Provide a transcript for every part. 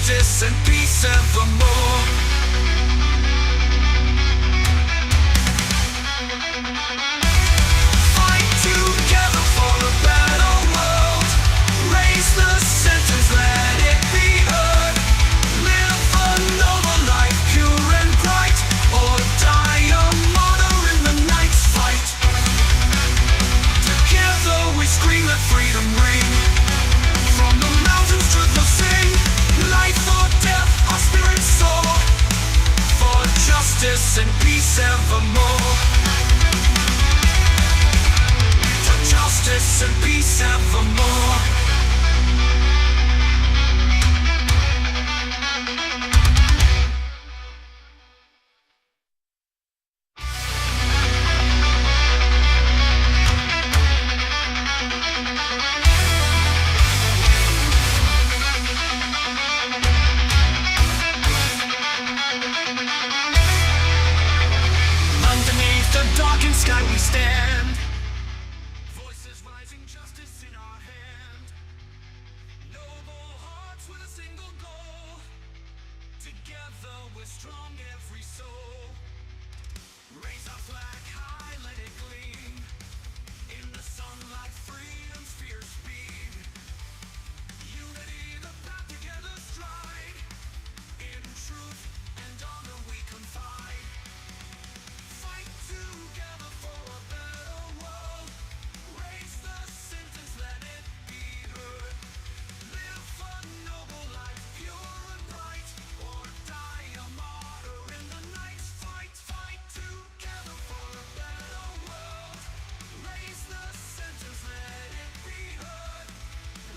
justice and peace evermore. Fight together for a better world. Raise the sentence, let it be heard. Live a noble life, pure and bright, or die a martyr in the night's fight. Together we scream, let freedom ring. From the mountains truth will sing. Life or death, our spirits soar. For justice and peace evermore. For justice and peace evermore. Underneath the darkened sky we stand. Voices rising, justice in our hand. Noble hearts with a single goal. Together we're strong, every soul. Raise our flag high, let it gleam. In the sunlight, freedom's fierce beam. Unity, the path together stride. In truth and honor we confide. Fight together for a better world. Raise the sentence, let it be heard. Live a noble life, pure and bright, or die a martyr in the night's fight. Fight together for a better world. Raise the sentence, let it be heard.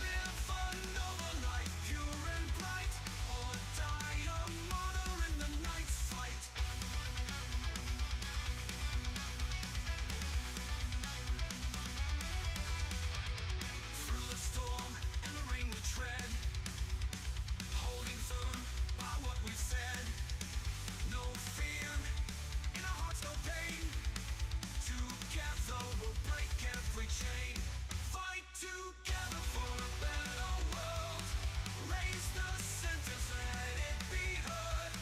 Live a noble life, pure and bright, or die a martyr in the night's fight. Through the storm and the rain we tread, holding firm by what we've said. No fear in our hearts, no pain. Together we'll break every chain. Fight together for a better world. Raise the sentence, let it be heard.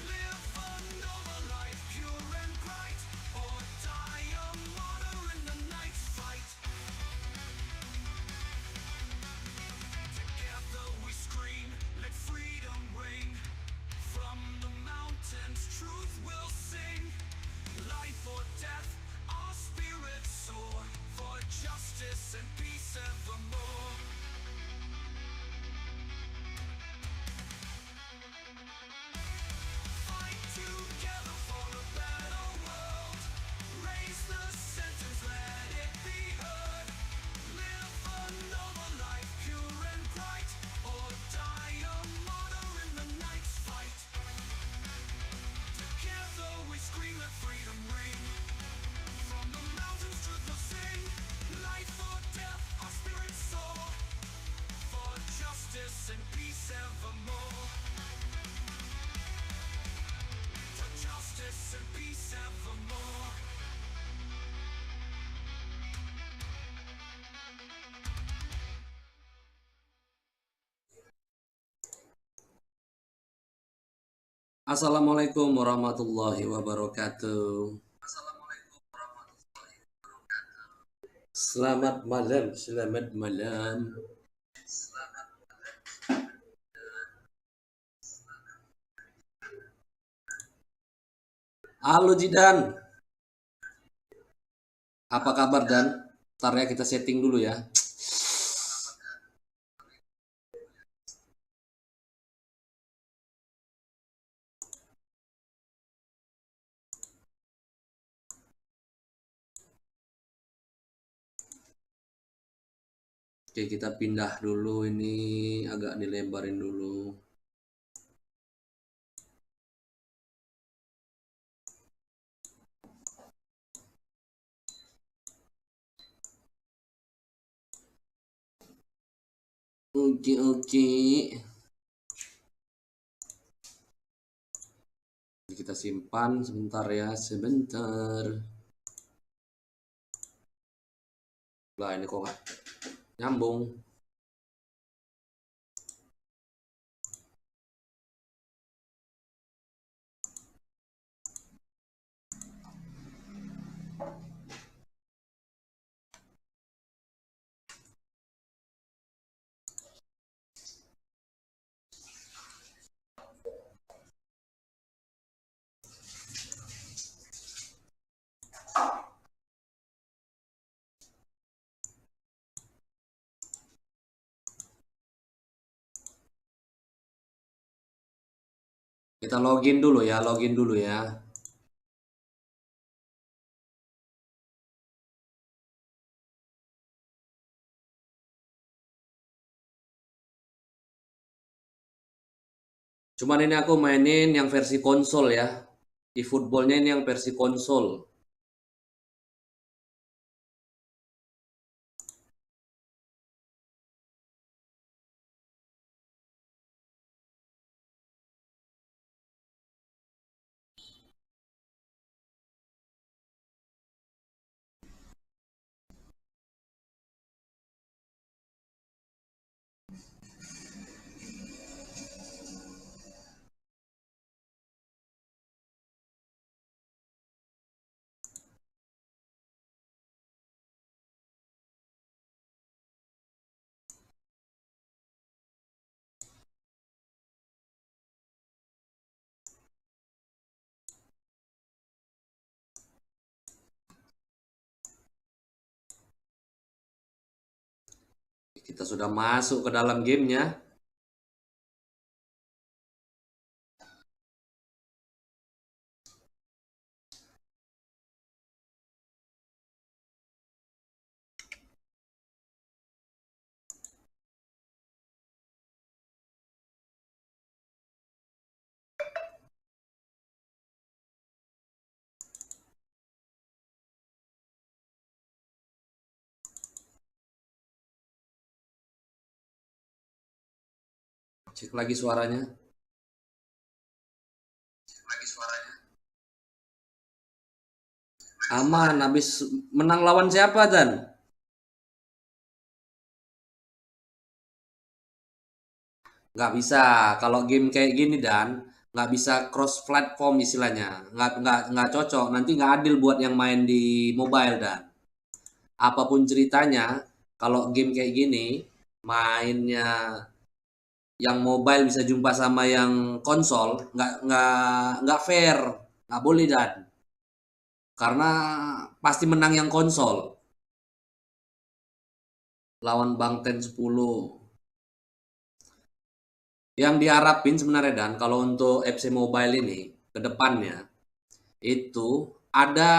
Live a noble life, pure and bright, or die a martyr in the night's fight. Together we scream, let freedom ring. From the mountains truth will sing. Life or death, our spirits soar. For justice and peace evermore. Fight together for a better world. Raise the sentence, let it be heard. Live a noble life, pure and bright, or die a martyr in the night's fight. Together we scream, let freedom ring. From the mountains truth will sing. Life or death, our spirits soar. For justice and peace evermore. For justice and peace evermore. Assalamualaikum warahmatullahi wabarakatuh. Selamat malam, selamat malam. Halo Jidan, apa kabar Dan? Ntar ya kita setting dulu ya. Oke, kita pindah dulu ini, agak dilebarin dulu. Oke. Kita simpan sebentar ya, sebentar. Lah ini kok nggak nyambung. Kita login dulu ya, login dulu ya. Cuman ini aku mainin yang versi konsol ya. eFootballnya ini yang versi konsol. Kita sudah masuk ke dalam gamenya. Cek lagi suaranya. Aman, habis menang lawan siapa Dan? Nggak bisa. Kalau game kayak gini Dan, nggak bisa cross platform istilahnya. Nggak cocok. Nanti nggak adil buat yang main di mobile Dan. Apapun ceritanya, kalau game kayak gini, mainnya yang mobile bisa jumpa sama yang konsol, nggak fair, nggak boleh Dan. Karena pasti menang yang konsol. Lawan Bang Ten 10. Yang diharapin sebenarnya Dan, kalau untuk FC Mobile ini ke depannya itu ada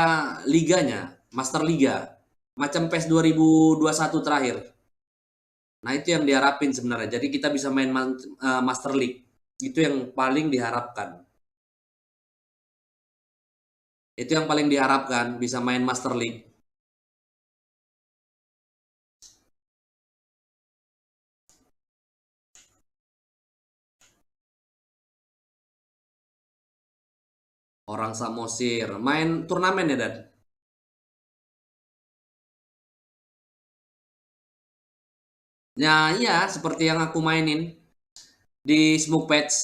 liganya, Master Liga, macam PES 2021 terakhir. Nah, itu yang diharapin sebenarnya. Jadi kita bisa main Master League. Itu yang paling diharapkan. Itu yang paling diharapkan bisa main Master League. Orang Samosir main turnamen ya Dan. Nah, iya seperti yang aku mainin di Smoke Patch.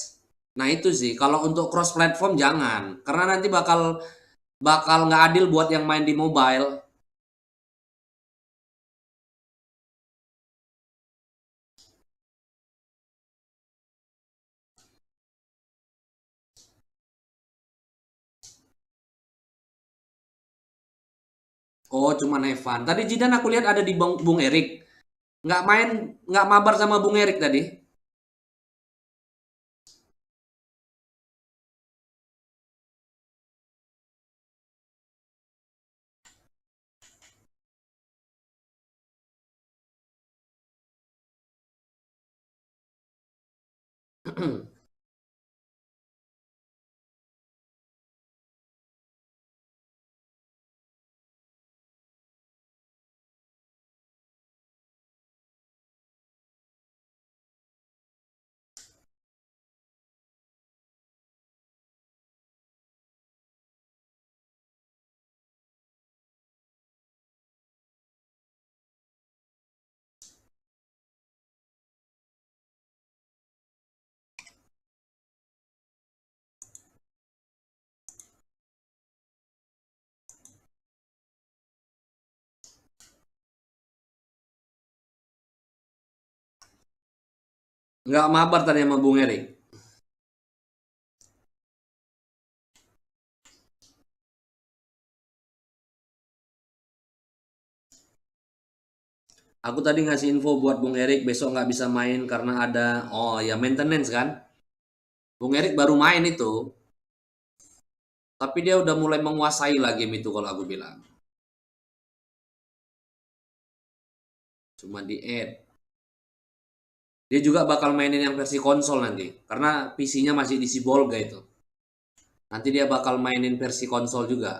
Nah, itu sih kalau untuk cross platform jangan, karena nanti bakal bakal nggak adil buat yang main di mobile. Oh, cuman Evan. Tadi Jidan aku lihat ada di Bung Erik. Nggak main, nggak mabar sama Bung Erik tadi. Nggak mabar tadi sama Bung Erik. Aku tadi ngasih info buat Bung Erik besok nggak bisa main karena ada, oh ya maintenance kan. Bung Erik baru main itu, tapi dia udah mulai menguasai lah game itu kalau aku bilang. Cuma di add. Dia juga bakal mainin yang versi konsol nanti, karena PC-nya masih di Sibolga itu. Nanti dia bakal mainin versi konsol juga.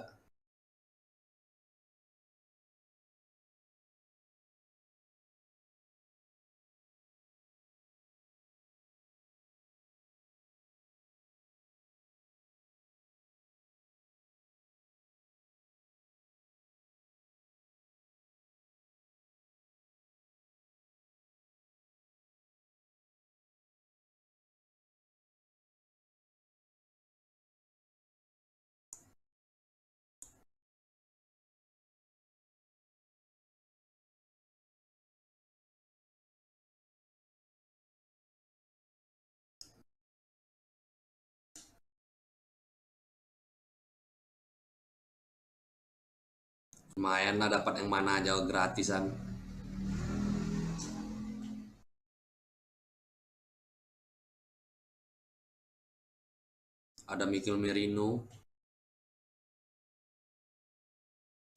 Lumayan lah dapat yang mana aja gratisan. Ada Mikel Merino.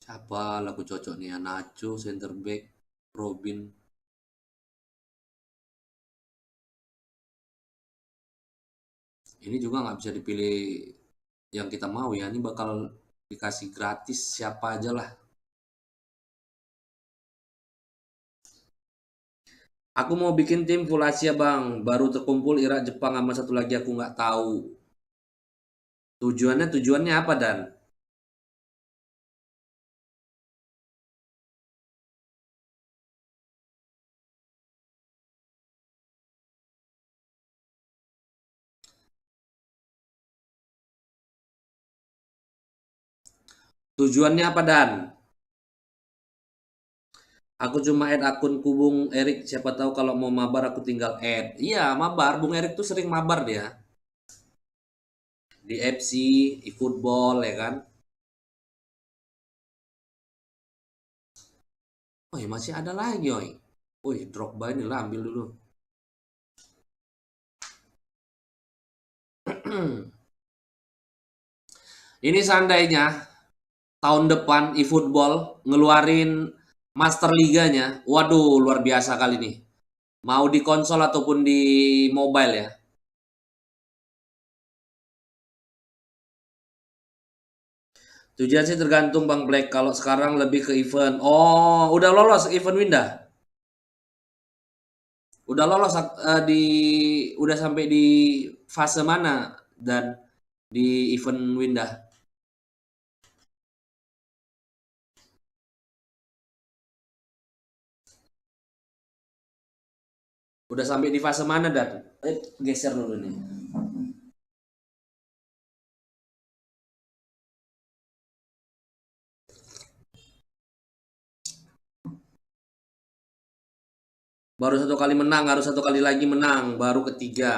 Siapa lah aku cocok nih ya? Nacho, center back, Robin. Ini juga nggak bisa dipilih yang kita mau ya. Ini bakal dikasih gratis siapa aja lah. Aku mau bikin tim full Asia bang. Baru terkumpul Irak, Jepang sama satu lagi aku nggak tahu. Tujuannya apa Dan? Tujuannya apa Dan? Aku cuma add akun Bung Erik. Siapa tahu kalau mau mabar aku tinggal add. Iya mabar. Bung Erik tuh sering mabar dia. Di FC, eFootball ya kan. Oh ya masih ada lagi oi. Wih Drogba ini lah ambil dulu. Ini seandainya tahun depan eFootball ngeluarin Master Liganya. Waduh luar biasa kali nih. Mau di konsol ataupun di mobile ya. Tujuan sih tergantung Bang Black. Kalau sekarang lebih ke event. Oh, udah lolos event Windah. Udah lolos udah sampai di fase mana dan di event Windah. Udah sampai di fase mana dan? Geser dulu nih. Baru satu kali menang, harus satu kali lagi menang, baru ketiga.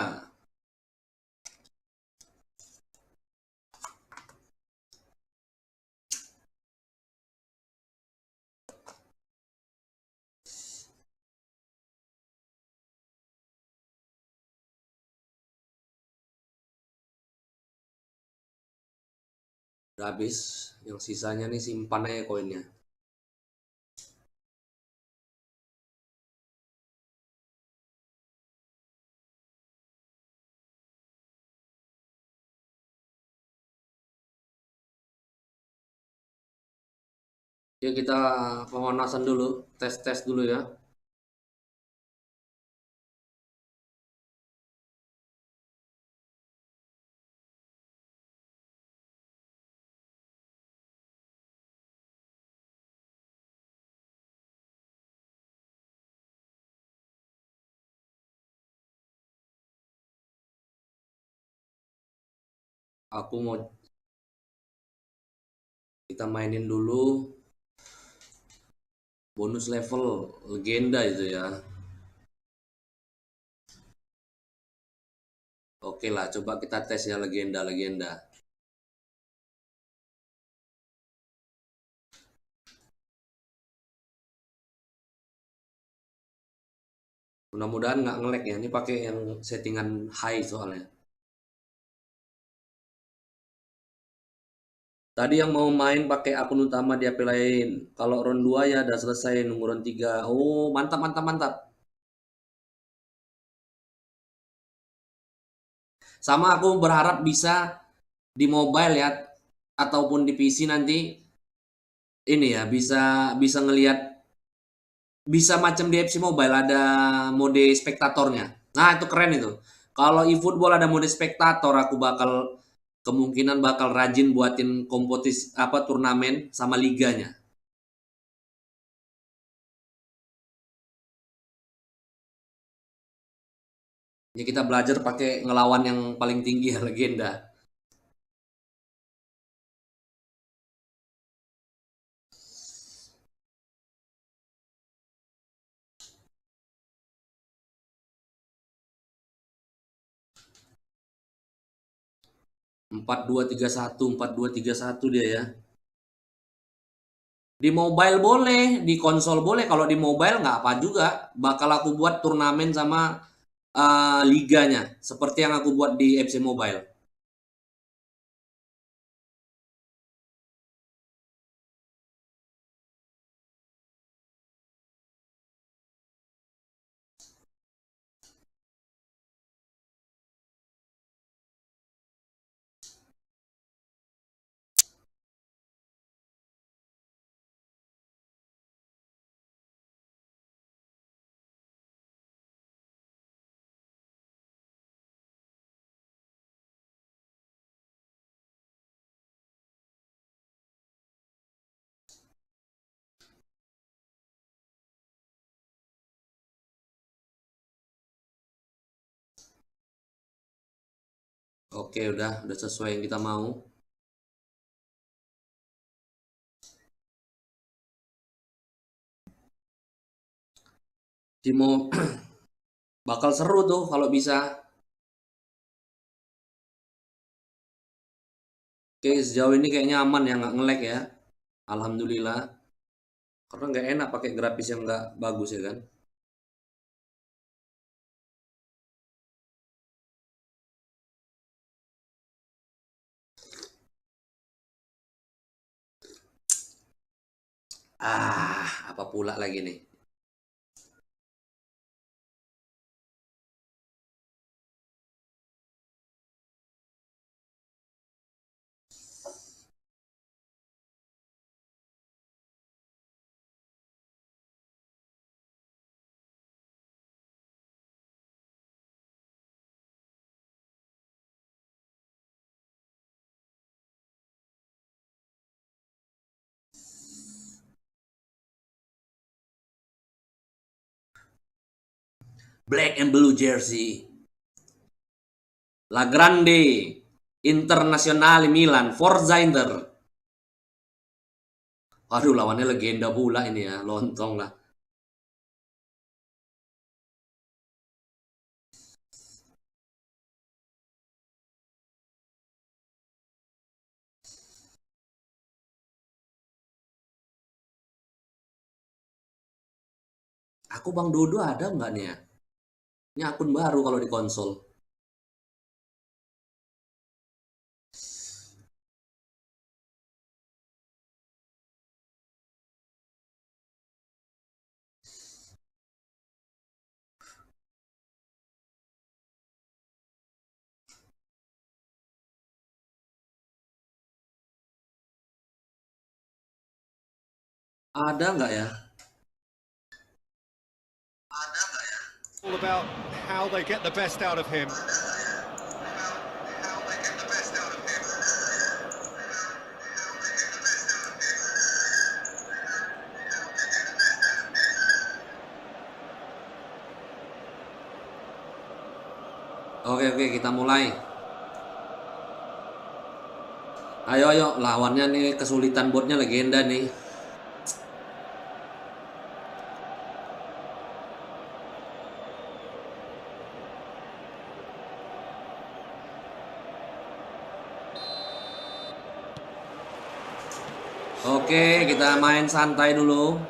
Udah habis, yang sisanya nih simpan aja koinnya. Ya kita pemanasan dulu, tes-tes dulu ya. Aku mau kita mainin dulu bonus level legenda itu ya. Oke lah, coba kita tes ya legenda-legenda. Mudah-mudahan nggak nge-lag ya. Ini pakai yang settingan high soalnya. Tadi yang mau main pakai akun utama di HP lain. Kalau round 2 ya udah selesai, nunggu round 3. Oh, mantap mantap mantap. Sama aku berharap bisa di mobile ya ataupun di PC nanti ini ya bisa bisa ngelihat bisa macam di FC Mobile ada mode spektatornya. Nah, itu keren itu. Kalau eFootball ada mode spektator, aku bakal kemungkinan bakal rajin buatin kompetisi apa turnamen sama liganya. Ya kita belajar pakai ngelawan yang paling tinggi ya legenda. 4231 4231 dia ya. Di mobile boleh, di konsol boleh. Kalau di mobile nggak apa juga. Bakal aku buat turnamen sama liganya, seperti yang aku buat di FC Mobile. Oke, udah sesuai yang kita mau. Timo bakal seru tuh kalau bisa. Oke, sejauh ini kayaknya aman ya, nggak nge-lag ya. Alhamdulillah. Karena nggak enak pakai grafis yang nggak bagus ya kan. Apa pula lagi nih? Black and Blue Jersey. La Grande. Internazionale Milan. Forza Inter. Waduh, lawannya legenda pula ini ya. Lontong lah. Aku Bang Dodo ada nggak nih ya? Ini akun baru kalau di konsol. Ada nggak ya? All about how they get the best out of him. Oke, kita mulai. Ayo, lawannya nih kesulitan botnya legenda nih. Oke, kita main santai dulu.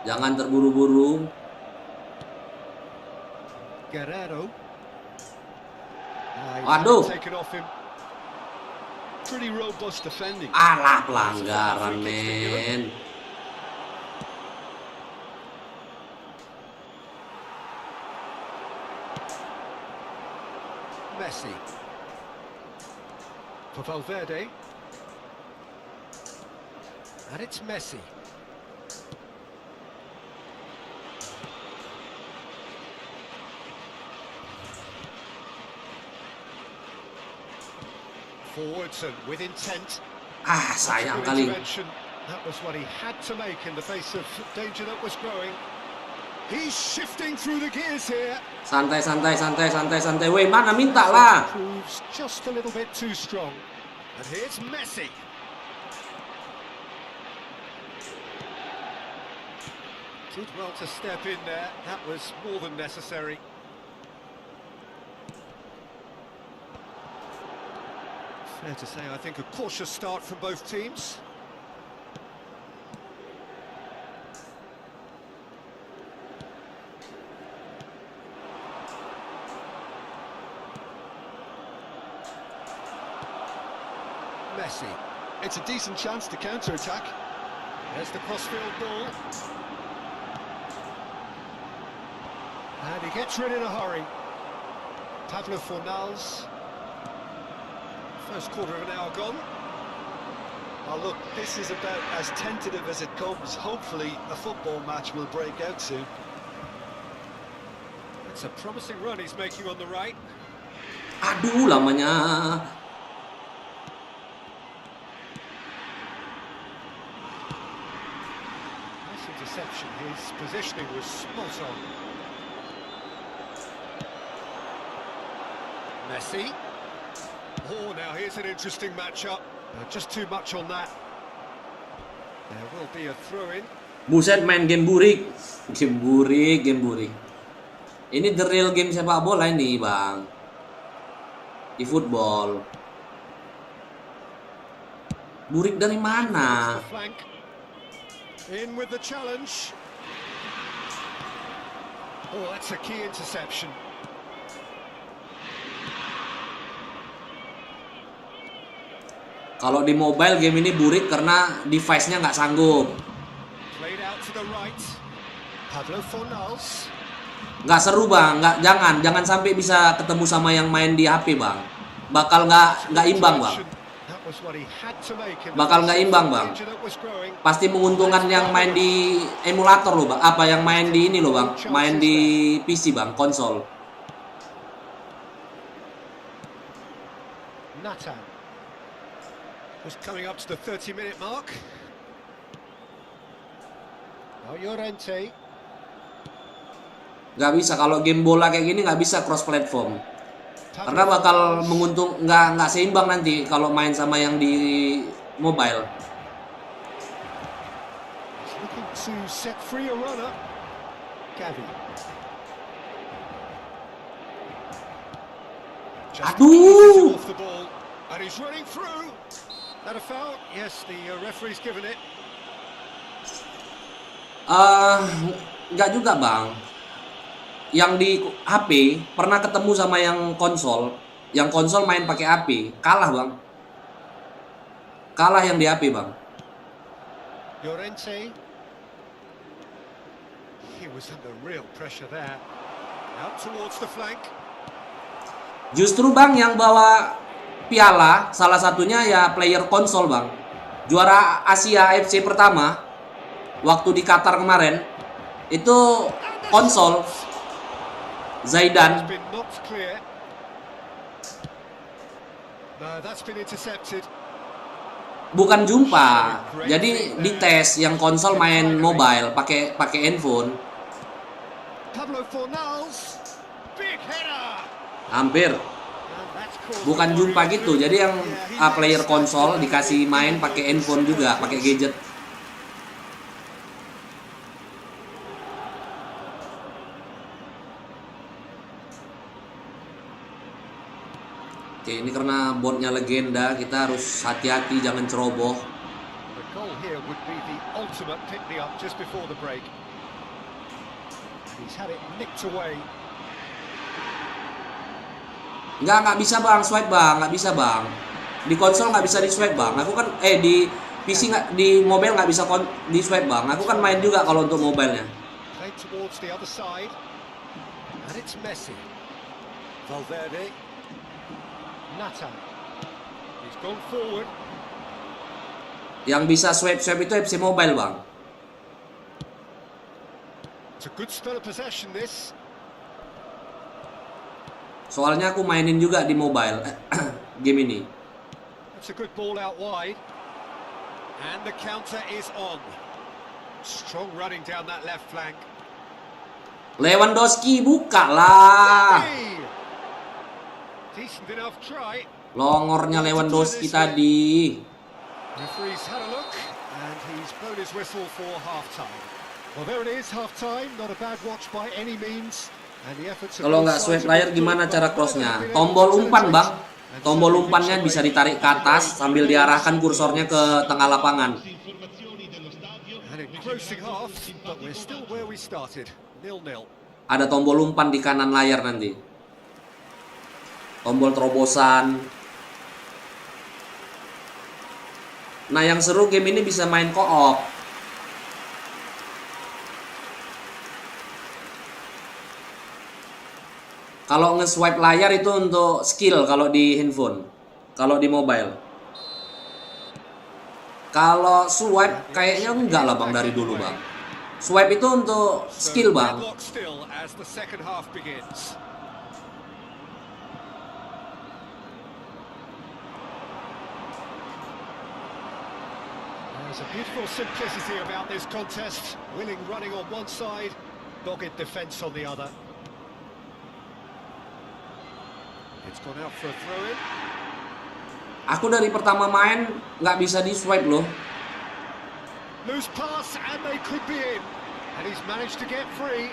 Jangan terburu-buru. Guerrero. Aduh. Taken off him. pretty robust defending. Alah, pelanggaran, men. Messi. For Valverde. And it's Messi. Forwards and with intent. Ah, sayang Good kali. intervention. That was what he had to make in the face of danger that was growing. He's shifting through the gears here. Santai. Weh, mana minta lah. Proves just a little bit too strong. And here's Messi. Did well to step in there. That was more than necessary. Fair to say, I think a cautious start from both teams. Messi. It's a decent chance to counter-attack. There's the crossfield ball. And he gets rid in a hurry. Pablo Fornals. First quarter of an hour gone. Oh look, this is about as tentative as it comes. Hopefully a football match will break out soon. It's a promising run he's making on the right. Aduh, lamanya. Nice interception. His positioning was spot on. Messi. Oh, now here's an interesting matchup. Just too much on that. There will be a throw-in. Buset, main game burik. Game burik. Ini the real game sepak bola ini, Bang. eFootball. Burik dari mana? Flank. In with the challenge. Oh, that's a key interception. Kalau di mobile game ini burik karena device-nya nggak sanggup. Played out to the right. Pablo Fornals. Nggak seru, Bang. Jangan sampai bisa ketemu sama yang main di HP, Bang. Bakal nggak imbang, Bang. Bakal nggak imbang, Bang. Pasti menguntungkan yang main di emulator loh, Bang. Apa yang main di ini loh, Bang. Main di PC, Bang, konsol. Nathan was coming up to the 30-minute mark. Now Llorente. Nggak bisa, kalau game bola kayak gini nggak bisa cross platform. Karena bakal nggak seimbang nanti kalau main sama yang di mobile. He's looking to set free a runner. Gavi. Aduh. Off the ball, and he's running through. That a foul? Yes, the referee's given it. Nggak juga, Bang. Yang di HP pernah ketemu sama yang konsol. Yang konsol main pakai HP, kalah, Bang. Kalah yang di HP, Bang. Llorente. He was under real pressure there. Out towards the flank. Justru, Bang, yang bawa piala salah satunya ya player konsol, Bang. Juara Asia AFC pertama waktu di Qatar kemarin itu konsol. Zaidan. Bukan jumpa. Jadi dites yang konsol main mobile pakai handphone. Hampir. Bukan jumpa gitu. Jadi yang player konsol dikasih main pakai handphone juga, pakai gadget. Oke, ini karena botnya legenda, kita harus hati-hati jangan ceroboh. Nggak bisa, Bang, swipe, Bang, nggak bisa, Bang. Di konsol nggak bisa di swipe bang. Aku kan di PC nggak, di mobile nggak bisa di swipe bang. Aku kan main juga kalau untuk mobilenya. Played towards the other side. And it's Messi. Valverde. Nathan. He's gone forward. Yang bisa swipe itu FC Mobile bang. It's a good spell of possession this. Soalnya aku mainin juga di mobile game ini. It's a good ball out wide. And the counter is on. Strong running down that left flank. Lewandowski buka lah. Hey! Decent enough try. Longornya Lewandowski tadi. Referee's had a look and he's blown his whistle for half-time. Well, there it is, half-time. Not a bad watch by any means. And the efforts of Kalau both nggak sides swipe layar have gimana been cara good, but crossnya? neither have been Tombol able to umpan bang. penetrate. Tombol umpannya bisa ditarik ke atas sambil diarahkan kursornya ke tengah lapangan. And engrossing half, but we're still where we started. 0-0. Ada tombol umpan di kanan layar nanti. Tombol terobosan. Nah, yang seru game ini bisa main co-op. Kalau nge-swipe layar itu untuk skill kalau di handphone. Kalau di mobile. Kalau swipe kayaknya enggak lah bang dari dulu bang. Swipe itu untuk skill bang. Deadlock still as the second half begins. There's a beautiful simplicity about this contest. Willing running on one side, dogged defence on the other. It's gone out for a throw-in. Aku dari pertama main nggak bisa di swipe loh. Loose pass and they could be in. And he's managed to get free.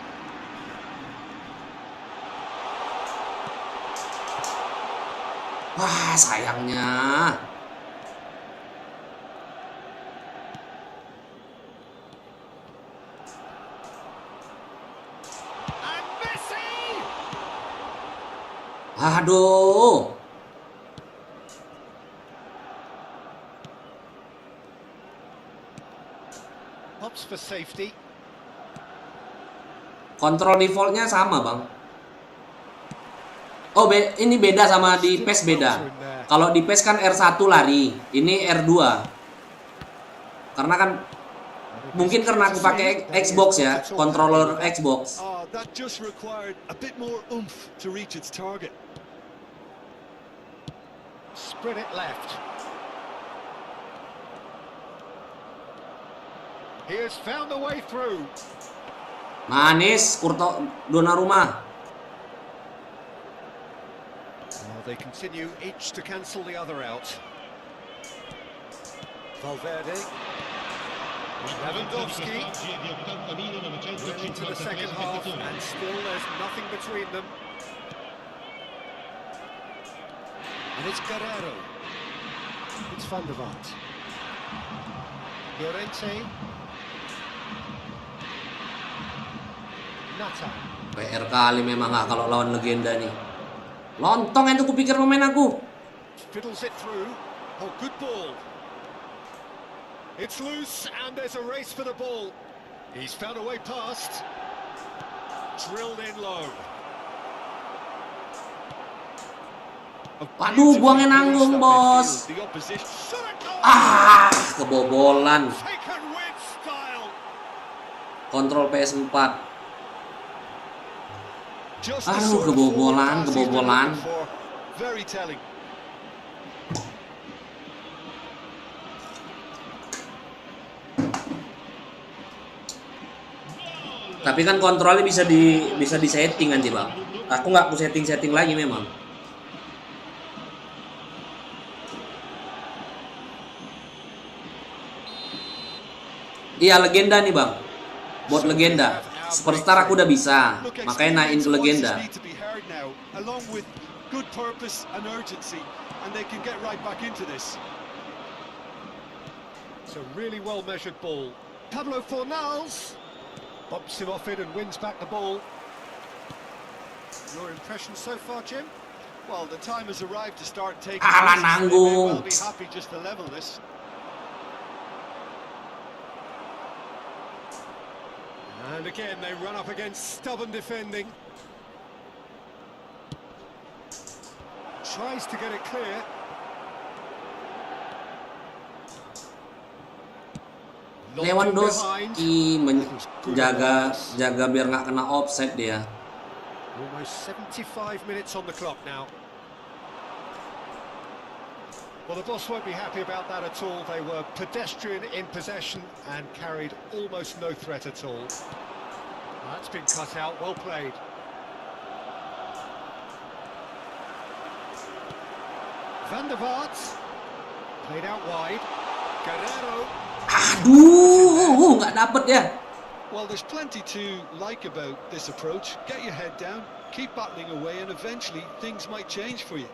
Wah, sayangnya. And Messi! Aduh. Pops for safety. Kontrol defaultnya sama bang. Oh ini beda sama di PES beda. Kalau di PES kan R1 lari, ini R2. Karena kan mungkin karena aku pakai Xbox ya, controller Xbox. Oh, that just required a bit more oomph to reach its target. Spread it left. He has found a way through. Manis, Kurto Donnarumma. Oh, they continue each to cancel the other out. Valverde. Lewandowski. Well into the second half, and still there's nothing between them. And it's Guerrero. It's Van der Vaart. Llorente. Nathan. PR kali memang nggak kalau lawan legenda nih. Lontong itu kupikir pemain aku. Fiddles it through. Oh, good ball. It's loose, and there's a race for the ball. He's found a way past. Drilled in low. Waduh, buangnya nanggung, bos. The opposition. Ah, kebobolan. Taken with style. Kontrol PS4. Just the Aduh, sort of kebobolan, forward pass he's been kebobolan. looking for. Very telling. Tapi kan kontrolnya bisa di setting nanti bang. Aku nggak aku setting lagi memang. Iya legenda nih bang. Buat legenda. Superstar aku udah bisa. Makanya naikin ke legenda. Need to be heard now, along with good purpose and urgency, and they can get right back into this. It's a really well-measured ball. Pablo Fornals bumps him off it and wins back the ball. Your impression so far, Jim? Well, the time has arrived to start taking Alah, risks. They may nanggung. well be happy just to level this. And again, they run up against stubborn defending. Tries to get it clear. Lewandowski jaga biar nggak kena offside dia. Almost 75 minutes on the clock now. Well, the boss won't be happy about that at all. They were pedestrian in possession and carried almost no threat at all. That's been cut out, well played. Van der Vaart, played out wide. Guerrero. Aduh, nggak dapet ya. Well, there's plenty to like about this approach. Get your head down, keep battling away, and eventually things might change for you.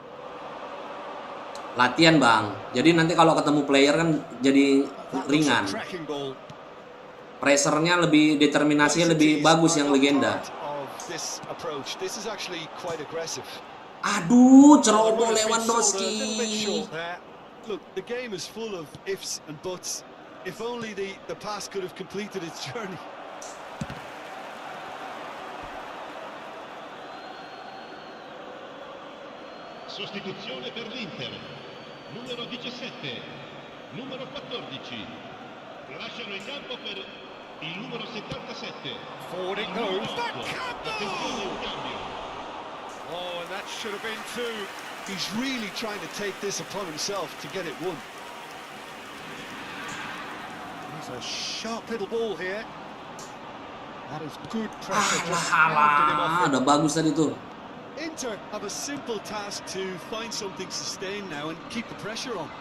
Latihan bang, jadi nanti kalau ketemu player kan jadi ringan. Pressernya lebih, determinasinya lebih bagus yang legenda. Aduh, ceroboh Lewandowski. Look, the game is full of ifs and buts. If only the pass could have completed its journey. Sostituzione per l'Inter. Numero 17, numero 14. Lasciano il campo per il numero 77. Forward it goes. Attenzione, un cambio. Oh, and that should have been two. He's really trying to take this upon himself to get it won. He's a sharp little ball here. That is good pressure. Just Alah, udah bagus tadi tuh. Inter have a simple task to find something sustained now and keep the pressure on.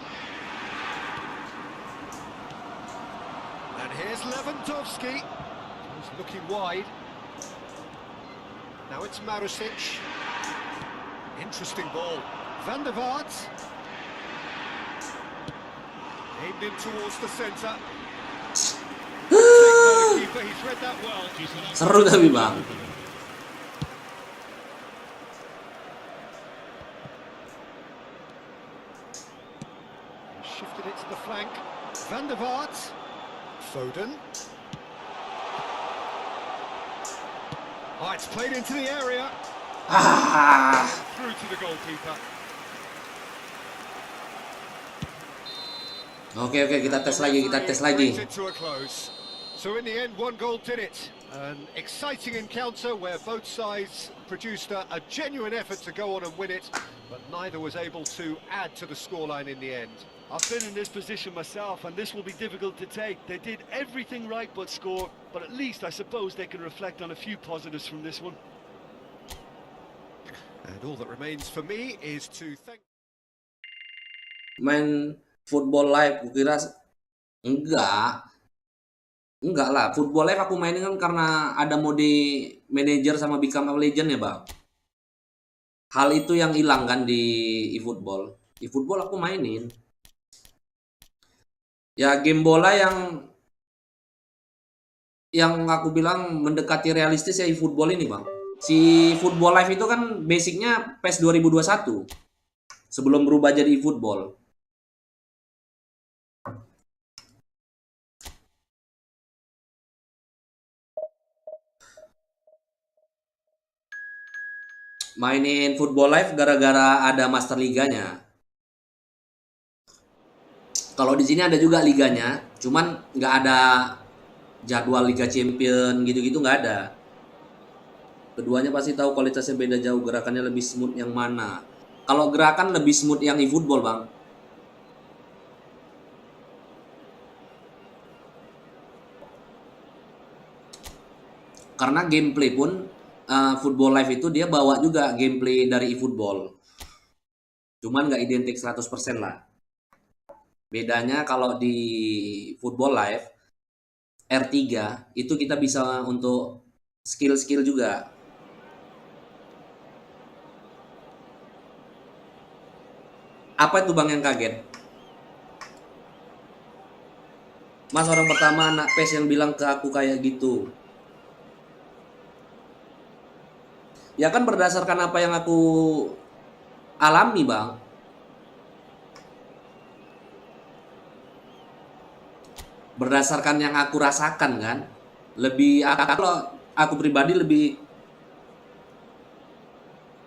And here's Lewandowski. He's looking wide. Now it's Marusic. Interesting ball. Van der Vaart. Aimed in towards the centre. Keeper, he's read that well. Seru tapi bang. Shifted it to the flank. Van der Vaart. Foden. Oh, it's played into the area. Through to the goalkeeper. Oke, kita tes lagi. So in the end, one goal did it. An exciting encounter where both sides produced a genuine effort to go on and win it, but neither was able to add to the scoreline in the end. I've been in this position myself, and this will be difficult to take. They did everything right but score, but at least I suppose they can reflect on a few positives from this one. And all that remains for me is to thank... Main football live, kira enggak lah. Football live aku mainin kan karena ada mode manager sama become a legend ya bang. Hal itu yang hilang kan di eFootball. eFootball aku mainin. Ya game bola yang aku bilang mendekati realistis ya eFootball ini bang. Si Football Live itu kan basicnya PES 2021 sebelum berubah jadi eFootball. Mainin Football Live gara-gara ada Master Liganya. Kalau di sini ada juga liganya, cuman nggak ada jadwal Liga Champion gitu-gitu, nggak ada. Keduanya pasti tahu kualitasnya beda jauh, gerakannya lebih smooth yang mana. Kalau gerakan lebih smooth yang eFootball bang. Karena gameplay pun Football Live itu dia bawa juga gameplay dari eFootball. Cuman nggak identik 100% lah. Bedanya kalau di Football Live R3 itu kita bisa untuk skill-skill juga. Apa itu bang yang kaget? Mas orang pertama anak PES yang bilang ke aku kayak gitu. Ya kan berdasarkan apa yang aku alami, Bang. Berdasarkan yang aku rasakan kan. Kalau aku pribadi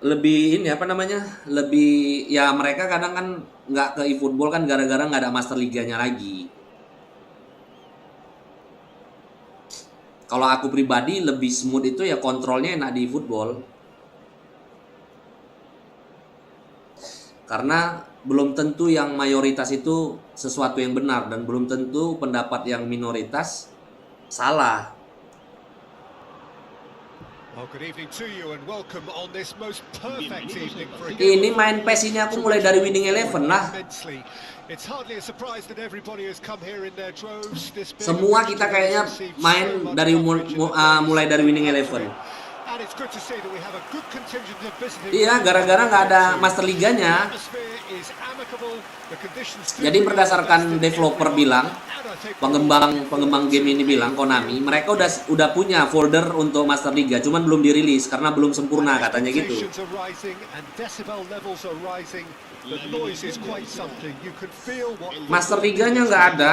lebih ini apa namanya? Lebih ya mereka kadang kan nggak ke eFootball kan gara-gara nggak ada Master Liganya lagi. Kalau aku pribadi lebih smooth itu ya kontrolnya enak di eFootball. Karena belum tentu yang mayoritas itu sesuatu yang benar dan belum tentu pendapat yang minoritas salah. Well, good evening to you and welcome on this most perfect evening for a Ini main PES ini aku mulai dari winning 11 lah. It's hardly a surprise that everybody has come here in their droves. Semua kita kayaknya main dari mulai dari winning 11. And it's good to see that we have a good contingent of visitors. Iya, gara-gara nggak ada Master Liganya. Jadi berdasarkan developer bilang, pengembang game ini bilang, Konami, mereka udah punya folder untuk Master Liga, cuman belum dirilis karena belum sempurna katanya gitu. Master Liganya nggak ada.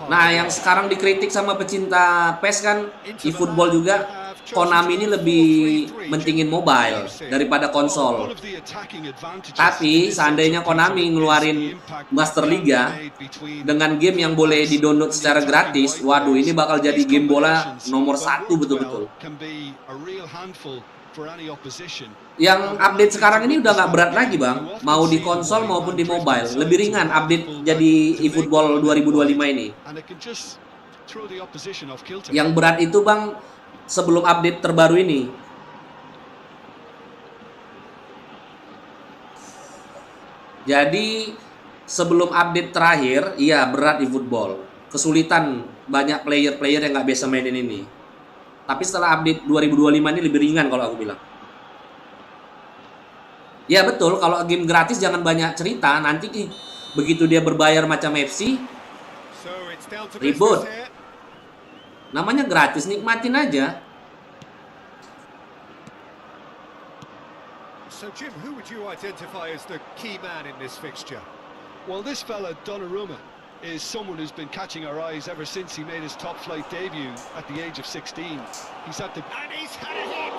Nah, yang sekarang dikritik sama pecinta PES kan, eFootball juga, Konami ini lebih mentingin mobile daripada konsol. Tapi seandainya Konami ngeluarin Master Liga dengan game yang boleh di-download secara gratis, waduh ini bakal jadi game bola nomor 1 betul-betul. Yang update sekarang ini udah nggak berat lagi, Bang. Mau di konsol maupun di mobile. Lebih ringan update jadi eFootball 2025 ini. Yang berat itu, Bang, sebelum update terbaru ini. Jadi sebelum update terakhir, iya berat eFootball. Kesulitan banyak player-player yang nggak biasa mainin ini. Tapi setelah update 2025 ini lebih ringan kalau aku bilang. Ya betul, kalau game gratis jangan banyak cerita. Nanti begitu dia berbayar macam FC, ribut. Namanya gratis, nikmatin aja. So Jim, who would you identify as the key man in this fixture? Well, this fella, Donnarumma, is someone who's been catching our eyes ever since he made his top flight debut at the age of 16. He's at the... And he's had a hit!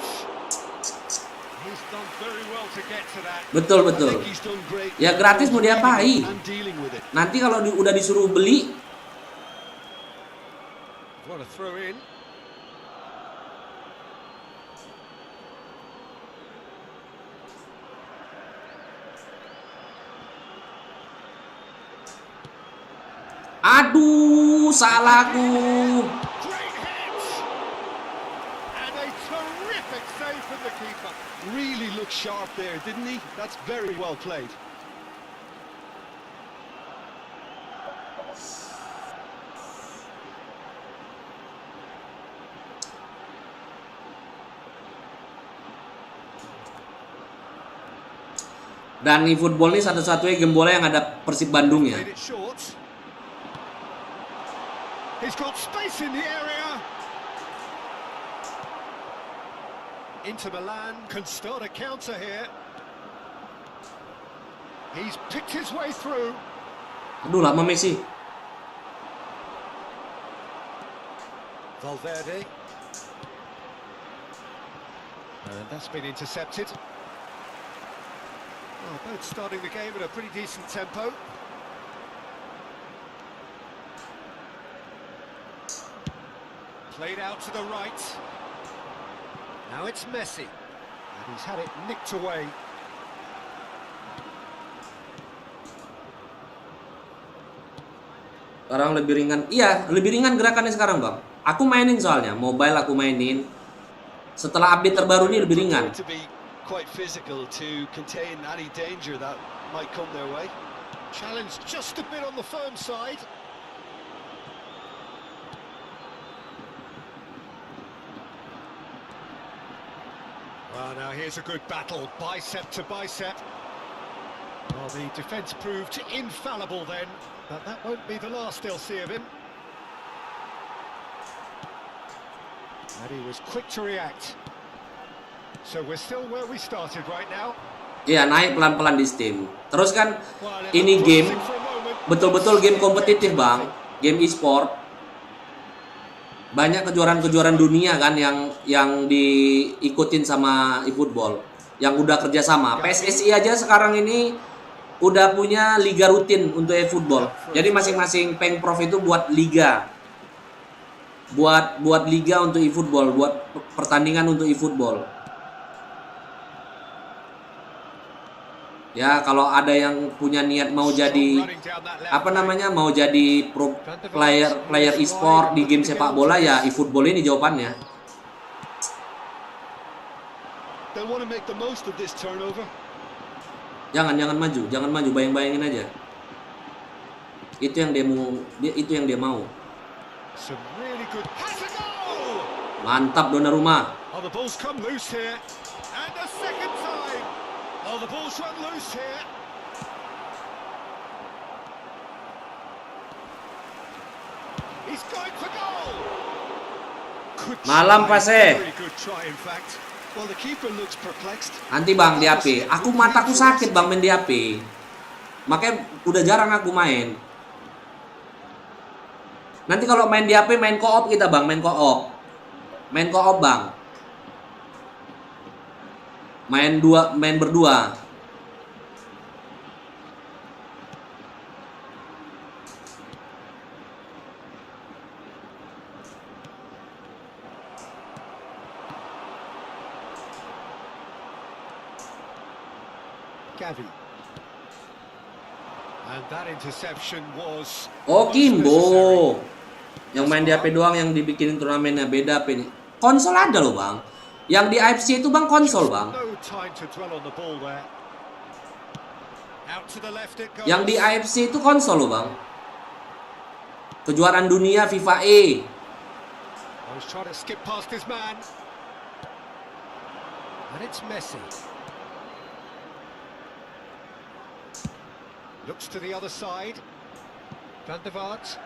He's done very well to get to that. Betul, betul. Ya gratis mau diapain? Nanti kalau udah disuruh beli, What a throw in. aduh salahku. Great hit! And a terrific save from the keeper. Really looked sharp there, didn't he? That's very well played. Dan eFootball ini satu-satunya game bola yang ada Persib Bandung ya. Made it short. He's got space in the area. Inter Milan can start a counter here. He's picked his way through. Aduh lama Messi. Valverde. And that's been intercepted. Well, both starting the game at a pretty decent tempo. Played out to the right. Now it's Messi. And he's had it nicked away. Sekarang lebih ringan. Iya, lebih ringan gerakannya sekarang, Bang. Aku mainin soalnya, mobile aku mainin. Setelah update terbaru ini lebih ringan. Quite physical to contain any danger that might come their way. Challenge just a bit on the firm side. Well, now here's a good battle, bicep to bicep. Well, the defence proved infallible then, but that won't be the last they'll see of him. And he was quick to react. So we're still where we started right now. Iya, naik pelan-pelan di Steam. Terus kan ini game betul-betul game kompetitif, Bang. Game e-sport. Banyak kejuaraan-kejuaraan dunia kan yang diikutin sama eFootball. Yang udah kerjasama. PSSI aja sekarang ini udah punya liga rutin untuk eFootball. Jadi masing-masing Pengprov itu buat liga. Buat liga untuk eFootball, buat pertandingan untuk eFootball. Ya, kalau ada yang punya niat mau jadi mau jadi pro player e-sport di game sepak bola, ya eFootball ini jawabannya. They'll want to make the most of this turnover. Jangan maju, bayang-bayangin aja. Itu yang dia mau. Some really good. Has a goal! Mantap Donnarumma. Oh, the ball's come loose here. And a second time. Oh, the ball's run loose here. He's going for goal. Good Malam try, Pase. very good try, in fact. Well, the keeper looks perplexed. Nanti Bang di HP. Mataku sakit Bang main di HP. Makanya udah jarang aku main. Nanti kalau main di HP main co-op kita Bang, main co-op Bang. Main berdua. Gavi. And that interception was Oh, most Kimbo. necessary. Yang main di HP doang, yang dibikinin turnamennya beda HP ini. Konsol ada loh Bang. Yang di AFC itu Bang konsol Bang. No time to dwell on the ball there. Out to the left it goes. Yang di AFC itu konsol loh Bang. Kejuaraan dunia FIFA E. I was trying to skip past his man. And it's Messi. Looks to the other side. Van der Vaart.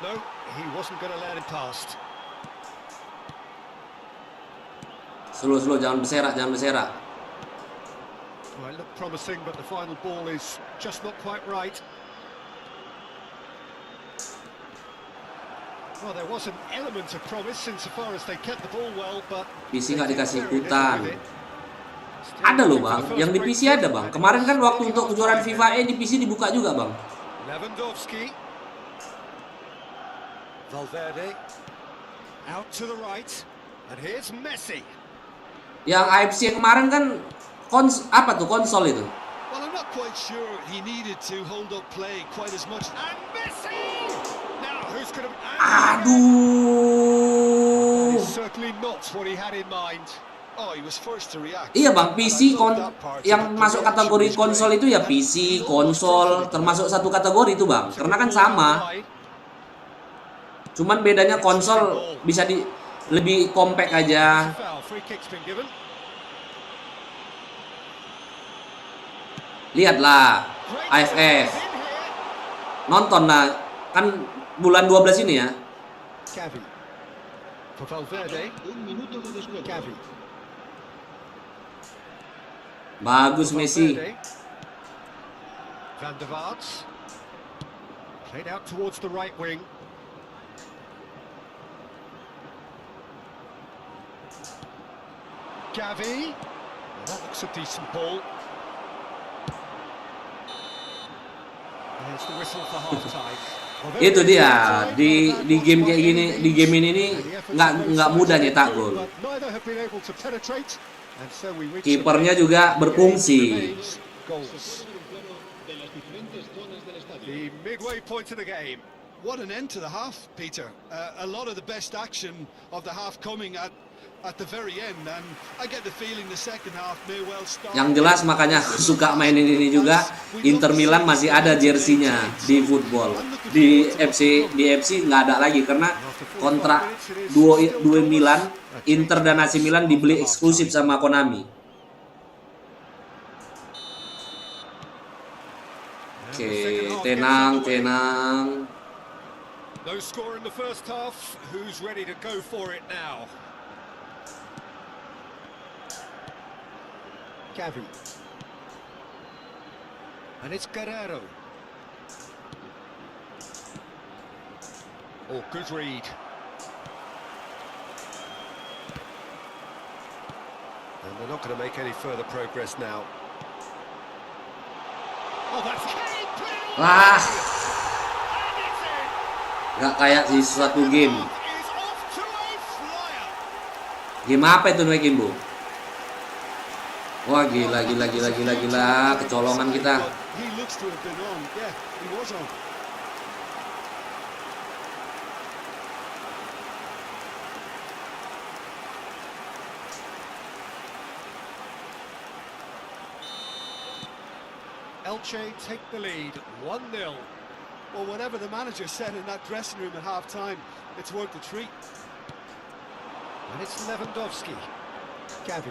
No, he wasn't going to let it past. Slow, jangan berserak. Well, it looked promising, but the final ball is just not quite right. Well, there was an element of promise insofar as they kept the ball well, but PC they nggak did dikasih very little ikutan. with it. Still Ada loh looking for Bang, the first yang di break PC ada Bang. Kemarin kan waktu untuk kejuaraan FIFA E di PC dibuka juga Bang. Lewandowski. Valverde. Out to the right. And here's Messi. Yang AFC kemarin kan konsol itu. Well, I'm not quite sure he needed to hold up play quite as much. And Messi! Now, who's going to... Aduh. That is certainly not what he had in mind. Oh, he was first to react. Iya Bang, PC yang masuk kategori konsol itu ya PC, konsol, termasuk satu kategori itu Bang. Karena kan sama. Cuman bedanya konsol bisa lebih compact aja. Lihatlah AFF. Nonton lah. Kan bulan 12 ini ya. Gavi. For Valverde. Un minuto de descuento. Gavi. Bagus Messi. Van der Vaart. Played out towards the right wing. Gavi. Well, that looks a decent ball. There's the whistle for half-time. Itu dia di game kayak gini, di game ini nggak mudah nyetak gol. Kipernya juga berfungsi. The midway point of the game. What an end to the half, Peter. A lot of the best action of the half coming at the very end, and I get the feeling the second half may well start. Yang jelas makanya aku suka mainin ini juga. Inter Milan masih ada jersinya di football. Di FC nggak ada lagi karena kontrak dua Milan, Inter dan AC Milan dibeli eksklusif sama Konami. Oke, tenang. No score in the first half. Who's ready to go for it now? Gavi. And it's Guerrero. Oh, good read. And they're not going to make any further progress now. Oh, that's Kane! Wah, nggak kayak di suatu game. Is off to a flyer. Game apa itu Noe Kimbo? Wah, gila, kecolongan kita. He looks to have been on. Yeah, he was on. Elche take the lead, 1-0. Well, whatever the manager said in that dressing room at half-time, it's worth the treat. And it's Lewandowski. Gavi.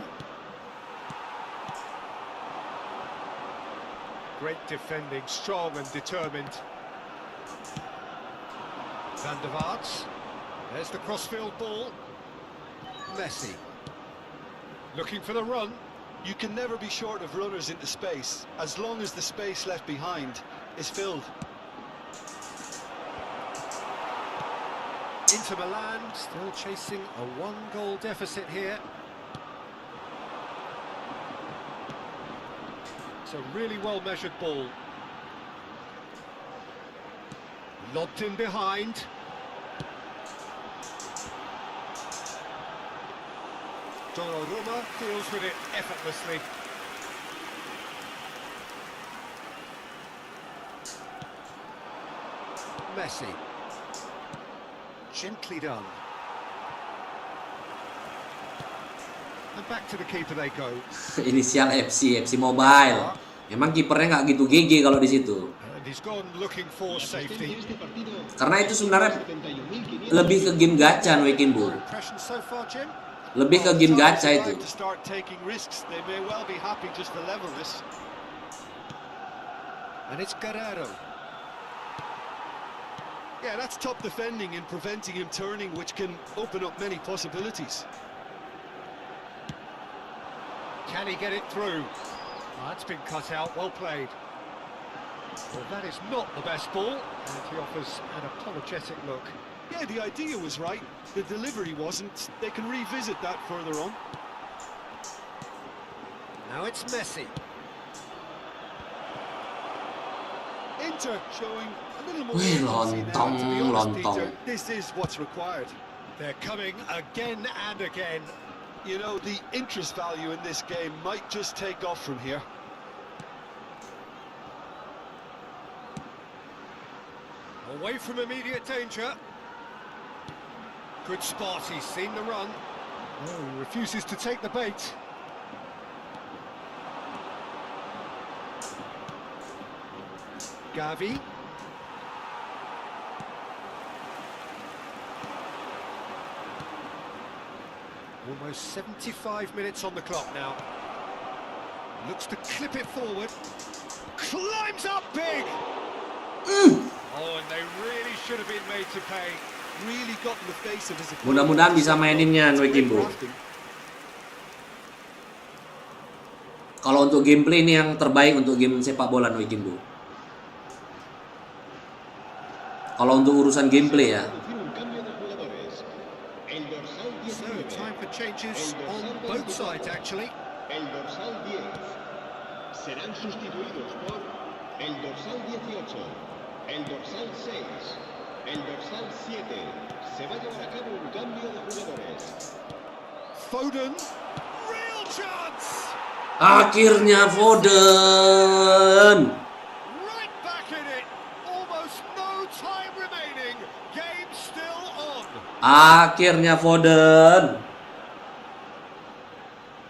Great defending, strong and determined. Van der Vaart. There's the crossfield ball. Messi. Looking for the run. You can never be short of runners into space, as long as the space left behind is filled. Inter Milan still chasing a 1-goal deficit here. It's a really well-measured ball. Lobbed in behind. Donnarumma deals with it effortlessly. Messi. Gently done. And back to the keeper they go. Inisial FC Mobile. Memang kipernya nggak gitu GG kalau di situ. And he's gone looking for safety. Karena itu sebenarnya lebih ke game gacha Noe Kimbo. Impression so far, Jim? Lebih ke game gacha itu. To start taking risks, they may well be happy just to level this. And it's Guerrero. Yeah, that's top defending and preventing him turning, which can open up many possibilities. Can he get it through? Oh, that's been cut out, well played. Well, that is not the best ball, and he offers an apologetic look. Yeah, the idea was right, the delivery wasn't. They can revisit that further on. Now it's Messi. Inter showing a little more Wih, urgency now, to be honest, lontong. Peter. This is what's required. They're coming again and again. You know, the interest value in this game might just take off from here. Away from immediate danger. Good spot, he's seen the run. Oh, he refuses to take the bait. Gavi. Almost 75 minutes on the clock now. Looks to clip it forward. Climbs up big! Oh, and they really should have been made to pay. Really got in the face of his opponent. Mudah-mudahan bisa maininnya Noe Kimbo. Kalau untuk gameplay ini yang terbaik untuk game sepak bola Noe Kimbo. Kalau untuk urusan gameplay ya. So, time for changes on both sides, actually. El dorsal 10 serán sustituidos por el dorsal 18, el dorsal 6, el dorsal 7. Se va a llevar a cabo un cambio de jugadores. Foden. Real chance! Akhirnya Foden. Right back in it. Almost no time remaining. Game still on. Akhirnya Foden.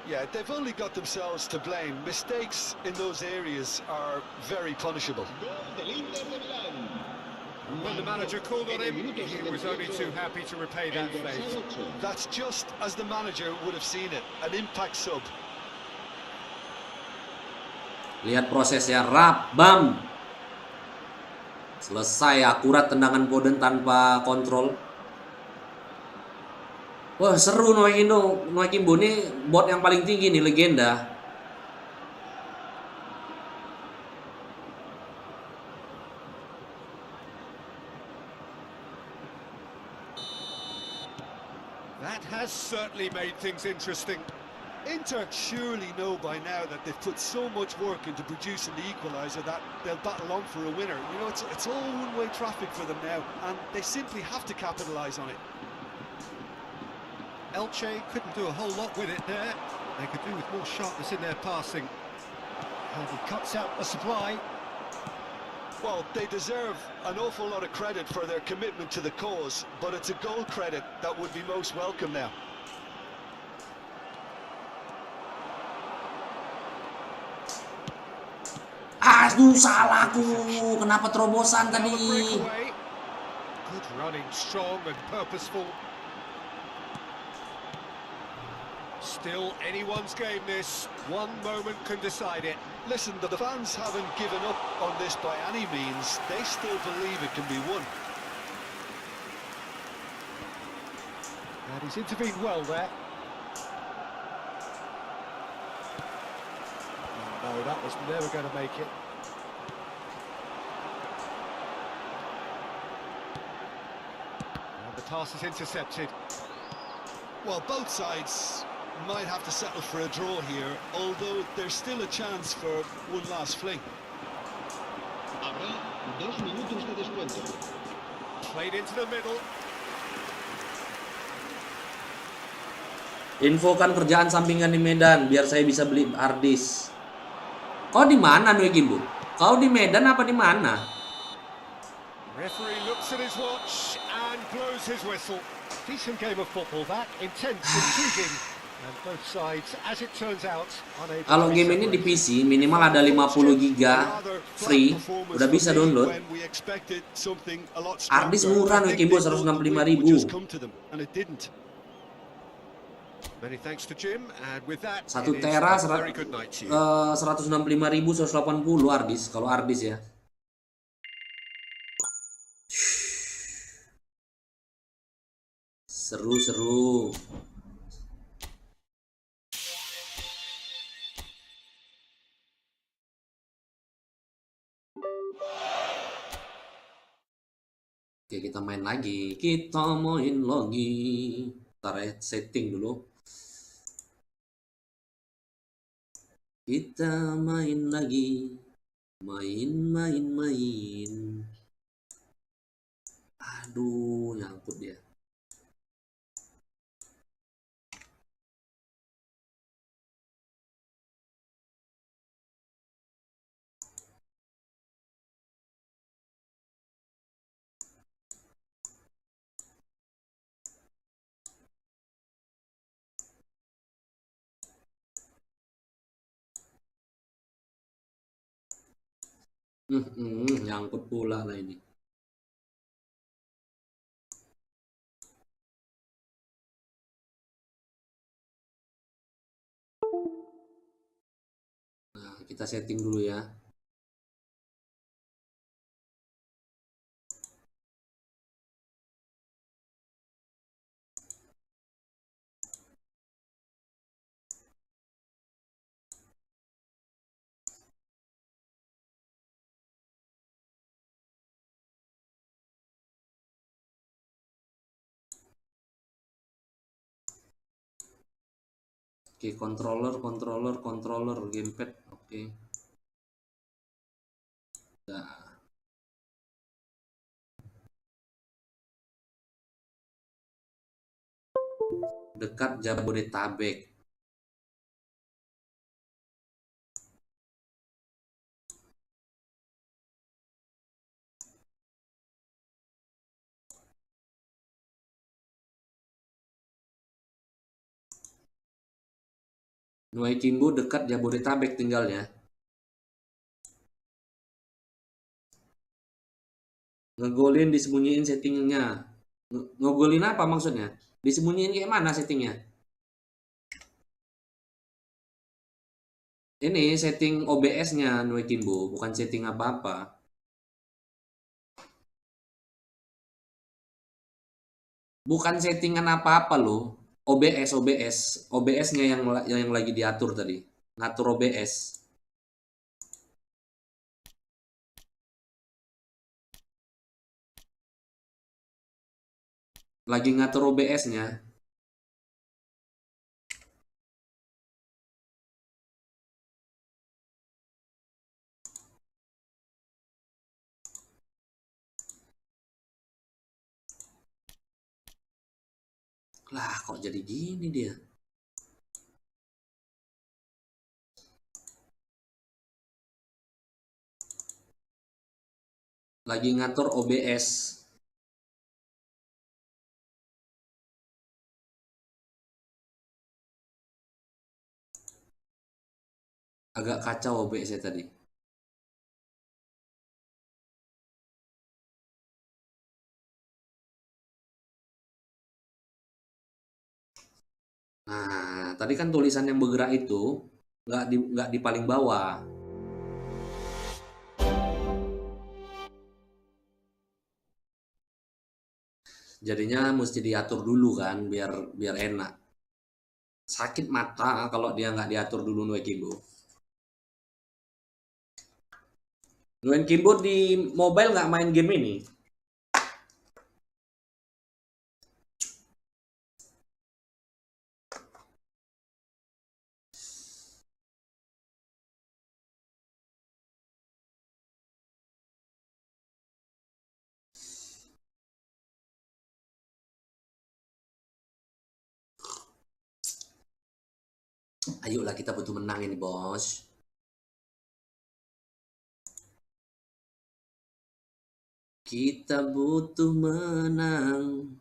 Yeah, they've only got themselves to blame. Mistakes in those areas are very punishable. Gol del Inter de Milán. When the manager called on him, he was only too happy to repay El that dorsal favour. 8. That's just as the manager would have seen it, an impact sub. Lihat prosesnya, rap, bam. Selesai, akurat tendangan Foden tanpa kontrol. Wah, seru Noe Kimbo ini bot yang paling tinggi nih, legenda. That has certainly made things interesting. Inter surely know by now that they've put so much work into producing the equaliser that they'll battle on for a winner. You know, it's all one-way traffic for them now, and they simply have to capitalise on it. Elche couldn't do a whole lot with it there. They could do with more sharpness in their passing. And he cuts out the supply. Well, they deserve an awful lot of credit for their commitment to the cause, but it's a goal credit that would be most welcome now. Aduh, salahku. Kenapa terobosan Now a tadi? breakaway. Good running, strong and purposeful. Still anyone's game this. One moment can decide it. Listen, the fans haven't given up on this by any means. They still believe it can be won. And he's intervened well there. No, that was never going to make it. And the pass is intercepted. Well, both sides might have to settle for a draw here, although there's still a chance for one last fling. Habrá 2 minutos de descuento. Played into the middle. Infokan kerjaan sampingan di Medan biar saya bisa beli harddisk. Kau di mana, Nui Kimbu? Kau di Medan apa di mana? Referee looks at his watch and blows his whistle. Decent game of football that, intense, intriguing. And both sides, as it turns out, unable Kalau to game ini di PC minimal ada 50 giga free, udah bisa download. Harddisk murah, Nui Kimbu, 165.000. Many thanks to Jim, and with that, 1 it is tera a very good night to you. 165.180 harddisk kalau harddisk ya. Seru-seru. Oke, kita main lagi. Kita main lagi. Ntar ya, setting dulu. Kita main lagi. Main. Aduh, nyangkut dia. Nyangkut pula lah ini. Nah, kita setting dulu ya. Oke, controller, gamepad. Oke. Nah. Dekat Jabodetabek. Nui Kimbu dekat Jabodetabek tinggalnya. Ngegolin disembunyiin settingnya. Ngegolin apa maksudnya? Disembunyiin kayak mana settingnya? Ini setting OBS-nya Nui Kimbu, bukan setting apa-apa. Bukan settingan apa-apa loh. OBS-nya yang lagi diatur tadi. Ngatur OBS. Lagi ngatur OBS-nya. Lah, kok jadi gini dia? Lagi ngatur OBS. Agak kacau OBS saya tadi. Nah, tadi kan tulisan yang bergerak itu nggak di paling bawah. Jadinya mesti diatur dulu kan, biar enak. Sakit mata kalau dia nggak diatur dulu Nue Kimbo. Nue Kimbo di mobile nggak main game ini. Ayolah kita butuh menang ini bos. Kita butuh menang.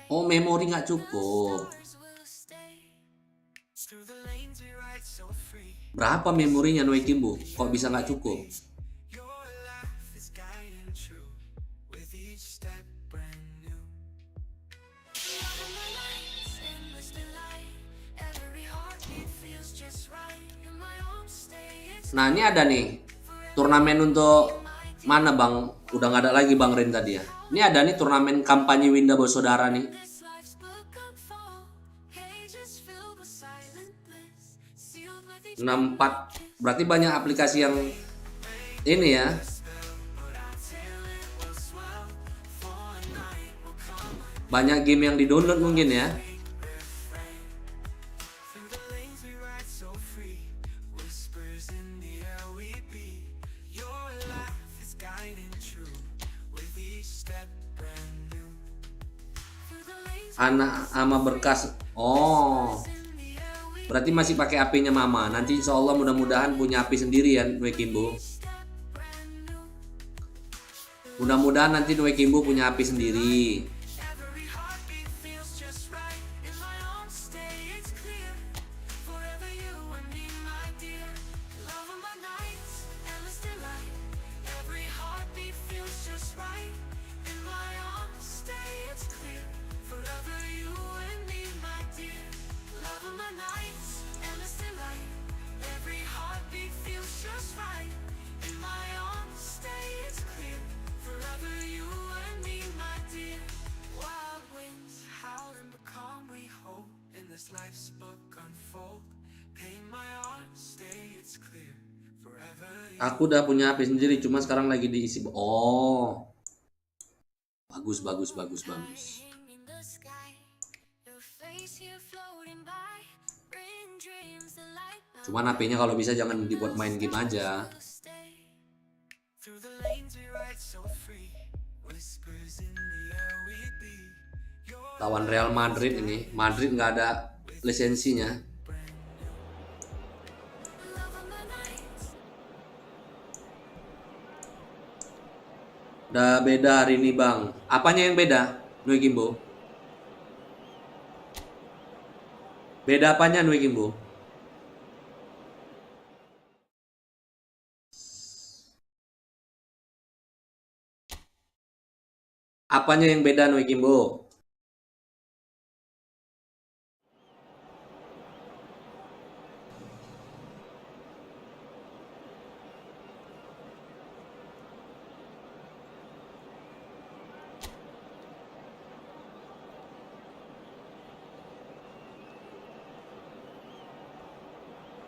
Oh, memori nggak cukup. Berapa memorinya Nue Kimbo? Kok bisa nggak cukup? Nah, ini ada nih turnamen untuk mana bang? Udah nggak ada lagi bang Rin tadi ya. Ini ada nih turnamen kampanye Winda Bersaudara nih. 64. Berarti banyak aplikasi yang ini ya. Banyak game yang di-download mungkin ya. Anak ama berkas. Oh, berarti masih pakai HP-nya mama. Nanti insya Allah mudah-mudahan punya HP sendiri ya Nue Kimbo. Mudah-mudahan nanti Nue Kimbo punya HP sendiri. Aku udah punya HP sendiri, cuma sekarang lagi diisi. Oh, bagus. Cuman HP-nya kalau bisa jangan dibuat main game aja. Lawan Real Madrid ini, Madrid nggak ada lisensinya. Udah beda hari ini bang. Apanya yang beda, Nue Kimbo? Beda apanya Nue Kimbo? Apanya yang beda Nue Kimbo?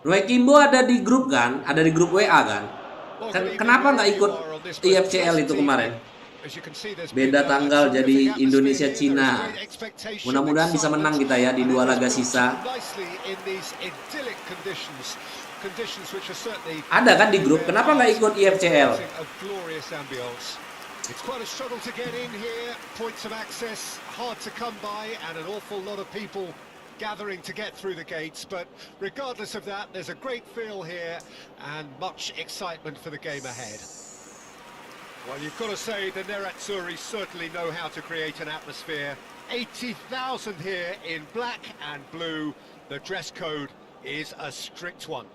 Nue Kimbo ada di grup kan? Ada di grup WA kan? Kenapa nggak ikut IFCL itu kemarin? as you can see, there's Beda been a tanggal terrific jadi atmosphere Indonesia here. Cina. There is great expectation, Mudah-mudahan bisa menang kita ya di excitement, dua and it laga was built sisa. nicely in these idyllic conditions which are certainly Ada kan di grup, kenapa nggak ikut IFCL? a glorious ambience. It's quite a struggle to get in here. Points of access hard to come by, and an awful lot of people gathering to get through the gates. But regardless of that, there's a great feel here and much excitement for the game ahead. Well, you've got to say the Nerazzurri certainly know how to create an atmosphere. 80,000 here in black and blue. The dress code is a strict one.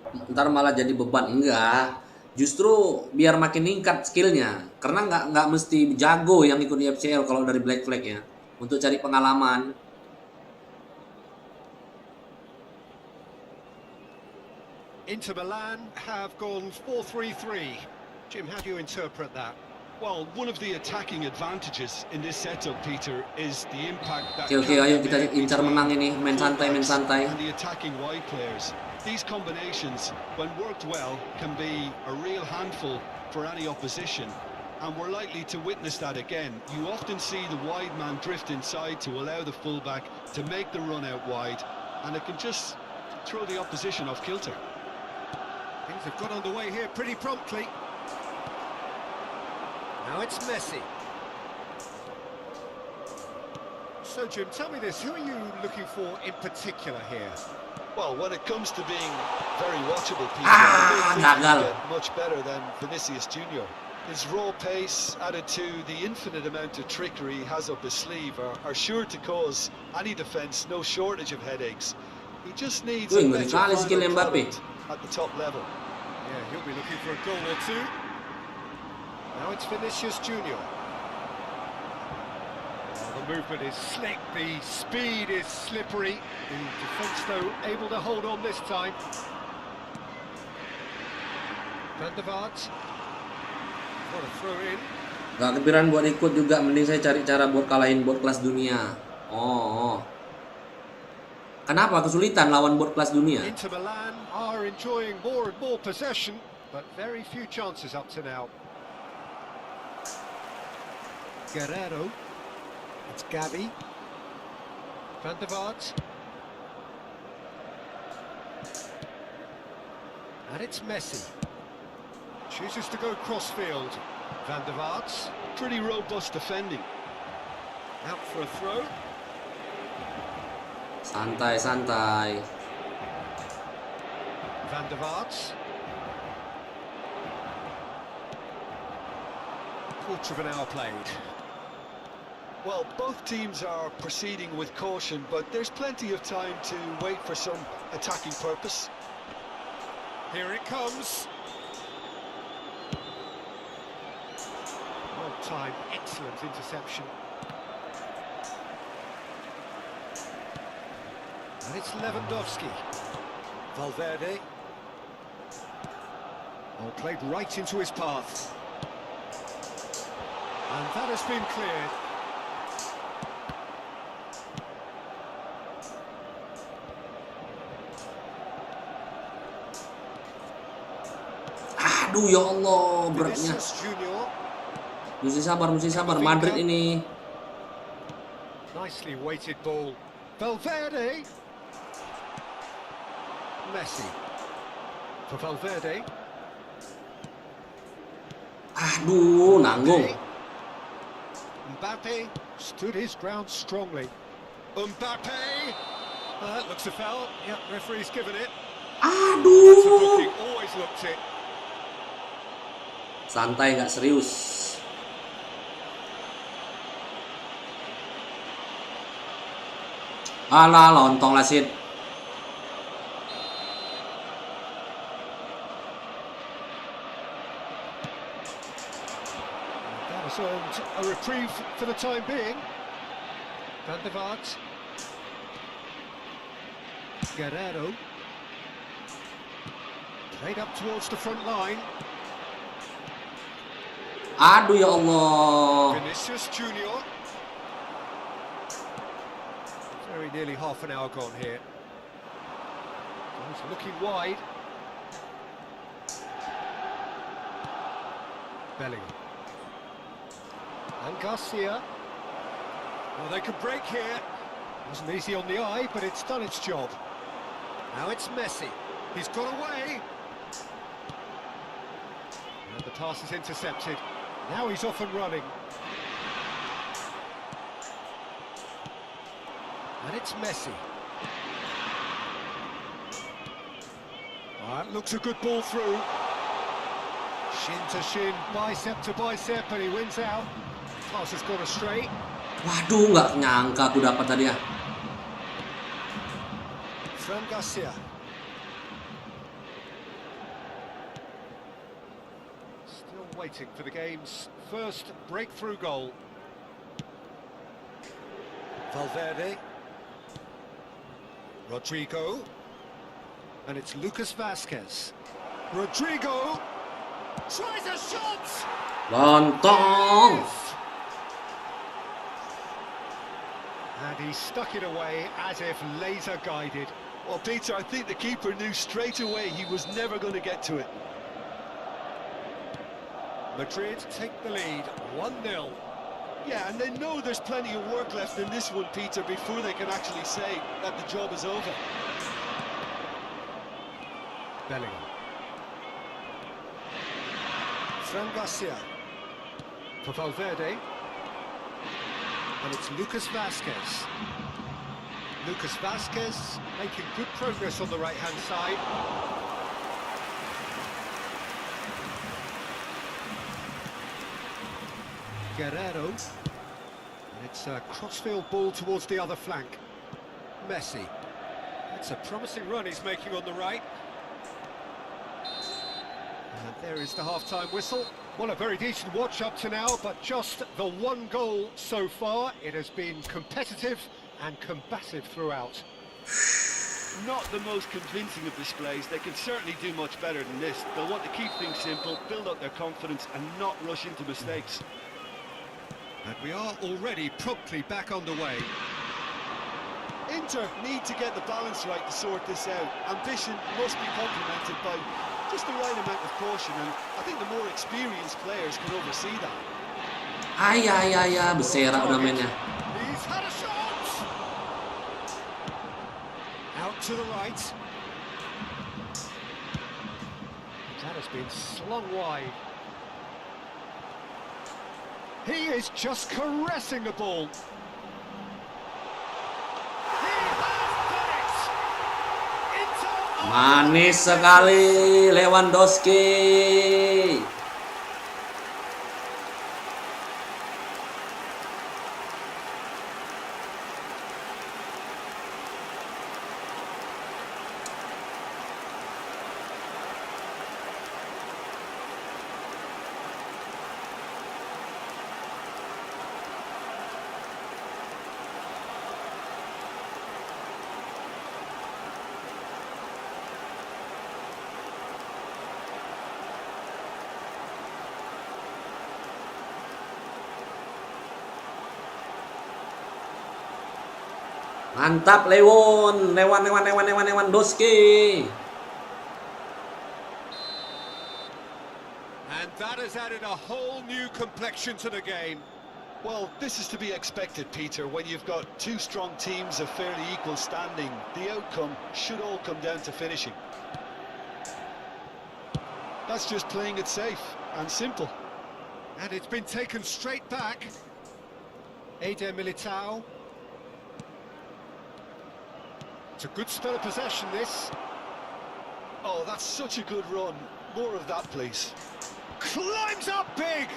Ntar malah jadi beban. Enggak, justru biar makin meningkat skillnya, karena nggak mesti jago yang ikut IFCL kalau dari Black Flag ya, untuk cari pengalaman. Inter Milan have gone 4-3-3. Jim, how do you interpret that? Well, one of the attacking advantages in this setup, Peter, is the impact that Oke, ayo kita incar menang ini, main santai. and the attacking wide players. These combinations, when worked well, can be a real handful for any opposition, and we're likely to witness that again. You often see the wide man drift inside to allow the fullback to make the run out wide, and it can just throw the opposition off kilter. Things have got underway here pretty promptly. Now it's Messi. So, Jim, tell me this, who are you looking for in particular here? Well, when it comes to being very watchable, Peter, Ah, I don't think gagal. you get much better than Vinicius Junior. His raw pace, added to the infinite amount of trickery he has up his sleeve, are sure to cause any defence no shortage of headaches. He just needs a Ngeri better kali skill final Mbappe. product at the top level. Yeah, he'll be looking for a goal or two. Now it's Vinicius Junior. The movement is slick, the speed is slippery. The defence, though, able to hold on this time. Van der Vaart. What a throw in. Gak kepikiran buat ikut juga, mending saya cari cara buat kalahin bot kelas dunia. Oh. Kenapa kesulitan lawan bot kelas dunia? Inter Milan are enjoying more and more possession, but very few chances up to now. Guerrero. It's Gavi. Van der Vaart. And it's Messi. Chooses to go crossfield. Van der Vaart. Pretty robust defending. Out for a throw. Santai. Van der Vaart. Quarter of an hour played. Well, both teams are proceeding with caution, but there's plenty of time to wait for some attacking purpose. Here it comes. Well timed, excellent interception. And it's Lewandowski. Valverde. Oh, played right into his path. And that has been cleared. Aduh ya Allah, beratnya. Vinicius Junior. Mesti sabar. Madrid ini. Nicely weighted ball. Valverde. Messi. For Valverde. Aduh, nanggung. Mbappe stood his ground strongly. Mbappe. That looks a foul. Yeah, referee's given it. That's a Aduh. booking. Always looked it. Santai, nggak serius. Alah, lontong lah Sid. That has earned a reprieve for the time being. Van der Vaart. Guerrero. Played up towards the front line. Aduh ya Allah. Vinicius Junior. Very nearly half an hour gone here. He's looking wide. Bellingham. And Garcia. Well, they could break here. Wasn't easy on the eye, but it's done its job. Now it's Messi. He's got away. And the pass is intercepted. Now he's off and running. And it's Messi. That looks a good ball through. Shin to shin, bicep to bicep, and he wins out. Pass has gone astray. Waduh, nggak nyangka aku dapat tadi ya. Fran Garcia. Still waiting for the game's first breakthrough goal. Valverde. Rodrigo. And it's Lucas Vazquez. Rodrigo tries a shot! Lontong. And he stuck it away as if laser guided. Well, Peter, I think the keeper knew straight away he was never going to get to it. Madrid take the lead, 1-0. Yeah, and they know there's plenty of work left in this one, Peter, before they can actually say that the job is over. Bellingham. Fran Garcia. For Valverde. And it's Lucas Vazquez. Lucas Vazquez making good progress on the right-hand side. Guerrero. And it's a crossfield ball towards the other flank. Messi. It's a promising run he's making on the right. And there is the half-time whistle. Well, a very decent watch up to now, but just the one goal so far. It has been competitive and combative throughout. Not the most convincing of displays. They can certainly do much better than this. They'll want to keep things simple, build up their confidence and not rush into mistakes. And we are already promptly back on the way. Inter need to get the balance right to sort this out. Ambition must be complemented by just the right amount of caution, and I think the more experienced players can oversee that. Ayah, berserak udah mainnya. He's had a shot! Out to the right. That has been slung wide. He is just caressing the ball. Manis sekali Lewandowski. Mantap Lewandowski. And that has added a whole new complexion to the game. Well, this is to be expected, Peter, when you've got two strong teams of fairly equal standing. The outcome should all come down to finishing. That's just playing it safe and simple. And it's been taken straight back. Eder Militao. It's a good spell of possession, this. Oh, that's such a good run. More of that, please. Climbs up big!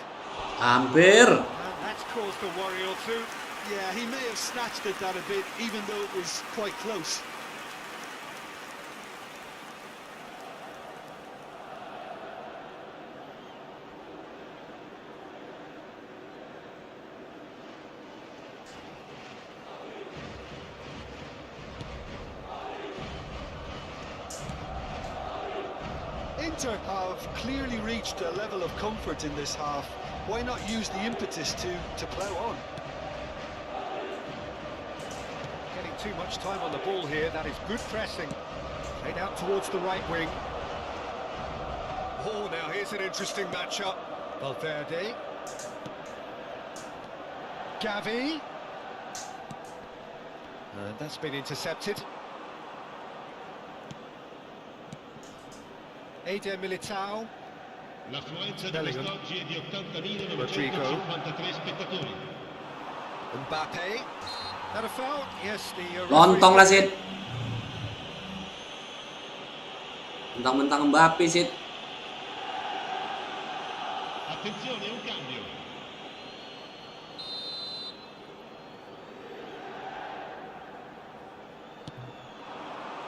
Hampir. And that's caused a worry or two. Yeah, he may have snatched at that a bit, even though it was quite close. Inter have clearly reached a level of comfort in this half. Why not use the impetus to plough on? Getting too much time on the ball here. That is good pressing. Played out towards the right wing. Oh, now here's an interesting matchup. Valverde. Gavi. And that's been intercepted. Eder Militao. L'affluenza di Bellingham. quest'oggi è di 80.953 Rodrigo. spettatori. Mbappe. That a foul? Yes, the Lontong lah Sid. Mentang-mentang Mbappe Sid. Attenzione, un cambio.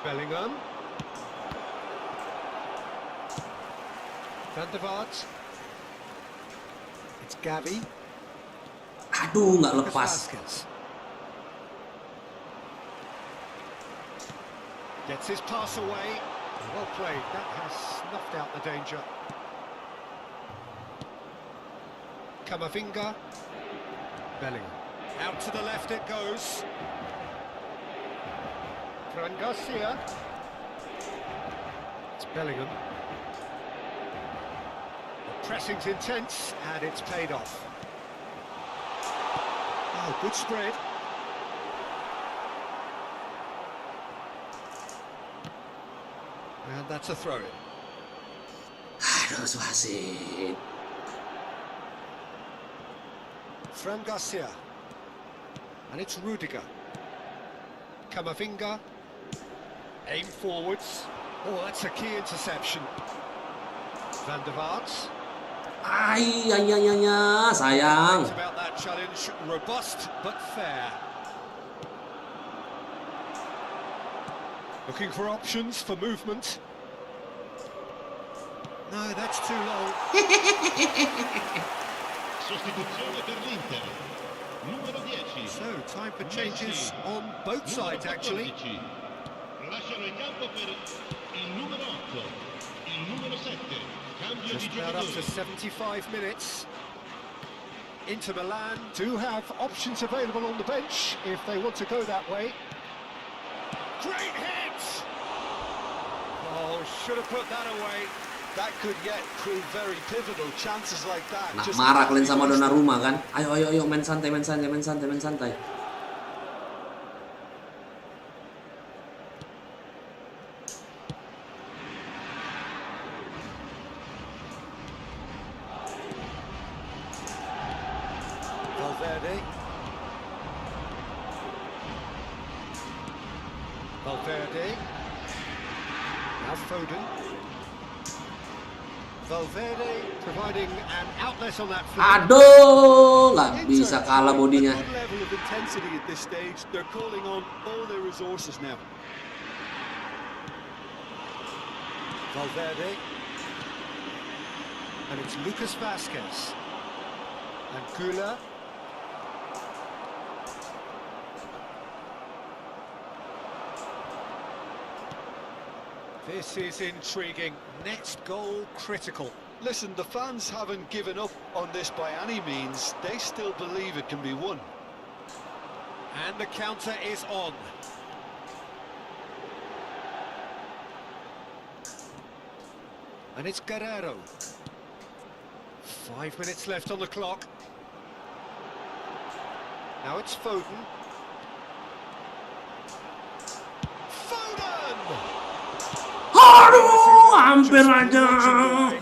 Bellingham. Van der Vaart. It's Gavi. Aduh, nggak lepas. Vasquez. Gets his pass away. Well played. That has snuffed out the danger. Camavinga. Bellingham. Out to the left it goes. Fran Garcia. It's Bellingham. The pressing's intense and it's paid off. Oh, good spread. And that's a throw-in. Aduh, Suhasid. Fran Garcia. And it's Rudiger. Camavinga. Aim forwards. Oh, that's a key interception. Van der Vaart. Ay, sayang. Thinks about that challenge. Robust but fair. Looking for options for movement. No, that's too long. Sostituzione per l'Inter. Numero 10. So, time for changes on both sides, actually. Lasciano il campo per il numero 8. Il numero 7. Cambio di Just about up to giocatore. 75 minutes. Inter Milan do have options available on the bench if they want to go that way. Great hit! Oh, should have put that away. That could yet prove very pivotal. Chances like that. Nak just marah can't kalian be sama wasted. Donnarumma kan? Ayo, main santai. Valverde. Now Foden. Valverde providing an outlet on that flank. Aduh, nggak bisa kalah bodinya. A good level of intensity at this stage. They're calling on all their resources now. Valverde. And it's Lucas Vasquez. And Güler. This is intriguing. Next goal critical. Listen, the fans haven't given up on this by any means. They still believe it can be won. And the counter is on. And it's Guerrero. 5 minutes left on the clock. Now it's Foden. Foden! Aduh, hampir aja.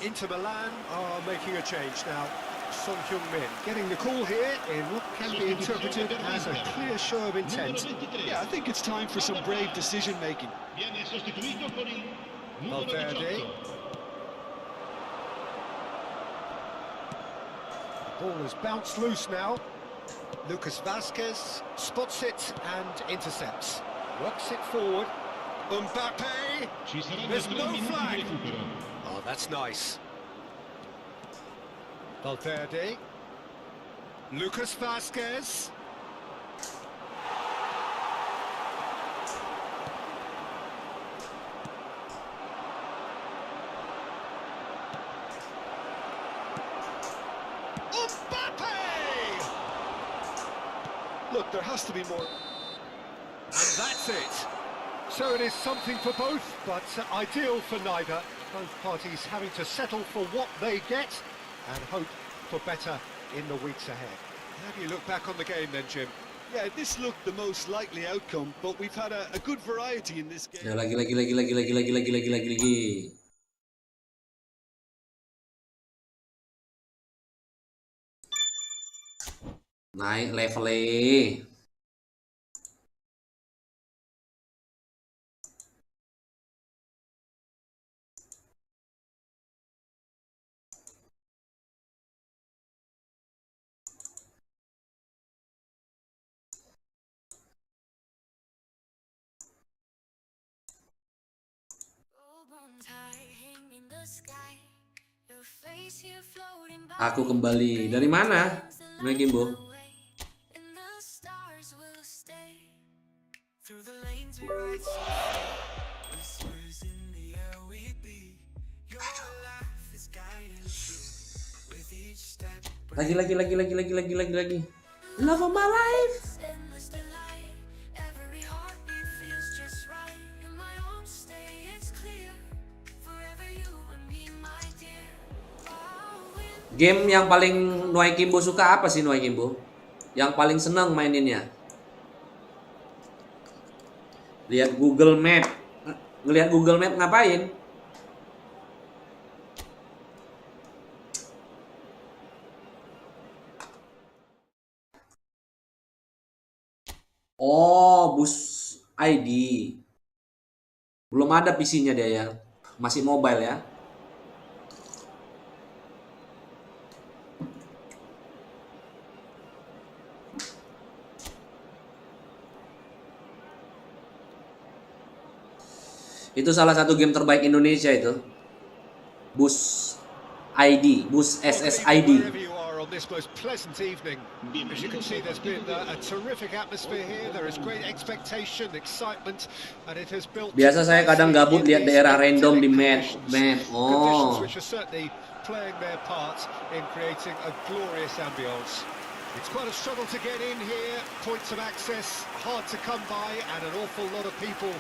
Inter Milan are making a change now. Son Heung-min getting the call here in what can be interpreted as a clear show of intent. Yeah, I think it's time for some brave decision-making. Viene sostituito con il numero Valverde. 18. Ball has bounced loose now. Lucas Vasquez spots it and intercepts. Rocks it forward. Mbappe! Ci saranno There's 3 no minuti flag. di recupero. Oh, that's nice. Valverde. Lucas Vasquez. Mbappe! Look, there has to be more. And that's it. So it is something for both, but ideal for neither. Both parties having to settle for what they get and hope for better in the weeks ahead. How do you look back on the game then, Jim? Yeah, this looked the most likely outcome, but we've had a good variety in this game. Ya lagi. Naik levelnya. Aku kembali. Dari mana? Kimbo? Lagi. Love of my life. Game yang paling Nuai Kimbo suka apa sih Nuai Kimbo? Yang paling seneng maininnya? Lihat Google Map. Ngelihat Google Map ngapain? Oh, bus ID. Belum ada PC-nya dia ya. Masih mobile ya. Itu salah satu game terbaik Indonesia itu. Bus ID, bus SSID. This most pleasant evening. As you can see, there's been a terrific atmosphere here. There is great expectation, excitement, and it has built. Biasa saya kadang gabut lihat daerah random di map. Oh. Which are certainly playing their part in creating a glorious ambience. It's quite a struggle to get in here. Points of access hard to come by, and an awful lot of people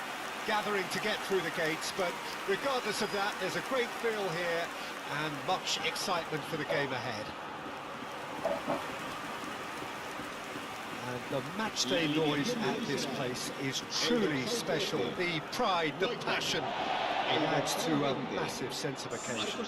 gathering to get through the gates. But regardless of that, there's a great feel here and much excitement for the game ahead. And the matchday noise at this place is truly special. The pride, the passion, it adds to a massive sense of occasion.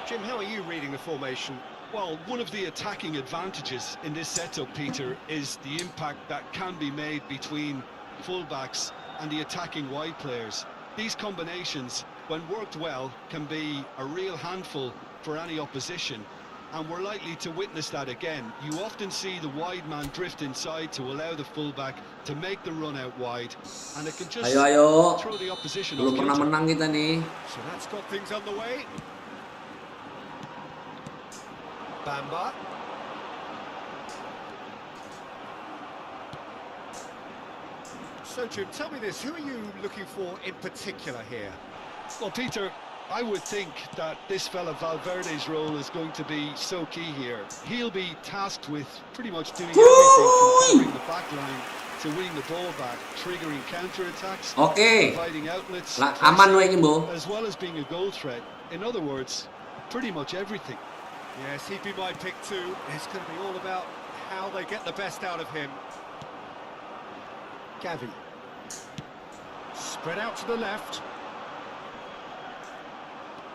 Jim, how are you reading the formation? Well, one of the attacking advantages in this setup, Peter, is the impact that can be made between fullbacks and the attacking wide players. These combinations, when worked well, can be a real handful for any opposition. And we're likely to witness that again. You often see the wide man drift inside to allow the fullback to make the run out wide, and it can just throw the opposition off kilter. Belum pernah menang kita nih. So that's got things on the way. Bamba. So Jim, tell me this, who are you looking for in particular here? Well, Peter, I would think that this fella Valverde's role is going to be so key here. He'll be tasked with pretty much doing everything from covering the back line to winning the ball back, triggering counter-attacks, providing outlets, as well as being a goal threat. In other words, pretty much everything. Yes, he'd be my pick too. It's going to be all about how they get the best out of him. Gavi. Spread out to the left.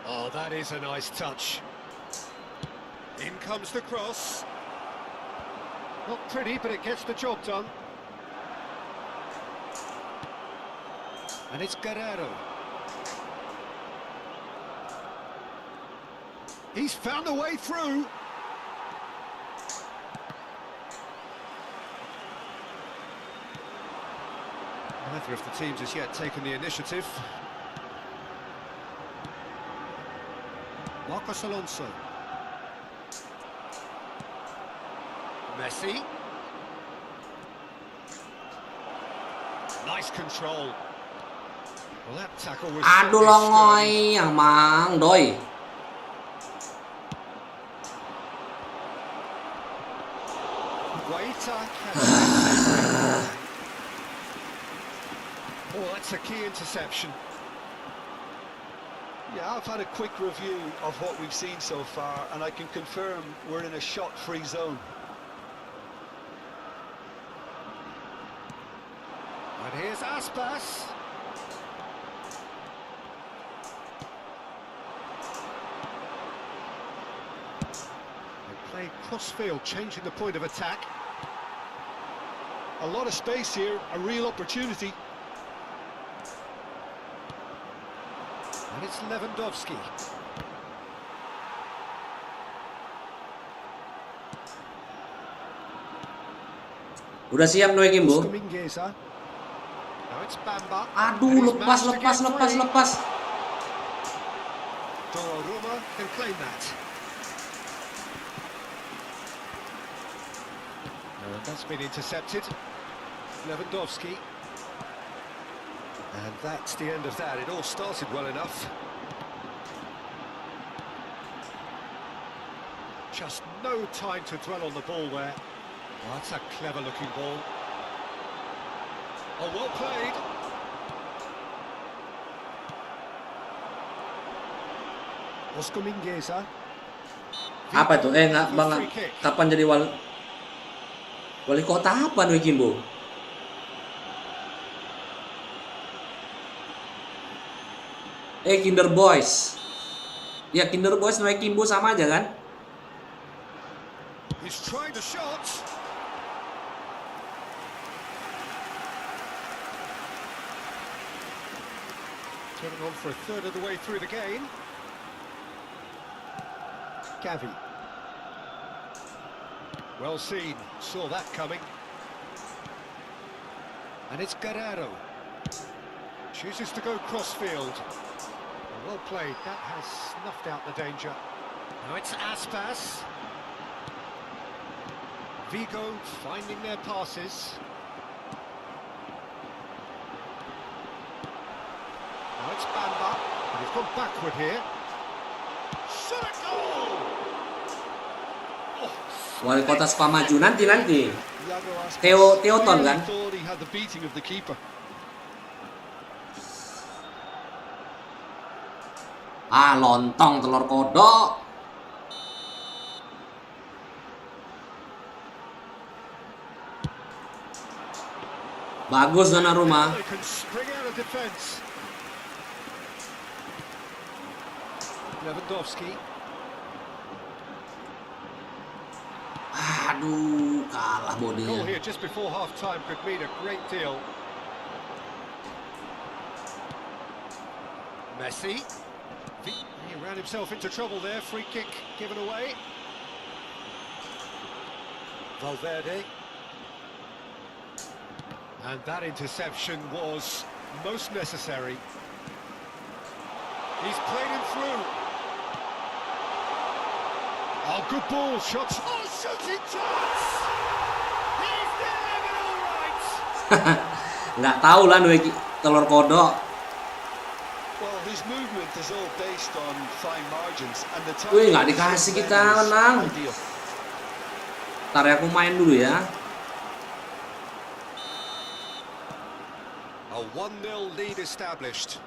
Oh, that is a nice touch. In comes the cross. Not pretty, but it gets the job done. And it's Guerrero. He's found a way through. Neither of the teams has yet taken the initiative. Marcos Alonso. Messi. Nice control. Well, that tackle was... Aduh longoy, mang, doi. Oh, that's a key interception. Yeah, I've had a quick review of what we've seen so far, and I can confirm we're in a shot-free zone. And here's Aspas. They play cross-field, changing the point of attack. A lot of space here, a real opportunity. And it's Lewandowski. Udah siap Noe Kimbo? Mingueza. Now it's Bamba. Aduh, lepas. Donnarumma can claim that. That's been intercepted. Lewandowski. And that's the end of that. It all started well enough. Just no time to dwell on the ball there. Oh, that's a clever-looking ball. Oh, well played. Oscar Mingueza. Apa tuh? Nggak bang. Kapan jadi wali kota apa Noe Kimbo? Kinder Boys. Ya Kinder Boys Noe Kimbo sama aja kan? He's trying the shot. Turning on for a third of the way through the game. Gavi. Well seen, saw that coming. And it's Guerrero. Chooses to go cross-field. Well played, that has snuffed out the danger. Now it's Aspas. Vigo finding their passes. Now it's Bamba, and he's gone backward here. Shot a goal! Wali kota Spamaju nanti. Teoton kan? Thought he had the beating of the keeper. Lontong telur kodok. Bagus Donnarumma. They can spring out of defence. Lewandowski. Aduh, kalah Goal bodinya. here just before half-time could mean a great deal. Messi. He ran himself into trouble there. Free kick given away. Valverde. And that interception was most necessary. He's played him through. Oh, good ball, shots. Oh, shooting chance! He's delivered all right! Nggak tahu lah Noe telur kodok. Well, his movement is all based on fine margins, and the time. Wih, nggak dikasih kita menang. Ntar ya aku main dulu ya. A 1-0 lead established.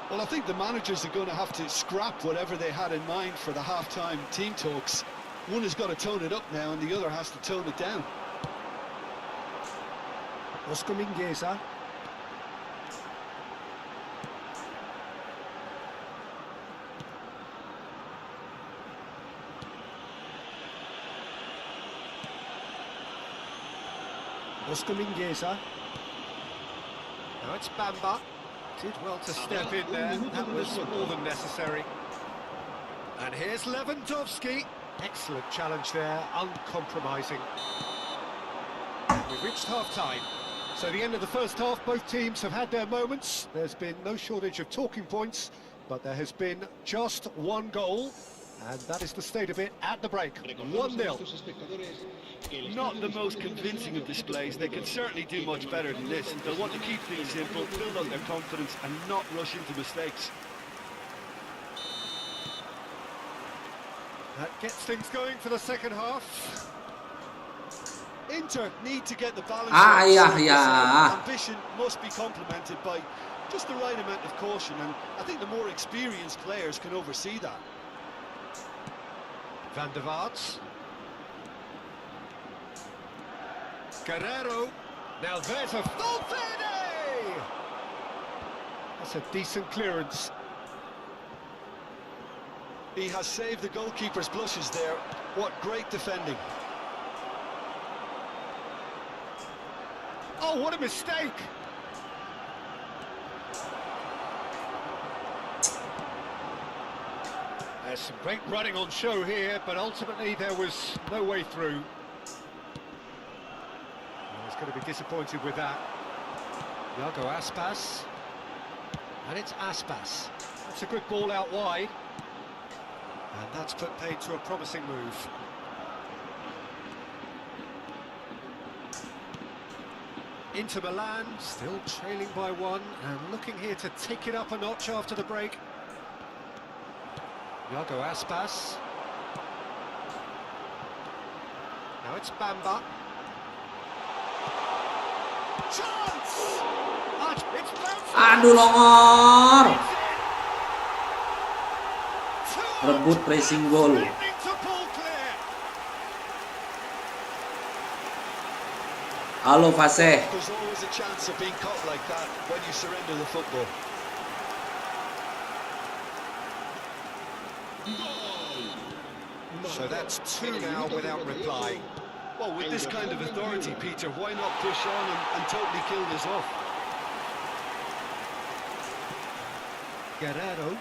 Well, I think the managers are going to have to scrap whatever they had in mind for the half-time team talks. One has got to tone it up now, and the other has to tone it down. Oscar Mingueza. Oscar Mingueza. Now it's Bamba. Did well to step in there. That was more than necessary. And here's Lewandowski. Excellent challenge there, uncompromising. We've reached half-time. So the end of the first half, both teams have had their moments. There's been no shortage of talking points, but there has been just one goal. And that is the state of it at the break. 1-0. Not the most convincing of displays. They can certainly do much better than this. They'll want to keep things simple, build up their confidence, and not rush into mistakes. That gets things going for the second half. Inter need to get the balance Ah, right. yeah. Ambition must be complemented by Just the right amount of caution, and I think the more experienced players can oversee that. Van der Vaart. Guerrero. Now there's a Valverde! That's a decent clearance. He has saved the goalkeeper's blushes there. What great defending. Oh, what a mistake! There's some great running on show here, but ultimately there was no way through. He's going to be disappointed with that. Iago Aspas. And it's Aspas. That's a good ball out wide. And that's put paid to a promising move. Inter Milan, still trailing by 1, and looking here to take it up a notch after the break. Iago Aspas. Now it's Bamba. Chance! And it's bounced. Aduh, longor. It's in. Rebut pressing goal. Threatening to pull clear. Halo Fase. There's always a chance of being caught like that when you surrender the football. So that's 2 now without reply. Well, with this kind of authority, Peter, why not push on and totally kill this off? Guerrero.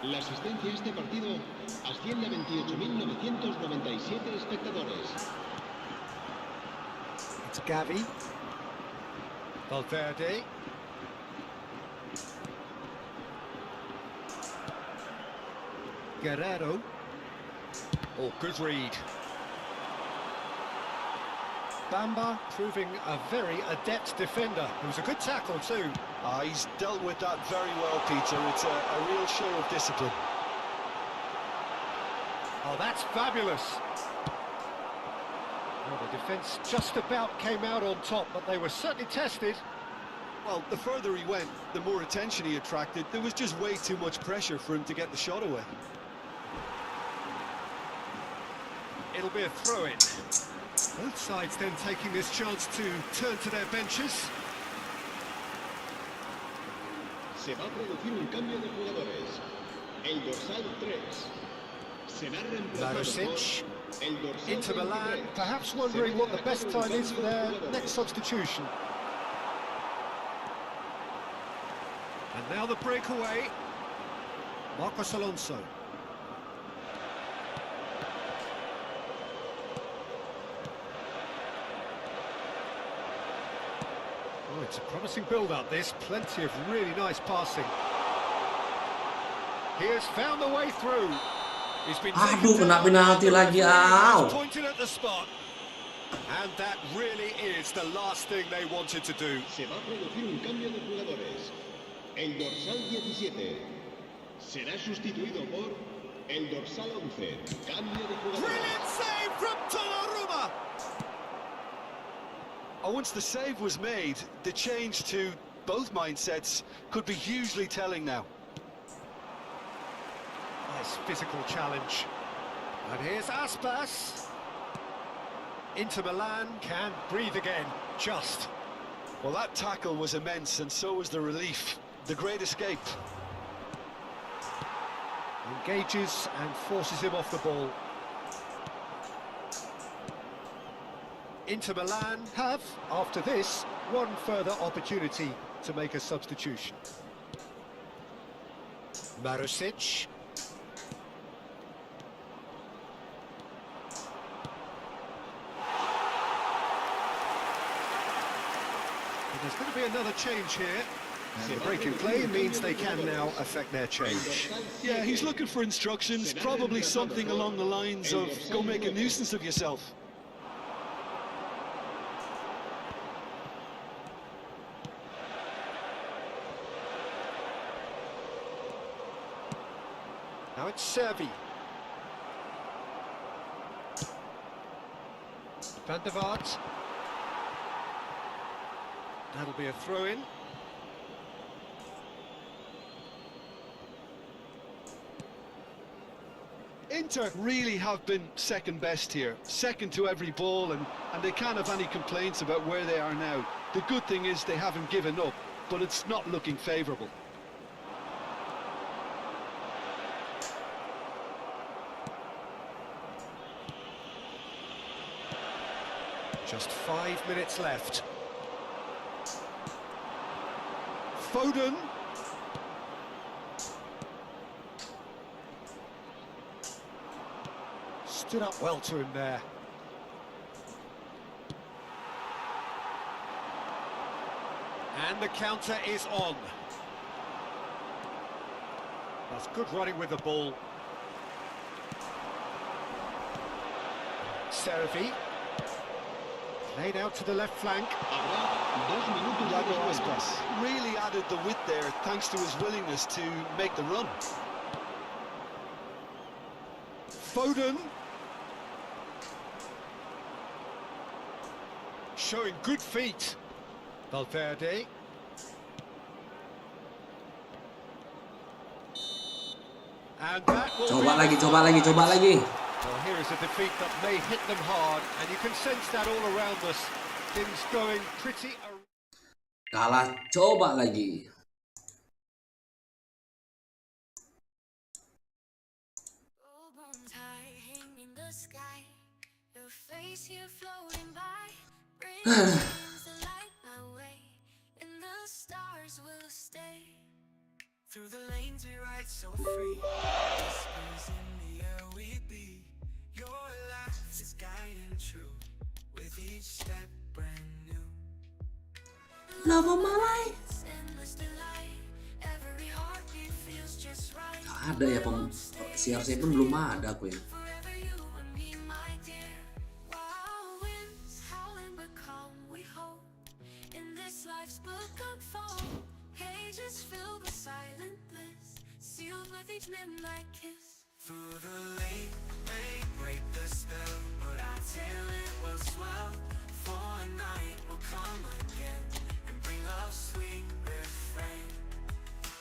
La asistencia a este partido asciende a 28.997 espectadores. It's Gavi. Valverde. Guerrero. Oh, good read. Bamba proving a very adept defender. It was a good tackle too. He's dealt with that very well, Peter. It's a real show of discipline. Oh, that's fabulous. Well, the defence just about came out on top, but they were certainly tested. Well, the further he went, the more attention he attracted. There was just way too much pressure for him to get the shot away. It'll be a throw-in. Both sides then taking this chance to turn to their benches. Se va a producir un cambio de jugadores. El dorsal 3 será reemplazado Marusic. por el dorsal Inter Milan, 23. perhaps Se wondering va what a the best cabo un time is for cambio de their jugadores. next substitution. And now the breakaway. Marcos Alonso. Oh, it's a promising build-up, this. Plenty of really nice passing. He has found the way through. He's been Aduh, taken kena down. penalti lagi, He's aw. pointed at the spot. And that really is the last thing they wanted to do. Se va a producir un cambio de jugadores. El dorsal 17 será sustituido por el dorsal 11. Cambio de jugadores. Brilliant save from Donnarumma. Once the save was made, the change to both mindsets could be hugely telling now. Nice physical challenge. And here's Aspas. Inter Milan can breathe again, just. Well, that tackle was immense, and so was the relief. The great escape. Engages and forces him off the ball. Inter Milan have, after this, one further opportunity to make a substitution. Marusic. And there's going to be another change here. And the break in play means they can now affect their change. Yeah, he's looking for instructions, probably something along the lines of, go make a nuisance of yourself. Now it's Servi. Van der Vaart. That'll be a throw-in. Inter really have been second best here, second to every ball, and they can't have any complaints about where they are now. The good thing is they haven't given up, but it's not looking favourable. Just 5 minutes left. Foden. Stood up well to him there. And the counter is on. That's good running with the ball. Servi. Played out to the left flank. Habrá 2 minutos de descuento. Really added the width there thanks to his willingness to make the run. Foden. Showing good feet. Valverde. And that will Coba be... coba lagi. Well, here is a defeat that may hit them hard, and you can sense that all around us. Things going pretty... Kalah, coba lagi. Through the lanes we ride so free. Whispers in the air we be. Your life is guiding true. With each step brand new. Love of my life. Endless delight. Every heartbeat feels just right. Gak ada ya CRC pun belum ada aku ya. Forever you and me, my dear. Wild winds howling but calm we hope. In this life's book unfold. Pages filled with silent bliss, sealed with each midnight kiss. Through the late, may break the spell, but I tell it was well. For a night will come again, and bring us sweet refrain.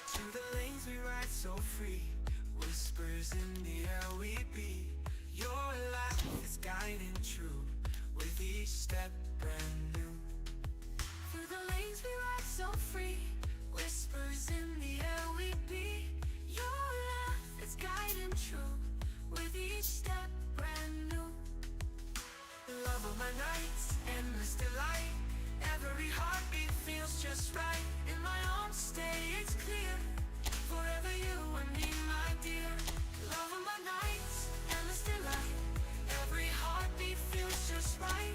Through the lanes we ride so free, whispers in the air we be. Your life is guiding true, with each step brand new. Through the lanes we ride so free, whispers in the air we be. Your laugh is guiding true, with each step brand new. Love of my nights, endless delight. Every heartbeat feels just right. In my own stay it's clear. Forever you and me, my dear. Love of my nights, endless delight. Every heartbeat feels just right.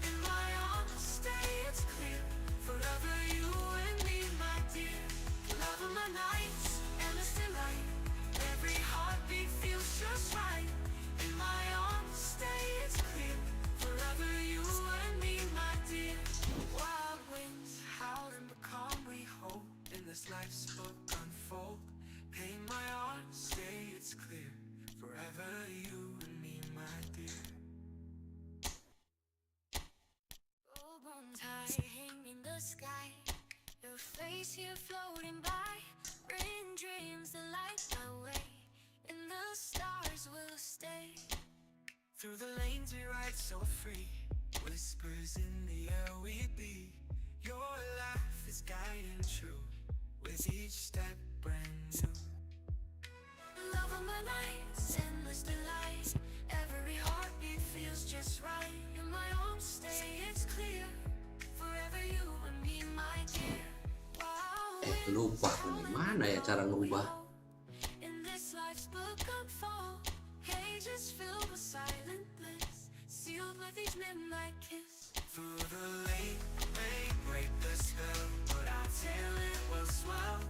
In my own stay it's clear. Forever you and me, my dear. Love of my nights, endless delight. Every heartbeat feels just right. In my own stay it's clear. Forever you and me, my dear. Wild winds howling but calm we hope. In this life's book unfold. Pain my heart, stay it's clear. Forever you and me, my dear. Hang in the sky, your face here floating by, bring dreams that light my way, and the stars will stay. Through the lanes we ride so free, whispers in the air we be. Your life is guiding true, with each step brand new. Love of my nights, endless delight. Every heartbeat feels just right. In my own stay it's clear. Forever you and me, my dear. Lupa aku nih, mana ya cara ngubah? In this life's book unfold, pages filled with silent bliss, sealed with each midnight kiss. Through the late, may break the spell, but I tell it was well.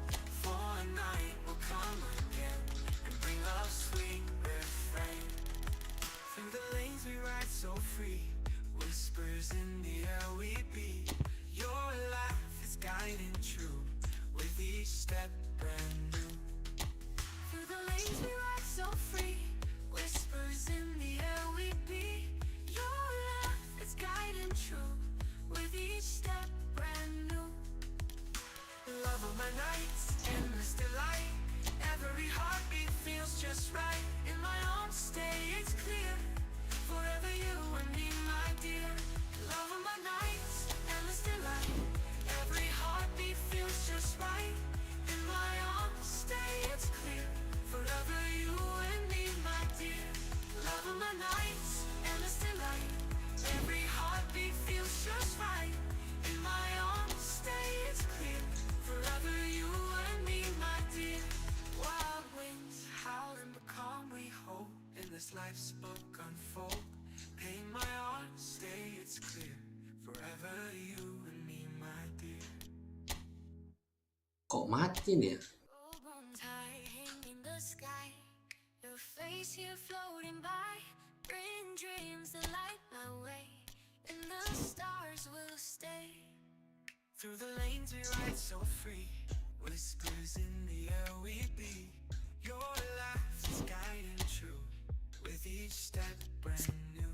For a night will come again, and bring us sweet refrain. Through the lanes we ride so free, whispers in the air we be. Your life is guiding true, with each step brand new. Through the lanes we ride so free, whispers in the air we be. Your life is guiding true, with each step brand new. Love of my nights, endless delight. Every Every heartbeat feels just right. In my own state, it's clear. Forever you and me, my dear. Love of my nights, endless delight. Every heartbeat feels just right. In my own state, it's clear. Forever you and me, my dear. Love of my nights, endless delight. Every heartbeat feels just right. In my own state, it's clear. Forever you and me, my dear. Wild winds howling but calm we hope. In this life's book unfold. Pain my heart, stay it's clear. Forever you and me, my dear. Kok mati nih ya? Bone tie hanging in the sky. Your face here floating by. Bring dreams that light my way. And the stars will stay. Through the lanes we ride so free. Whispers in the air we be. Your laugh is guiding true. With each step brand new.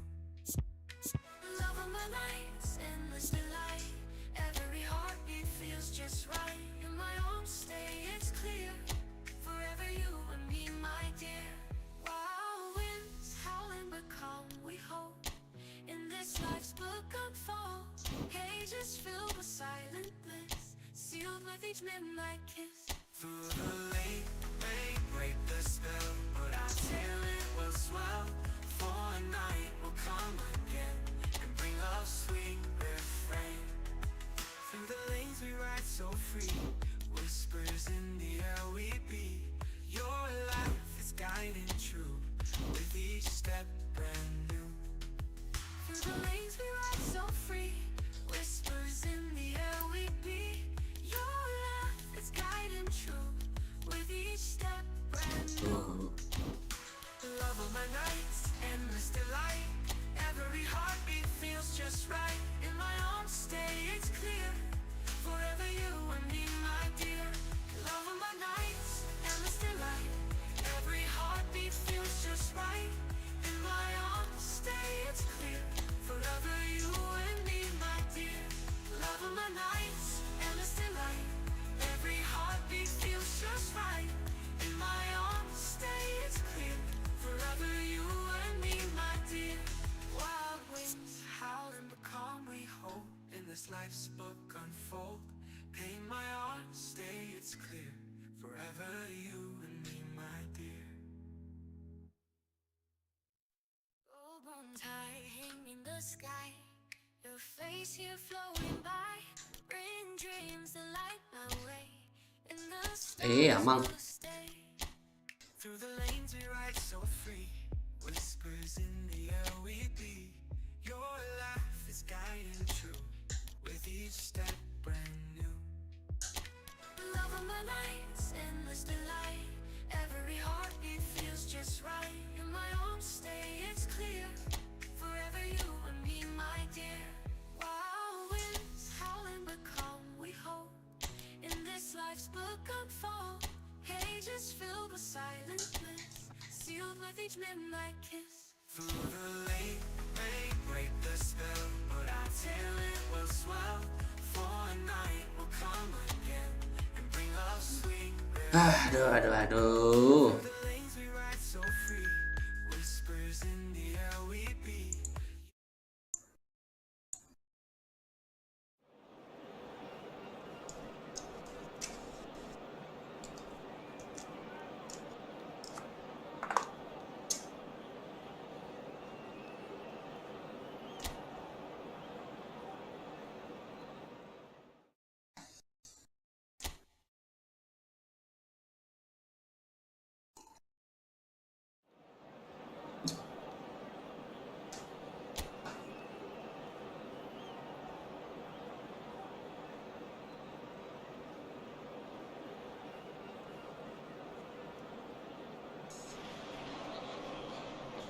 Love of my nights, endless delight. Every heartbeat feels just right. In my own state, it's clear. Forever you and me, my dear. Wild winds howling but calm we hope. In this life's book unfold. Pages filled with silent bliss. Sealed with each midnight kiss. Through the late rain, break the spell. But I tell it will swell. For a night will come again. And bring love sweet refrain. Through the lanes we ride so free. Whispers in the air we be. Your life is guiding true. With each step brand new. Through the lanes we ride so free. Whispers in the air we be. Your life is guiding true. With each step brand new. Love of my nights, endless delight. Every heartbeat feels just right. In my own state, it's clear. Forever you and me, my dear. Love of my nights, endless delight. Every heartbeat feels just right. In my own state, it's clear. Forever you and me, my dear. Love of my nights, endless delight. Every heartbeat feels just right. In my own state, it's clear. Forever you and me, my dear. Wild winds howling but calm we hope. In this life's book unfold. Pain my heart, stay it's clear. Forever you and me, my dear. Gold tie hanging in the sky. Your face here floating by. Bring dreams that light my way. In the stars Amang. will stay. Through the lanes we ride so free. Whispers in the air we be. Your life is guiding true. With each step brand new. Love of my nights, endless delight. Every heartbeat feels just right. In my own state, it's clear. Forever you and me, my dear. Wild winds howling but calm we hope. In this life's book unfold. Pages filled with silent bliss. Sealed with each midnight kiss. Through the late rain, break the spell. But I tell it will swell. For a night will come again. And bring love sweet. Aduh. The lanes we ride so free. Whispers in the air we be.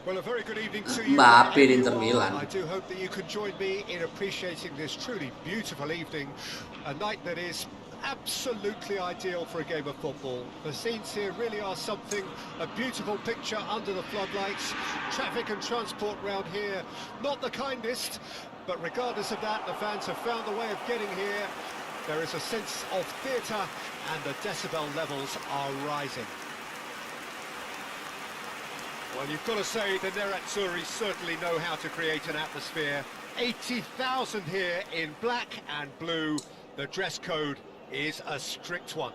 Well, a very good evening to you. Mbappe in wherever you Inter are. Milan. I do hope that you can join me in appreciating this truly beautiful evening, a night that is absolutely ideal for a game of football. The scenes here really are something, a beautiful picture under the floodlights. Traffic and transport round here, not the kindest, but regardless of that, the fans have found a way of getting here. There is a sense of theatre and the decibel levels are rising. Well, you've got to say the Nerazzurri certainly know how to create an atmosphere. 80,000 here in black and blue. The dress code is a strict one.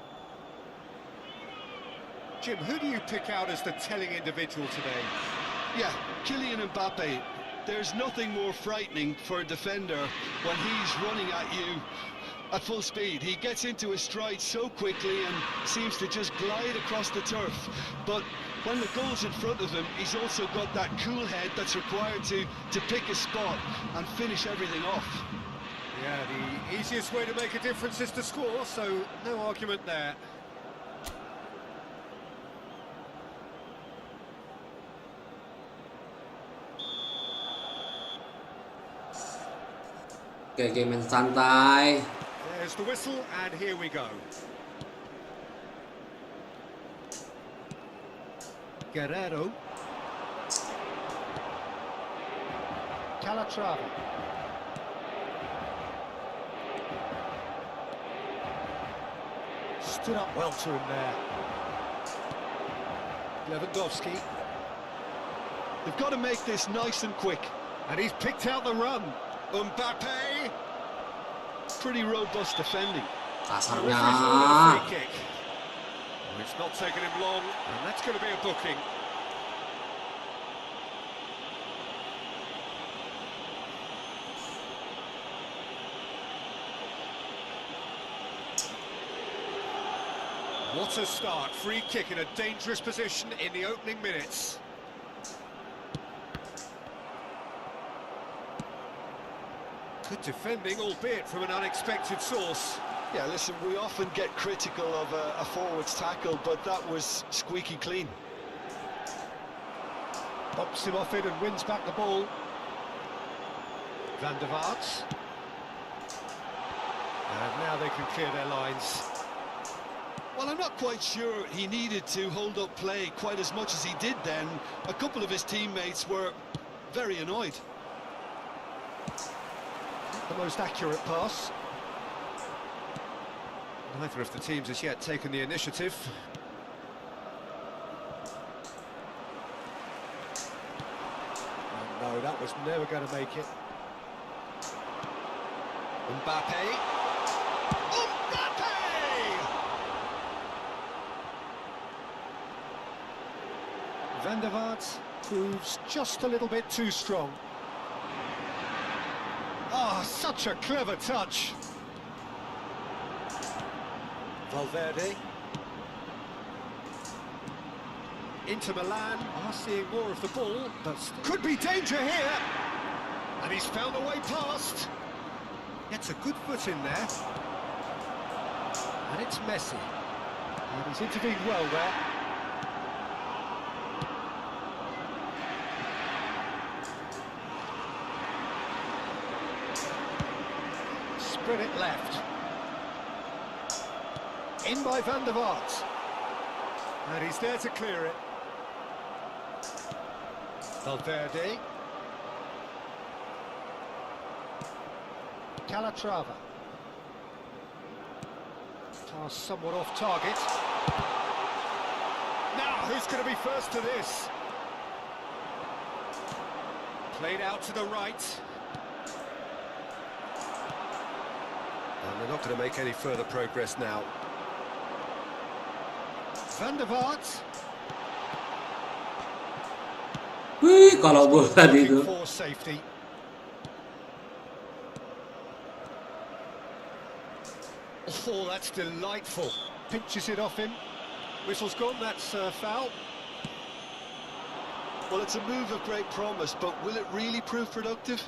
Jim, who do you pick out as the telling individual today? Yeah, Kylian Mbappe. There's nothing more frightening for a defender when he's running at you at full speed. He gets into his stride so quickly and seems to just glide across the turf. But when the goal's in front of him, he's also got that cool head that's required to pick a spot and finish everything off. Yeah, the easiest way to make a difference is to score, so no argument there. Oke, game santai. There's the whistle, and here we go. Guerrero. Calatrava. Stood up well to him there. Lewandowski. They've got to make this nice and quick. And he's picked out the run. Mbappe. Pretty robust defending. Kasarnya. Free kick. Well, it's not taken him long, and that's going to be a booking. What a start. Free kick in a dangerous position in the opening minutes. Good defending, albeit from an unexpected source. Yeah, listen, we often get critical of a forward's tackle, but that was squeaky clean. Pops him off it and wins back the ball. Van der Vaart. And now they can clear their lines. Well, I'm not quite sure he needed to hold up play quite as much as he did then. A couple of his teammates were very annoyed. The most accurate pass. Neither of the teams has yet taken the initiative. Oh, no, that was never going to make it. Mbappe. Mbappe! Van der Vaart proves just a little bit too strong. Oh, such a clever touch. Valverde. Inter Milan are seeing more of the ball, but could be danger here. And he's found a way past. Gets a good foot in there. And it's Messi. And he's intervened well there. Spread it left. In by Van der Vaart. And he's there to clear it. Valverde. Calatrava. Pass somewhat off target. Now, who's going to be first to this? Played out to the right. And they're not going to make any further progress now. Van der Vaart. Wih, kalau bola tadi itu. For safety. Oh, that's delightful. Pinches it off him. Whistle's gone, that's foul. Well, it's a move of great promise, but will it really prove productive?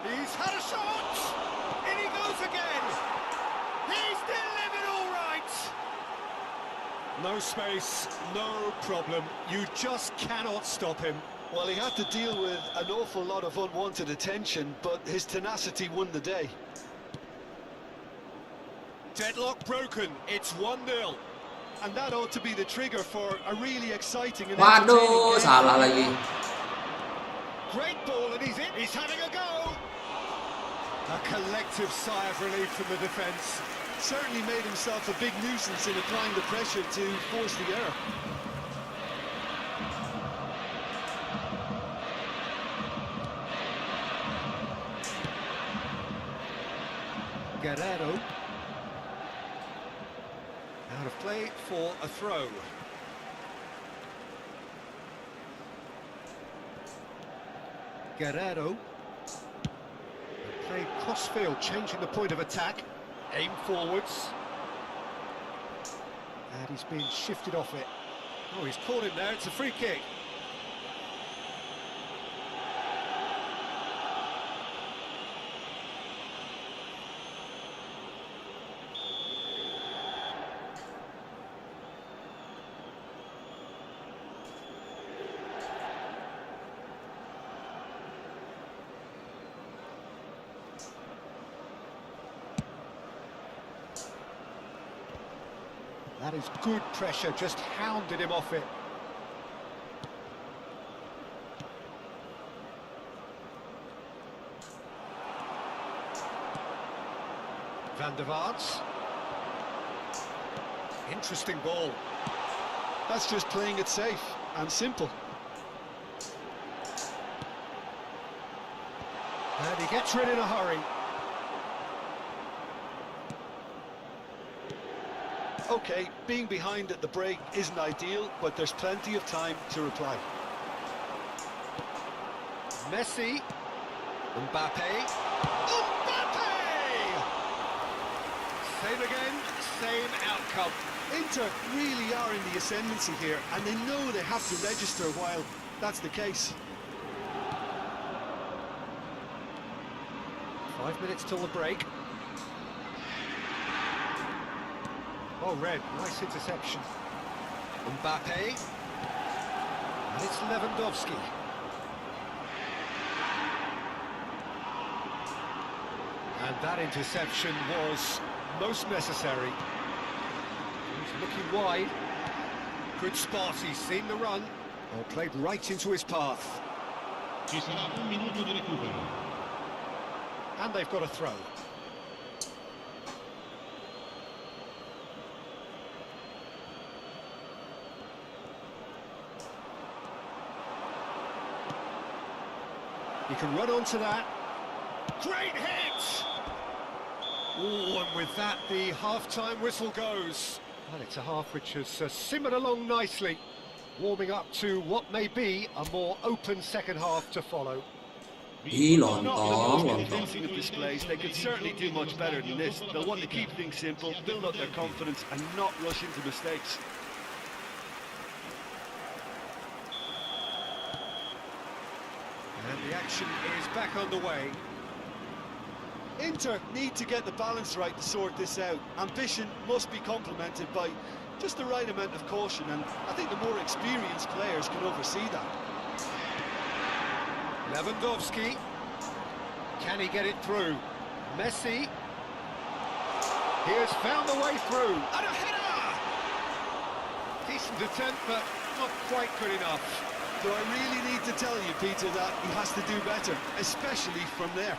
He's had a shot! In he goes again! He's delivered all right! No space, no problem. You just cannot stop him. Well, he had to deal with an awful lot of unwanted attention, but his tenacity won the day. Deadlock broken, it's 1-0. And that ought to be the trigger for a really exciting and Waduh, entertaining game. salah lagi. Great ball and he's in, he's having a go! A collective sigh of relief from the defence. Certainly made himself a big nuisance in applying the pressure to force the error. Guerrero. Out of play for a throw. Guerrero. Played crossfield, changing the point of attack. Aim forwards. And he's been shifted off it. Oh, he's caught him there. It's a free kick. That is good pressure, just hounded him off it. Van der Vaart. Interesting ball. That's just playing it safe and simple. And he gets rid in a hurry. Okay, being behind at the break isn't ideal, but there's plenty of time to reply. Messi. Mbappe. Mbappe! Same again, same outcome. Inter really are in the ascendancy here, and they know they have to register while that's the case. 5 minutes till the break. Oh, Red, nice interception. Mbappe. And it's Lewandowski. And that interception was most necessary. He's looking wide. Good spot, he's seen the run. Oh, played right into his path. Ci sarà un minuto di recupero. And they've got a throw. He can run onto that. Great hit! Oh, and with that, the half-time whistle goes. And it's a half which has simmered along nicely, warming up to what may be a more open second half to follow. Ih, Not the most lontong. convincing of displays. They could certainly do much better than this. They'll want to keep things simple, build up their confidence, and not rush into mistakes. And the action is back underway. Inter need to get the balance right to sort this out. Ambition must be complemented by just the right amount of caution, and I think the more experienced players can oversee that. Lewandowski. Can he get it through? Messi. He has found the way through. And a header! Decent attempt, but not quite good enough. Do I really need to tell you, Peter, that he has to do better, especially from there?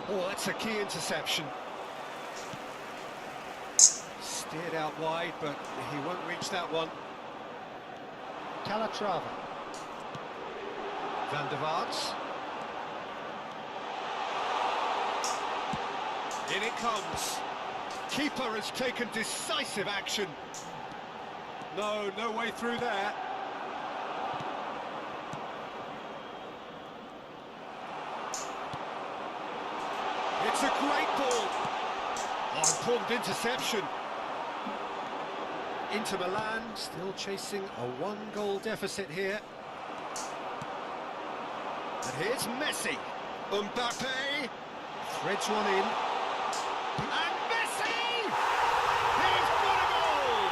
Oh, that's a key interception. Steered out wide, but he won't reach that one. Calatrava. Van der Vaart. In it comes. Keeper has taken decisive action. No way through there. It's a great ball. Oh, important interception. Inter Milan still chasing a one-goal deficit here. And here's Messi. Mbappe threads one in. And Messi! He's got a goal!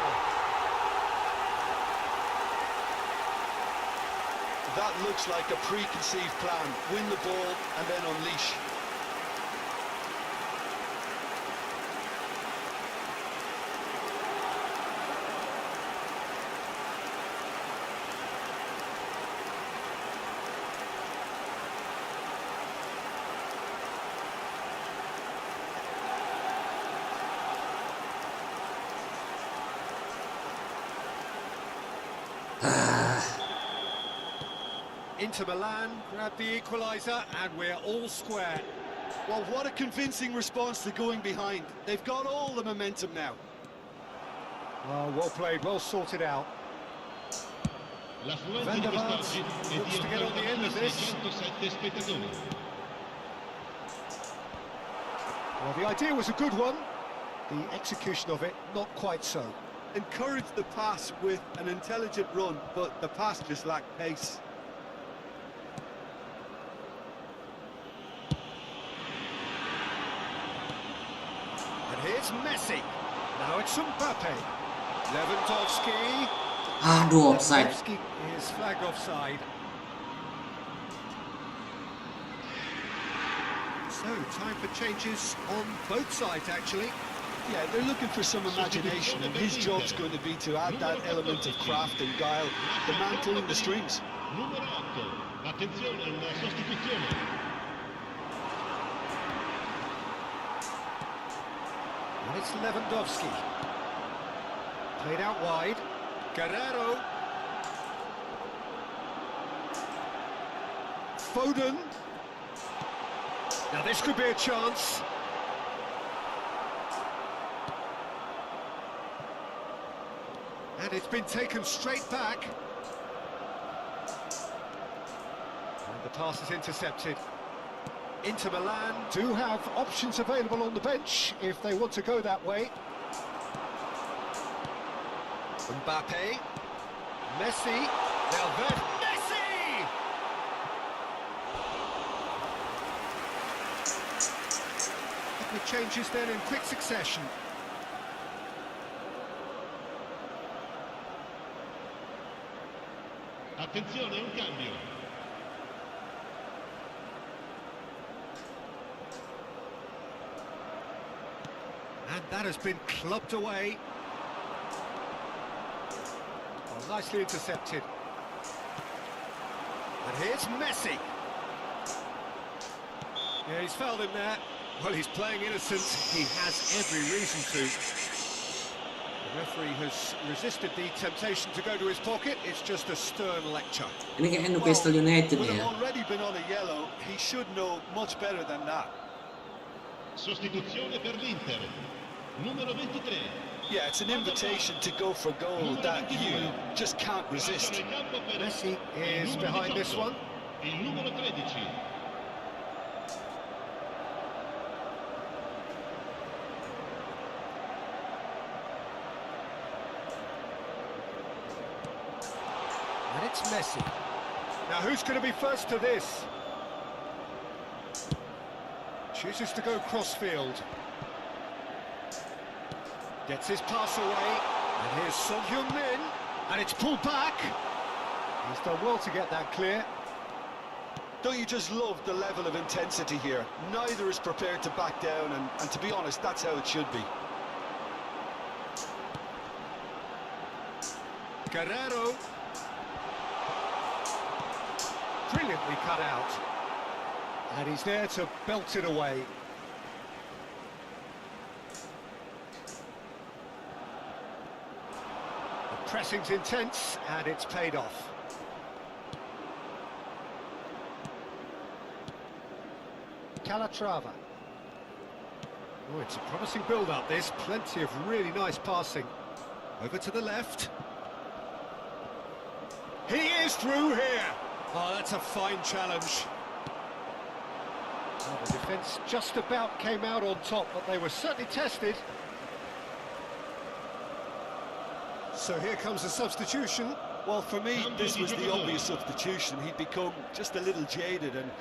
That looks like a preconceived plan. Win the ball and then unleash. Inter Milan grab the equaliser, and we're all square. Well, what a convincing response to going behind. They've got all the momentum now. Oh, well played, well sorted out. Van der Vaart looks to get on the end of this. Well, the idea was a good one. The execution of it, not quite so. Encourage the pass with an intelligent run, but the pass just lacked pace. And here's Messi. Now it's Mbappe. Lewandowski. Aduh, offside. Lewandowski is flagged offside. So, time for changes on both sides, actually. Yeah, they're looking for some imagination, and his job's going to be to add that element of craft and guile, the man pulling the strings. Numero 8. Attenzione, una sostituzione. And it's Lewandowski. Played out wide. Guerrero. Foden. Now this could be a chance. And it's been taken straight back. And the pass is intercepted. Inter Milan do have options available on the bench if they want to go that way. Mbappe. Messi. Now then, Messi! Couple of changes then in quick succession. Attenzione, un cambio. And that has been clubbed away. Well, nicely intercepted. And here's Messi. Yeah, he's fouled him there. Well, he's playing innocent. He has every reason to. The referee has resisted the temptation to go to his pocket. It's just a stern lecture. Ini kayak Newcastle United With nih him ya. already been on a yellow, he should know much better than that. Sostituzione per l'Inter. Numero 23. Yeah, it's an invitation to go for goal that you just can't resist. Messi is behind this one. Il numero 13. And it's Messi. Now who's going to be first to this? Chooses to go crossfield. Gets his pass away. And here's Son Heung-min. And it's pulled back. He's done well to get that clear. Don't you just love the level of intensity here? Neither is prepared to back down, and to be honest, that's how it should be. Guerrero. Brilliantly cut out. And he's there to belt it away. The pressing's intense, and it's paid off. Calatrava. Oh, it's a promising build-up, this. Plenty of really nice passing. Over to the left. He is through here. Oh, that's a fine challenge. Well, the defence just about came out on top, but they were certainly tested. So here comes the substitution. Well, for me, this was the obvious substitution. He'd become just a little jaded, and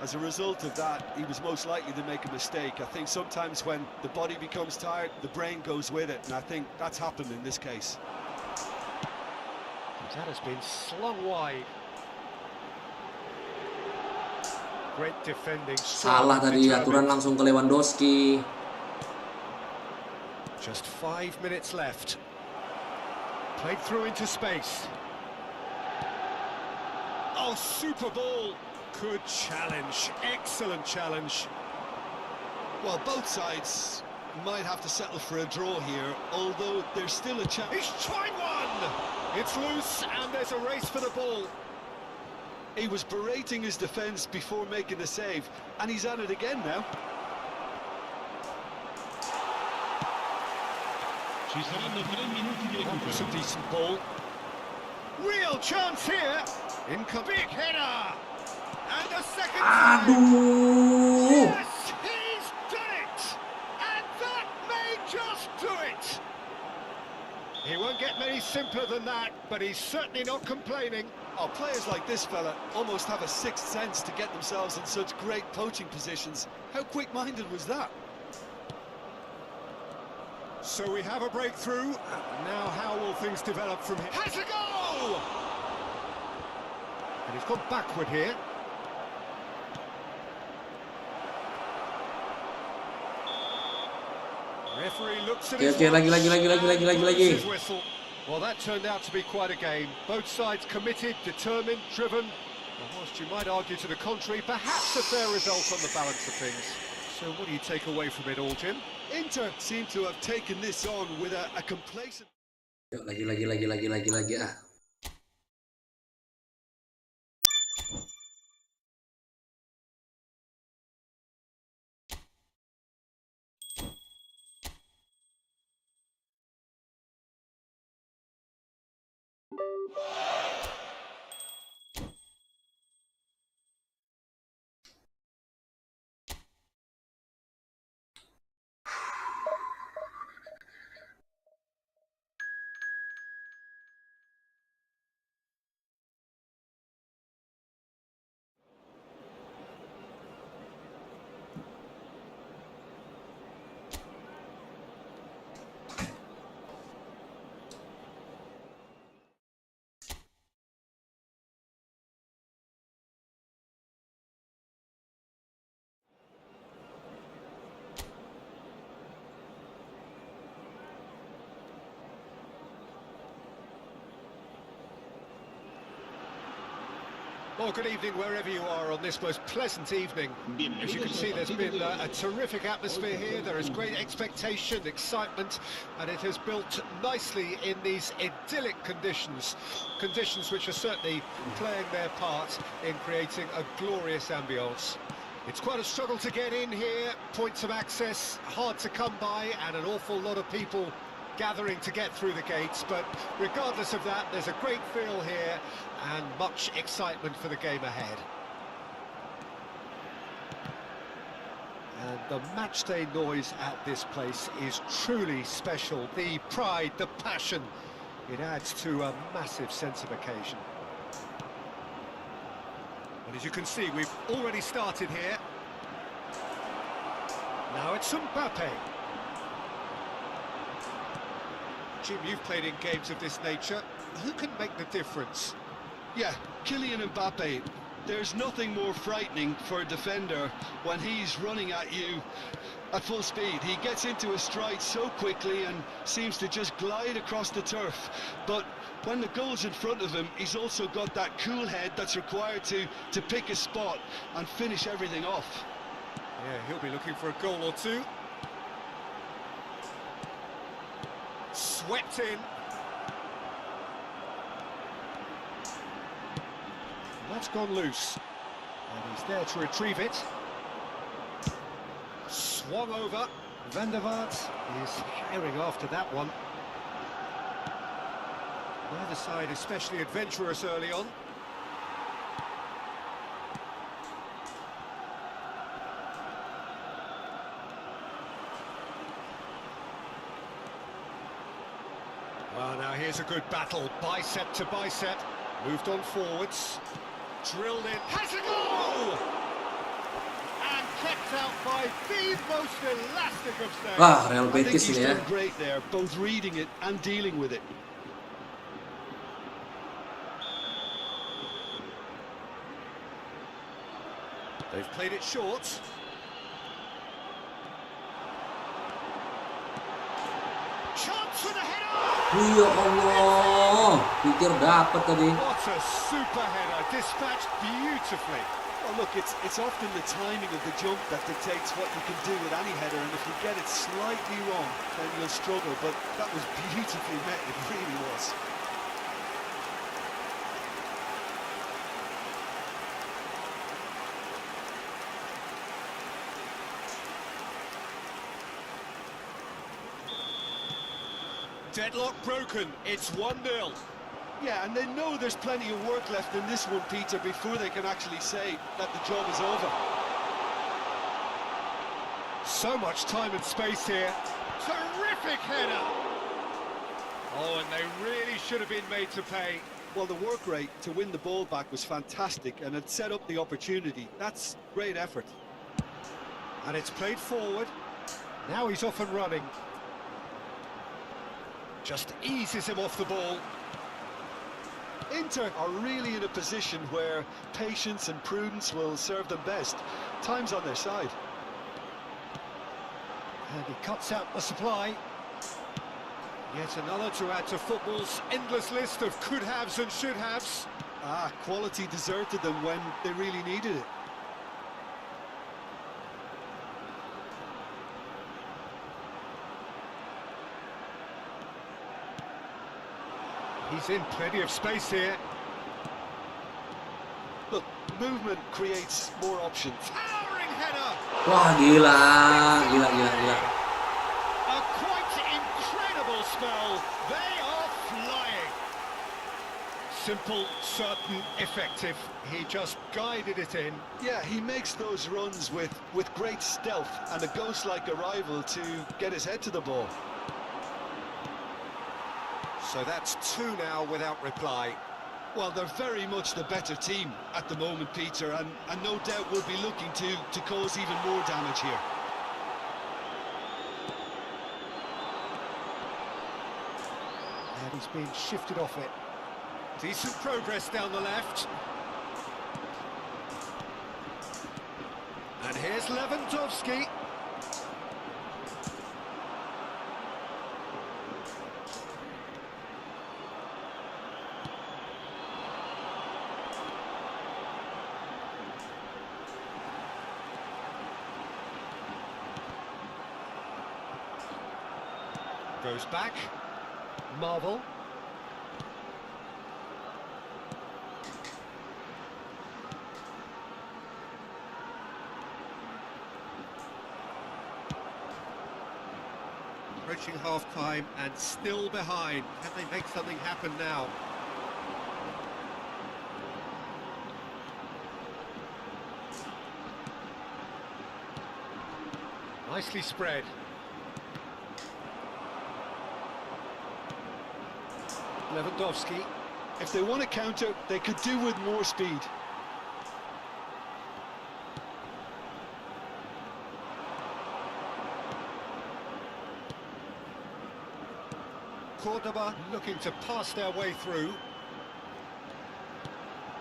as a result of that, he was most likely to make a mistake. I think sometimes when the body becomes tired, the brain goes with it, and I think that's happened in this case. That has been slung wide. Great defending. Salah tadi aturan langsung ke Lewandowski. Just 5 minutes left. Played through into space. Oh, super ball. Good challenge. Excellent challenge. Well, both sides might have to settle for a draw here, although there's still a chance. He's tried one! It's loose, and there's a race for the ball. He was berating his defence before making the save, and he's at it again now. It's a decent ball. Real chance here. Big header. And the second time. Aduh. Yes, he's done it. And that may just do it. He won't get many simpler than that, but he's certainly not complaining. Oh, players like this fella almost have a sixth sense to get themselves in such great poaching positions. How quick-minded was that? So we have a breakthrough. Now how will things develop from here? Has a goal! And he's gone backward here. Referee looks at his Okay, lagi. his whistle. Well, that turned out to be quite a game. Both sides committed, determined, driven. And whilst you might argue to the contrary, perhaps a fair result on the balance of things. So what do you take away from it all, Jim? Inter seem to have taken this on with a complacent... Yuk, lagi ah. Well, good evening wherever you are on this most pleasant evening. As you can see, there's been a terrific atmosphere here. There is great expectation, excitement, and it has built nicely in these idyllic conditions. Conditions which are certainly playing their part in creating a glorious ambience. It's quite a struggle to get in here, points of access hard to come by, and an awful lot of people gathering to get through the gates, but regardless of that, there's a great feel here and much excitement for the game ahead. And the matchday noise at this place is truly special. The pride, the passion, it adds to a massive sense of occasion. And as you can see, we've already started here. Now it's Mbappe. Jim, you've played in games of this nature. Who can make the difference? Yeah, Kylian Mbappe. There's nothing more frightening for a defender when he's running at you at full speed. He gets into a stride so quickly and seems to just glide across the turf. But when the goal's in front of him, he's also got that cool head that's required to pick a spot and finish everything off. Yeah, he'll be looking for a goal or two. Swept in. That's gone loose. And he's there to retrieve it. Swung over. Van der Vaart is herring after that one. Neither side especially adventurous early on. Well, now here's a good battle, bicep to bicep, moved on forwards, drilled in, has a goal! And kept out by the most elastic of saves. Wah, Real I think Betis he's ini ya. done great there, both reading it and dealing with it. They've played it short. Chance for the header! Ya Allah, pikir dapat tadi. What a super header, dispatched beautifully. Well, look, it's often the timing of the jump that dictates what you can do with any header, and if you get it slightly wrong, then you'll struggle, but that was beautifully met, it really was. Deadlock broken, it's 1-0. Yeah, and they know there's plenty of work left in this one, Peter, before they can actually say that the job is over. So much time and space here. Terrific header! Oh, and they really should have been made to pay. Well, the work rate to win the ball back was fantastic, and it set up the opportunity. That's great effort. And it's played forward. Now he's off and running. Just eases him off the ball. Inter are really in a position where patience and prudence will serve them best. Time's on their side. And he cuts out the supply. Yet another to add to football's endless list of could-haves and should-haves. Quality deserted them when they really needed it. He's in plenty of space here. Look, movement creates more options. Towering header! Wah, gila. A quite incredible spell. They are flying. Simple, certain, effective. He just guided it in. Yeah, he makes those runs with great stealth and a ghost-like arrival to get his head to the ball. So that's 2 now without reply. Well, they're very much the better team at the moment, Peter, and no doubt will be looking to cause even more damage here. And he's being shifted off it. Decent progress down the left. And here's Lewandowski. Goes back. Marvel. Approaching half-time and still behind. Can they make something happen now? Nicely spread. Lewandowski. If they want to counter, they could do with more speed. Cordoba looking to pass their way through.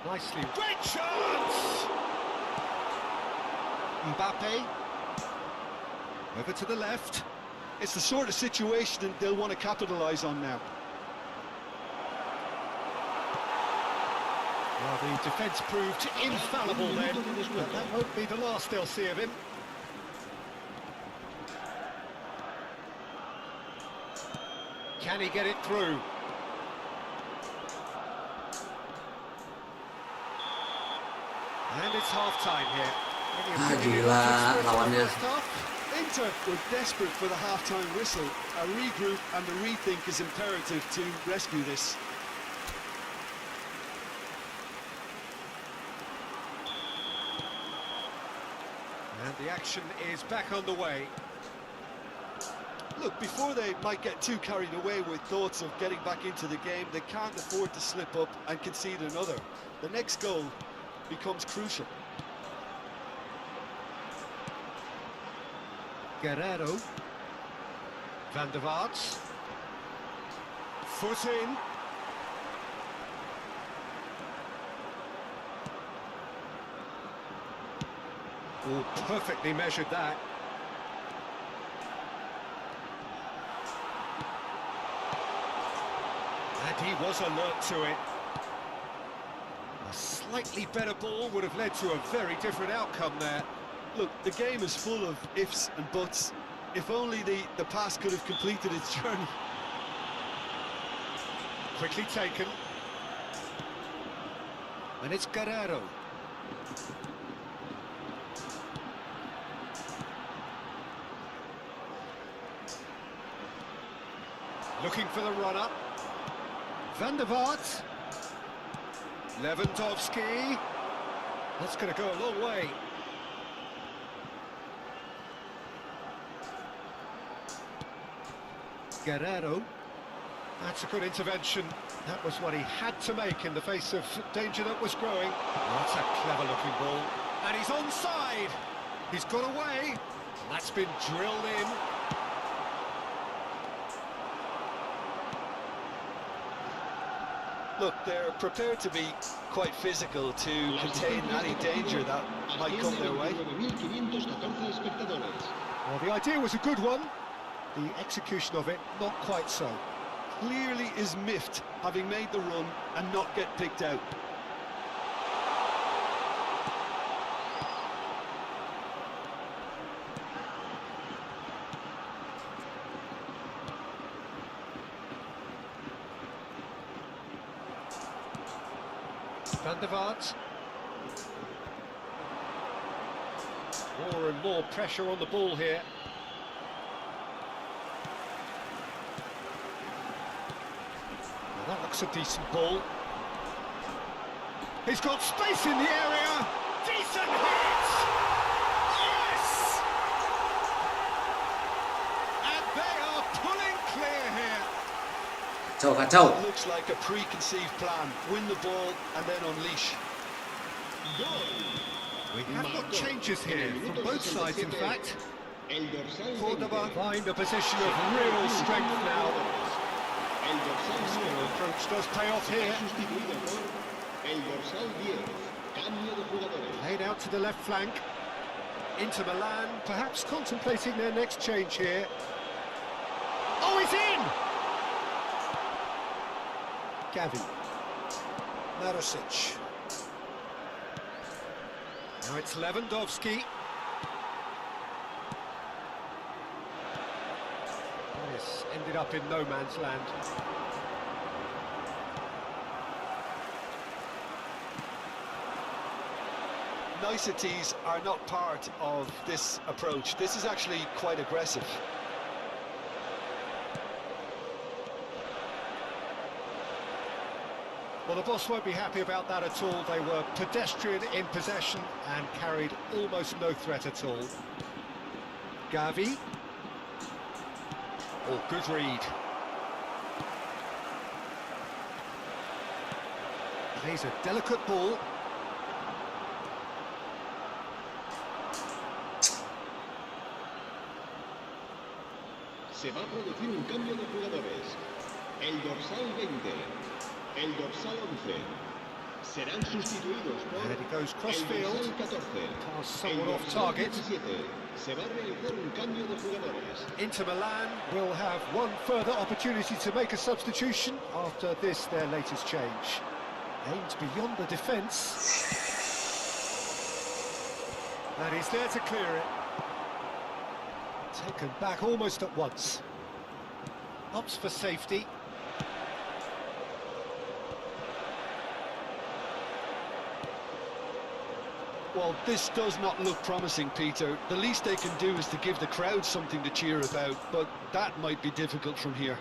Nicely. Great chance! Mbappe. Over to the left. It's the sort of situation that they'll want to capitalise on now. Well, the defence proved infallible then, but that won't be the last they'll see of him. Can he get it through? And it's half-time here. Gila lawannya. Inter were desperate for the half-time whistle. A regroup and a rethink is imperative to rescue this. And the action is back on the way. Look, before they might get too carried away with thoughts of getting back into the game, they can't afford to slip up and concede another. The next goal becomes crucial. Guerrero. Van der Vaart. Foot in. Oh, perfectly measured that. And he was alert to it. A slightly better ball would have led to a very different outcome there. Look, the game is full of ifs and buts. If only the pass could have completed its journey. Quickly taken. And it's Guerrero. Looking for the run-up. Van der Vaart. Lewandowski. That's going to go a long way. Guerrero. That's a good intervention. That was what he had to make in the face of danger that was growing. That's a clever-looking ball. And he's onside. He's got away. That's been drilled in. Look, they're prepared to be quite physical to contain any danger that might come their way. Well, the idea was a good one. The execution of it, not quite so. Clearly is miffed, having made the run and not get picked out. Van der Vaart. More and more pressure on the ball here. Well, that looks a decent ball. He's got space in the area. Decent hit! Yes! And they are pulling clear here. Kacau. Looks like a preconceived plan. Win the ball and then unleash. We have got changes here from both sides, in fact. Cordoba find a position of real strength now. The approach does pay off here. Laid out to the left flank. Inter Milan, perhaps contemplating their next change here. Oh, he's in! Gavi. Marosic. Now it's Lewandowski. This ended up in no man's land. Niceties are not part of this approach. This is actually quite aggressive. Well, the boss won't be happy about that at all. They were pedestrian in possession and carried almost no threat at all. Gavi. Oh, good read. Plays a delicate ball. Se va a producir un cambio de jugadores. El dorsal 20. El dorsal 11 serán sustituidos por And he goes el crossfield. dorsal 14. Pass somewhat off target. 17. Se va a realizar un cambio de jugadores. Inter Milan will have one further opportunity to make a substitution after this, their latest change. Aimed beyond the defence. And he's there to clear it. Taken back almost at once. Opts for safety. Well, this does not look promising, Peter. The least they can do is to give the crowd something to cheer about, but that might be difficult from here.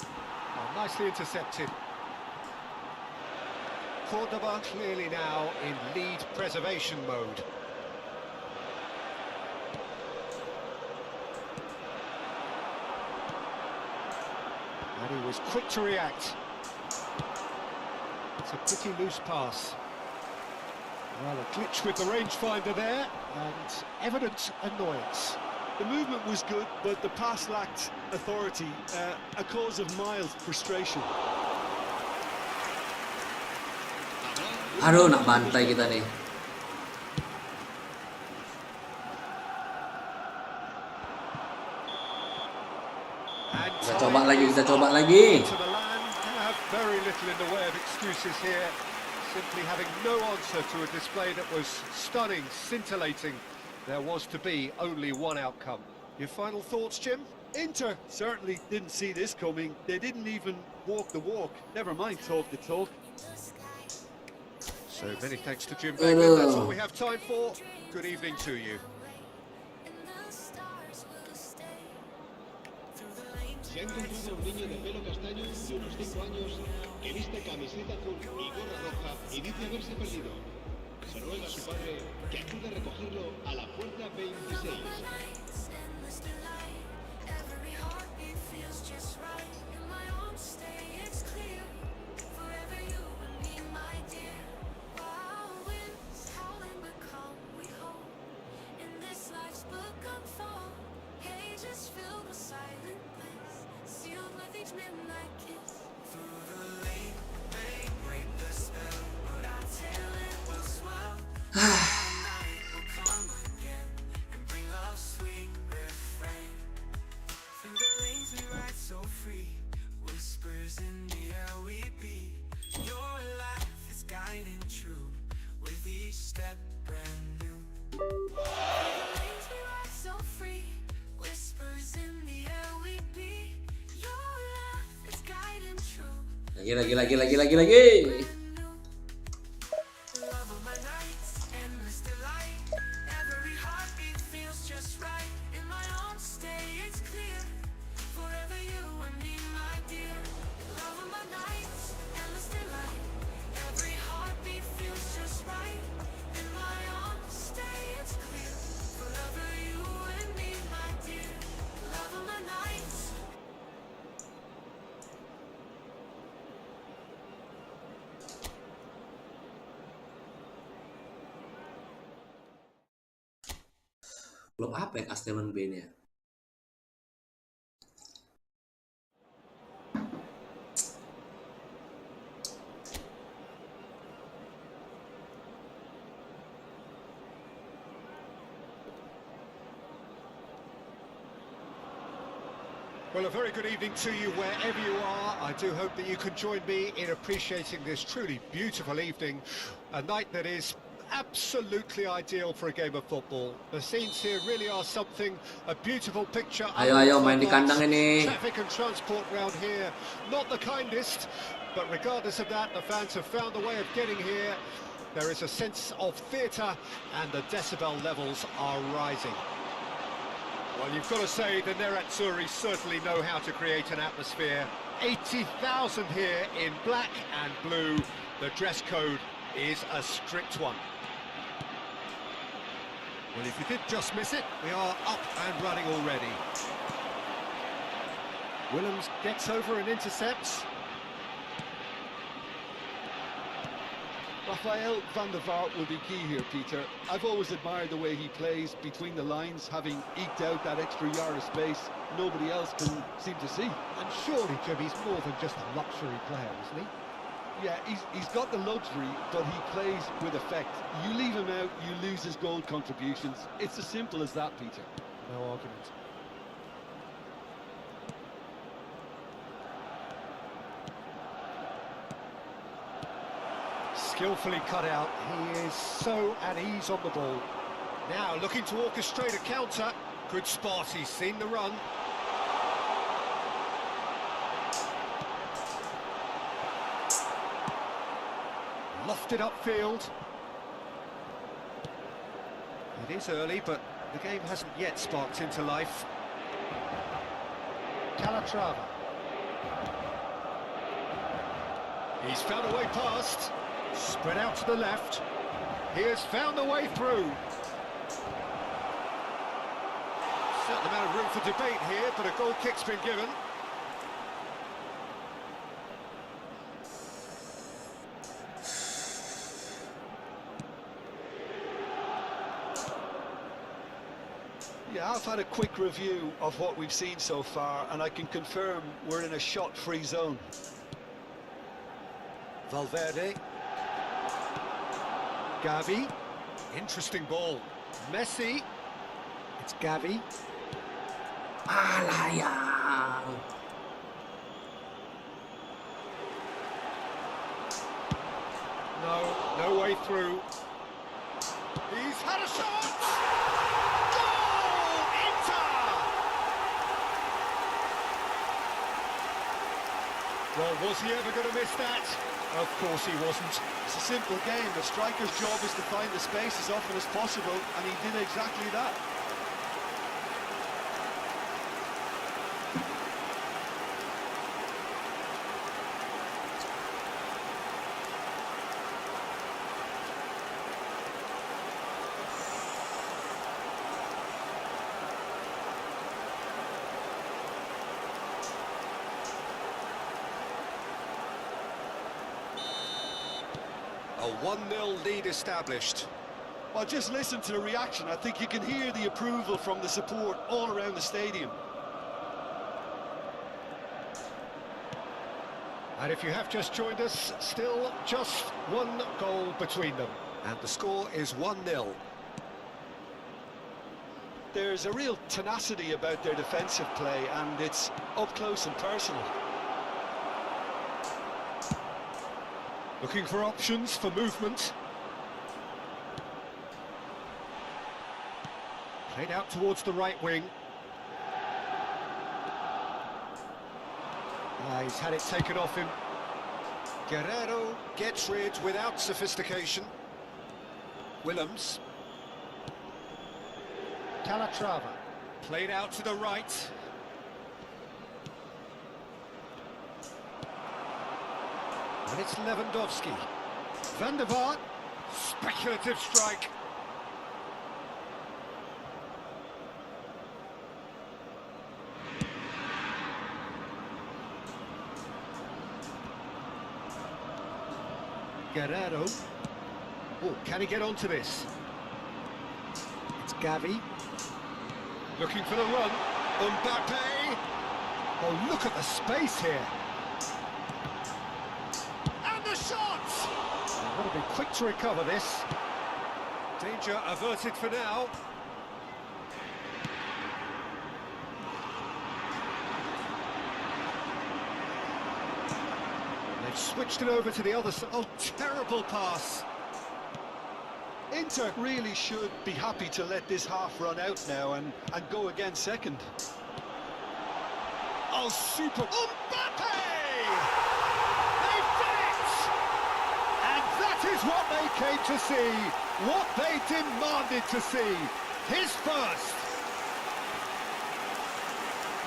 Oh, nicely intercepted. Cordoba clearly now in lead preservation mode. And he was quick to react. It's a pretty loose pass. Well, a glitch with the rangefinder there, and evident annoyance. The movement was good, but the pass lacked authority, a cause of mild frustration. Aduh, nak bantai kita nih. And Kita coba lagi. Inter Milan have very little in the way of excuses here, simply having no answer to a display that was stunning, scintillating. There was to be only one outcome. Your final thoughts, Jim? Inter certainly didn't see this coming. They didn't even walk the walk, never mind talk the talk. So many thanks to Jim Baker. That's all we have time for. Good evening to you. Se ha encontrado un niño de pelo castaño de unos 5 años que viste camiseta azul y gorra roja y dice haberse perdido. Se ruega a su padre que acude a recogerlo a la puerta 26. Lagi. Klub apa ya Castellon B ini ya? Well, a very good evening to you wherever you are. I do hope that you can join me in appreciating this truly beautiful evening, a night that is absolutely ideal for a game of football. The scenes here really are something, a beautiful picture. Ayo main di kandang ini. Traffic and transport round here, not the kindest, but regardless of that, the fans have found a way of getting here. There is a sense of theatre and the decibel levels are rising. Well, you've got to say the Nerazzurri certainly know how to create an atmosphere. 80,000 here in black and blue. The dress code is a strict one. Well, if you did just miss it, we are up and running already. Willems gets over and intercepts. Rafael van der Vaart will be key here, Peter. I've always admired the way he plays between the lines, having eked out that extra yard of space nobody else can seem to see. And surely, Jim, he's more than just a luxury player, isn't he? Yeah, he's got the luxury, but he plays with effect. You leave him out, you lose his goal contributions. It's as simple as that, Peter. No argument. Skillfully cut out. He is so at ease on the ball. Now looking to orchestrate a counter. Good spot, he's seen the run. Lofted upfield. It is early, but the game hasn't yet sparked into life. Calatrava. He's found a way past. Spread out to the left. He has found a way through. Certain amount of room for debate here, but a goal kick's been given. Yeah, I've had a quick review of what we've seen so far, and I can confirm we're in a shot-free zone. Valverde. Gavi. Interesting ball. Messi. It's Gavi. Alayang. No way through. He's had a shot! Goal! Inter! Well, was he ever going to miss that? Of course he wasn't. It's a simple game. The striker's job is to find the space as often as possible, and he did exactly that. A 1-0 lead established. Well, just listen to the reaction. I think you can hear the approval from the support all around the stadium. And if you have just joined us, still just one goal between them. And the score is 1-0. There's a real tenacity about their defensive play, and it's up close and personal. Looking for options for movement. Played out towards the right wing. He's had it taken off him. Guerrero gets rid without sophistication. Willems. Calatrava. Played out to the right. And it's Lewandowski. Van der Vaart. Speculative strike. Guerrero. Oh, can he get onto this? It's Gavi. Looking for the run. Mbappe. Oh, look at the space here. And the shot! They've got to be quick to recover this. Danger averted for now. They've switched it over to the other side. Oh, terrible pass. Inter really should be happy to let this half run out now and go again second. Oh, super. Mbappe! They did it! And that is what they came to see. What they demanded to see. His first.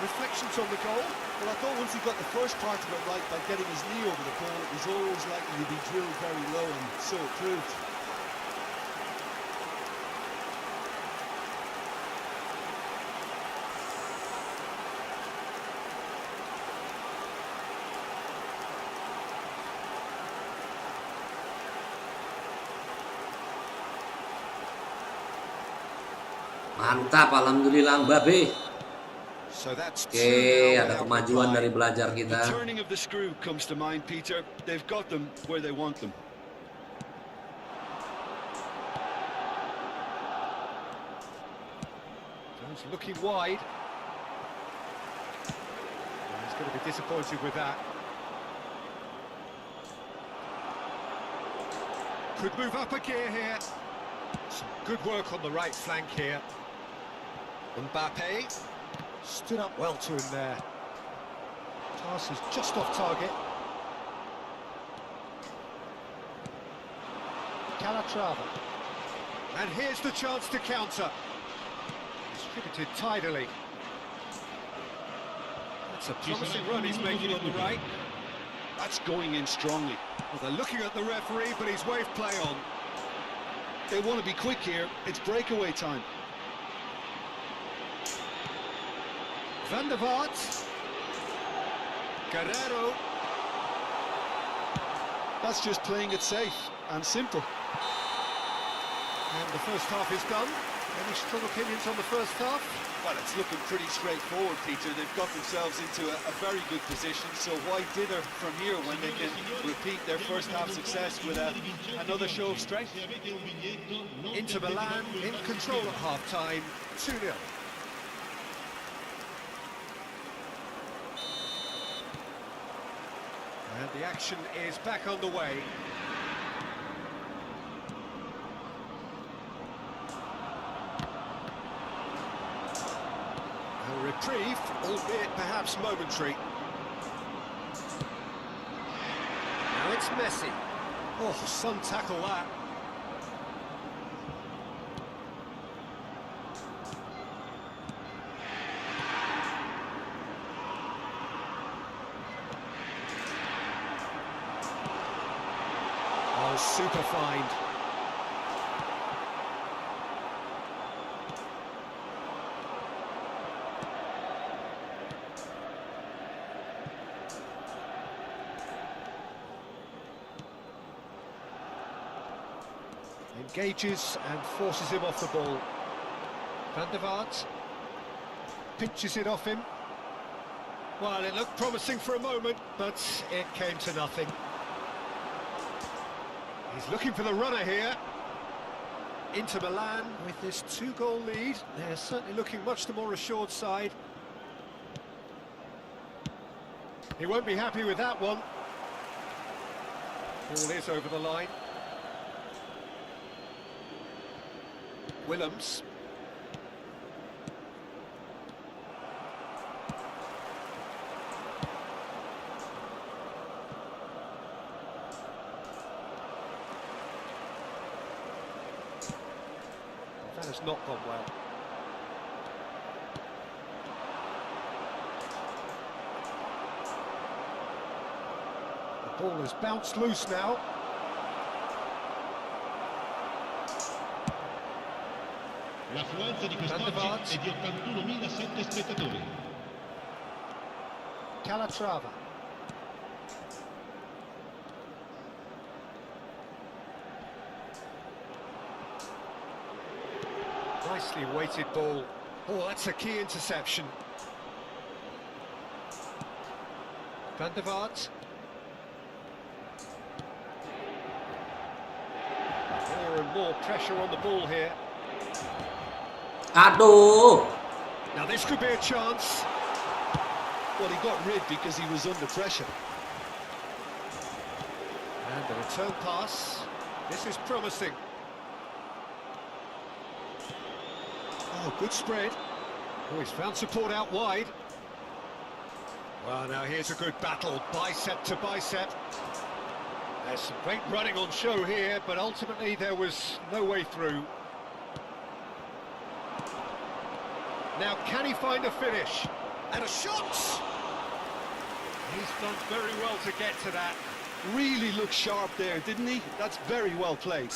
Reflections on the goal. Well, I thought once he got the first part of it right by getting his knee over the ball, it was always likely to be drilled very low, and so it proved. Mantap, alhamdulillah Mbappe. So that's Oke, ada kemajuan dari belajar The kita. turning of the screw comes to mind, Peter. They've got them where they want them. Jones looking wide. He's going to be disappointed with that. Could move up a gear here. Some good work on the right flank here. Mbappe stood up well to him there. Pass is just off target. Calatrava. And here's the chance to counter. Distributed tidily. That's a promising run he's making on the right. That's going in strongly. Well, they're looking at the referee, but he's waved play on. They want to be quick here. It's breakaway time. Van der Vaart. Guerrero. That's just playing it safe and simple. And the first half is done. Any strong opinions on the first half? Well, it's looking pretty straightforward, Peter. They've got themselves into a very good position, so why dither from here when they can repeat their first half success with another show of strength? Inter Milan in control at half-time, 2-0. And the action is back underway. A reprieve, albeit perhaps momentary. Now it's Messi. Oh, some tackle that. Oh, super find. Engages and forces him off the ball. Van der Vaart pinches it off him. Well, it looked promising for a moment, but it came to nothing. He's looking for the runner here. Inter Milan with this 2-goal lead. They're certainly looking much the more assured side. He won't be happy with that one. Ball is over the line. Willems. That has not gone well. The ball has bounced loose now. L'affluenza di quest'oggi è di 81.007 spettatori. Calatrava. Nicely weighted ball. Oh, that's a key interception. Van der Vaart. More and more pressure on the ball here. Aduh. Now this could be a chance. Well, he got rid because he was under pressure. And the return pass. This is promising. Oh, good spread. Oh, he's found support out wide. Well, now here's a good battle, bicep to bicep. There's some great running on show here, but ultimately there was no way through. Now, can he find a finish? And a shot! He's done very well to get to that. Really looked sharp there, didn't he? That's very well played.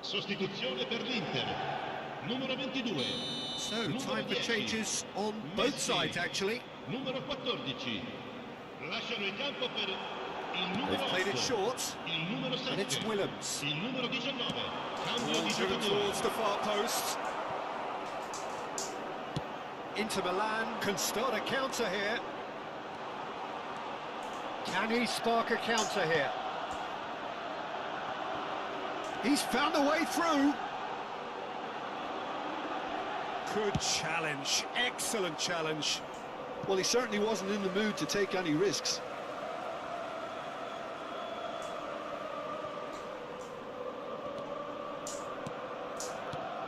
Sostituzione per l'Inter. Numero 22. So, time for changes on both sides, actually. Numero 14. Lasciano il campo per il numero They've played it 8. short, Il numero 7. and it's Willems. Il numero 19. Cambio di Driven giocatore. towards the far post. Inter Milan can start a counter here. Can he spark a counter here? He's found a way through. Good challenge, excellent challenge. Well, he certainly wasn't in the mood to take any risks.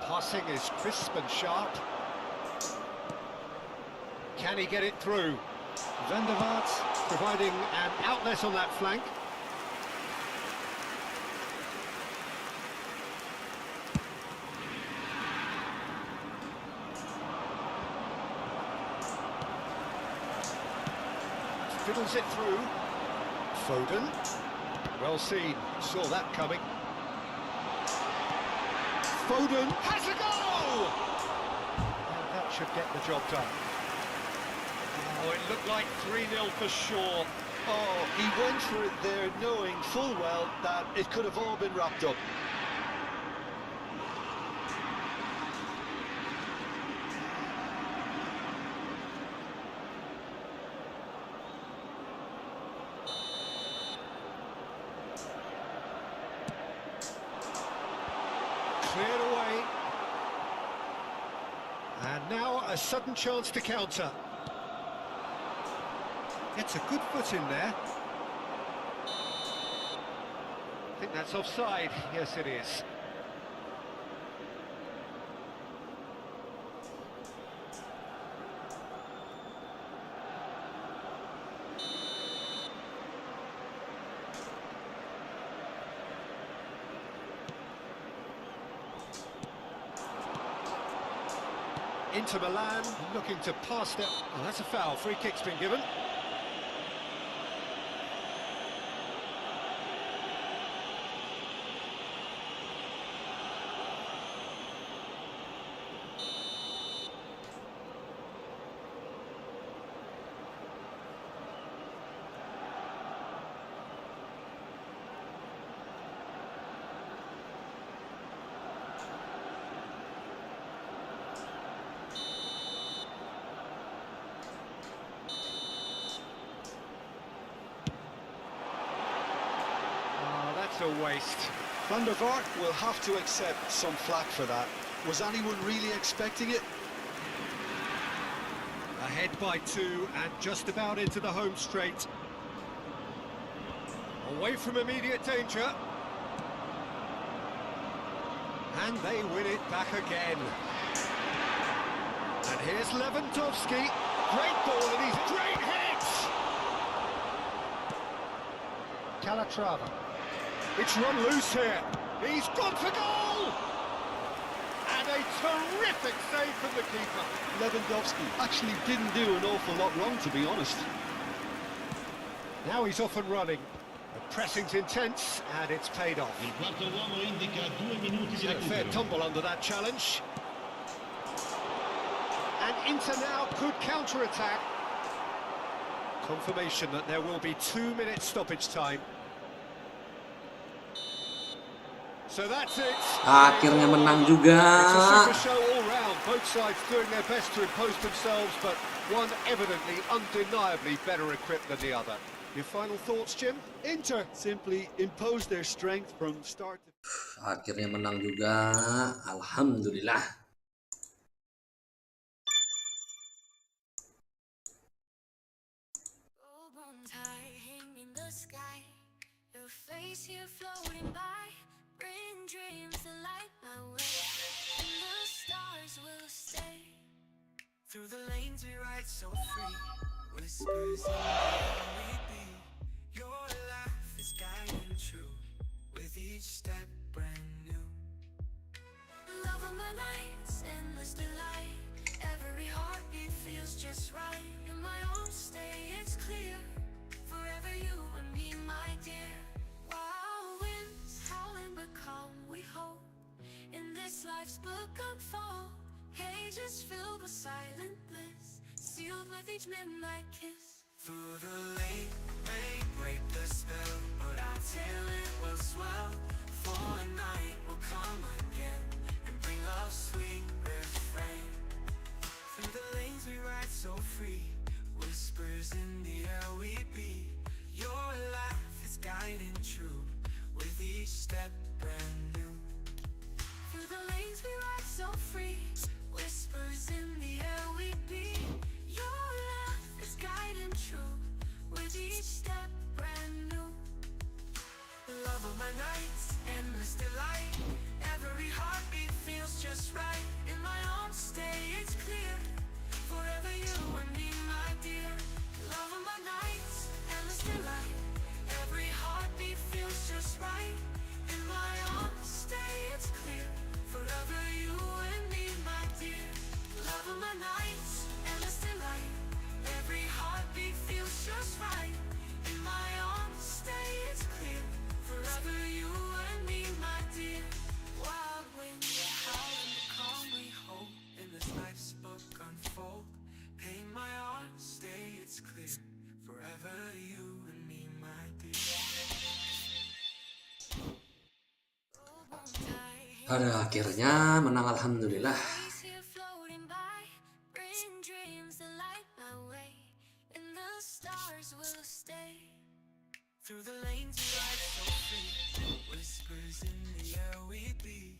Passing is crisp and sharp. Can he get it through? Van der Vaart providing an outlet on that flank. Fiddles it through. Foden. Well seen. Saw that coming. Foden has a goal! And that should get the job done. Oh, it looked like 3-0 for sure. Oh, he went for it there knowing full well that it could have all been wrapped up. Cleared away. And now a sudden chance to counter. Gets a good foot in there. I think that's offside. Yes, it is. Inter Milan looking to pass that. Oh, that's a foul. Free kick's been given. That's a waste. Van der Vaart will have to accept some flack for that. Was anyone really expecting it? Ahead by 2 and just about into the home straight. Away from immediate danger. And they win it back again. And here's Lewandowski. Great ball and he's great hit! Calatrava. It's run loose here. He's gone for goal! And a terrific save from the keeper. Lewandowski actually didn't do an awful lot wrong, to be honest. Now he's off and running. The pressing's intense and it's paid off. Il quarto uomo indica 2 minuti di Had a fair recupero. tumble under that challenge. And Inter now could counter-attack. Confirmation that there will be 2 minutes stoppage time. So that's it. Akhirnya menang juga. It's a super show all round. Both sides doing their best to impose themselves, but one evidently, undeniably better equipped than the other. Your final thoughts, Jim? Inter simply imposed their strength from start to Akhirnya menang juga. Alhamdulillah. Bones high in the sky, your face here floating by, bring dreams to light my way, and the stars will stay. Through the lanes we ride so free, whispers in the air we be. Your laugh is guiding true, with each step brand new. Love of my nights, endless delight, every heartbeat feels just right. In my own stay it's clear, forever you and me, my dear. Wild winds howling but calm we hope, in this life's book unfold, pages filled with silent bliss, sealed with each midnight kiss. Through the late rain, break the spell, but until it will swell, for a night will come again, and bring love sweet refrain. Through the lanes we ride so free, whispers in the air we be. Your laugh is guiding true, with each step brand new. Through the lanes we ride so free, whispers in the air we be. Your laugh is guiding true, with each step brand new. Love of my nights, endless delight, every heartbeat feels just right. In my own stay it's clear, forever you and me, my dear. Love of my nights, endless delight, every heartbeat feels just right. In my own stay it's clear, forever you and me, my dear. Love of my nights, endless delight, every heartbeat feels just right. In my own stay it's clear, forever you and me, my dear. Wild winds howling the calm we hold, in this life's book unfold, paint my heart, stay it's clear, forever you and me, my dear. Pada akhirnya menang, alhamdulillah. Breeze here floating by, bring dreams to light my way, and the stars will stay. Through the lanes we ride so free, whispers in the air we be.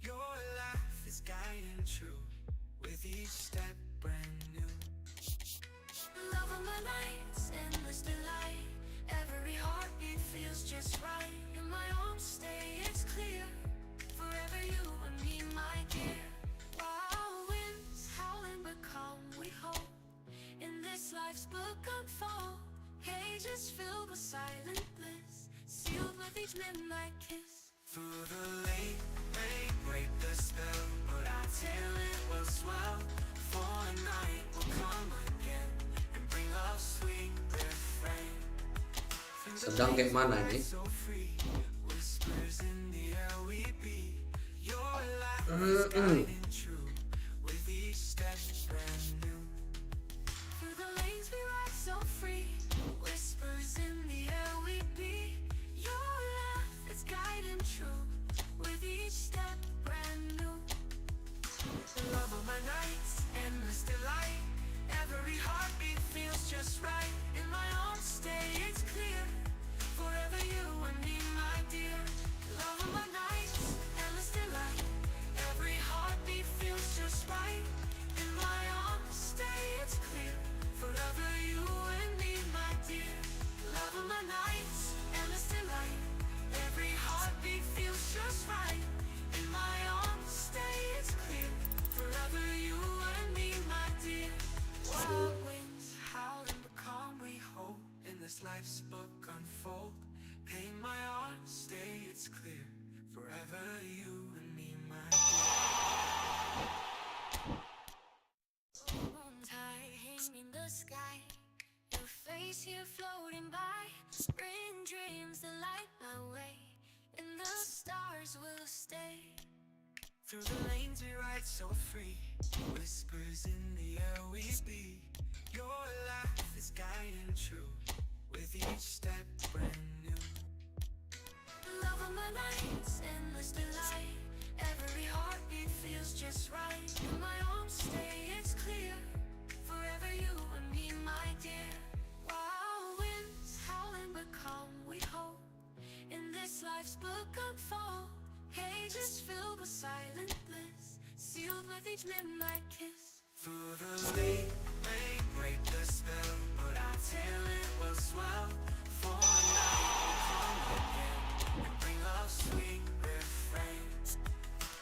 Your laugh is guiding true, with each step brand new. Love of my nights, endless delight, every heartbeat feels just right. In my own stay it's clear, forever you and me, my dear. Wild winds howling but calm we hope, in this life's book unfold, pages filled with silent bliss, sealed with each midnight kiss. Through the late rain, break the spell, but until it will swell, for a night will come again, and bring love sweet refrain. Sedang kayak mana ini? So free, whispers in the air we be. Your laugh is guiding true, with each step brand new. Through the lanes we ride so free, whispers in the air we be. Your laugh is guiding true, with each step brand new. The love of my nights, endless delight, every heartbeat feels just right. In my own stay it's clear, forever you and me, my dear. face here floating by, bring dreams that light my way, and the stars will stay. Through the lanes we ride so free, whispers in the air we be. Your life is guiding true, with each step brand new. Love of my nights, endless delight. Every heartbeat feels just right. In my own stay, it's clear. Forever you and me, my dear. Wild winds howling but calm, we hope. In this life's book unfold, pages filled with silent bliss, sealed with each midnight kiss. Through the late, may break the spell, but I tell it will swell. For a night will come again, and bring us sweet refrain.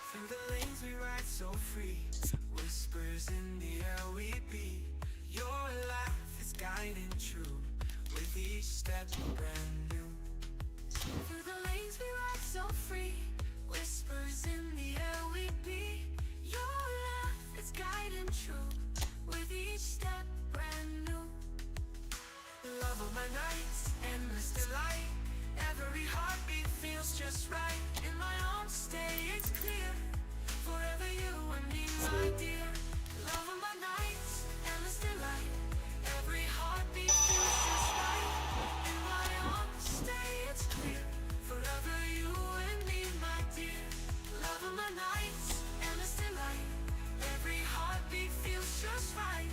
Through the lanes we ride so free, whispers in the air we be. Your life is guiding true, with each step brand new. Through the lanes we ride so free, whispers in the air we be. Your life is guiding true, with each step brand new. Love of my nights, endless delight. Every heartbeat feels just right. In my own stay, it's clear. Forever you and me, my dear. Love of my nights, endless delight. Every heartbeat feels just right. In my own stay, it's clear. Forever you and me, my dear. Love of my nights, endless delight. Every heartbeat feels just right.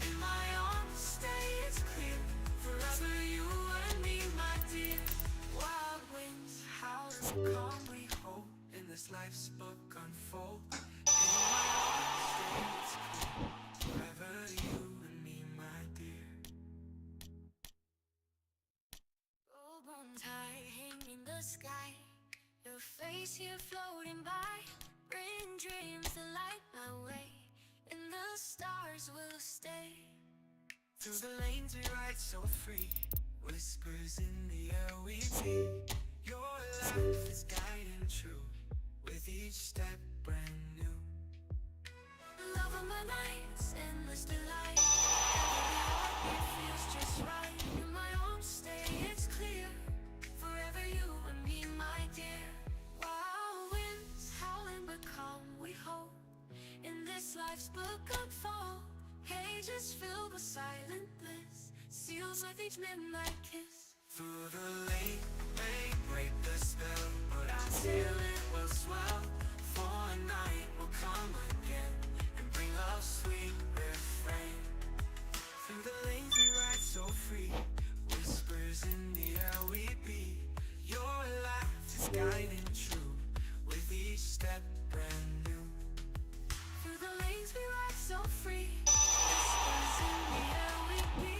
In my own stay, it's clear. Forever you and me, my dear. Wild winds howl and calm we hope. In this life's book unfold. In my own stay, it's clear. Forever you and me, my dear. Gold bones high, hanging in the sky. Your face here floating by, bring dreams that light my way, and the stars will stay. Through the lanes we ride so free, whispers in the air we be. Your life is guiding true, with each step brand new. Love of my nights, endless delight. Every heartbeat feels just right. In my own stay, it's clear. Forever you and me, my dear. Wild winds howling but calm, we hope. In this life's book unfold, pages filled with silent bliss, seals with each midnight kiss. Through the late, may break the spell, but I tell it will swell. For a night will come again, and bring us sweet refrain. Through the lanes we ride so free, whispers in the air we be. Your life is guiding true, with each step brand new. Through the lanes we ride so free, whispers in the air we be.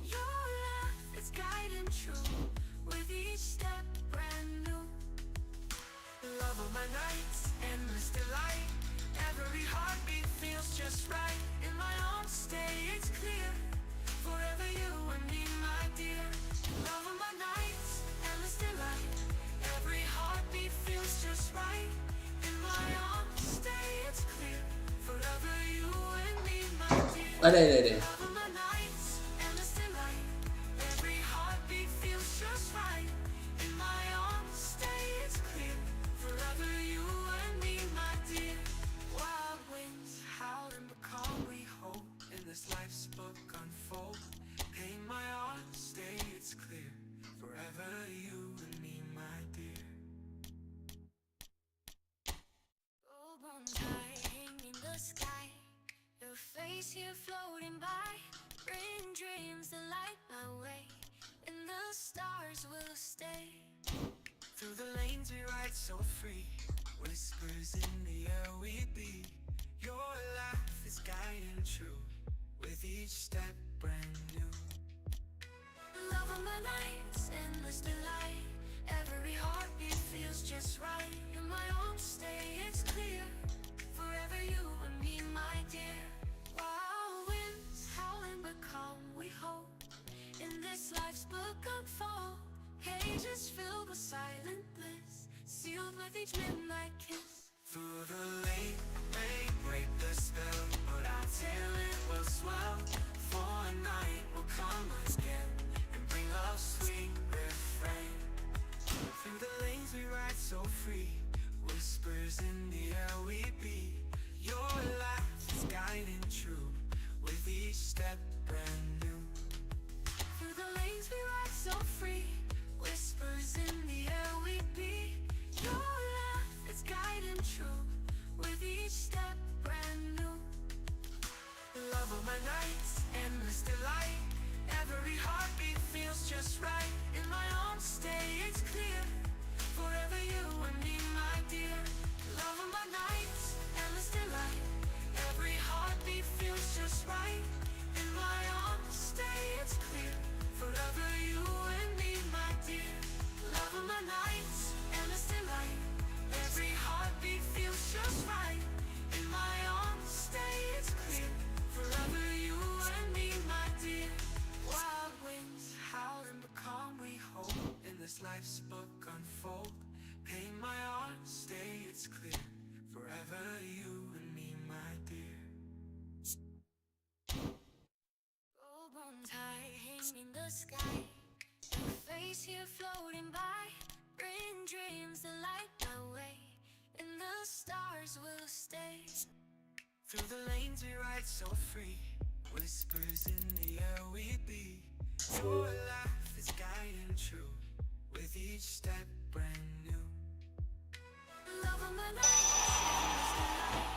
Your life is guiding true, with each step brand new. Love of my nights, endless delight. Every heartbeat feels just right. In my own stay, it's clear. Forever you and me, my dear. Love of my nights, endless delight. Every heartbeat feels just right. In my own stay, it's clear. Forever you and me, my dear. Ada. Love of my nights, endless delight. Every heartbeat feels just right. In my own stay, it's clear. Forever you and me, my dear. Wild winds howling but calm we hope. In this life's book unfold, pain my own stay, it's clear. Forever you and me, my dear. Gold bones high, hanging in the sky. Your face here floating by, bring dreams that light my way, and the stars will stay. Through the lanes we ride so free, whispers in the air we be. Your life is guiding true, with each step brand new. Love of my nights, endless delight. Every heartbeat feels just right. In my own stay, it's clear. Forever you and me, my dear. Wild winds howling but calm, we hope. In this life's book unfold, pages filled with silent bliss, sealed with each midnight kiss. Through the late, may break the spell, but I tell it will swell. For a night will come again, of sweet refrain. Through the lanes we ride so free, whispers in the air we be. Your laugh is guiding true, with each step brand new. Through the lanes we ride so free, whispers in the air we be. Your laugh is guiding true, with each step brand new. Love of my nights, endless delight. Every heartbeat feels just right. In my arms stay, it's clear. Forever you and me, my dear. Love of my nights, endless delight. Every heartbeat feels just right. In my arms stay, it's clear. Forever you and me, my dear. Love of my nights, endless delight. Every heartbeat feels just right. In my arms stay, it's clear. Forever you and me, my dear. Wild winds howling but calm we hold. In this life's book unfold. Pain my arms stay, it's clear. Forever you and me, my dear. Gold bone tie hanging in the sky. Your face here floating by. Bring dreams that light my way. And the stars will stay. Through the lanes we ride so free. Whispers in the air we be. Your laugh is guiding true, with each step brand new. Love of my life, endless delight.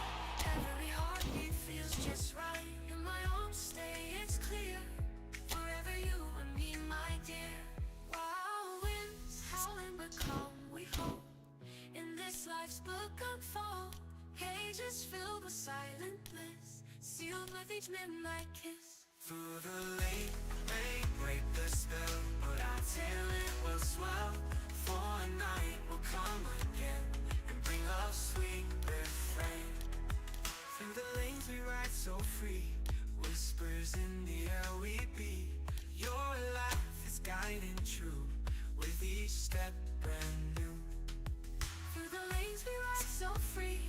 Every heartbeat feels just right. In my arms stay, it's clear. Forever you and me, my dear. Wild winds howling but calm we hold. In this life's book unfold. Pages filled with silent bliss, sealed with each midnight kiss. Through the late rain, break the spell, but until it will swell. For a night will come again, and bring us sweet refrain. Through the lanes we ride so free, whispers in the air we be. Your laugh is guiding true, with each step brand new. Through the lanes we ride so free,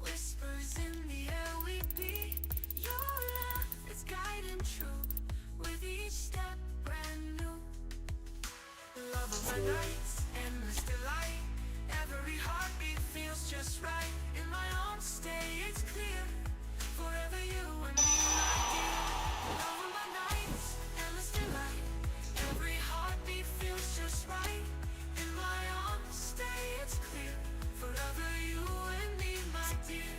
whispers in the air we be. Your laugh is guiding true, with each step brand new. Love of my nights, endless delight. Every heartbeat feels just right. In my arms stay, it's clear. Forever you and me, my dear. Love of my nights, endless delight. Every heartbeat feels just right. In my arms stay, it's clear. Forever you and me, my dear.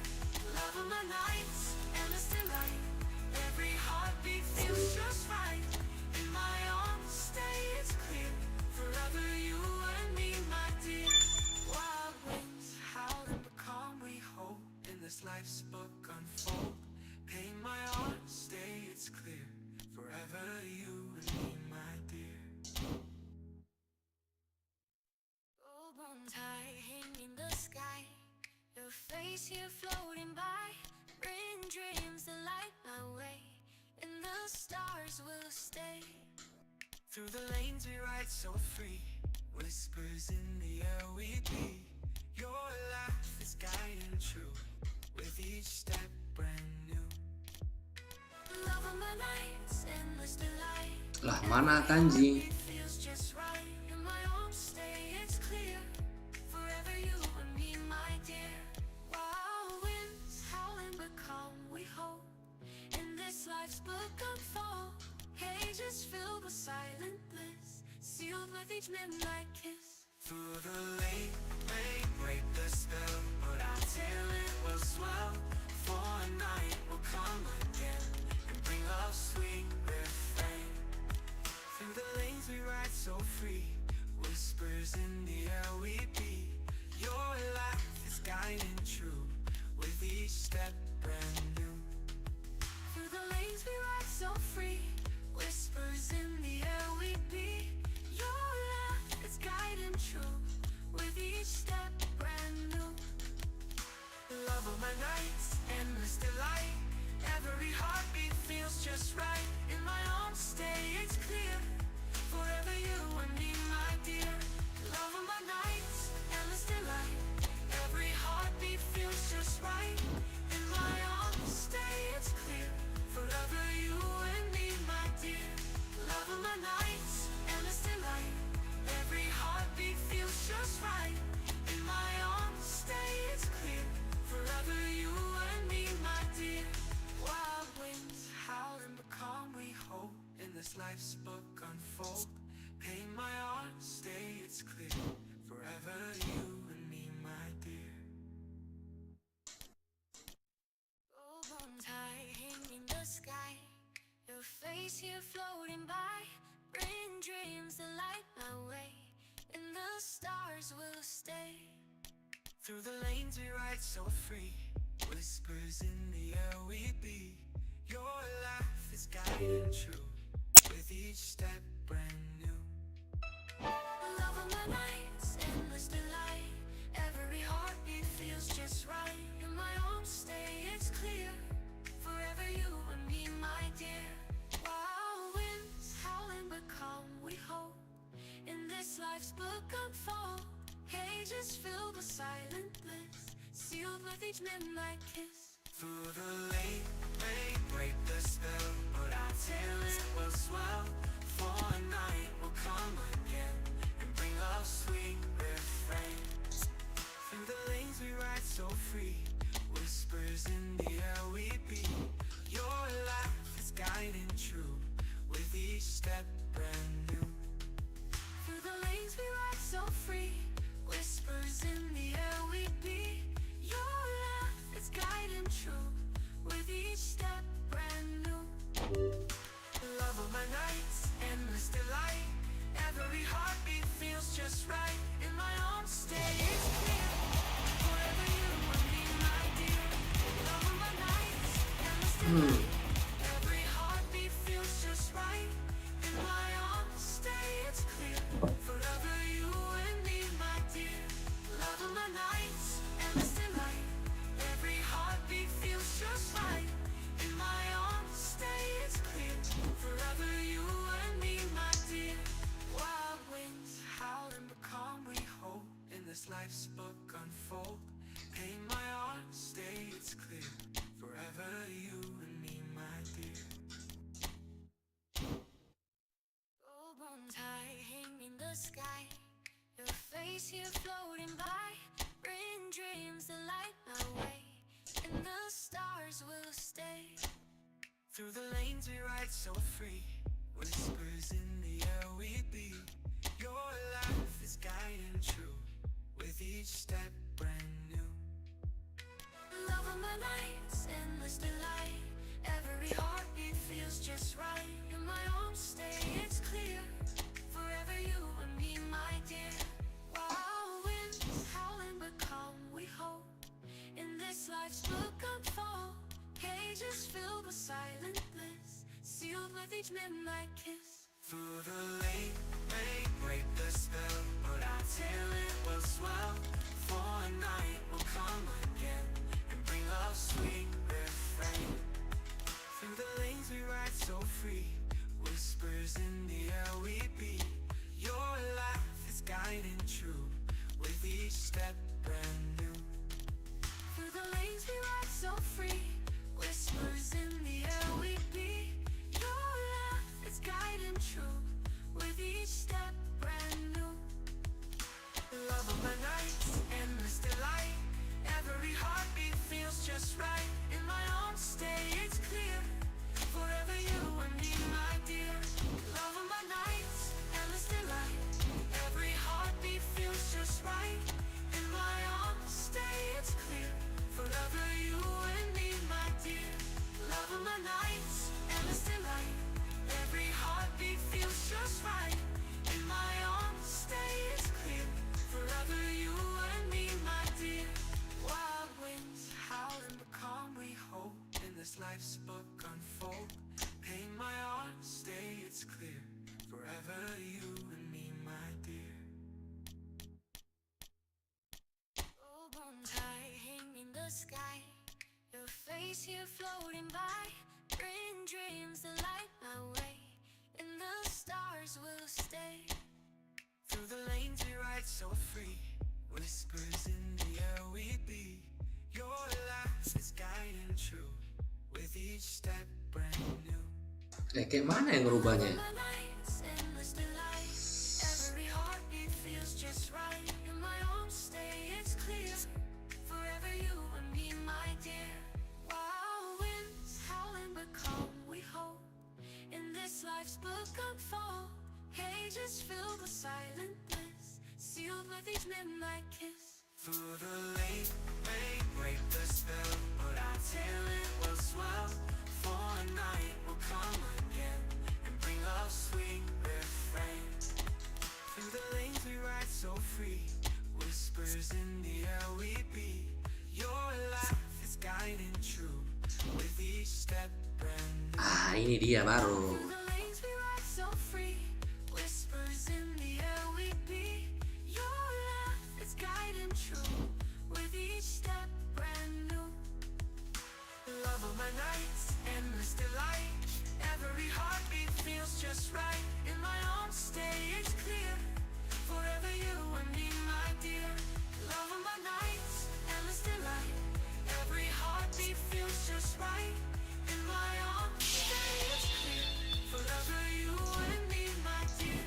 Love of my nights, endless delight. Every heartbeat feels just right. In my arms stay, it's clear. Forever you and me, my dear. Wild winds howling but calm we hold. In this life's book unfold. Pain my arms stay, it's clear. Forever you and me, my dear. Gold bone tie hanging in the sky. Your face here floating by. Bring dreams that light my way. And the stars will stay. Through the lanes we ride so free. Whispers in the air we be. Your laugh is guiding true, with each step brand new. Love of my nights, endless delight. Lah, mana kanji? It feels just right. In my arms stay, it's clear. Forever you and me, my dear. Wild winds howling but calm we hold. In this life's book unfold. Pages filled with silent bliss, sealed with each midnight kiss. Through the late rain, break the spell, but until it will swell. For a night will come again, and bring us sweet refrain. Through the lanes we ride so free, whispers in the air we be. Your laugh is guiding true, with each step brand new. Through the lanes we ride so free, whispers in the air we be. Your laugh is guiding true, with each step brand new. Love of my nights, endless delight. Every heartbeat feels just right. In my arms stay, it's clear. Forever you and me, my dear. Love of my nights, endless delight. Every heartbeat feels just right. In my arms stay, it's clear. Forever you and me, my dear. Love of my nights, endless face here floating by, bring dreams that light my way, and the stars will stay. Through the lanes we ride so free, whispers in the air we be. Your laugh is guiding true, with each step brand new. Love of my nights, endless delight. Every heartbeat feels just right. In my own stay, it's clear. Forever you and me, my dear. Wild winds howling but calm, we hope. In this life's book unfold, pages filled with silent bliss, sealed with each midnight kiss. Through the late rain, break the spell, but I tell it will swell. For a night will come again and bring us sweet refrain. Through the lanes we ride so free, whispers in the air we be. Your laugh is guiding true, with each step brand new. Through the lanes we ride so free, whispers in the air we be. Your laugh is guiding true, with each step brand new. Love of my nights, endless delight. Every heartbeat feels just right. In my own stay is clear. Forever you and me, my dear. Love of my nights, endless delight. Every heartbeat feels just right. In my own stay it's clear. Forever you and me, my dear. Love of my nights, endless delight. Every heartbeat feels just right. In my own stay it's clear. Forever you and me, my dear. Wild winds howling but calm we hope. In this life's book unfold, pain my heart stay it's clear. Forever you and me, my dear. Gold bones high hang in the sky, your face here floating by, bring dreams that light my way, and the stars will stay. Through the lanes we ride so free, whispers in the air we be. Your laugh is guiding true, with each step brand new. Love of my nights, endless delight. Every heartbeat feels just right. In my own stay it's clear. Forever you and me, my dear. Wild winds howling but calm we hope. In this life's book unfold, pages filled with silent bliss, sealed with each midnight kiss. Through the late rain, break the spell, but I tell it will swell. For a night will come again and bring us sweet refrain. Through the lanes we ride so free, whispers in the air we be. Your laugh is guiding true, with each step brand new. Through the lanes we ride so free, whispers in the air we be. Your laugh is guiding true, with each step brand new. Love of my nights, endless delight. Every heartbeat feels just right. In my own stay it's clear. Forever you and me, my dear. Love of my nights, endless delight. Every heartbeat feels just right. In my own stay it's clear. Forever you and me, my dear. Love of my nights, endless delight. Every heartbeat feels just right. In my own stay it's clear. Forever you and me, my dear. Wild winds howling but calm we hope. In this life's book unfold, pain my heart stay it's clear. Forever you and me, my dear. Gold bones high hang in the sky, your face here floating by, bring dreams that light my way, and the stars will stay. Through the lanes we ride so free, whispers in the air we be. Your laugh is guiding true, with each step brand new. Kayak mana yang ngerubahnya? My nights, endless delight. Every heartbeat feels just right. In my own stay it's clear. Forever you and me, my dear. Wild winds howling but calm we hope. In this life's book unfold, pages filled with silent bliss, sealed with each midnight kiss. Through the late rain, break the spell, but I tell it will swell. For a night will come again and bring love sweet refrain. Through the lanes we ride so free, whispers in the air we beat. Your laugh is guiding true, with each step brand new. Ah, ini dia baru. Through the lanes we ride so free, whispers in the air we beat. Your laugh is guiding true, with each step brand new. Love of my nights, endless delight. Every heartbeat feels just right. In my arms stay, it's clear. Forever you and me, my dear. Love of my nights, endless delight. Every heartbeat feels just right. In my arms stay, it's clear. Forever you and me, my dear.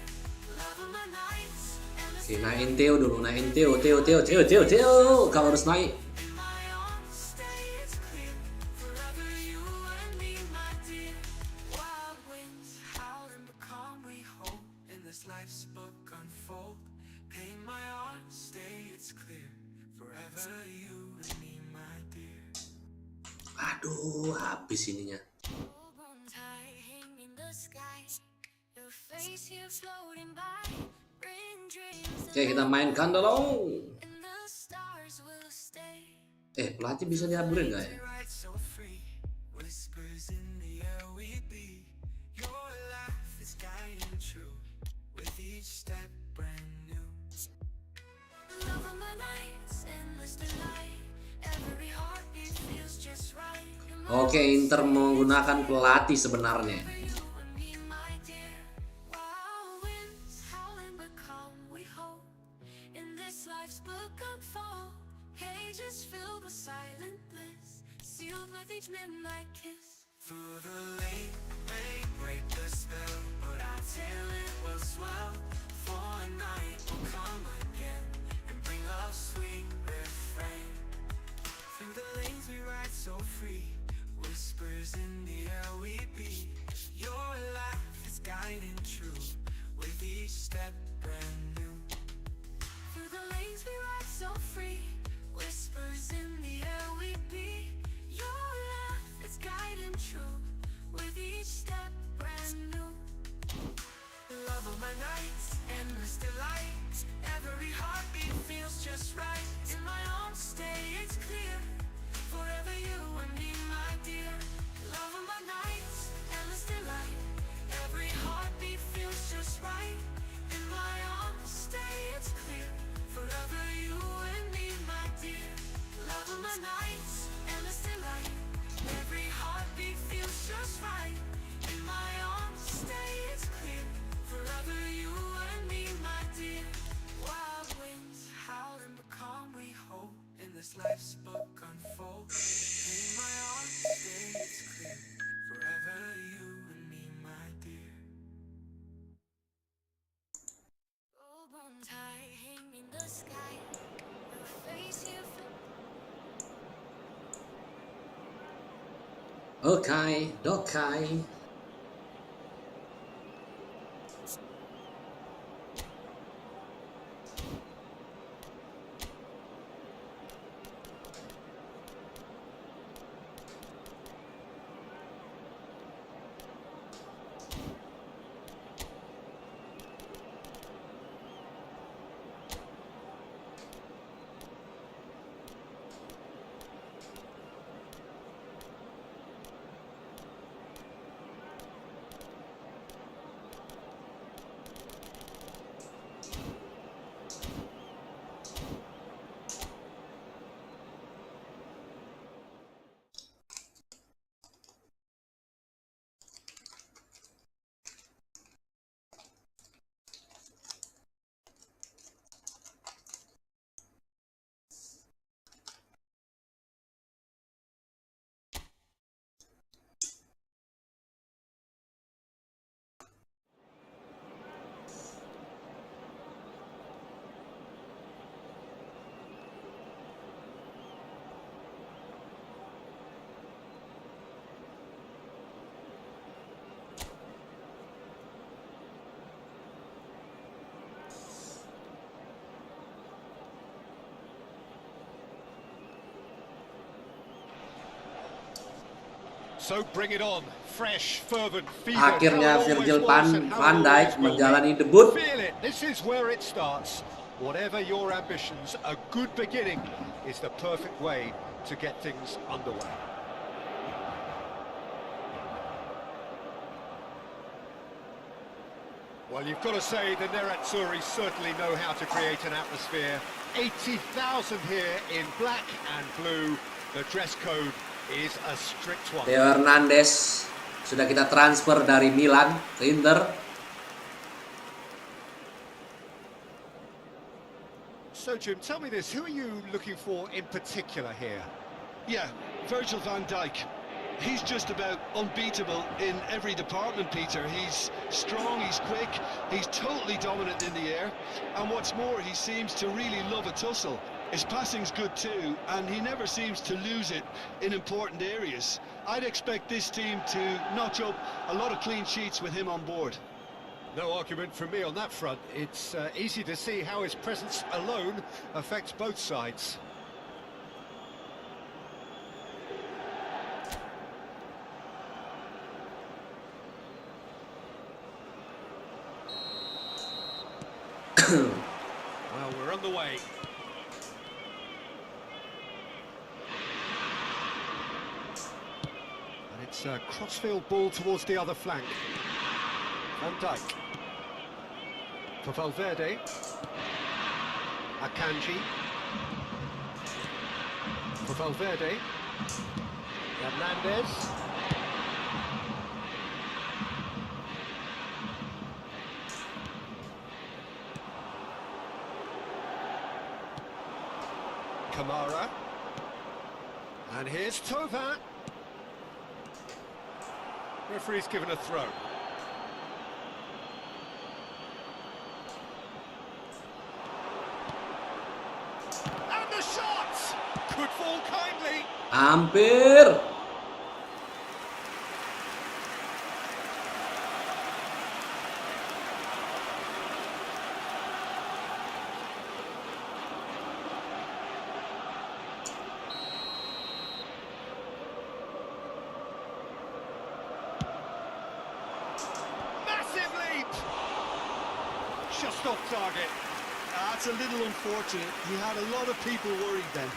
Love of my nights, endless Oke, delight. naikin Theo dulu, naikin Theo. Kau harus naik. In my arms stay, it's clear. Forever you and me, my dear. Wild winds howl and become we hope. In this life's book unfold. In my arms stay, it's clear. Forever you and me, my dear. Aduh, habis ininya. Bone tie hang in the sky. Your face here floating by. Bring dreams Oke, kita mainkan dulu. and the stars will stay. Pelatih bisa dihaburin nggak ya? Right, so free. Whispers in the air we be. Your laugh is guiding true. With each step brand new. Love of my nights, endless delight. Every heartbeat feels just right. Oke, Inter menggunakan pelatih sebenarnya. You and me, my dear. Wild winds howling but calm we hope. In this life's book unfold. Pages filled with silent bliss, sealed with each midnight kiss. Through the late rain, break the spell, but until it will swell. For a night will come again and bring love sweet refrain. Through the lanes we ride so free, whispers in the air we beat. Your laugh is guiding true, with each step brand new. Through the lanes we ride so free, whispers in the air we beat. Your laugh is guiding true, with each step brand new. Love of my nights, endless delight. Every heartbeat feels just right. In my arms stay, it's clear. Forever you and me, my dear. Love of my nights, endless delight. Every heartbeat feels just right. In my arms stay, it's clear. Forever you and me, my dear. Love of my nights, endless delight. Every heartbeat feels just right. In my arms stay, it's clear. Forever you and me, my dear. Wild winds howl and become we hope. In this life's book unfold. In my arms stay, it's clear. Forever you and me, my dear. Bone tie hang in the sky. Your face here. Oke, Dokai. So bring it on, fresh, fervent, fever. Akhirnya Virgil van Dijk menjalani debut. Feel it. This is where it starts. Whatever your ambitions, a good beginning is the perfect way to get things underway. Well, you've got to say the Nerazzurri certainly know how to create an atmosphere. 80,000 here in black and blue. The dress code is a strict one. Theo Hernandez sudah kita transfer dari Milan ke Inter. So, Jim, tell me this, who are you looking for in particular here? Yeah, Virgil van Dijk. He's just about unbeatable in every department, Peter. He's strong, he's quick, he's totally dominant in the air. And what's more, he seems to really love a tussle. His passing's good too, and he never seems to lose it in important areas. I'd expect this team to notch up a lot of clean sheets with him on board. No argument from me on that front. It's easy to see how his presence alone affects both sides. Well, we're on the way. And it's a crossfield ball towards the other flank. Van Dijk. For Valverde. Akanji. For Valverde. Hernandez. Kamara. And here's Tova. Referee's given a throw. And the shot! Could fall kindly. Hampir. Massive leap! Just off target. That's a little unfortunate. He had a lot of people worried then.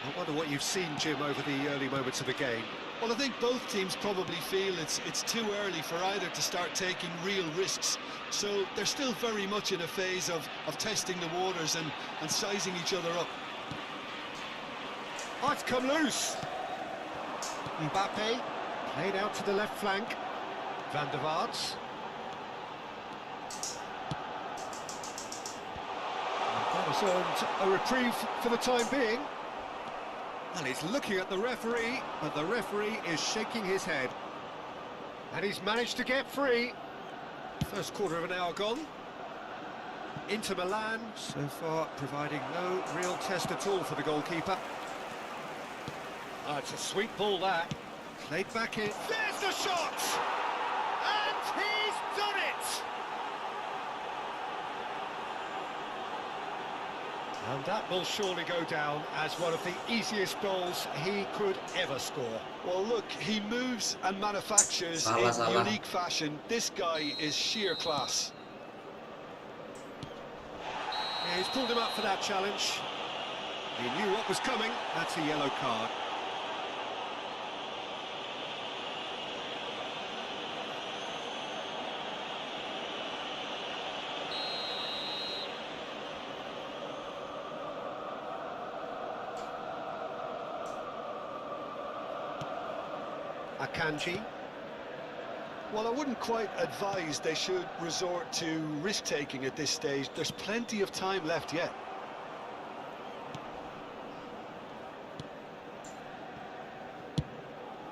I wonder what you've seen, Jim, over the early moments of the game. Well, I think both teams probably feel it's too early for either to start taking real risks. So they're still very much in a phase of testing the waters and sizing each other up. Oh, it's come loose. Mbappe played out to the left flank. Van der Vaart. That has earned a reprieve for the time being. And he's looking at the referee, but the referee is shaking his head. And he's managed to get free. First quarter of an hour gone. Inter Milan, so far providing no real test at all for the goalkeeper. It's a sweet ball, that. Played back in. There's the shot! And he's done it! And that will surely go down as one of the easiest goals he could ever score. Well, look, he moves and manufactures in unique fashion. This guy is sheer class. Yeah, he's pulled him up for that challenge. He knew what was coming. That's a yellow card. Akanji. Well, I wouldn't quite advise they should resort to risk-taking at this stage. There's plenty of time left yet.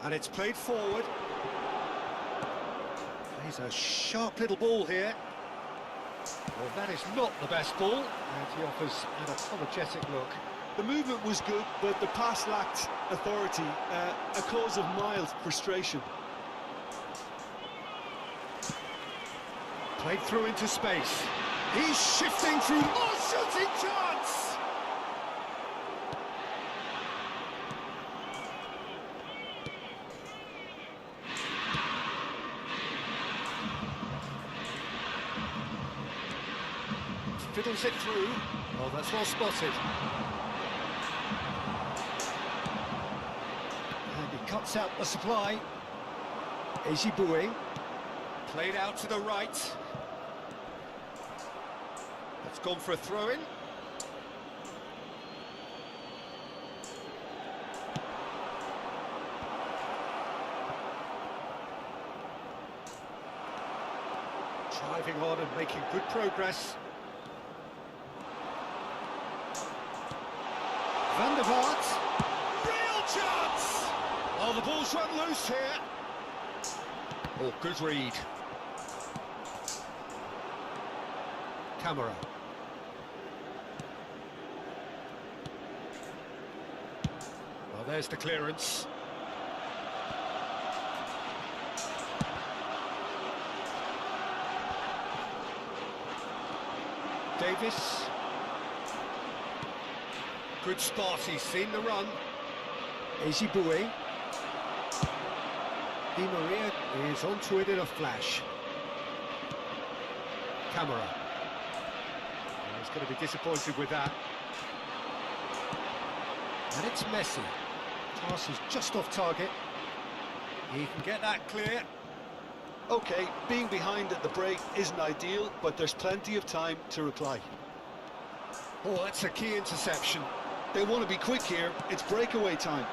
And it's played forward. He's a sharp little ball here. Well, that is not the best ball, and he offers an apologetic look. The movement was good, but the pass lacked authority, a cause of mild frustration. Played through into space. He's shifting through. Oh, shooting chance! Fiddles it through. Oh, that's well spotted. And he cuts out the supply. Ejibue. Played out to the right. It's gone for a throw-in. Driving on and making good progress. Van der Vaart. Real chance! Oh, the ball's run loose here. Oh, good read. Camera. Well, there's the clearance. Davis. Good spot, he's seen the run. Ejibue. Di Maria is onto it in a flash. Camera. Oh, he's going to be disappointed with that. And it's Messi. Pass is just off target. He can get that clear. Okay, being behind at the break isn't ideal, but there's plenty of time to reply. Oh, that's a key interception. They want to be quick here, it's breakaway time.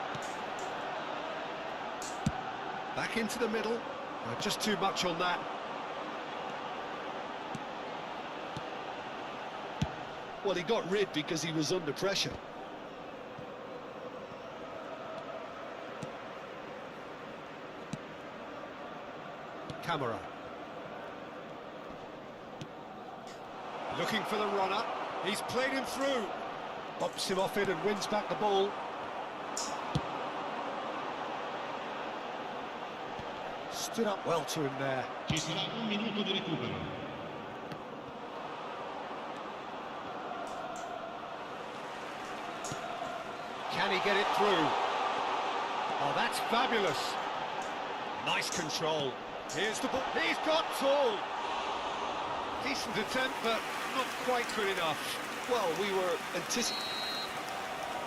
Back into the middle. Just too much on that. Well, he got rid because he was under pressure. Camera. Looking for the runner. He's played him through. Bops him off it and wins back the ball. Stood up well to him there. Ci sarà un minuto di recupero. Can he get it through? Oh, that's fabulous. Nice control. Here's the ball. He's got tall. Decent attempt, but not quite good enough. Well, we were anticipating.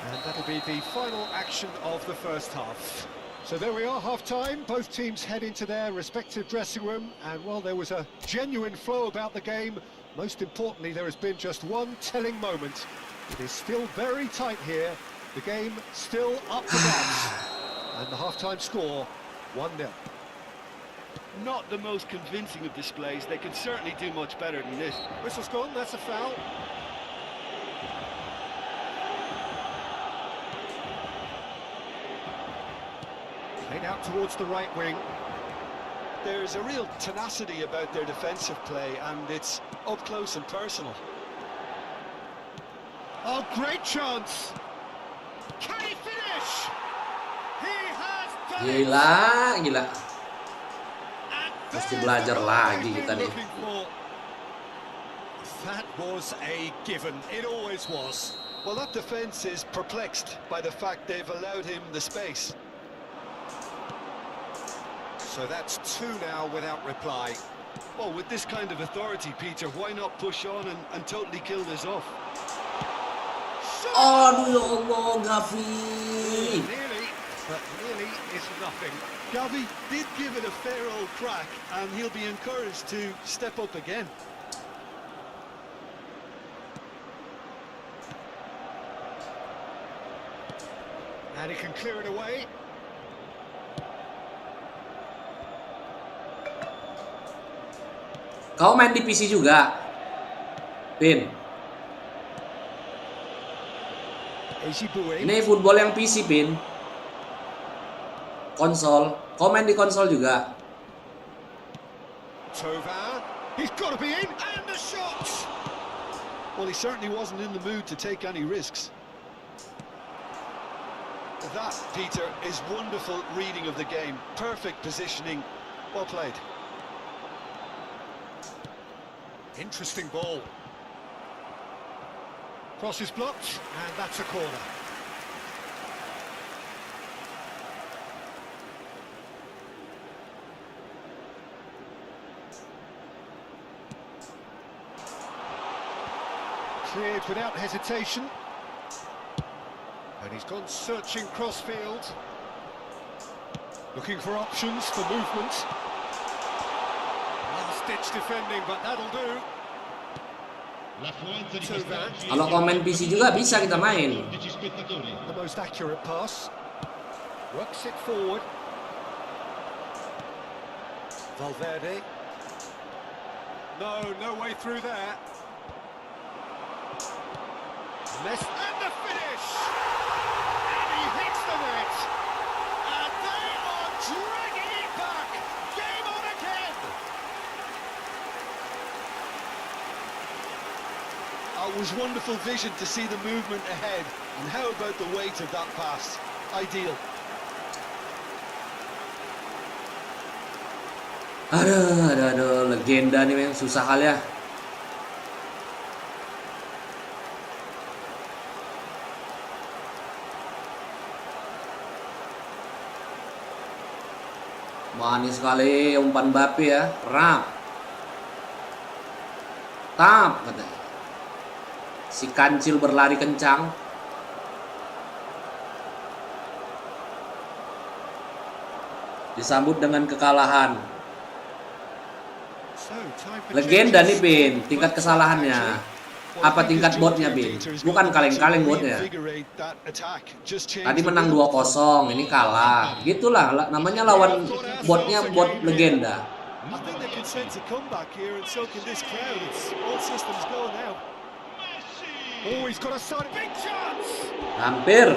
And that'll be the final action of the first half. So there we are, half-time. Both teams head into their respective dressing room. And while there was a genuine flow about the game, most importantly, there has been just one telling moment. It is still very tight here. The game still up for grabs. And the half-time score, 1-0. Not the most convincing of displays. They can certainly do much better than this. Whistle's gone, that's a foul. Played out towards the right wing. There's a real tenacity about their defensive play, and it's up close and personal. Oh, great chance! Can he finish? He has done it! Gila. And Mesti there's belajar the goal lagi they've kita been nih. looking for. That was a given. It always was. Well, that defence is perplexed by the fact they've allowed him the space. So that's two now without reply. Well, with this kind of authority, Peter, why not push on and totally kill this off? Aduh ya Allah, Gavi. Nearly, but nearly is nothing. Gavi did give it a fair old crack, and he'll be encouraged to step up again. And he can clear it away. Kau main di PC juga, Pin? Ejibue. Ini football yang PC, Pin. konsol, komen di konsol juga. Tovan, he's got to be in, and the shot! Well, he certainly wasn't in the mood to take any risks. That, Peter, is wonderful reading of the game. Perfect positioning. Well played. Interesting ball. Cross is blocked, and that's a corner. Cleared without hesitation. And he's gone searching crossfield. Looking for options for movement. Last-ditch defending, but that'll do. Tovan. Kalau komen PC juga bisa kita main. The most accurate pass. Works it forward. Valverde. No way through there. And the finish! And he hits the net! And they are dragging it back! Game on again! It was wonderful vision to see the movement ahead. And how about the weight of that pass? Ideal. Aduh, legenda nih, memang susah kali ya. Manis sekali umpan Mbappe ya, tap katanya. Si kancil berlari kencang. Disambut dengan kekalahan. Legenda nih Pin, tingkat kesalahannya. Apa tingkat botnya Bin? Bukan kaleng-kaleng botnya. Tadi menang 2-0, ini kalah. Gitulah namanya lawan botnya, bot legenda. Hampir.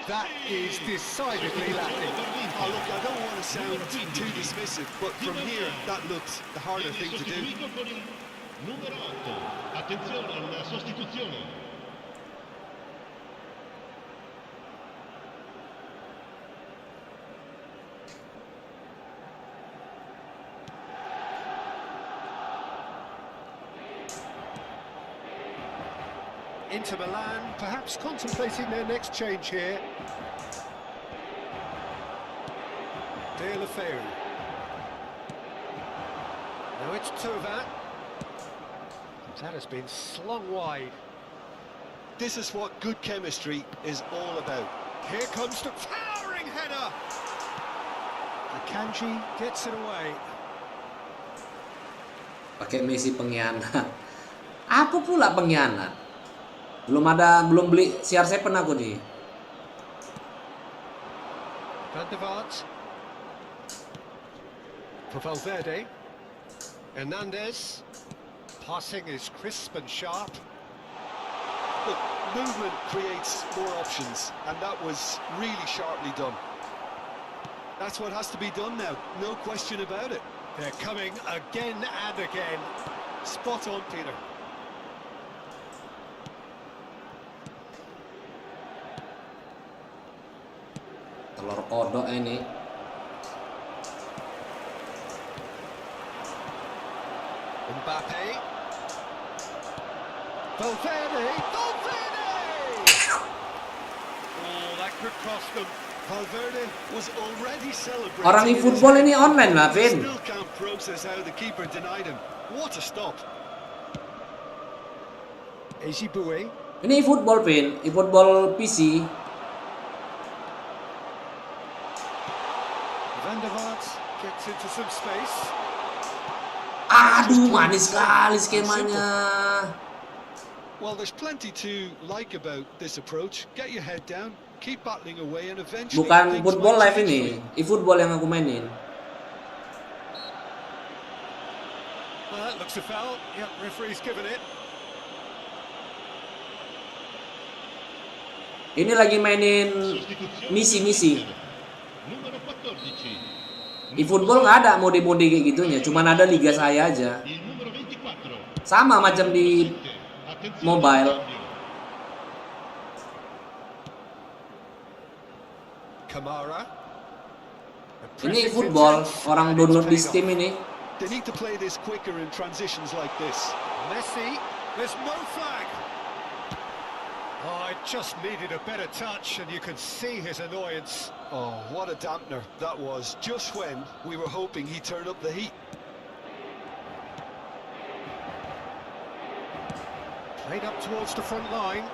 That is decidedly lacking. Oh, look, I don't want to sound too dismissive, but from here, that looks the harder thing to do. Numero 8. Attenzione alla sostituzione. Inter Milan perhaps contemplating their next change here. De La Feu. Now it's Tovan. That has been slung wide. This is what good chemistry is all about. Here comes the towering header. Akanji gets it away. Pakai Messi pengkhianat. Aku pula pengkhianat. Belum beli CR7 aku nih. Van der Vaart. For Valverde. Hernandez. Passing is crisp and sharp. Look, movement creates more options, and that was really sharply done. That's what has to be done now, no question about it. They're coming again and again. Spot on, Peter. Telur kodok ini. Mbappe. Valverde! Oh, that could cost them. Valverde was already celebrating. Orang eFootball ini online lah, Vin. Still can't process how the keeper denied him. What a stop. Easy Boué. Ini eFootball, Vin. eFootball PC. Van der Vaart gets into some space. Aduh, manis sekali skemanya. Well, there's plenty to like about this approach. Get your head down, keep battling away, and eventually. Bukan football live ini, eFootball yang aku mainin. Well, that looks a foul. Yep, referee's given it. Ini lagi mainin misi-misi. Numero 4. eFootball nggak ada mode-mode kayak gitunya, cuman ada liga saya aja. Sama macam di mobile. Kamara. Ini eFootball, orang download di Steam ini. They need to play this quicker in transitions like this. Messi, there's no flag. Oh, it just needed a better touch, and you can see his annoyance. Oh, what a dampener that was, just when we were hoping he'd turn up the heat. Played up towards the front line.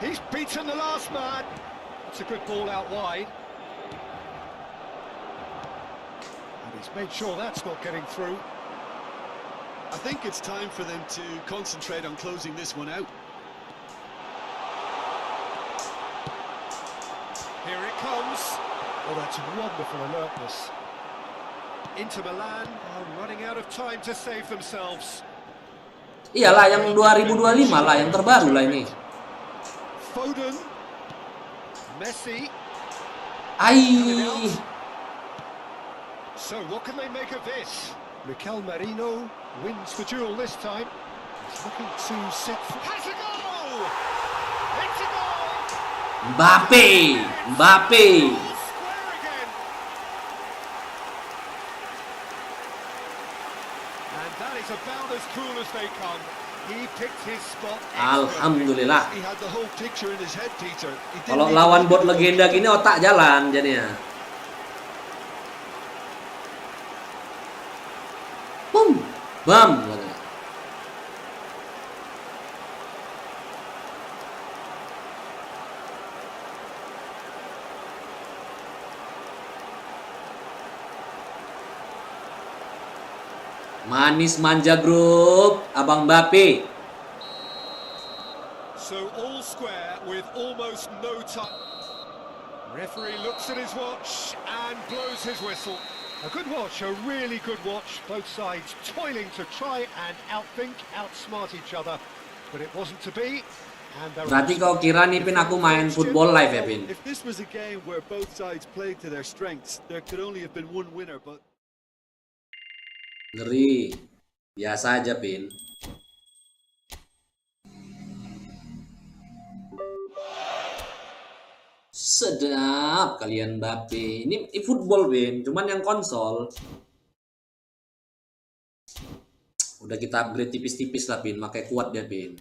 He's beaten the last man. It's a good ball out wide. And he's made sure that's not getting through. I think it's time for them to concentrate on closing this one out. Here it comes. Oh, that's wonderful alertness. Inter Milan are running out of time to save themselves. Iyalah yang 2025 lah, yang terbaru lah ini. Foden. Messi. Ai. So what can they make of this? Mikel Merino wins the duel this time. He's looking to set... Has a goal! It's a goal! Mbappe. Square again. And that is about as cool as they come. He picked his spot. Alhamdulillah. He had the whole picture in his head, Peter. He didn't Kalau need lawan to bot look at legenda gini otak jalan jadinya. Bum, bam. Manis manja grup, Abang Mbappe. So all square with almost no time. Referee looks at his watch and blows his whistle. A good watch, a really good watch. Both sides toiling to try and outthink, outsmart each other. But it wasn't to be. And Berarti kau kira nih Pin aku main football live ya Pin? If this was a game where both sides played to their strengths, there could only have been one winner, but Ngeri. Biasa aja Pin. Sedap kalian Mbappe. Ini eFootball Pin, cuman yang konsol. Udah kita upgrade tipis-tipis lah Pin, makai kuat dia Pin.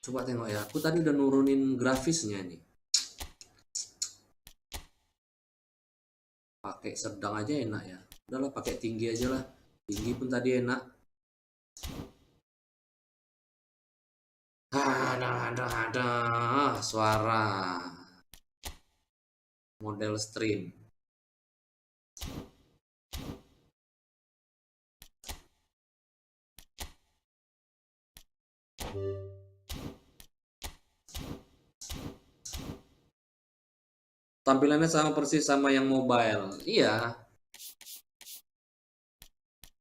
Coba tengok ya, aku tadi udah nurunin grafisnya nih. Pakai sedang aja enak ya. Udahlah pakai tinggi aja lah. Tinggi pun tadi enak. Ada suara. Model stream. Tampilannya sama persis sama yang mobile. Iya.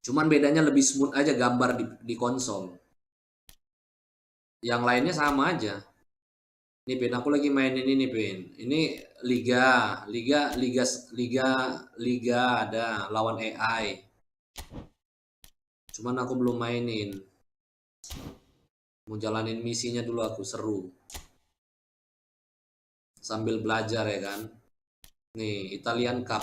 Cuman bedanya lebih smooth aja gambar di konsol. Yang lainnya sama aja. Nih Pin, aku lagi mainin ini Pin. Ini liga ada lawan AI. Cuman aku belum mainin. Mau jalanin misinya dulu aku, seru. Sambil belajar ya kan. Nih, Italian Cup.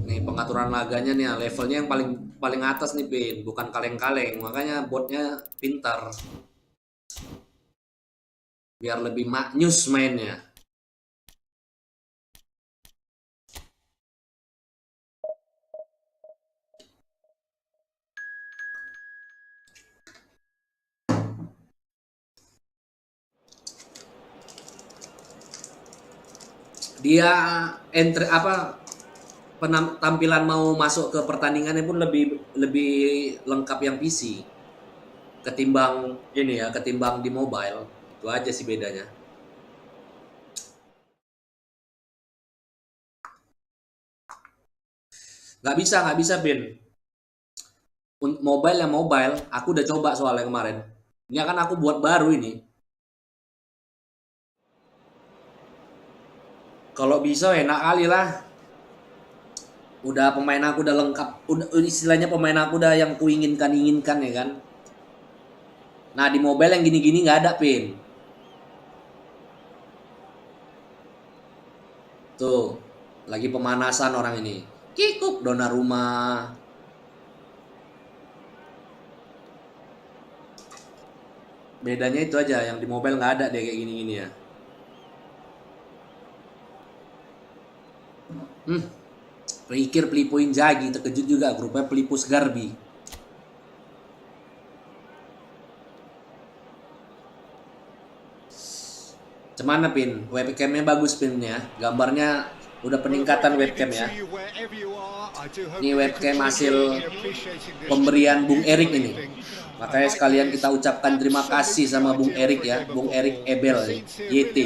Nih, pengaturan laganya nih, levelnya yang paling atas nih, Pin. Bukan kaleng-kaleng, makanya botnya pintar. Biar lebih maknyus mainnya. Dia entry tampilan mau masuk ke pertandingannya pun lebih lengkap yang PC ketimbang di mobile. Itu aja sih bedanya. Nggak bisa Bin. Mobile, aku udah coba soalnya kemarin. Ini kan aku buat baru ini. Kalau bisa enak kali lah. Udah pemain aku udah lengkap, udah istilahnya pemain aku udah yang kuinginkan ya kan. Nah di mobile yang gini-gini nggak ada Pin. Tuh lagi pemanasan orang ini. Kikuk Donnarumma. Bedanya itu aja, yang di mobile nggak ada deh kayak gini-gini ya. Pikir Pelipo Inzaghi, terkejut juga grupnya Pelipus Garbi. Cemana Pin? Webcamnya bagus Pin ya. Gambarnya udah peningkatan webcam ya. Ini webcam hasil pemberian Bung Erik ini. Makanya sekalian kita ucapkan terima kasih sama Bung Erik ya, Bung Erik Ebel nih, YT,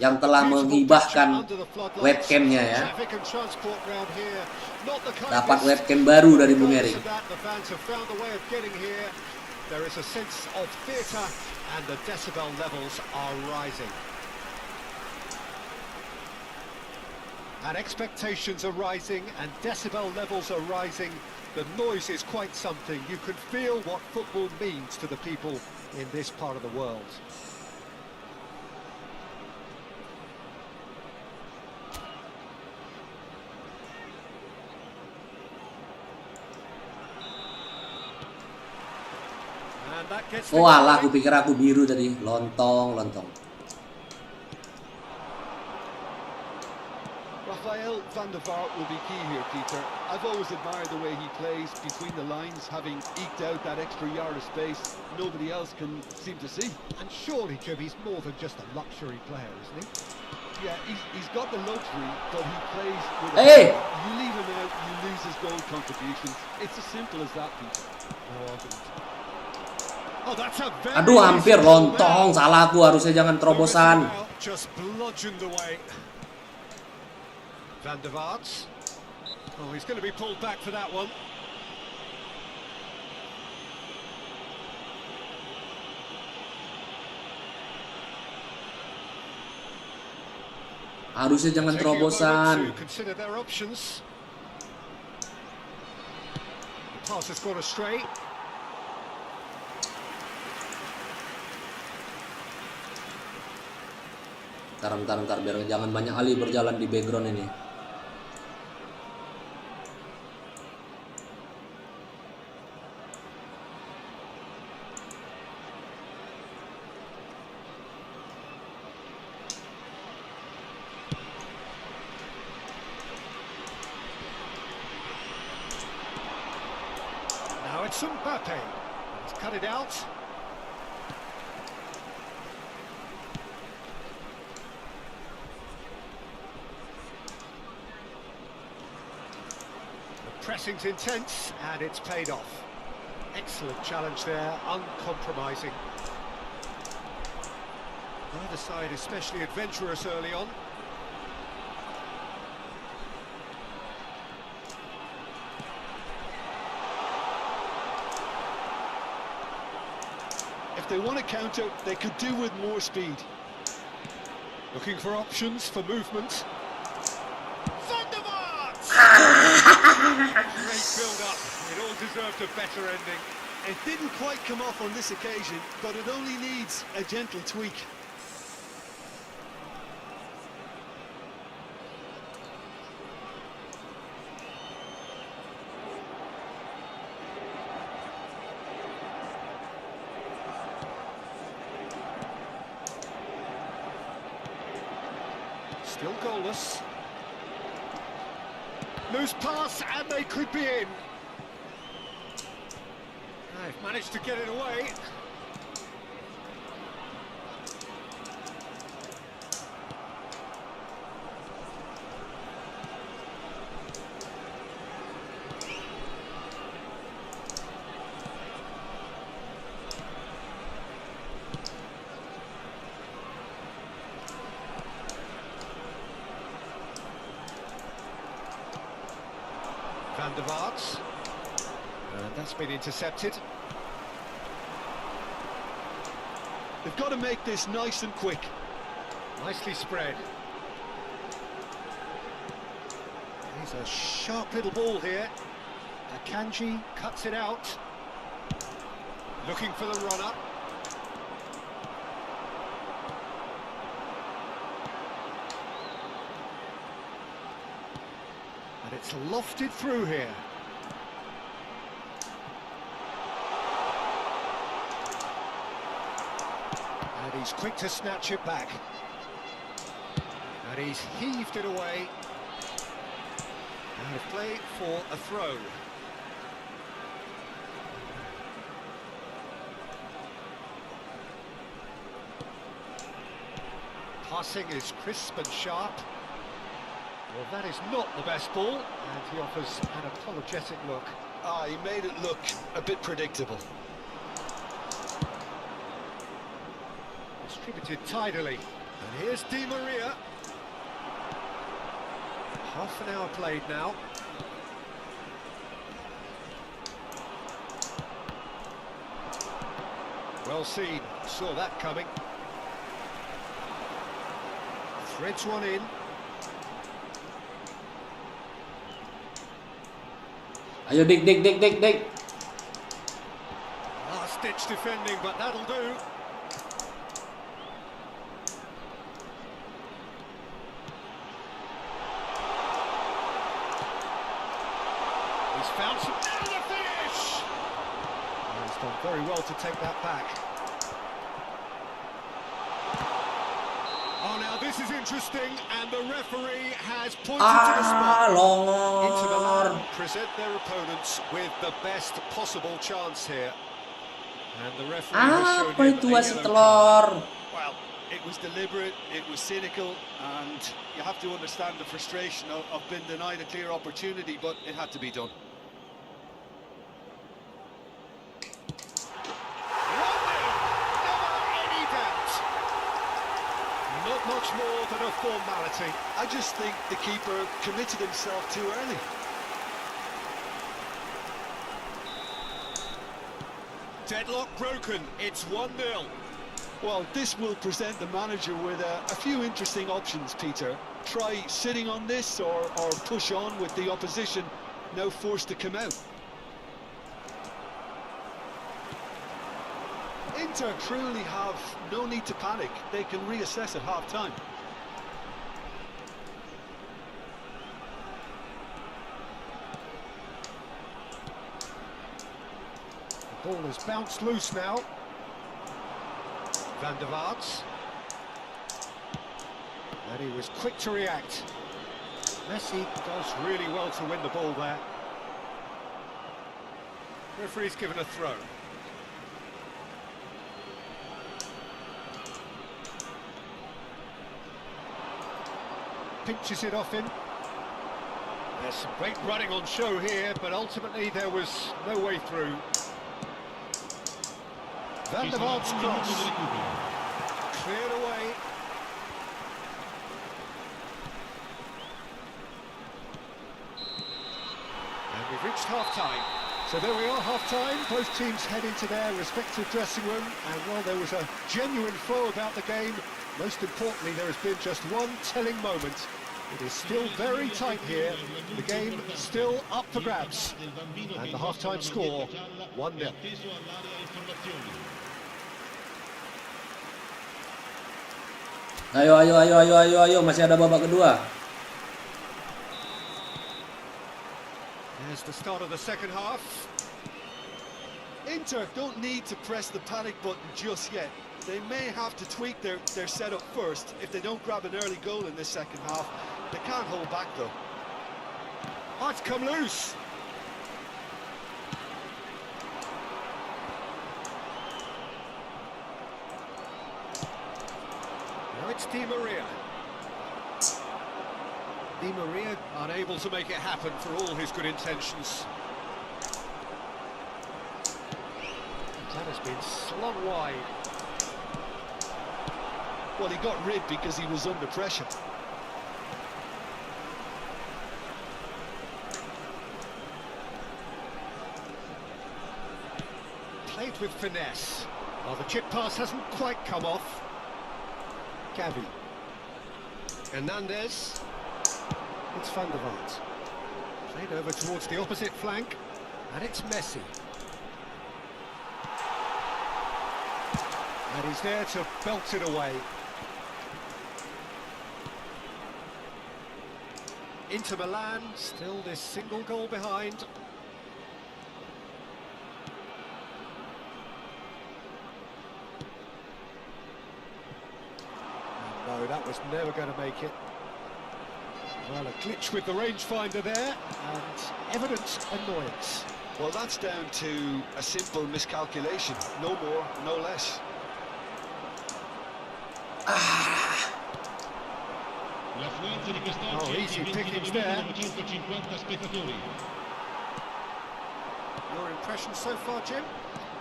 yang telah menghibahkan webcamnya ya. Dapat webcam baru dari Bung Erik. And expectations are rising and decibel levels are rising. The noise is quite something. You can feel what football means to the people in this part of the world. And that gets Oh alah, aku pikir aku biru tadi. Lontong. Rafael van der Vaart will be key here, Peter. I've always admired the way he plays between the lines, having eked out that extra yard of space nobody else can seem to see. And surely, Jim, he's more than just a luxury player, isn't he? Yeah, he's got the luxury, but he plays with a Hey! You leave him out, you lose his goal contributions. It's as simple as that, Peter. No argument. Oh, that's a very Aduh, hampir easy ball lontong. there. Salah aku, harusnya jangan terobosan. Just bludgeoned away. Van der Vaart. Oh, he's going to be pulled back for that one. Harusnya jangan Taking a moment terobosan. to consider their options. The pass has gone astray. Ntar biar jangan banyak kali berjalan di background ini. Now it's Mbappe. He's cut it out. Pressing's intense, and it's paid off. Excellent challenge there, uncompromising. Neither side especially adventurous early on. If they want to counter, they could do with more speed. Looking for options for movement. Van der Vaart! Great build-up. It all deserved a better ending. It didn't quite come off on this occasion, but it only needs a gentle tweak. Still goalless. Loose pass, and they could be in. They've managed to get it away. Van der Vaart. And that's been intercepted. They've got to make this nice and quick. Nicely spread. Here's a sharp little ball here. Akanji cuts it out. Looking for the run-up. And it's lofted through here. And he's quick to snatch it back. And he's heaved it away. And a play for a throw. Passing is crisp and sharp. Well, that is not the best ball, and he offers an apologetic look. Ah, he made it look a bit predictable. Distributed tidily. And here's Di Maria. Half an hour played now. Well seen, saw that coming. Threads one in. Ayo dik. Last-ditch defending, but that'll do. He's found some... And the finish! And he's done very well to take that back. Oh, now this is interesting, and the referee has pointed to the spot. Into the Longor. line, present their opponents with the best possible chance here. And the referee has shown Apa him itu a wasit yellow card. telur? Well, it was deliberate, it was cynical, and you have to understand the frustration of being denied a clear opportunity, but it had to be done. Not much more than a formality. I just think the keeper committed himself too early. Deadlock broken, it's 1-0. Well, this will present the manager with a few interesting options, Peter. Try sitting on this or push on with the opposition now forced to come out. Inter truly have no need to panic. They can reassess at half-time. The ball has bounced loose now. Van der Vaart. And he was quick to react. Messi does really well to win the ball there. Referee's given a throw. Pinches it off him. There's some great running on show here, but ultimately there was no way through. Van der Vaart's cross. Cleared away. And we've reached half-time. So there we are, half-time. Both teams head into their respective dressing room, and while there was a genuine flow about the game, most importantly, there has been just one telling moment. It is still very tight here. The game still up for grabs. And the half-time score, 1-0. Ayo, masih ada babak kedua. There's the start of the second half. Inter don't need to press the panic button just yet. They may have to tweak their setup first if they don't grab an early goal in this second half. They can't hold back though. Oh, it's come loose. Now it's Di Maria. Di Maria unable to make it happen for all his good intentions. That has been slung wide. Well, he got rid because he was under pressure. played with finesse. Well, the chip pass hasn't quite come off. Gavi. Hernandez. It's Van der Vaart. Played over towards the opposite flank. And it's Messi. And he's there to belt it away. Inter Milan, still this single goal behind. No, that was never going to make it. Well, a glitch with the rangefinder there, and evident annoyance. Well, that's down to a simple miscalculation. No more, no less. Oh, easy pickings there. Your impression so far, Jim?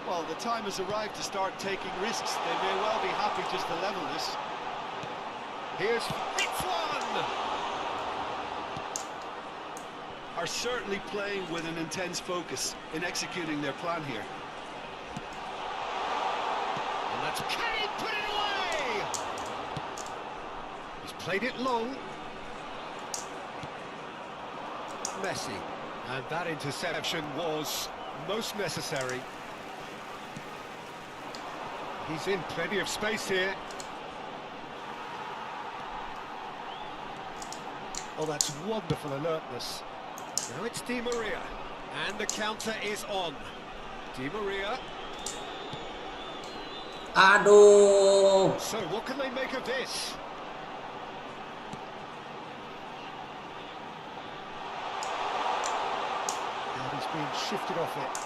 Well, the time has arrived to start taking risks. They may well be happy just to level this. Here's it's one! Are certainly playing with an intense focus in executing their plan here. And that's Keren, put it away! He's played it long. Messi. And that interception was most necessary. He's in plenty of space here. Oh, that's wonderful alertness. Now it's Di Maria. And the counter is on. Di Maria. Aduh. So what can they make of this? And he's being shifted off it.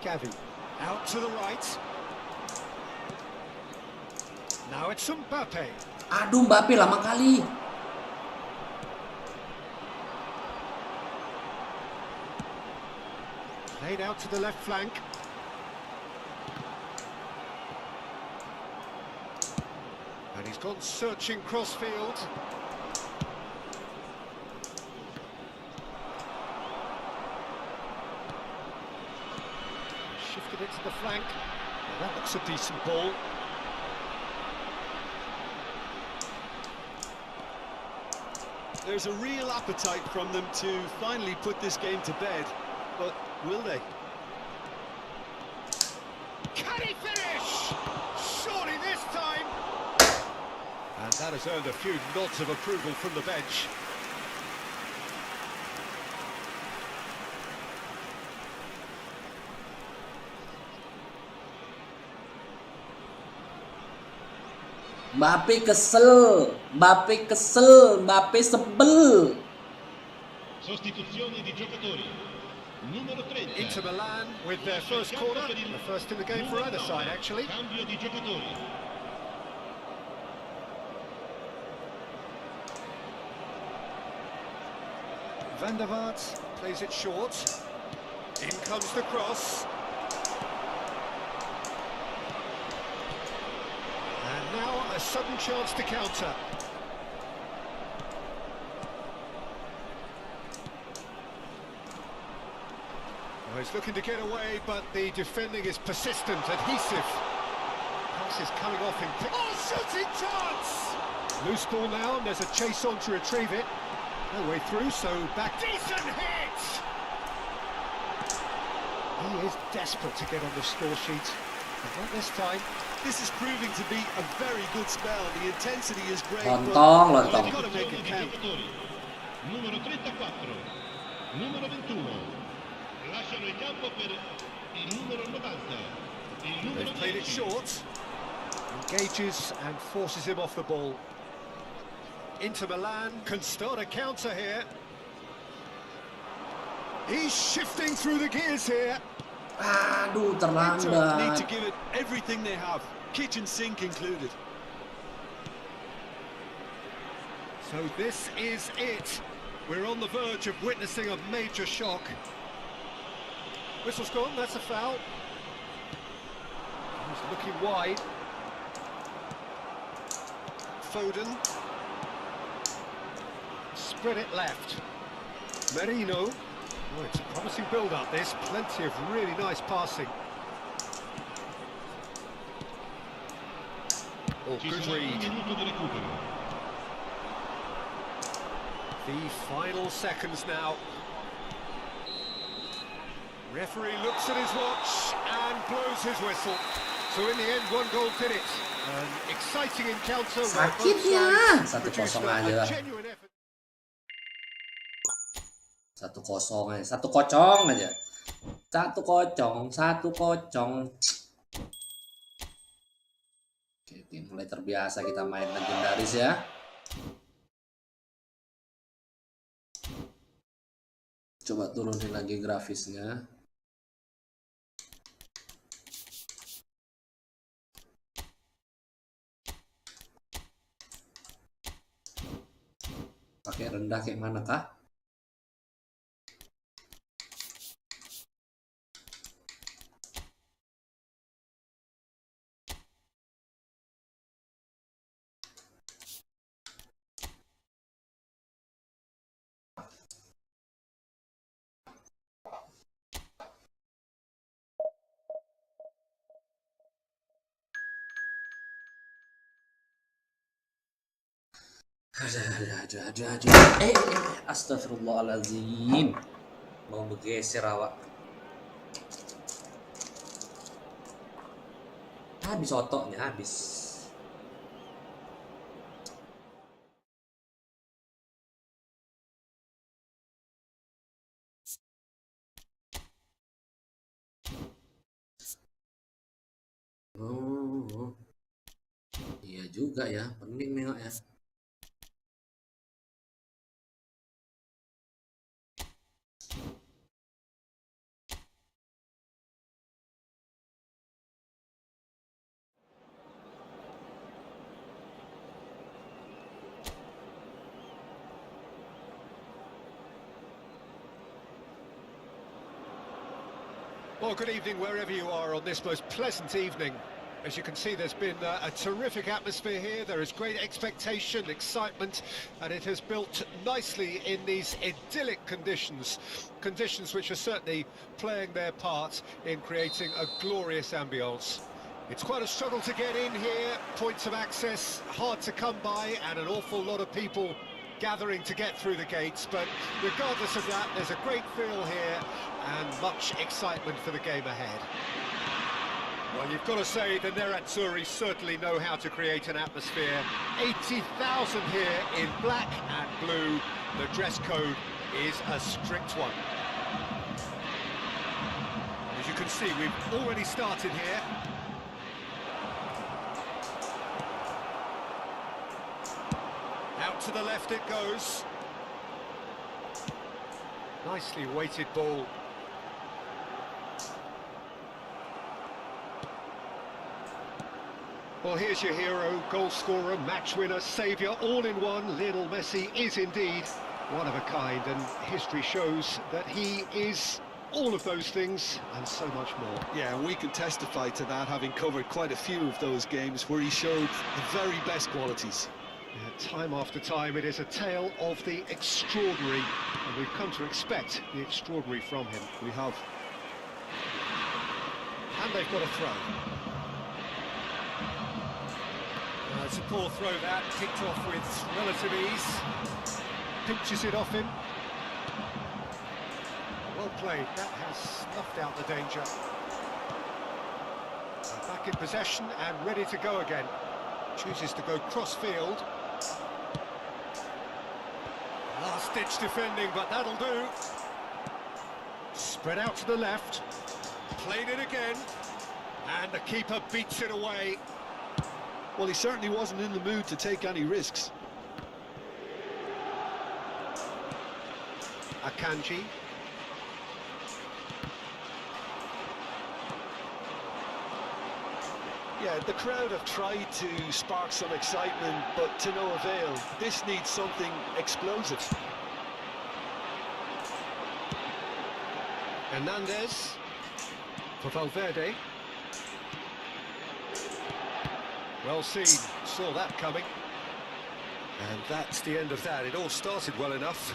Gavi. Out to the right. Now it's Mbappe. Aduh, Mbappe lama kali. Played out to the left flank. And he's gone searching crossfield. Shifted it to the flank. Well, that looks a decent ball. There's a real appetite from them to finally put this game to bed, but will they? Can he finish? Surely this time! And that has earned a few nods of approval from the bench. Mbappe kesel, Mbappe kesel, Mbappe sebel. Sostituzioni di giocatori. Numero 30. Inter Milan with their first corner, the first in the game for either side actually. Cambio di giocatori. Van der Vaart plays it short. In comes the cross. And now a sudden chance to counter. Well, he's looking to get away, but the defending is persistent, adhesive. Pass is coming off in... Oh, shooting chance! Loose ball now, and there's a chase on to retrieve it. No way through, so back... Decent hit! He is desperate to get on the score sheet. But not this time. This is proving to be a very good spell. The intensity is great, Lontong, but lontong. they've got to make it count. Numero 34. Numero 21. Lasciano il campo per il numero 90. Il numero They've played it 10. short. Engages and forces him off the ball. Inter Milan can start a counter here. He's shifting through the gears here. Aduh, Inter need to terlambat. give it everything they have, kitchen sink included. So this is it. We're on the verge of witnessing a major shock. Whistle's gone, that's a foul. He's looking wide. Foden. Spread it left. Merino. Oh, it's a promising build-up, this. Plenty of really nice passing. Oh, good read. The final seconds now. Referee looks at his watch and blows his whistle. So in the end, 1 goal did it. An exciting encounter where both Sakitnya. sides produced 1-0 aja a lah. genuine effort. 1-0 aja. 1 kocong aja. 1 kocong. 1 kocong. Oke, mulai terbiasa kita main legendaris ya. Coba turunin lagi grafisnya. Pakai rendah kayak mana kah? Aduh. Astagfirullahaladzim. Mau bergeser awak. Habis otoknya, habis. Oh. Iya juga ya, pening nengok ya. Well, good evening wherever you are on this most pleasant evening. As you can see, there's been a terrific atmosphere here. There is great expectation, excitement, and it has built nicely in these idyllic conditions. Conditions which are certainly playing their part in creating a glorious ambience. It's quite a struggle to get in here, points of access hard to come by, and an awful lot of people gathering to get through the gates, but regardless of that, there's a great feel here and much excitement for the game ahead. Well, you've got to say the Nerazzurri certainly know how to create an atmosphere. 80,000 here in black and blue. The dress code is a strict one. As you can see, we've already started here. Out to the left it goes. Nicely weighted ball. Well, here's your hero, goal scorer, match winner, saviour, all in one. Lionel Messi is indeed one of a kind, and history shows that he is all of those things and so much more. Yeah, and we can testify to that, having covered quite a few of those games where he showed the very best qualities. Yeah, time after time, it is a tale of the extraordinary, and we've come to expect the extraordinary from him. We have. And they've got a throw. It's a poor throw that, kicked off with relative ease. Pinches it off him. Well played, that has snuffed out the danger. Back in possession and ready to go again. Chooses to go cross-field. Last-ditch defending, but that'll do. Spread out to the left. Played it again. And the keeper beats it away. Well, he certainly wasn't in the mood to take any risks. Akanji. Yeah, the crowd have tried to spark some excitement, but to no avail. This needs something explosive. Hernandez for Valverde. Well seen, saw that coming. And that's the end of that. It all started well enough.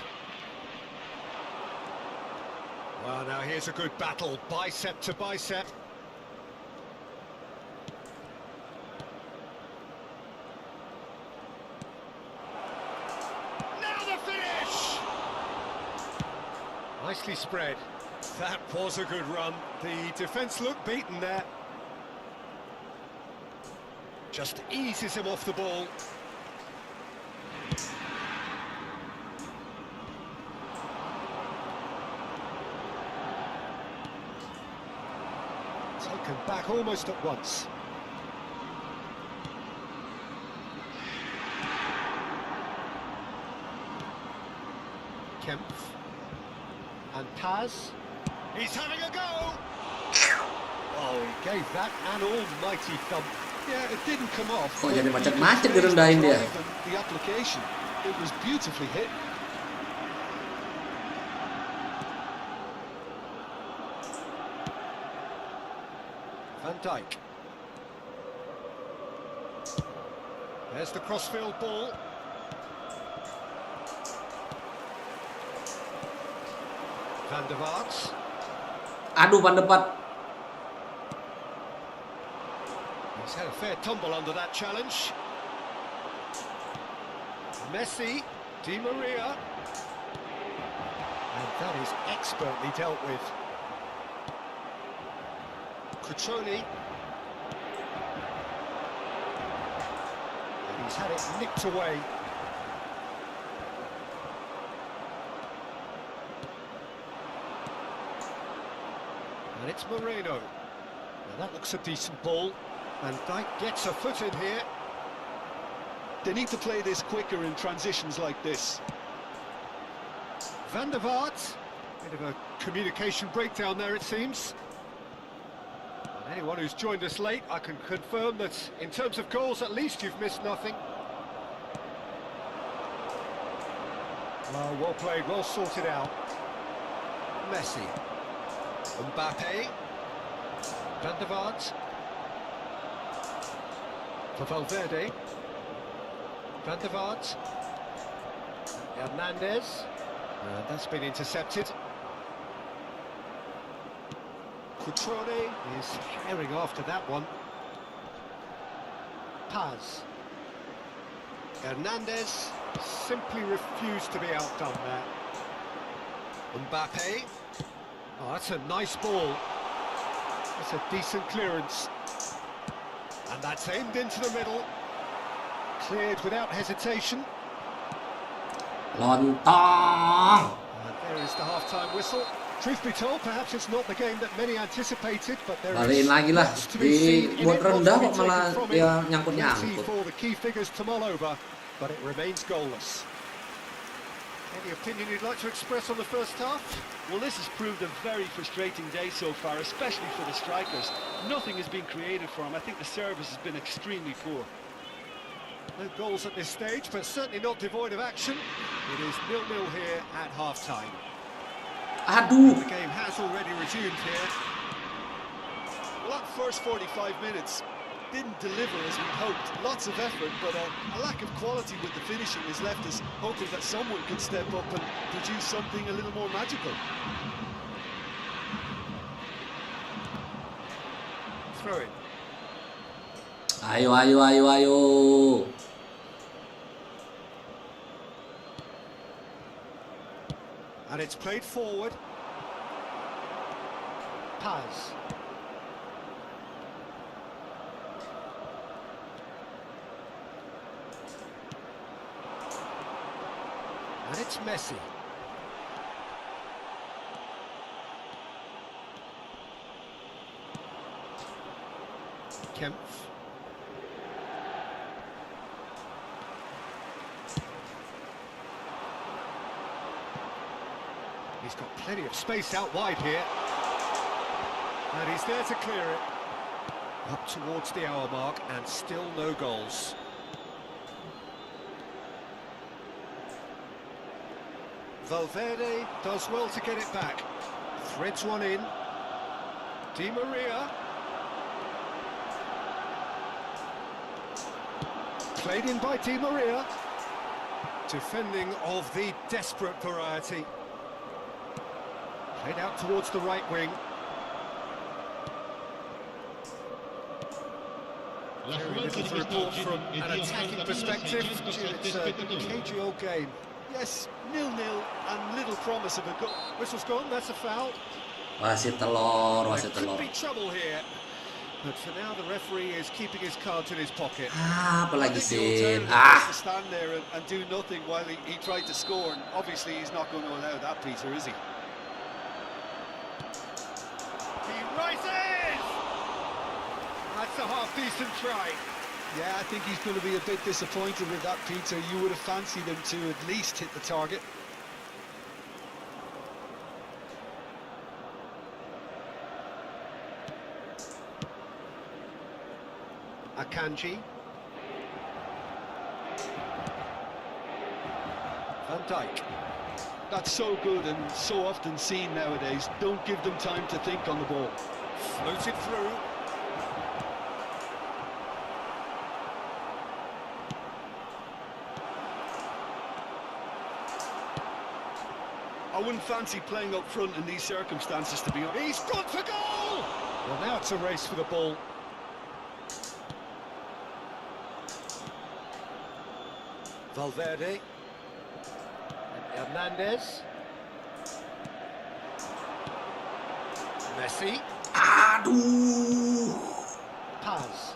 Well, now here's a good battle, bicep to bicep. Now the finish! Nicely spread. That was a good run. The defence looked beaten there. Just eases him off the ball. Taken back almost at once. Kempf. And Paz. He's having a go! Oh, he gave that an almighty thump. Yeah, it didn't come off. Kok but jadi you macet-macet could praise direndahin the dia. drive and the application. It was beautifully hit. Van Dijk. There's the crossfield ball. Van der Vaart. Aduh, Van der Vaart. He's had a fair tumble under that challenge. Messi, Di Maria. And that is expertly dealt with. Cutrone. And he's had it nicked away. And it's Moreno. Now that looks a decent ball. And Dijk gets a foot in here. They need to play this quicker in transitions like this. Van der Vaart. Bit of a communication breakdown there, it seems. And anyone who's joined us late, I can confirm that in terms of goals, at least you've missed nothing. Well played, well sorted out. Messi. Mbappe. Van der Vaart. For Valverde. Van der Vaart. Hernandez. That's been intercepted. Cutrone is herring after that one. Paz. Hernandez simply refused to be outdone there. Mbappe. Oh, that's a nice ball. That's a decent clearance. And that's aimed into the middle. Cleared without hesitation. Lontong. And there is the half-time whistle. Truth be told, perhaps it's not the game that many anticipated, but there Balikin is lagi lah. lots to be seen in Dibuat it, lots rendah to be kok malah taken from dia it. nyangkut-nyangkut. Plenty for the key figures to mull over, but it remains goalless. Any opinion you'd like to express on the first half? Well, this has proved a very frustrating day so far, especially for the strikers. Nothing has been created for them. I think the service has been extremely poor. No goals at this stage, but certainly not devoid of action. It is 0-0 here at half-time. Aduh. The game has already resumed here. Well, that first 45 minutes didn't deliver as we hoped. Lots of effort, but a lack of quality with the finishing has left us hoping that someone could step up and produce something a little more magical. Throw it. Ayo, ayo, ayo, ayo. And it's played forward. Paz. And it's Messi. Kempf. He's got plenty of space out wide here. And he's there to clear it. Up towards the hour mark and still no goals. Valverde does well to get it back. Threads one in. Di Maria. Played in by Di Maria. Defending of the desperate variety. Played out towards the right wing. Very little to report from an attacking perspective. It's a cagey old game. Yes, 0-0 and little promise of a goal. Whistle's gone, that's a foul. Wasit telur, There wasit could telur. be trouble here. But for now, the referee is keeping his cards in his pocket. Apalagi I think the Sin. alternative is to stand there and do nothing while he tried to score. And obviously, he's not going to allow that, Peter, is he? He rises! That's a half-decent try. Yeah, I think he's going to be a bit disappointed with that, Peter. You would have fancied him to at least hit the target. Akanji. Van Dijk. That's so good and so often seen nowadays. Don't give them time to think on the ball. Floated through. I wouldn't fancy playing up front in these circumstances, to be honest. He's gone for goal! Well, now it's a race for the ball. Valverde. And Hernandez. Messi. Aduh. Paz.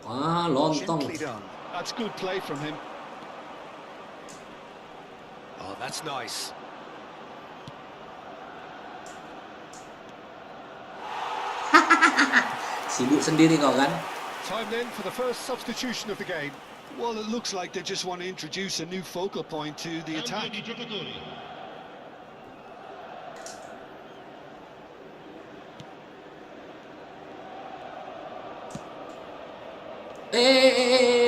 Wah, lontong. Gently done. That's good play from him. Oh, that's nice. Sibuk sendiri kau kan? Time then for the first substitution of the game. Well, it looks like they just want to introduce a new focal point to the attack.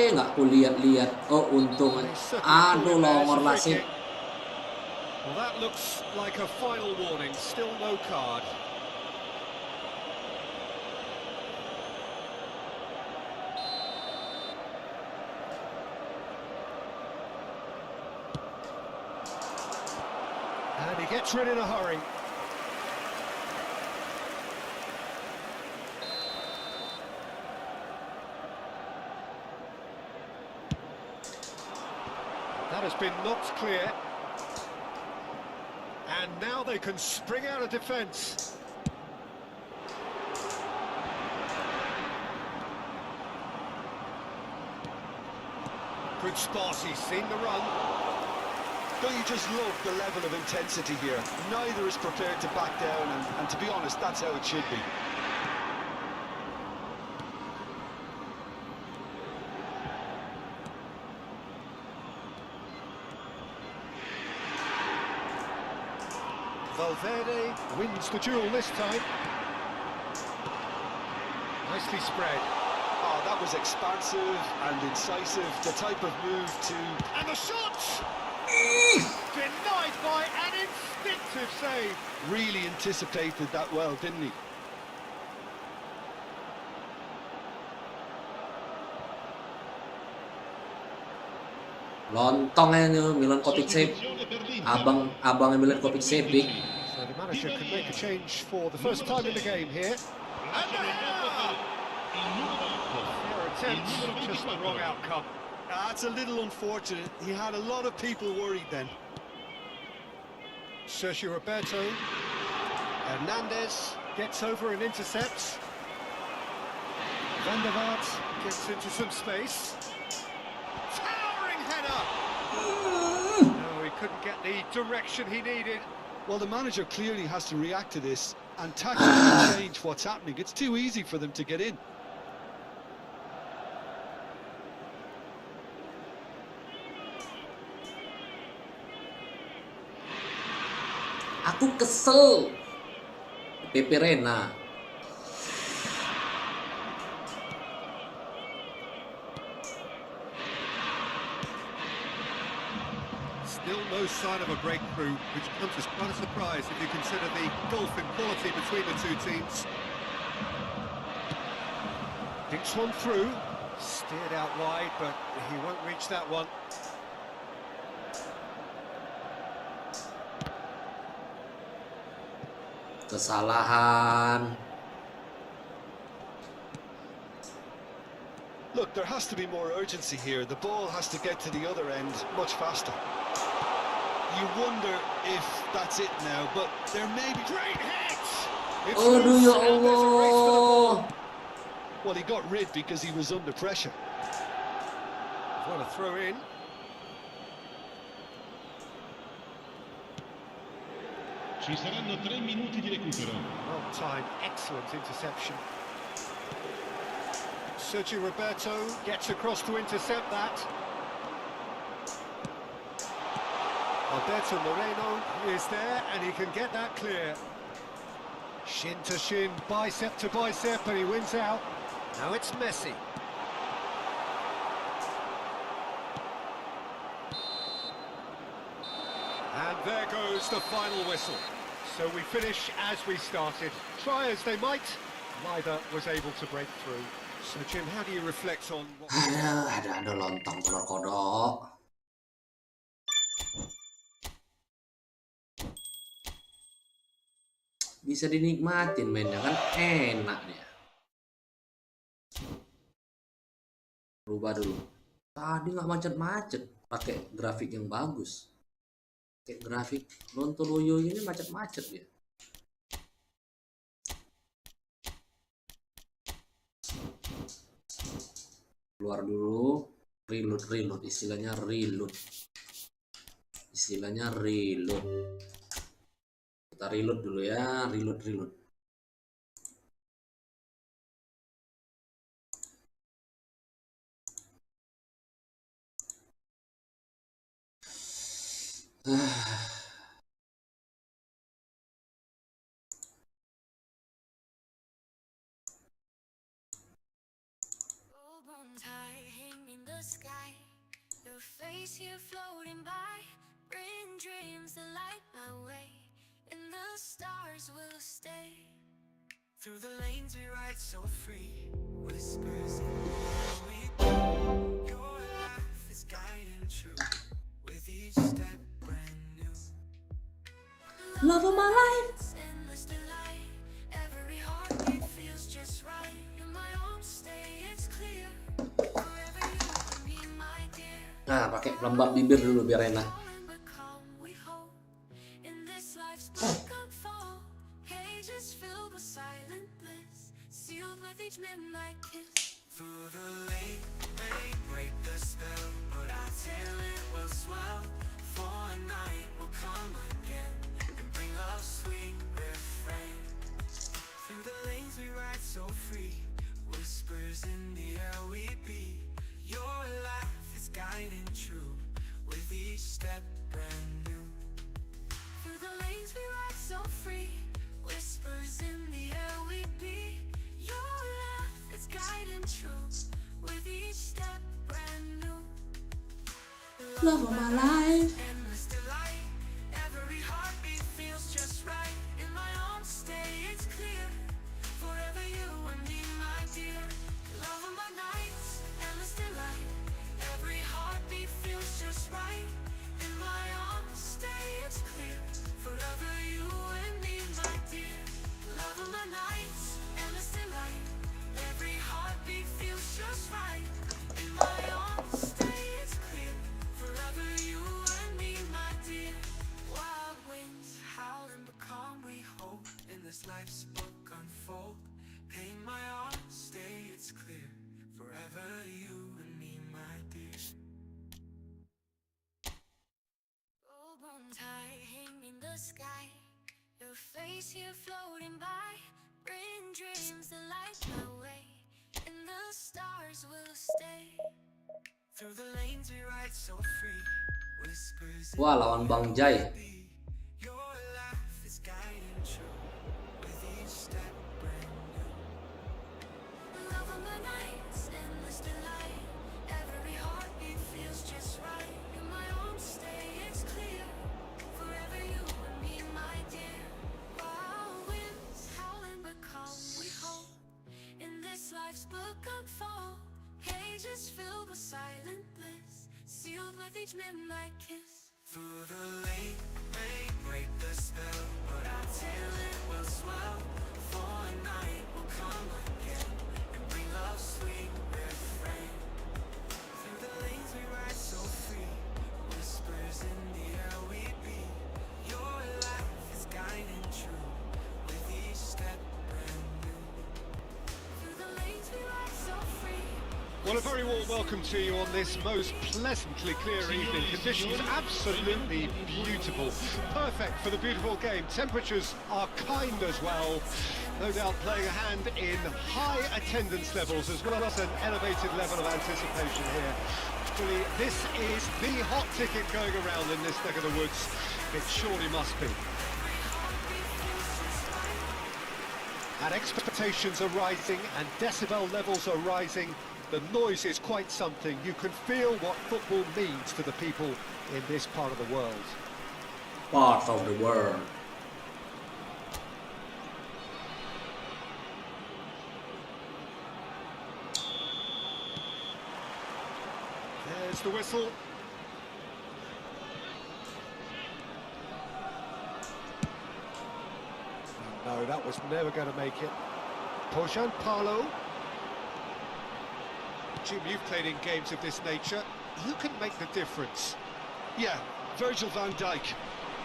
Nggak ku lihat-lihat. Oh, untung. Aduh, longor wasit. Well, that looks like a final warning. Still no card. And he gets rid in a hurry. That has been knocked clear. And now they can spring out of defence. Good spot, he's seen the run. Don't you just love the level of intensity here? Neither is prepared to back down, and to be honest, that's how it should be. Valverde wins the duel this time. Nicely spread. Oh, that was expansive and incisive, the type of move to... And the shot! Denied by an instinctive save. Really anticipated that well, didn't he? Lontong aja Milankovic save. Abang Milankovic save big. So the manager can make a change for the first time in the game here. And their attempts, just the wrong outcome. That's a little unfortunate. He had a lot of people worried then. Sergio Roberto. Hernandez gets over and intercepts. Van der Vaart gets into some space. Towering header! No, he couldn't get the direction he needed. Well, the manager clearly has to react to this and tactically change what's happening. It's too easy for them to get in. Aku kesel. Pepe Reina. Still no sign of a breakthrough, which comes as quite a surprise if you consider the gulf in quality between the two teams. Dinks one through, steered out wide, but he won't reach that one. Kesalahan. Look, there has to be more urgency here. The ball has to get to the other end much faster. You wonder if that's it now, but there may be... Great hit! It's Aduh loose ya and there's a race for the ball. Allah. Well, he got rid because he was under pressure. What a throw in. Ci saranno 3 minuti di recupero. Well timed, excellent interception. Sergio Roberto gets across to intercept that. Alberto Moreno is there and he can get that clear. Shin to shin, bicep to bicep, and he wins out. Now it's Messi. And there goes the final whistle. So we finish as we started. Try as they might, neither was able to break through. So Jim, how do you reflect on what... Ada lontong telur kodok. Bisa dinikmatin mainnya kan, enak dia. Rubah dulu. Tadi nggak macet-macet, pakai grafik yang bagus. Kayak grafik Lontoloyo ini macet-macet dia. Keluar dulu, reload, istilahnya reload. Kita reload dulu ya, reload. Sky, your face here floating by, bring dreams that light my way, and the stars will stay. Through the lanes we ride so free, whispers in the air we go. Your life is guiding true, with each step brand new. Love of my life. Endless delight, every heartbeat feels just right. In my own stay, it's clear. Forever you and me, my dear. Nah, pakai pelembab bibir dulu biar enak. In this life's book unfold, pages filled with silent bliss, sealed with each midnight kiss. Through the late rain, break the spell, but until it will swell, for a night will come again and bring us sweet refrain. Through the lanes we ride so free, whispers in the air we be. Your life is guiding true, with each step brand new. Through the lanes we ride so free, whispers in the air we be. Your life is guiding true, with each step brand new. Love of my life. Endless delight, every heartbeat feels just right. In my own stay, it's clear. Forever you and me, my dear. Love of my nights, endless delight. Every heartbeat feels just right. In my own stay, it's clear. Forever you and me, my dear. Love of my nights, endless delight. Every heartbeat feels just right. In my own stay, it's clear. Forever you and me, my dear. Wild winds howling but calm we hope. In this life's book unfold. Pain my heart, stay it's clear. Forever you and me, my dear. Gold tie hang in the sky. Your face here floating by. Bring dreams that light my way. And the stars will stay. Through the lanes we ride so free. Whispers in Wah, lawan Bang Jai. your life is guiding true, with each step brand new. Love of my nights, endless delight. Every heartbeat feels just right. In my own stay, it's clear. Forever you and me, my dear. Wild winds howling but calm we hope. In this life's book unfold, pages filled with silent bliss, sealed with each midnight kiss. Through the late rain, break the spell, but till it will swell. For a night will come again and bring us sweet refrain. Through the lanes we ride so free, whispers in the air we beat. Your life is guiding true, with each step brand new. Through the lanes we ride so free. Well, a very warm welcome to you on this most pleasantly clear evening. Conditions absolutely beautiful. Perfect for the beautiful game. Temperatures are kind as well. No doubt playing a hand in high attendance levels as well as an elevated level of anticipation here. Actually, this is the hot ticket going around in this neck of the woods. It surely must be. And expectations are rising and decibel levels are rising. The noise is quite something. You can feel what football means to the people in this part of the world. Part of the world. There's the whistle. No, that was never going to make it. Pojan Paulo. Jim, you've played in games of this nature. Who can make the difference? Yeah, Virgil van Dijk.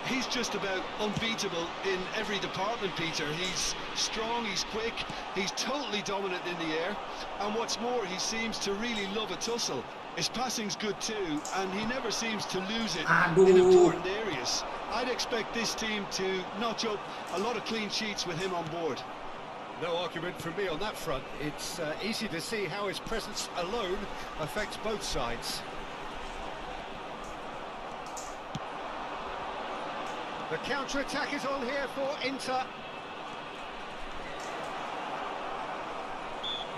He's just about unbeatable in every department, Peter. He's strong, he's quick, he's totally dominant in the air. And what's more, he seems to really love a tussle. His passing's good too, and he never seems to lose it in important areas. I'd expect this team to notch up a lot of clean sheets with him on board. No argument from me on that front. It's easy to see how his presence alone affects both sides. The counter-attack is on here for Inter.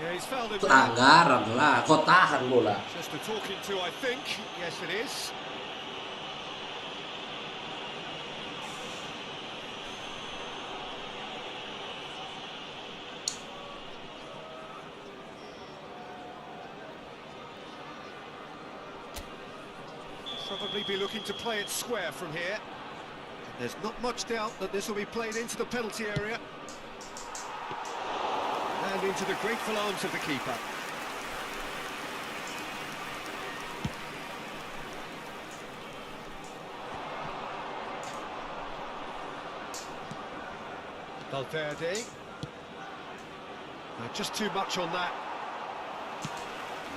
Yeah, he's fouled him. Pelanggaran lah, kok tahan bola. Just a talking to, I think. Yes, it is. Probably be looking to play it square from here. And there's not much doubt that this will be played into the penalty area. And into the grateful arms of the keeper. Valverde. Just too much on that.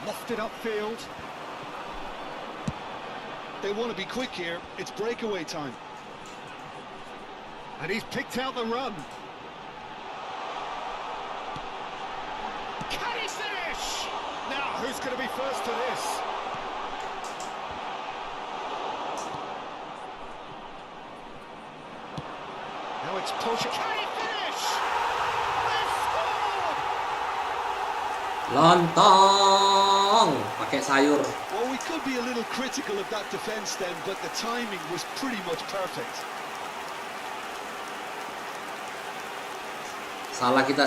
Lofted upfield. They want to be quick here. It's breakaway time. And he's picked out the run. Can he finish? Now, who's going to be first to this? Now it's Porsche. Can he finish? They've scored! Lontong, pakai sayur. Well, we could be a little critical of that defence then, but the timing was pretty much perfect. Salah kita.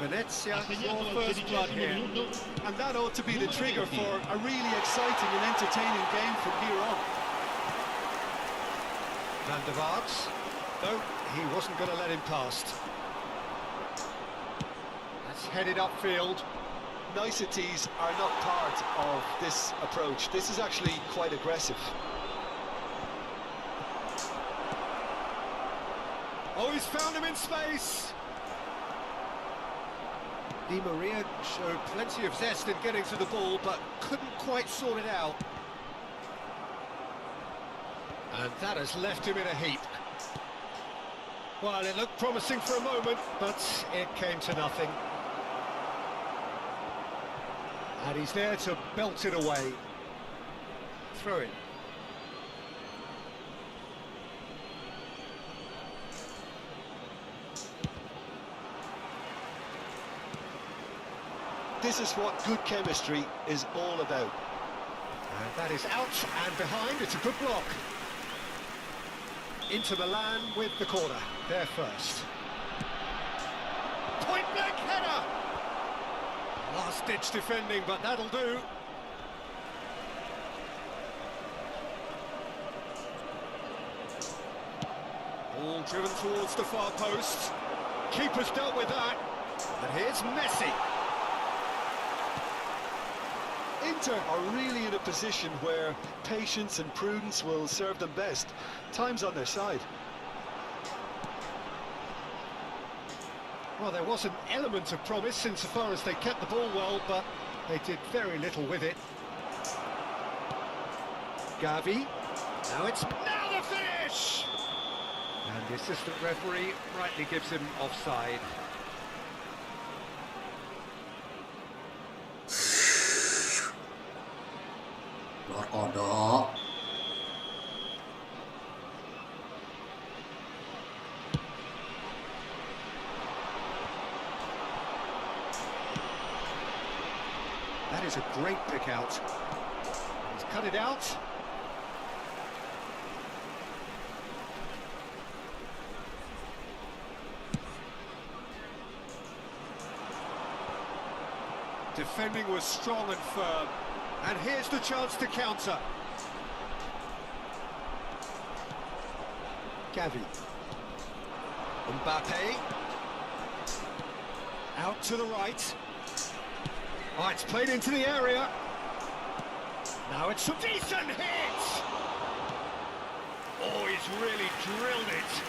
Venezia, your first blood here. And that ought to be the trigger for a really exciting and entertaining game from here on. Van der Vaart. No, he wasn't going to let him past. That's headed upfield. Niceties are not part of this approach. This is actually quite aggressive. Oh, he's found him in space. Di Maria showed plenty of zest in getting to the ball, but couldn't quite sort it out. And that has left him in a heap. Well, it looked promising for a moment, but it came to nothing. And he's there to belt it away. Throw it. This is what good chemistry is all about. And that is out and behind. It's a good block. Inter Milan with the corner. They're first. Point blank header. Last ditch defending, but that'll do. Ball driven towards the far post. Keeper's dealt with that. And here's Messi. Inter are really in a position where patience and prudence will serve them best. Time's on their side. Well, there was an element of promise insofar as they kept the ball well, but they did very little with it. Gavi. Now the finish! And the assistant referee rightly gives him offside. Luar kodok. That is a great pick out. He's cut it out. Defending was strong and firm. And here's the chance to counter. Gavi. Mbappe. Out to the right. Oh, it's played into the area. Now it's a decent hit. Oh, he's really drilled it.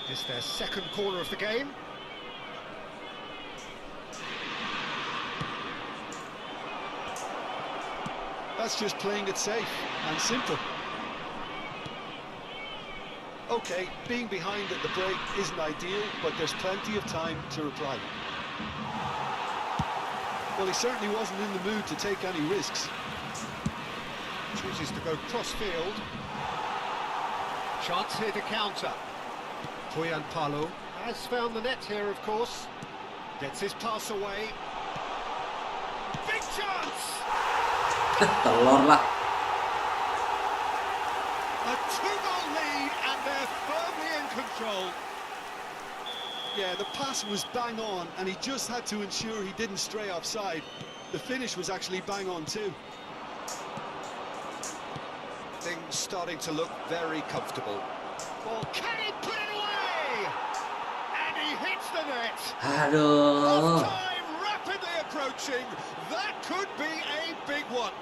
It's their second corner of the game. That's just playing it safe and simple. Okay, being behind at the break isn't ideal, but there's plenty of time to reply. Well, he certainly wasn't in the mood to take any risks. Chooses to go cross-field. Chance here to counter. Toyan Palo has found the net here, of course. Gets his pass away. Big chance! Telur lah. A two-goal lead, and they're firmly in control. Yeah, the pass was bang on, and he just had to ensure he didn't stray offside. The finish was actually bang on too. Things starting to look very comfortable. Well, can he put it away? And he hits the net. Aduh. Time rapidly approaching. That could be a big one.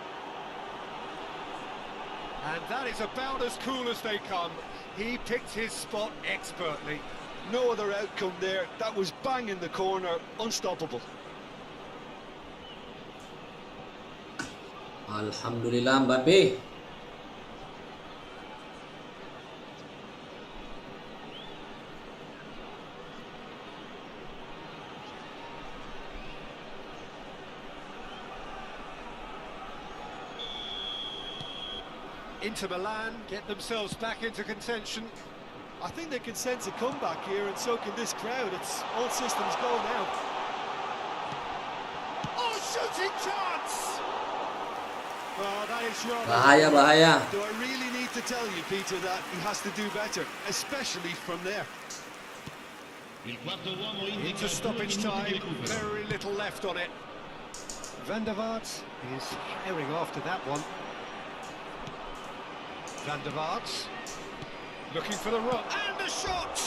And that is about as cool as they come. He picked his spot expertly. No other outcome there. That was bang in the corner, unstoppable. Alhamdulillah Mbappe. Inter Milan get themselves back into contention. I think they can sense a comeback here, and so can this crowd. It's all systems go now. Oh, shooting chance! Well, that is rather... Bahaya. Do I really need to tell you, Peter, that he has to do better, especially from there? Into stoppage time, very little left on it. Van der Vaart is herring after that one. Van der Vaart looking for the rock, and the shot!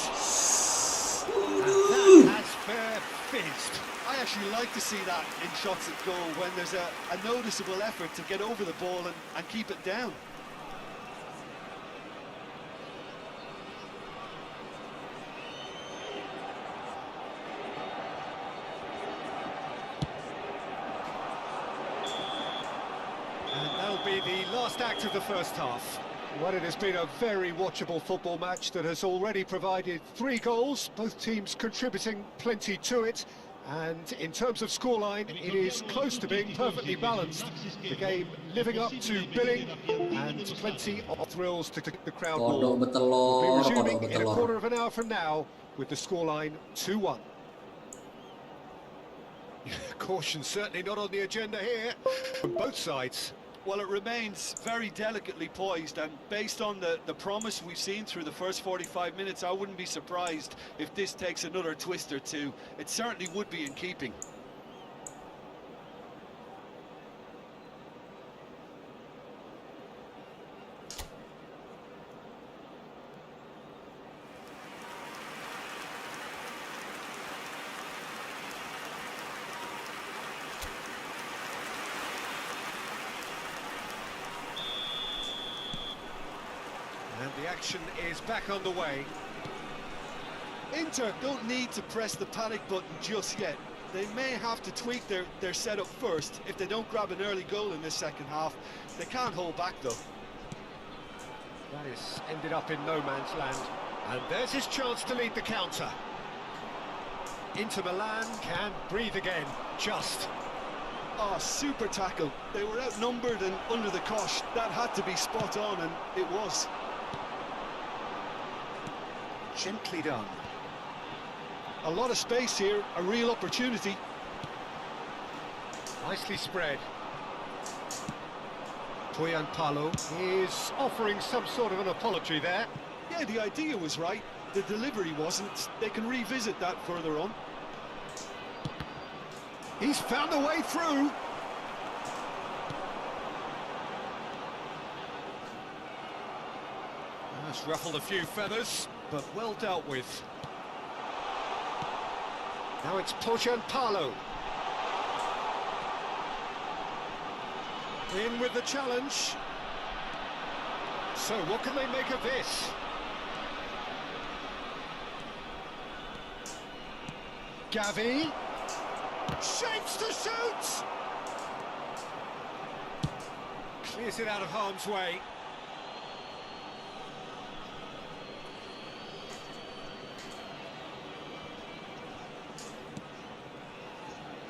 And that has fair fizzed. I actually like to see that in shots at goal, when there's a noticeable effort to get over the ball and keep it down. And that'll be the last act of the first half. Well, it has been a very watchable football match that has already provided 3 goals, both teams contributing plenty to it. And in terms of scoreline, it is close to being perfectly balanced. The game living up to billing, and plenty of thrills to the crowd Kodok more. We'll betelor, be kodok resuming in a betelor. quarter of an hour from now with the scoreline 2-1. Caution certainly not on the agenda here from both sides. Well, it remains very delicately poised, and based on the promise we've seen through the first 45 minutes, I wouldn't be surprised if this takes another twist or two. It certainly would be in keeping. And the action is back on the way. Inter don't need to press the panic button just yet. They may have to tweak their setup first if they don't grab an early goal in this second half. They can't hold back though. That is ended up in no man's land. And there's his chance to lead the counter. Inter Milan can breathe again, just. Oh, super tackle. They were outnumbered and under the cosh. That had to be spot on, and it was. Gently done. A lot of space here, a real opportunity. Nicely spread. Toyan Palo is offering some sort of an apology there. Yeah, the idea was right. The delivery wasn't. They can revisit that further on. He's found a way through. That's ruffled a few feathers, but well dealt with. Now it's Toyan Palo. In with the challenge. So what can they make of this? Gavi. Shapes to shoot! Clears it out of harm's way.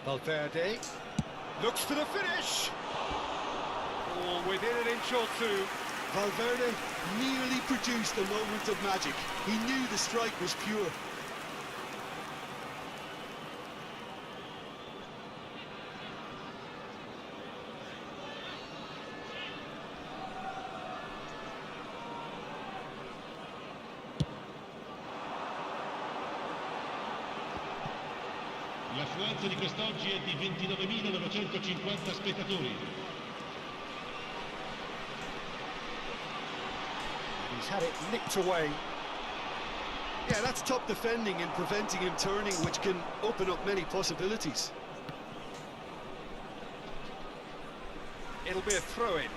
Valverde looks for the finish. All within an inch or two. Valverde nearly produced a moment of magic. He knew the strike was pure. L'affluenza di quest'oggi è di 29.950 spettatori. He's had it nicked away. Yeah, that's top defending and preventing him turning, which can open up many possibilities. It'll be a throw-in.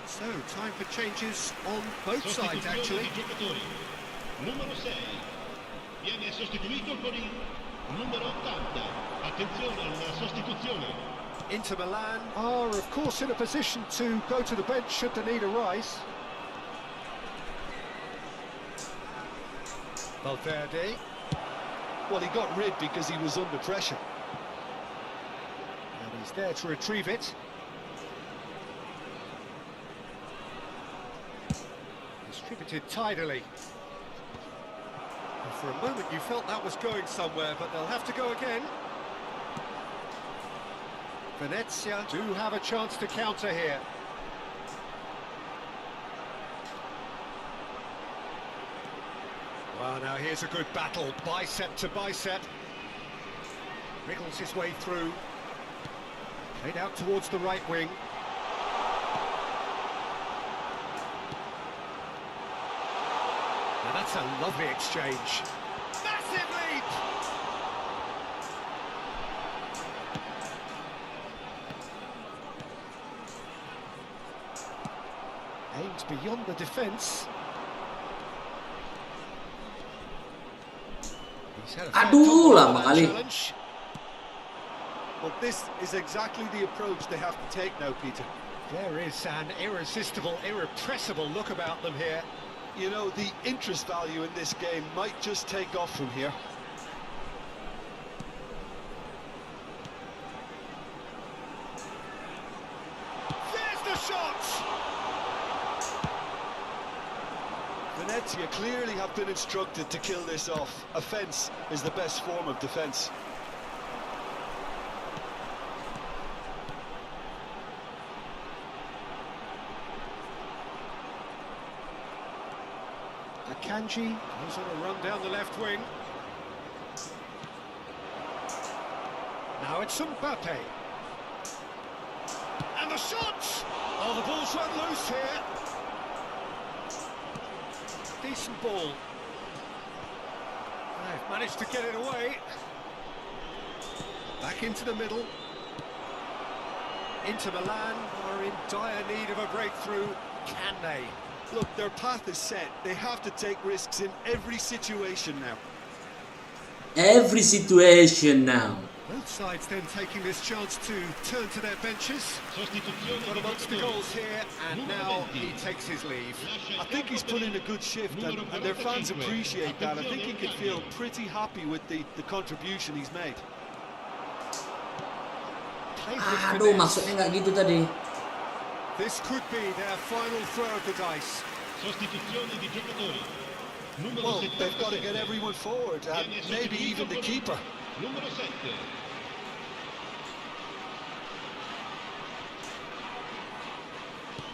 So, time for changes on both sides, actually. Numero 6 viene sostituito con il numero 80. Attenzione alla sostituzione. Inter Milan are, of course, in a position to go to the bench should the need arise. Valverde. Well, he got rid because he was under pressure. And he's there to retrieve it. Distributed tidily. And for a moment you felt that was going somewhere, but they'll have to go again. Venezia do have a chance to counter here. Well, now here's a good battle, bicep to bicep. Wriggles his way through. Played out towards the right wing. Now that's a lovely exchange. Massive leap! Aims beyond the defence. He's had a fair Aduh, couple lama of kali. challenge. Well, this is exactly the approach they have to take now, Peter. There is an irresistible, irrepressible look about them here. You know, the interest value in this game might just take off from here. There's the shot! Venezia clearly have been instructed to kill this off. Offence is the best form of defence. Akanji goes on a run down the left wing. Now it's Mbappe. And the shot! Oh, the ball's run loose here. Decent ball. They've managed to get it away. Back into the middle. Inter Milan are in dire need of a breakthrough. Can they? Look, their path is set. They have to take risks in every situation now. Every situation now. Both sides then taking this chance to turn to their benches. Got amongst the goals here, and now he takes his leave. I think he's put in a good shift, and their fans appreciate that. I think he can feel pretty happy with the contribution he's made. Played with Aduh, finesse. maksudnya nggak gitu tadi. This could be their final throw of the dice. Well, they've got to get everyone forward, and maybe even the keeper.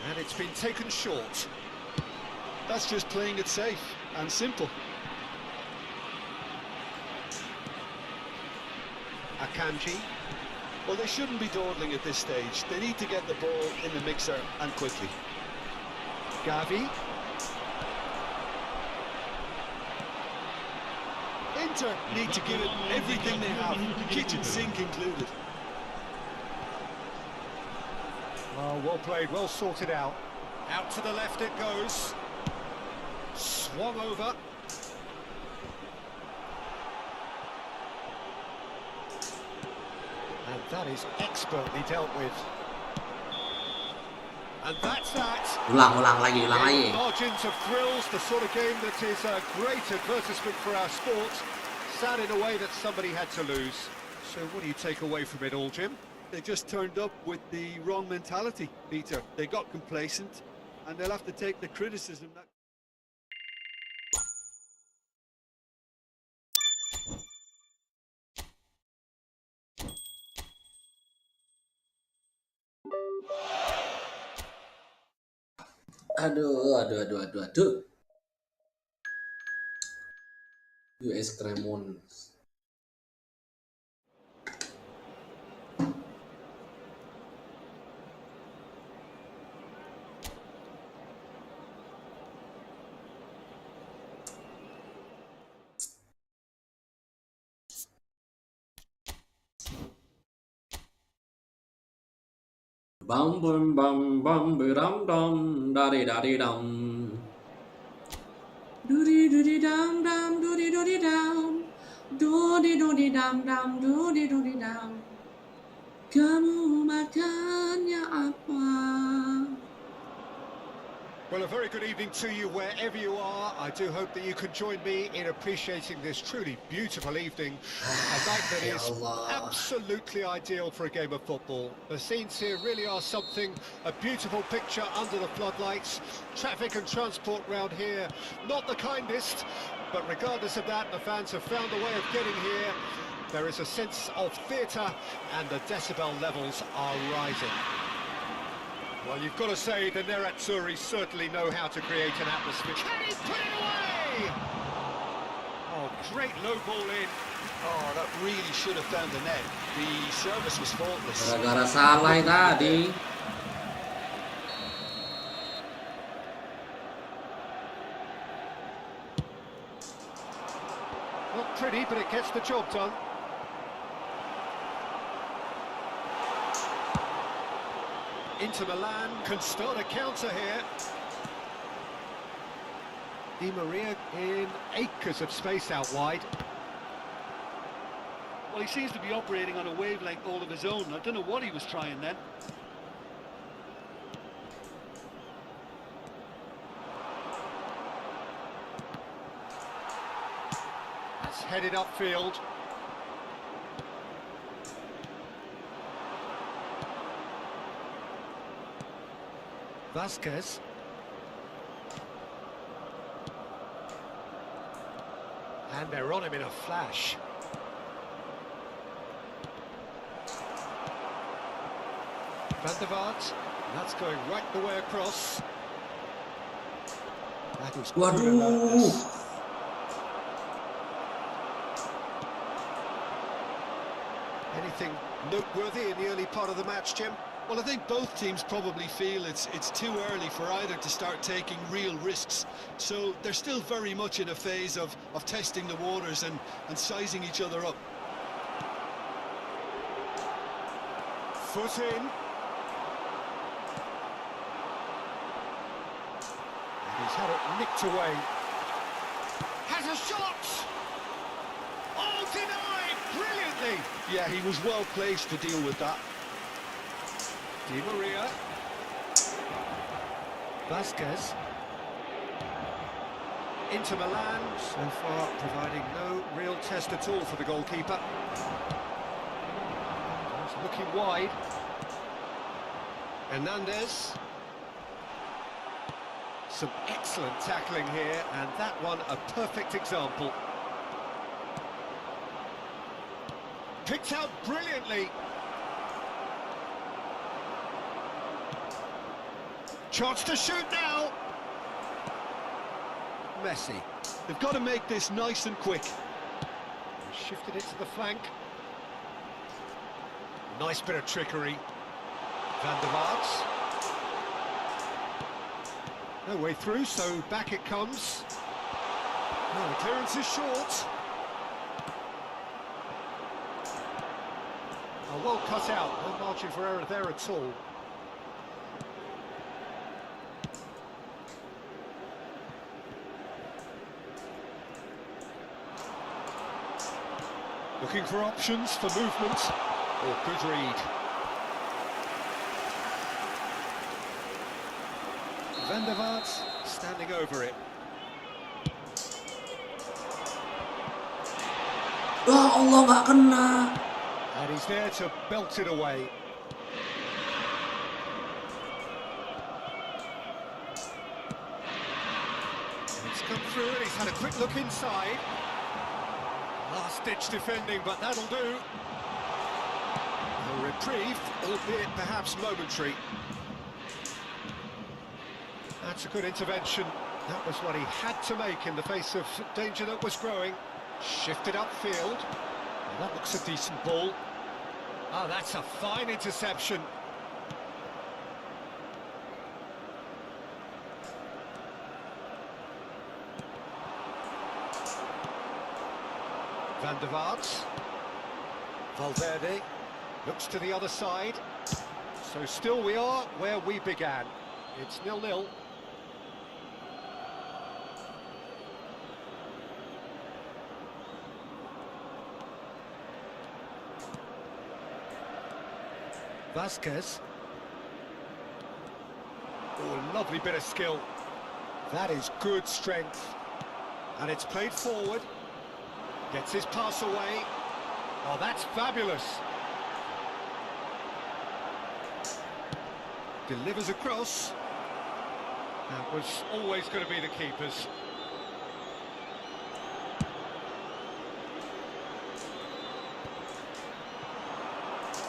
And it's been taken short. That's just playing it safe and simple. Akanji. Well, they shouldn't be dawdling at this stage. They need to get the ball in the mixer and quickly. Gavi. Inter need to give it everything they have, kitchen sink included. Oh, well played, well sorted out. Out to the left it goes. Swung over. And that is expertly dealt with. And that's that. Ulang lagi. Margins of thrills, the sort of game that is a great advertisement for our sport. Sad in a way that somebody had to lose. So what do you take away from it all, Jim? They just turned up with the wrong mentality, Peter. They got complacent, and they'll have to take the criticism that... Aduh. US Cremon. Bum bum bum bum dum dum dari dum. Doody dum dum doody dum. Doody dum doody dum. Kamu makannya apa? Well, a very good evening to you wherever you are. I do hope that you can join me in appreciating this truly beautiful evening. A night that Ya is Allah. absolutely ideal for a game of football. The scenes here really are something, a beautiful picture under the floodlights. Traffic and transport round here, not the kindest, but regardless of that, the fans have found a way of getting here. There is a sense of theatre and the decibel levels are rising. Well, you've got to say the Nerazzurri certainly know how to create an atmosphere. Can he put it away? Oh, great low ball in. Oh, that really should have found the net. The service was faultless. Gara-gara salah tadi. Not pretty, but it gets the job done. Inter Milan can start a counter here. Di Maria in acres of space out wide. Well, he seems to be operating on a wavelength all of his own. I don't know what he was trying then. That's headed upfield. Vasquez. And they're on him in a flash. Van der Vaart. That's going right the way across. That is good Waduh. alertness. Anything noteworthy in the early part of the match, Jim? Well, I think both teams probably feel it's too early for either to start taking real risks. So they're still very much in a phase of testing the waters and sizing each other up. Foot in. And he's had it nicked away. Has a shot! Oh, denied! Brilliantly! Yeah, he was well placed to deal with that. Di Maria. Vasquez. Inter Milan, so far providing no real test at all for the goalkeeper. He's looking wide. Hernandez. Some excellent tackling here, and that one a perfect example. Picked out brilliantly. Chance to shoot now. Messi. They've got to make this nice and quick. Shifted it to the flank. Nice bit of trickery. Van der Vaart. No way through, so back it comes. No, the clearance is short. Oh, well cut out. No margin for error there at all. Looking for options for movement. Oh, good read. Van der Vaart standing over it. Ya Allah, nggak kena. And he's there to belt it away. It's come through and he's had a quick look inside. Last-ditch defending, but that'll do. A reprieve, albeit perhaps momentary. That's a good intervention. That was what he had to make in the face of danger that was growing. Shifted upfield. Well, that looks a decent ball. Oh, that's a fine interception. Van der Vaart. Valverde looks to the other side. So still we are where we began. It's 0-0. Vasquez. Oh, a lovely bit of skill. That is good strength. And it's played forward. Gets his pass away. Oh, that's fabulous. Delivers across. That was always going to be the keeper's.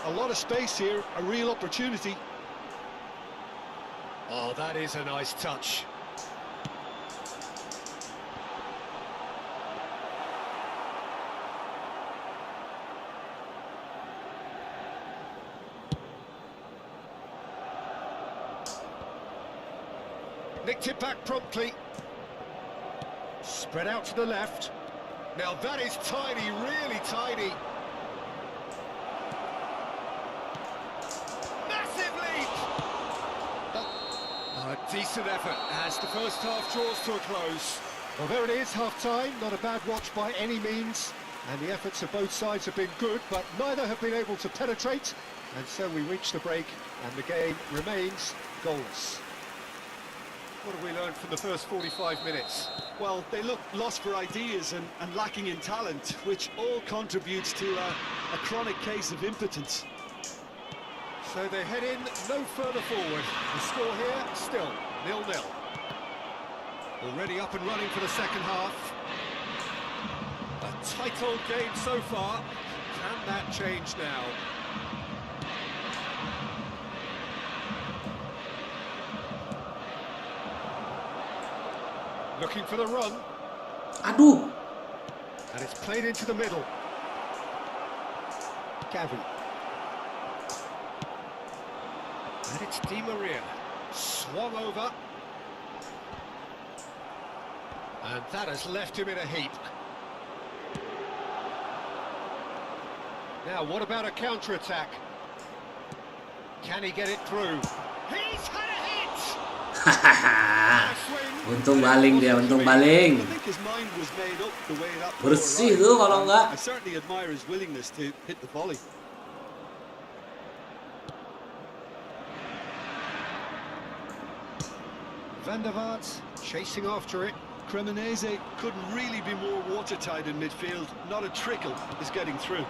A lot of space here, a real opportunity. Oh, that is a nice touch. Nicked it back promptly. Spread out to the left. Now that is tiny, really tiny. Massive leap! Oh, a decent effort as the first half draws to a close. Well, there it is, half-time. Not a bad watch by any means. And the efforts of both sides have been good, but neither have been able to penetrate. And so we reach the break, and the game remains goalless. What have we learned from the first 45 minutes? Well, they look lost for ideas and lacking in talent, which all contributes to a chronic case of impotence. So they head in no further forward. The score here, still 0-0. Already up and running for the second half. A tight old game so far. Can that change now? Looking for the run. Aduh. And it's played into the middle. Gavi. And it's Di Maria. Swung over. And that has left him in a heap. Now, what about a counter-attack? Can he get it through? He's had a hit! Untung baling dia, untung baling. I think his mind was made up the way that ball Bersih arrived. tuh kalau enggak. I certainly admire his willingness to hit the volley. Van der Vaart chasing after it. Cremonese couldn't really be more watertight in midfield. Not a trickle is getting through.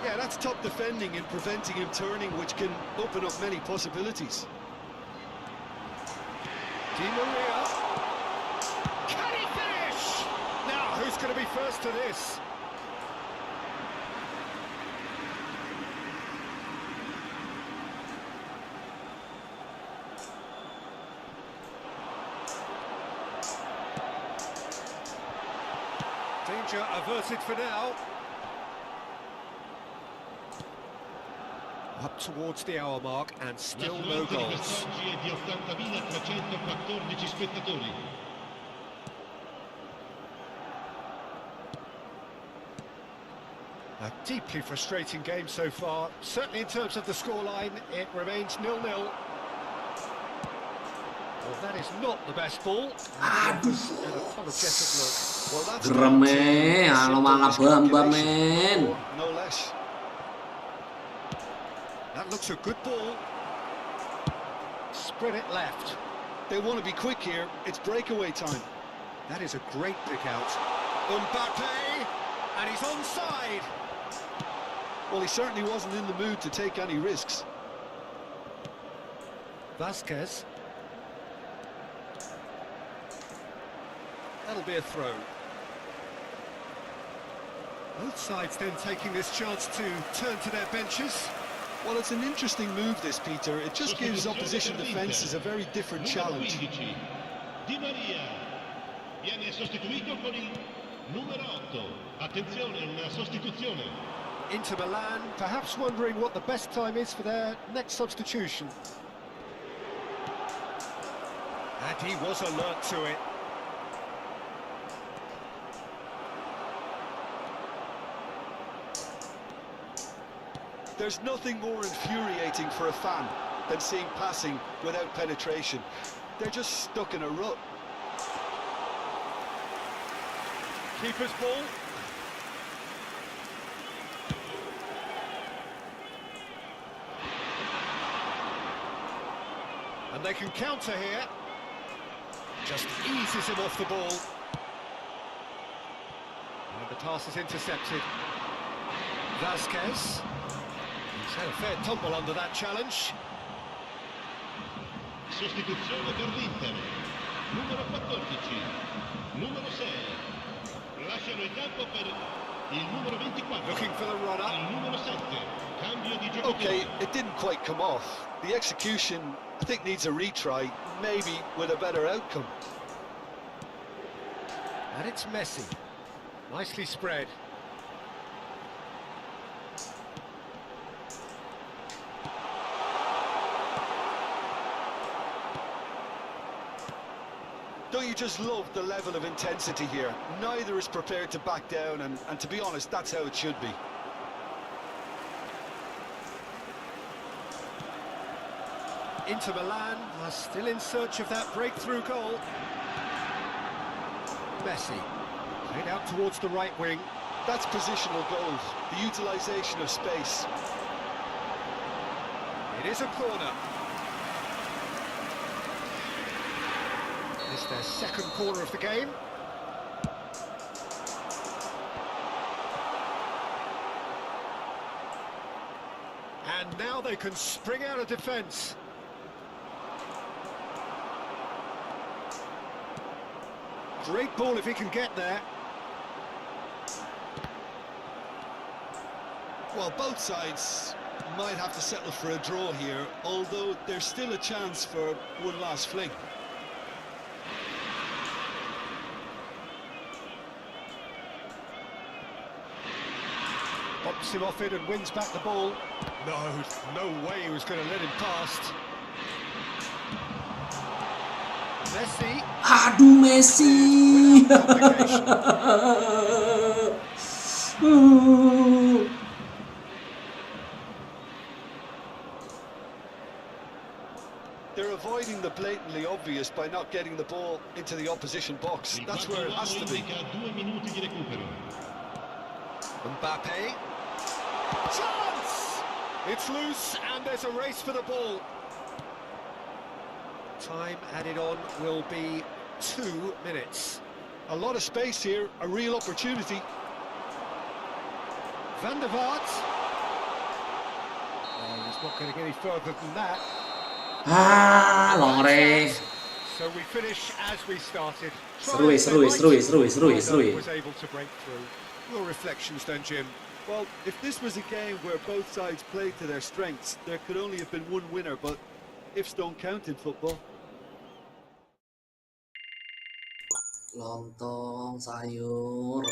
Yeah, that's top defending and preventing him turning, which can open up many possibilities. Di Maria. Can he finish? Now, who's going to be first to this? Danger averted for now. Up towards the hour mark and still no goals. Oggi è di 80.314 spettatori. A deeply frustrating game so far. Certainly in terms of the scoreline, it remains 0-0. Well, that is not the best ball. An apologetic look. Well, that's Greme, halo malah bamba men. no less. That looks a good ball. Spread it left. They want to be quick here. It's breakaway time. That is a great pick out. Mbappe, and he's onside. Well, he certainly wasn't in the mood to take any risks. Vasquez. That'll be a throw. Both sides then taking this chance to turn to their benches. Well, it's an interesting move, this, Peter. It just gives opposition defences a very different challenge. Numero 15, Di Maria viene sostituito con il numero 8. Attenzione, una sostituzione. Inter Milan, perhaps wondering what the best time is for their next substitution. And he was alert to it. There's nothing more infuriating for a fan than seeing passing without penetration. They're just stuck in a rut. Keeper's ball. And they can counter here. Just eases him off the ball. And the pass is intercepted. Vasquez. He's had a fair tumble under that challenge. Sostituzione per l'Inter. Numero 14, numero 6. Lasciano il campo per il numero 24. Looking for the runner. Il numero 7. Cambio di giocatore. Okay, it didn't quite come off. The execution, I think, needs a retry, maybe with a better outcome. And it's Messi. Nicely spread. Don't you just love the level of intensity here? Neither is prepared to back down, and to be honest, that's how it should be. Inter Milan are still in search of that breakthrough goal. Messi, played out towards the right wing. That's positional goals, the utilisation of space. It is a corner. It's their second corner of the game. And now they can spring out of defence. Great ball if he can get there. Well, both sides might have to settle for a draw here, although there's still a chance for one last fling. Pops him off it and wins back the ball. No way he was going to let him past. Messi. Aduh, Messi. Without complication. They're avoiding the blatantly obvious by not getting the ball into the opposition box. That's where it has to be. Mbappe. Chance! It's loose and there's a race for the ball. Time added on will be 2 minutes. A lot of space here, a real opportunity. Van der Vaart. Oh, he's not going to get any further than that. Longre. So we finish as we started. Seru. Was able to break through. Your reflections then, Jim. Well, if this was a game where both sides played to their strengths, there could only have been one winner, but ifs don't count in football. Lontong sayur.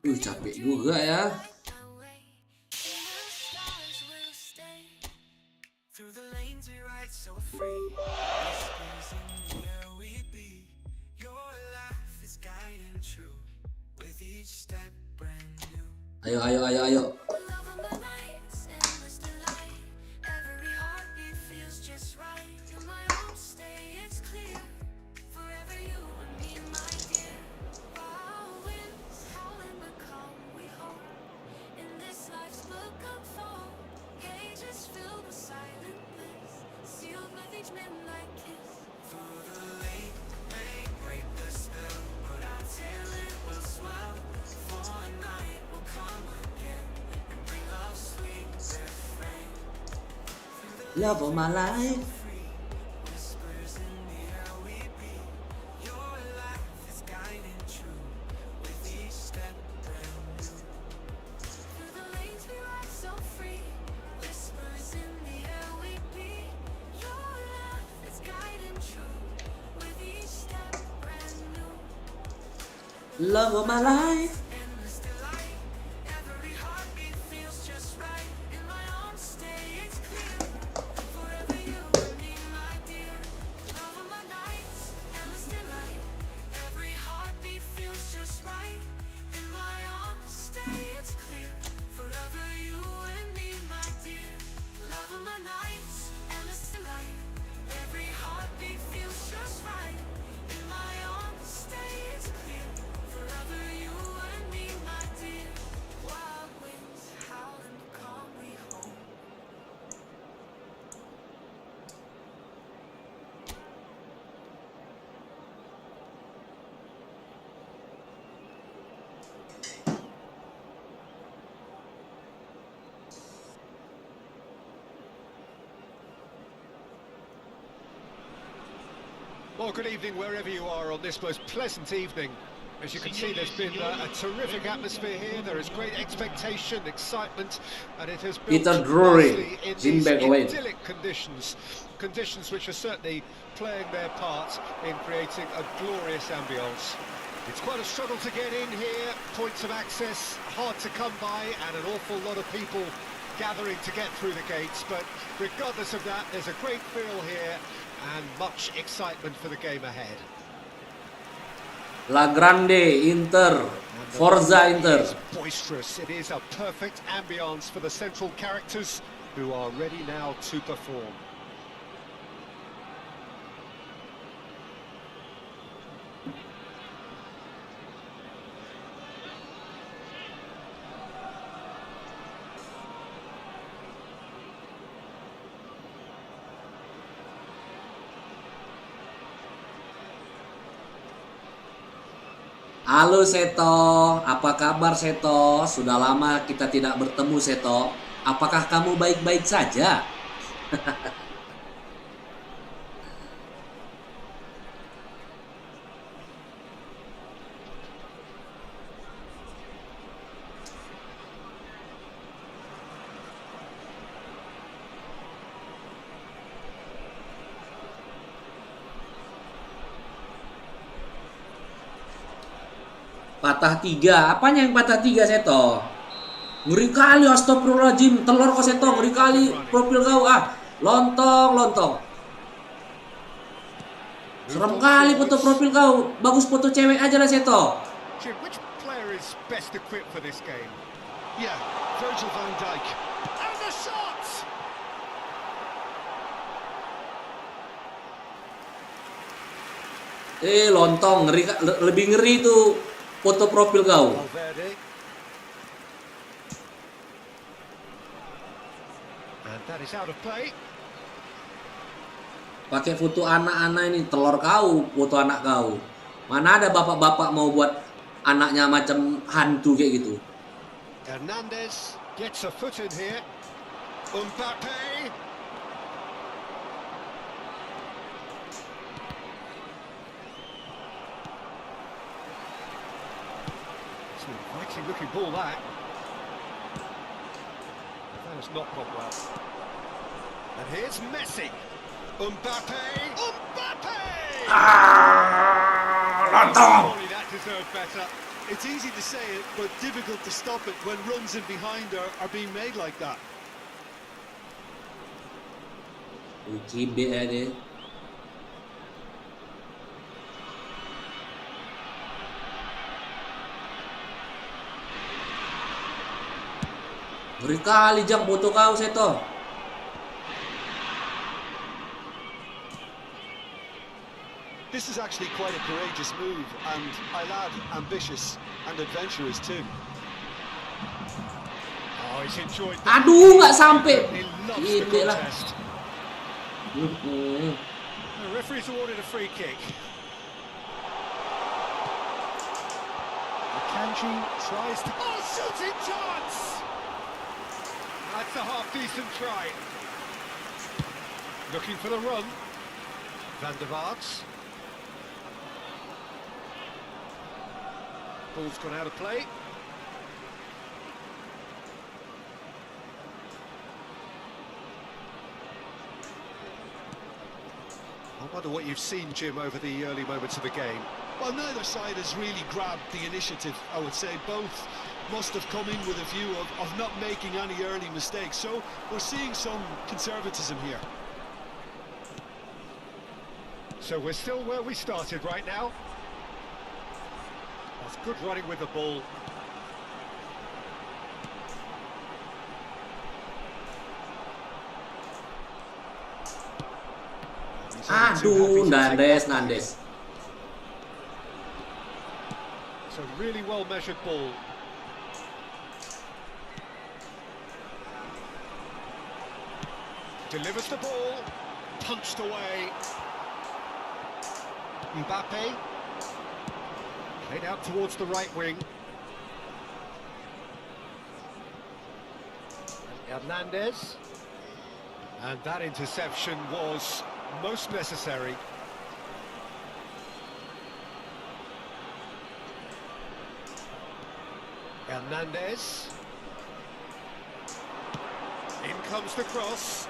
Capek juga ya. Ayo. Love of my life. Love of my life. Well, good evening wherever you are on this most pleasant evening. As you can see, there's been a terrific atmosphere here. There is great expectation, excitement, and it has built nicely in these idyllic conditions. Conditions which are certainly playing their part in creating a glorious ambience. It's quite a struggle to get in here. Points of access hard to come by, and an awful lot of people gathering to get through the gates. But regardless of that, there's a great feel here and much excitement for the game ahead. La Grande Inter, Forza Inter. It is boisterous. It is a perfect ambience for the central characters who are ready now to perform. Halo Seto, apa kabar Seto? Sudah lama kita tidak bertemu Seto. Apakah kamu baik-baik saja? Patah 3. Apanya yang patah 3, Seto? Ngeri kali, astagfirullahaladzim. Telur kok, Seto. Ngeri kali. Profil kau. Lontong. Serem kali foto profil kau. Bagus foto cewek aja lah, Seto. Jim, which player is best equipped for this game? Yeah, Virgil van Dijk. And the shot! Lontong. Ngeri, lebih ngeri tuh foto profil kau. Valverde. And that is out of play. Pakai foto anak-anak ini, telur kau, foto anak kau. Mana ada bapak-bapak mau buat anaknya macam hantu kayak gitu. Hernandez gets a foot in here. Mbappe. It's an inviting looking ball that. That has not gone well. And here's Messi. Mbappe! Lontong. Surely that deserved better. It's easy to say it, but difficult to stop it when runs in behind are being made like that. Cibe ya dia. Ngeri kali jam foto kau, Seto. This is actually quite a courageous move, and I'll add, ambitious and adventurous too. Oh, he's enjoyed the Aduh, nggak sampai. He loves the Cibe lah. contest. The referee's awarded a free kick. Akanji tries to... Oh, shooting chance! That's a half-decent try. Looking for the run. Van der Vaart. Ball's gone out of play. I wonder what you've seen, Jim, over the early moments of the game. Well, neither side has really grabbed the initiative, I would say. Both must have come in with a view of not making any early mistakes. So we're seeing some conservatism here. So we're still where we started right now. That's good running with the ball. Aduh, Nandes. It's a really well measured ball. Delivers the ball, punched away. Mbappe. Played out towards the right wing. Hernandez. And that interception was most necessary. Hernandez. In comes the cross.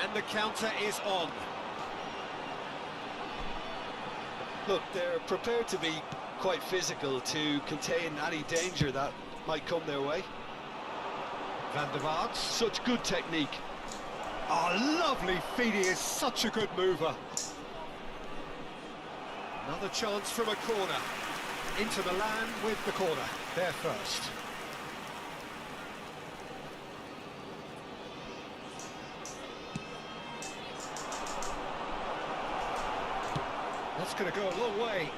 And the counter is on. Look, they're prepared to be quite physical to contain any danger that might come their way. Van der Vaart. Such good technique. Oh, lovely feed. He is such a good mover. Another chance from a corner. Into Milan with the corner. There first. That's going to go a long way.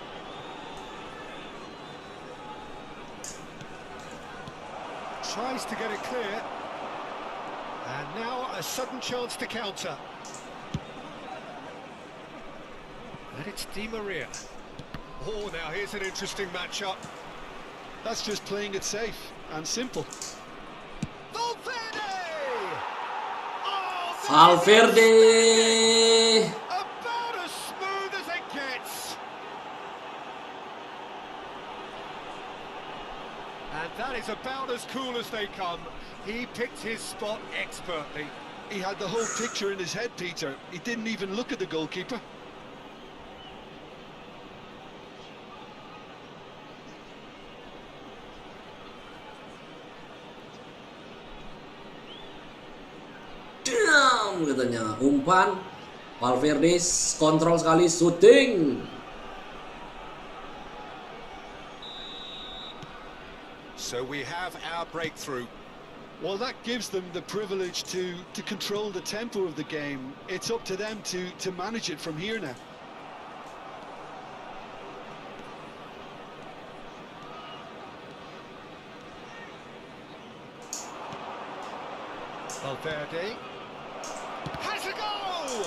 Tries to get it clear. And now a sudden chance to counter. And it's Di Maria. Oh, now here's an interesting matchup. That's just playing it safe and simple. Valverde! Oh, Valverde. about as smooth as it gets. And that is about as cool as they come. He picked his spot expertly. He had the whole picture in his head, Peter. He didn't even look at the goalkeeper. Diam katanya, umpan. Valverde kontrol sekali, shooting. So we have our breakthrough. Well, that gives them the privilege to control the tempo of the game. It's up to them to manage it from here now. Valverde has a goal!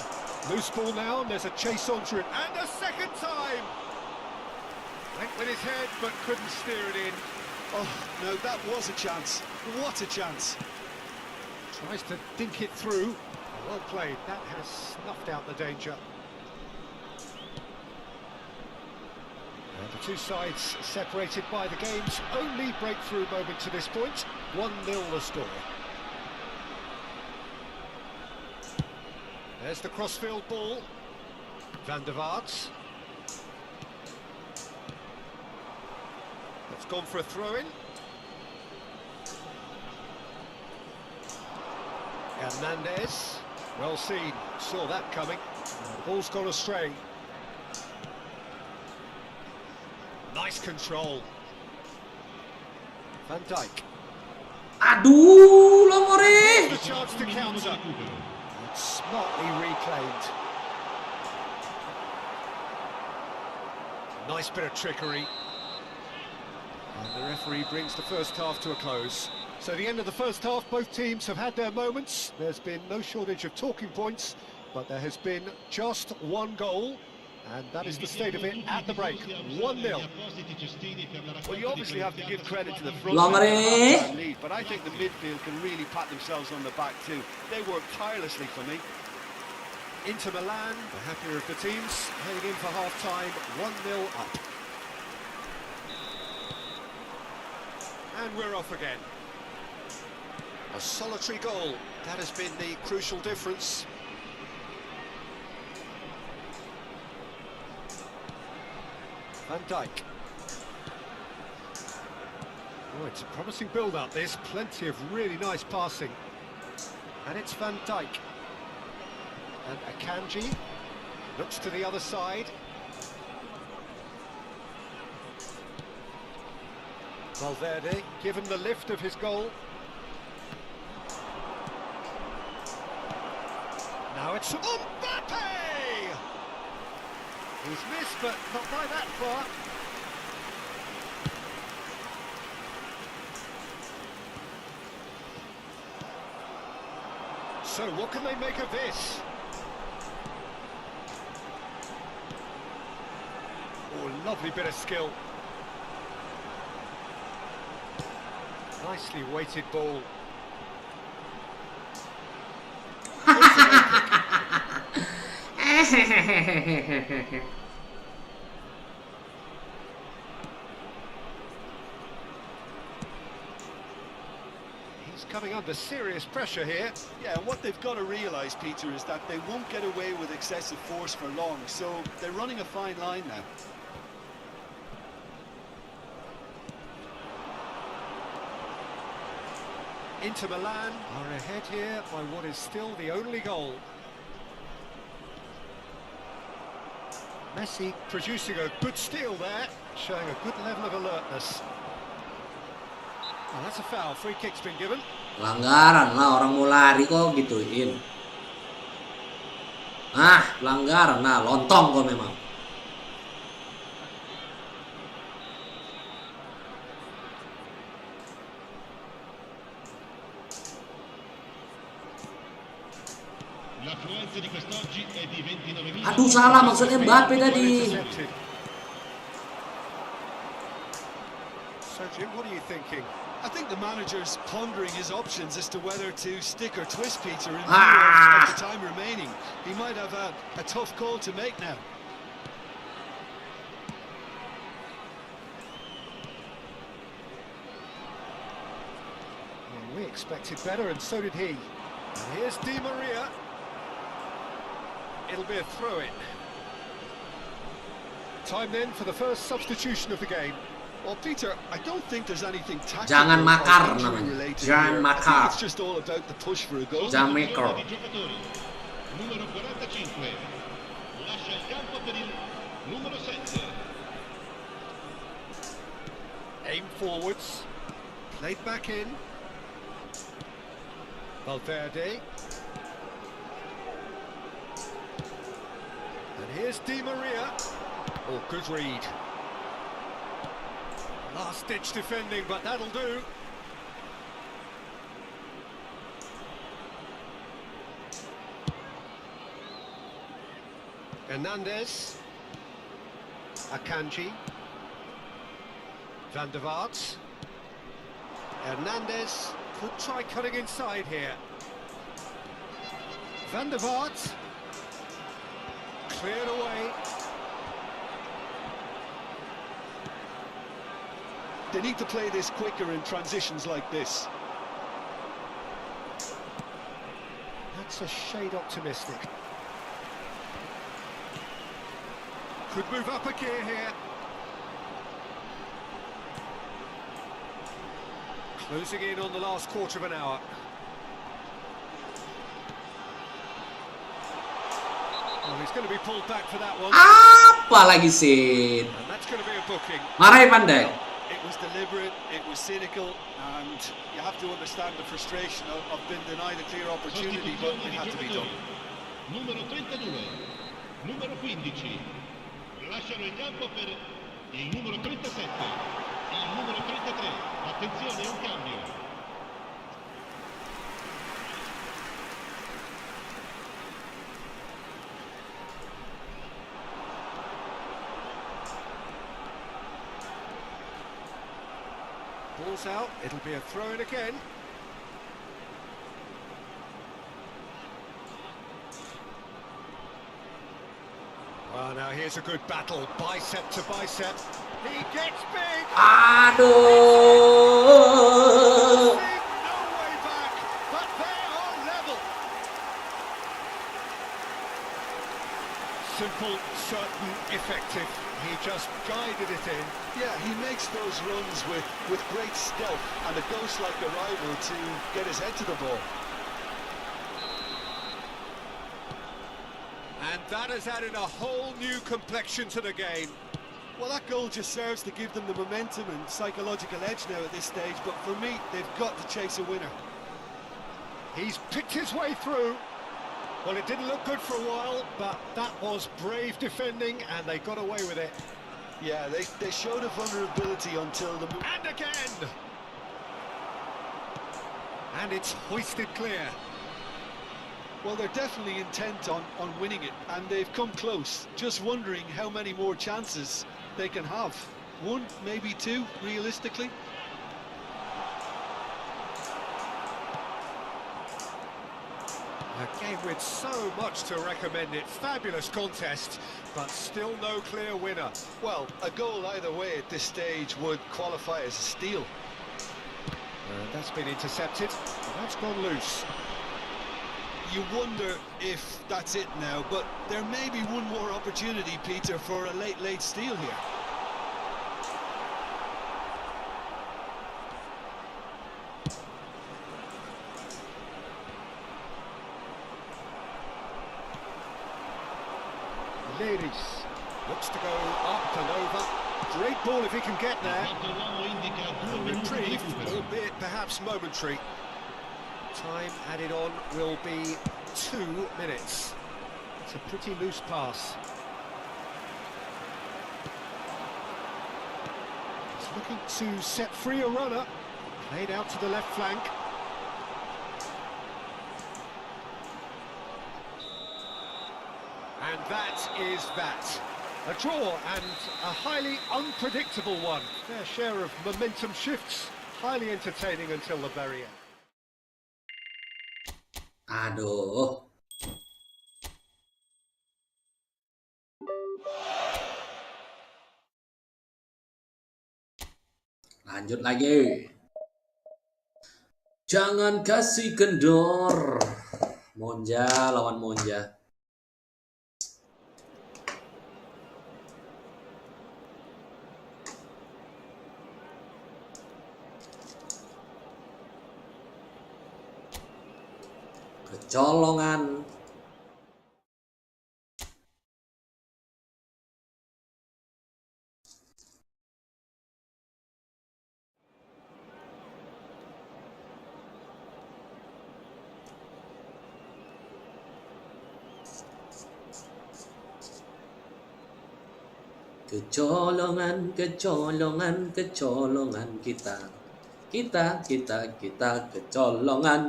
Loose ball now, and there's a chase onto it, and a second time! Went with his head, but couldn't steer it in. Oh, no, that was a chance. What a chance. Tries to dink it through. Well played, that has snuffed out the danger. And the two sides separated by the game's only breakthrough moment to this point. 1-0 the score. There's the crossfield ball. Van der Vaart. It's gone for a throw-in. Hernandez. Well seen. Saw that coming. The ball's gone astray. Nice control. Van Dijk. Aduh, Lomore. The chance to counter. Smartly reclaimed. Nice bit of trickery. And the referee brings the first half to a close. So the end of the first half, both teams have had their moments. There's been no shortage of talking points, but there has been just one goal, and that is the state of it at the break. 1-0. Well, you obviously have to give credit to the front Lomare. lead, but I think the midfield can really pat themselves on the back too. They worked tirelessly for me. Inter Milan, the happier of the teams, heading in for half-time, 1-0 up. And we're off again. A solitary goal, that has been the crucial difference. Van Dijk. Oh, it's a promising build-up, this. Plenty of really nice passing. And it's Van Dijk. And Akanji looks to the other side. Valverde, given the lift of his goal. Now it's Mbappe! He's missed, but not by that far. So what can they make of this? Oh, lovely bit of skill. Nicely weighted ball. He's coming under serious pressure here. Yeah, and what they've got to realise, Peter, is that they won't get away with excessive force for long, so they're running a fine line now. Inter Milan are ahead here by what is still the only goal. Messi producing a good steal there, showing a good level of alertness. Oh, that's a foul. Free kick's been given. Pelanggaran lah, orang mau lari kok gituin. Ah, pelanggaran. Nah, lontong kok memang. Aduh, salah maksudnya Mbappe tadi. So Jim, what are you thinking? I think the manager's pondering his options as to whether to stick or twist Peter in view of the time remaining. He might have a tough call to make now. They expected better, and so did he. And here's Di Maria. It'll be a throw-in. Time then for the first substitution of the game. Well, Peter, I don't think there's anything tactical Jangan or makar injury namanya. related Jangan here. I makar. think it's just all about the push for a goal. Jangan makar. Numero 45. Lascia il campo per il numero 7. Aim forwards. Played back in. Valverde. And here's Di Maria. Oh, good read. Last-ditch defending, but that'll do. Hernandez. Akanji. Van der Vaart. Hernandez could try cutting inside here. Van der Vaart. Cleared away. They need to play this quicker in transitions like this. That's a shade optimistic. Could move up a gear here. Closing in on the last quarter of an hour. Oh, he's going to be pulled back for that one. Apa lagi sih? And that's going to be a booking. Marahin pandai. It was deliberate, it was cynical, and you have to understand the frustration of being denied a clear opportunity, but it had to be done. Numero 32. Numero 15. Lasciano il campo per il numero 37. Il numero 33. Attenzione, un cambio. Ball's out, it'll be a throw-in again. Well, now here's a good battle, bicep to bicep. He gets big! Aduh. No way back, but they are level. Simple, certain, effective. He just guided it in. Yeah, he makes those runs with great stealth and a ghost-like arrival to get his head to the ball. And that has added a whole new complexion to the game. Well, that goal just serves to give them the momentum and psychological edge now at this stage, but for me, they've got to chase a winner. He's picked his way through. Well, it didn't look good for a while, but that was brave defending, and they got away with it. Yeah, they showed a vulnerability until the... And again! And it's hoisted clear. Well, they're definitely intent on winning it, and they've come close. Just wondering how many more chances they can have. One, maybe two, realistically. A game with so much to recommend it. Fabulous contest, but still no clear winner. Well, a goal either way at this stage would qualify as a steal. That's been intercepted. That's gone loose. You wonder if that's it now, but there may be one more opportunity, Peter, for a late steal here. Ladies looks to go up and over. Great ball if he can get there. Reprieve, albeit perhaps momentary. Time added on will be 2 minutes. It's a pretty loose pass. He's looking to set free a runner. Played out to the left flank. And that is that. A draw and a highly unpredictable one. Fair share of momentum shifts. Highly entertaining until the very end. Aduh. Lanjut lagi. Jangan kasih kendor. Monja lawan Monja. Kecolongan. Kecolongan, kecolongan, kecolongan kita. Kita kecolongan.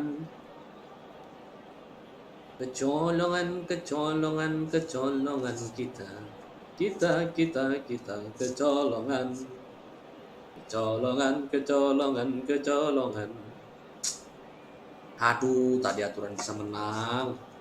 Kecolongan, kecolongan, kecolongan kita. Kita kecolongan. Kecolongan, kecolongan, kecolongan. Aduh, tadi aturan bisa menang.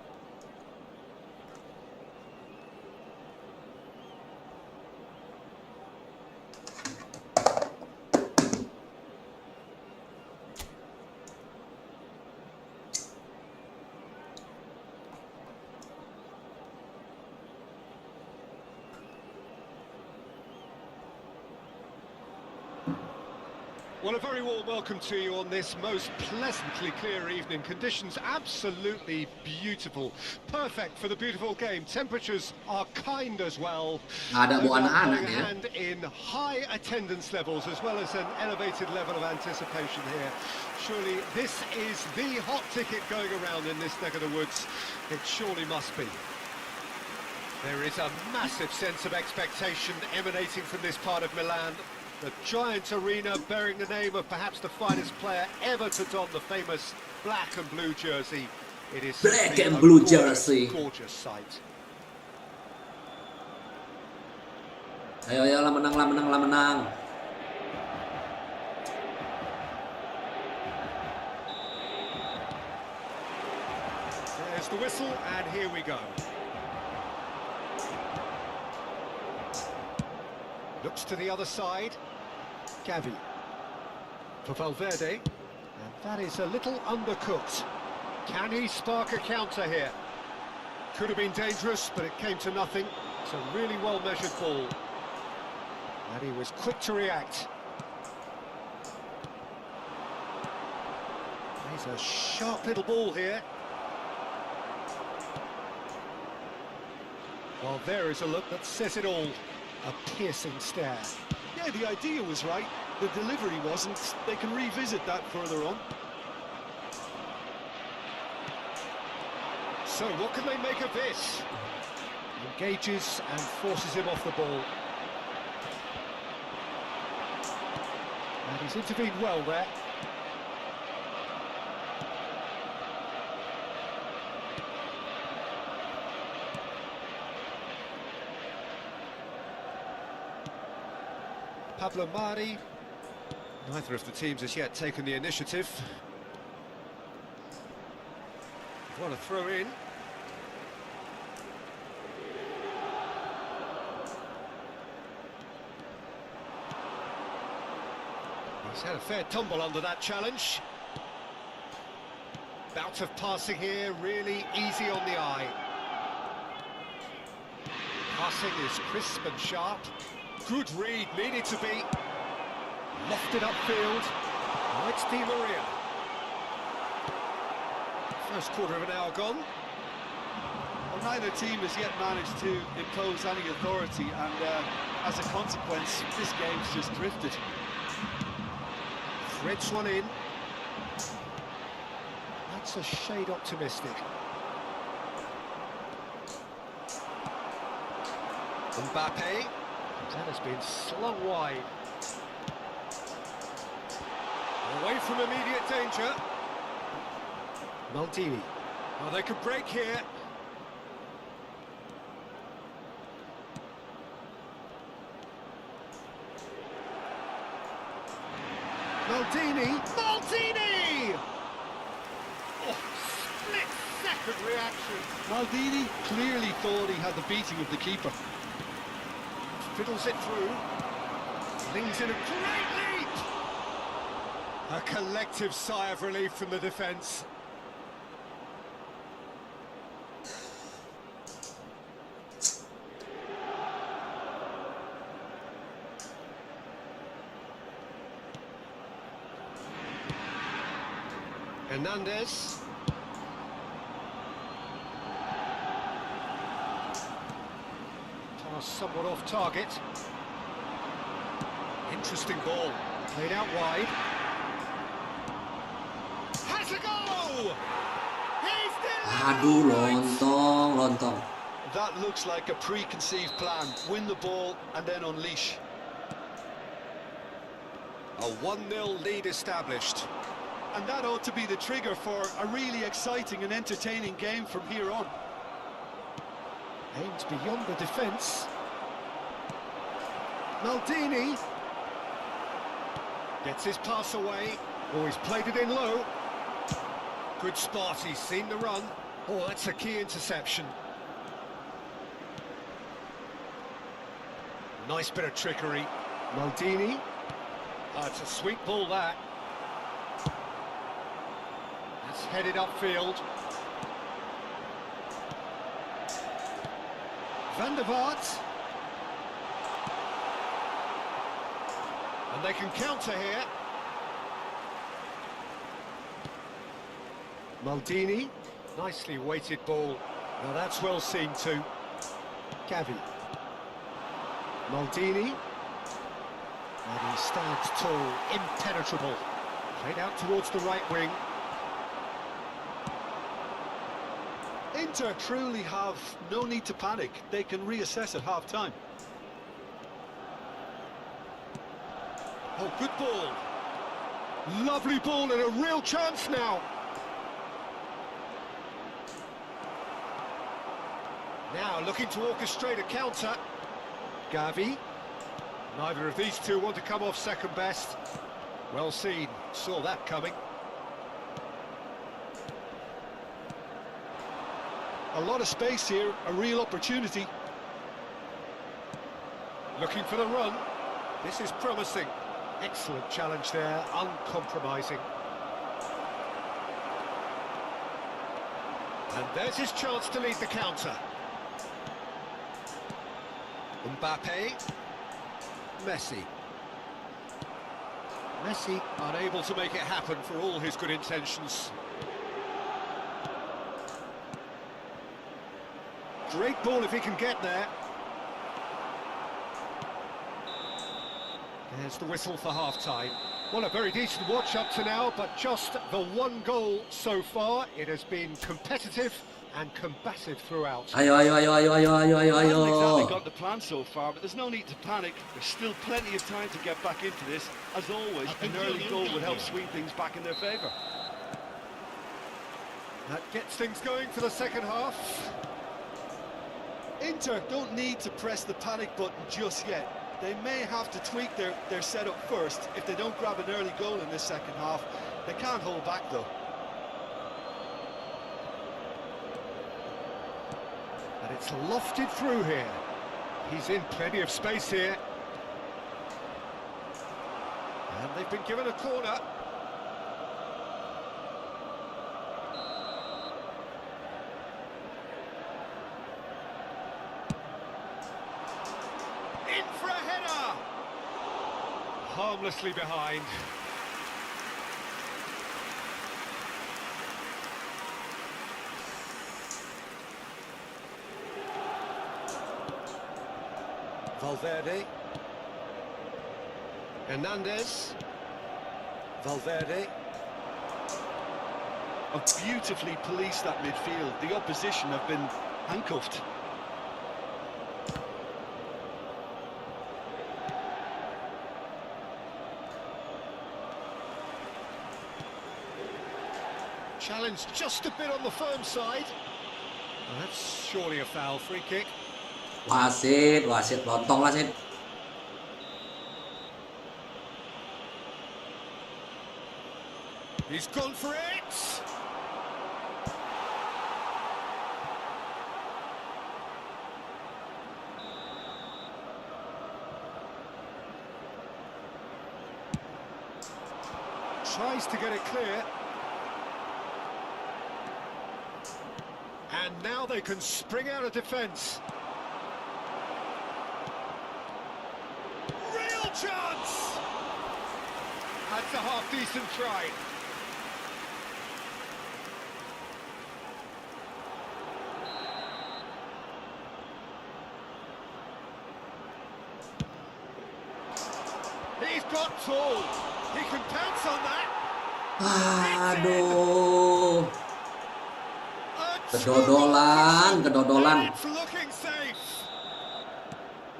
Well, a very warm welcome to you on this most pleasantly clear evening. Conditions absolutely beautiful. Perfect for the beautiful game. Temperatures are kind as well. Ada No buah doubt anak-anak going ya. hand in high attendance levels as well as an elevated level of anticipation here. Surely this is the hot ticket going around in this neck of the woods. It surely must be. There is a massive sense of expectation emanating from this part of Milan. The giant arena bearing the name of perhaps the finest player ever to don the famous black and blue jersey. It is Black simply and a blue gorgeous, jersey. gorgeous sight. Ayo, ayo, lah menang. There's the whistle, and here we go. Looks to the other side. Gavi for Valverde, and that is a little undercooked. Can he spark a counter here? Could have been dangerous, but it came to nothing. It's a really well-measured ball. And he was quick to react. He's a sharp little ball here. Well, there is a look that says it all. A piercing stare. Yeah, the idea was right, the delivery wasn't. They can revisit that further on. So what can they make of this? Engages and forces him off the ball. And he's intervened well there. Pablo Mari. Neither of the teams has yet taken the initiative. What a throw in. He's had a fair tumble under that challenge. Bout of passing here, really easy on the eye. Passing is crisp and sharp. Good read, needed to be. Left it upfield. Oh, it's Di Maria. First quarter of an hour gone. Well, neither team has yet managed to impose any authority, and as a consequence, this game's just drifted. Threads one in. That's a shade optimistic. Mbappe. That has been slung wide. Away from immediate danger. Maldini. Oh, they could break here. Maldini! Oh, split-second reaction. Maldini clearly thought he had the beating of the keeper. Fiddles it through. Flings in a great leap. A collective sigh of relief from the defence. Hernandez. Pass somewhat off target. Interesting ball. Played out wide. Has a go! He's Aduh, delivered! lontong. That looks like a preconceived plan. Win the ball and then unleash. A 1-0 lead established. And that ought to be the trigger for a really exciting and entertaining game from here on. Aims beyond the defence. Maldini gets his pass away. Oh, he's played it in low. Good spot, he's seen the run. Oh, that's a key interception. Nice bit of trickery. Maldini. Oh, it's a sweet ball, that. That's headed upfield. Van der Vaart. And they can counter here. Maldini. Nicely weighted ball. Now that's well seen too. Gavi. Maldini. And he stands tall, impenetrable. Played out towards the right wing. Inter truly have no need to panic. They can reassess at half-time. Oh, good ball. Lovely ball and a real chance now. Now looking to orchestrate a counter. Gavi. Neither of these two want to come off second best. Well seen, saw that coming. A lot of space here, a real opportunity. Looking for the run. This is promising. Excellent challenge there, uncompromising. And there's his chance to lead the counter. Mbappe. Messi. Messi unable to make it happen for all his good intentions. Great ball if he can get there. There's the whistle for half-time. Well, a very decent watch up to now, but just the one goal so far. It has been competitive and combative throughout. Ayo. Haven't exactly got the plan so far, but there's no need to panic. There's still plenty of time to get back into this. As always, an early goal would help swing things back in their favour. That gets things going for the second half. Inter don't need to press the panic button just yet. They may have to tweak their setup first if they don't grab an early goal in this second half. They can't hold back though. And it's lofted through here. He's in plenty of space here. And they've been given a corner. In for a header! Harmlessly behind. Valverde. Hernandez. Valverde. Beautifully policed that midfield. The opposition have been handcuffed. Challenge just a bit on the firm side. Well, that's surely a foul. Free kick. Wasit, lontong wasit. He's gone for it. Tries to get it clear. And now they can spring out of defence. Real chance! That's a half-decent try. He's got tall. He can pounce on that. Aduh. Kedodolan. It's looking safe.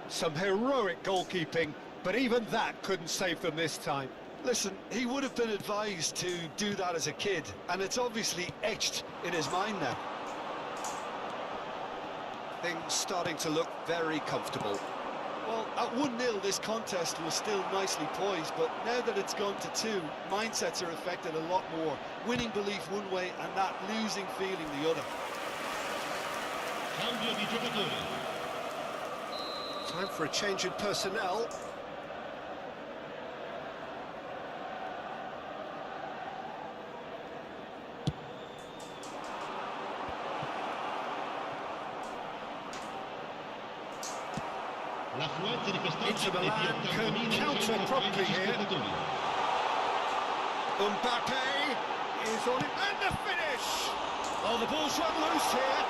Some heroic goalkeeping, but even that couldn't save them this time. Listen, he would have been advised to do that as a kid, and it's obviously etched in his mind now. Things starting to look very comfortable. Well, at 1-0, this contest was still nicely poised, but now that it's gone to 2, mindsets are affected a lot more. Winning belief one way and that losing feeling the other. Cambio di giocatore. Time for a change in personnel. L'affluenza di quest'oggi Inter è di Milan can 80.000 counter properly here. spettatori. Mbappe is on it, and the finish! Oh, the ball's run loose here.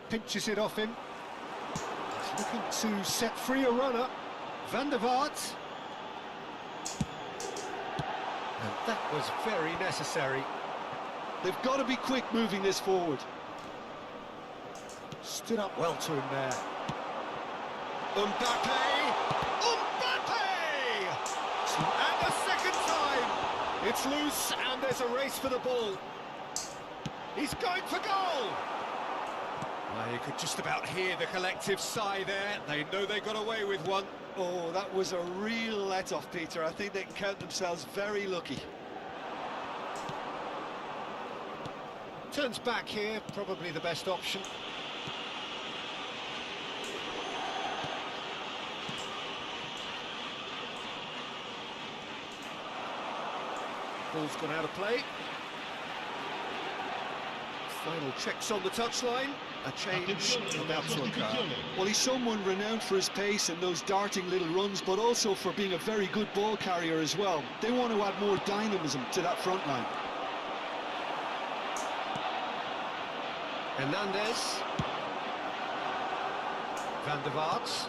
Pinches it off him. He's looking to set free a runner. Van der Vaart. And that was very necessary. They've got to be quick moving this forward. Stood up well to him there. Mbappe! Mbappe! And a second time! It's loose and there's a race for the ball. He's going for goal! Well, you could just about hear the collective sigh there. They know they got away with one. Oh, that was a real let-off, Peter. I think they can count themselves very lucky. Turns back here, probably the best option. Ball's gone out of play. Final checks on the touchline. A change about to occur. Well, he's someone renowned for his pace and those darting little runs, but also for being a very good ball carrier as well. They want to add more dynamism to that front line. Hernandez. Van der Vaart.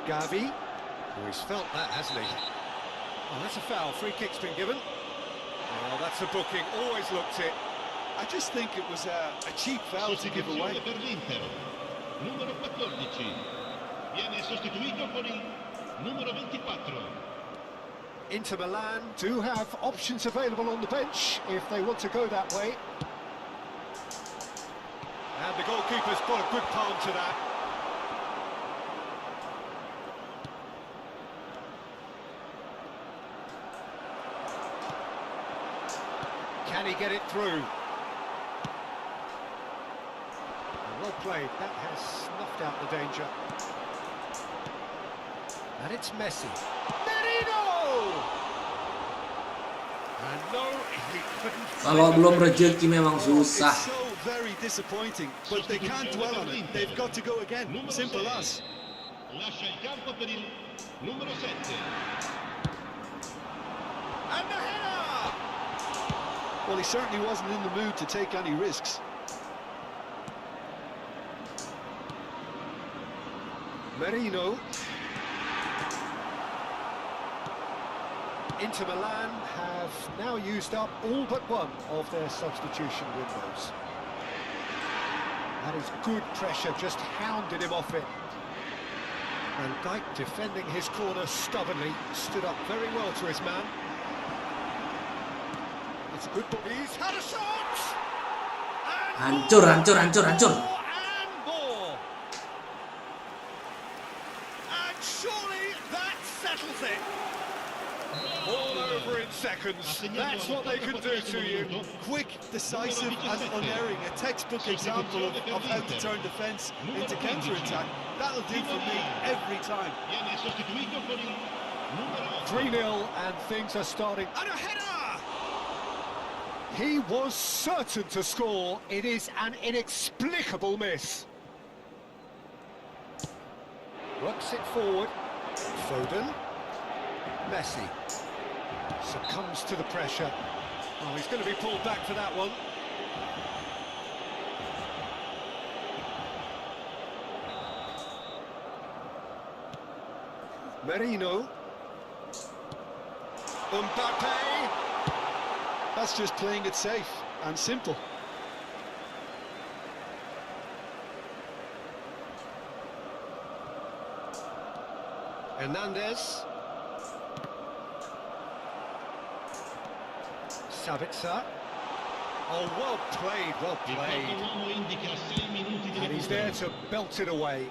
Gavi. Oh, he's felt that, hasn't he? Oh, that's a foul. Free kick's been given. Oh, that's a booking. Always looked it. I just think it was a cheap foul to give away. Sostituzione per l'Inter. Numero 14. Viene sostituito con il numero 24. Inter Milan do have options available on the bench if they want to go that way. And the goalkeeper's got a good palm to that. Can he get it through? Well played, that has snuffed out the danger. And it's Messi. Merino! And no, he couldn't. Kalau belum rezeki memang susah. It's so very disappointing, but they can't dwell on it. They've got to go again. Simple as. Lascia il campo per il numero 7. And the header! Well, he certainly wasn't in the mood to take any risks. Merino. Inter Milan have now used up all but one of their substitution windows. That is good pressure, just hounded him off it. And Dijk defending his corner stubbornly, stood up very well to his man. It's a good ball. He's had a shot! And Hancur. more and more. And surely that settles it. All over in seconds. That's what they can do to you. Quick, decisive and unerring. A textbook example of how to turn defence into counter-attack. That'll do for me every time. 3-0 and things are starting. And a header! He was certain to score. It is an inexplicable miss. Works it forward. Foden. Messi. Succumbs to the pressure. Oh, he's going to be pulled back for that one. Merino. Mbappe. That's just playing it safe and simple. Hernandez. Sabitzer. Oh, well played, well played. And he's there to belt it away.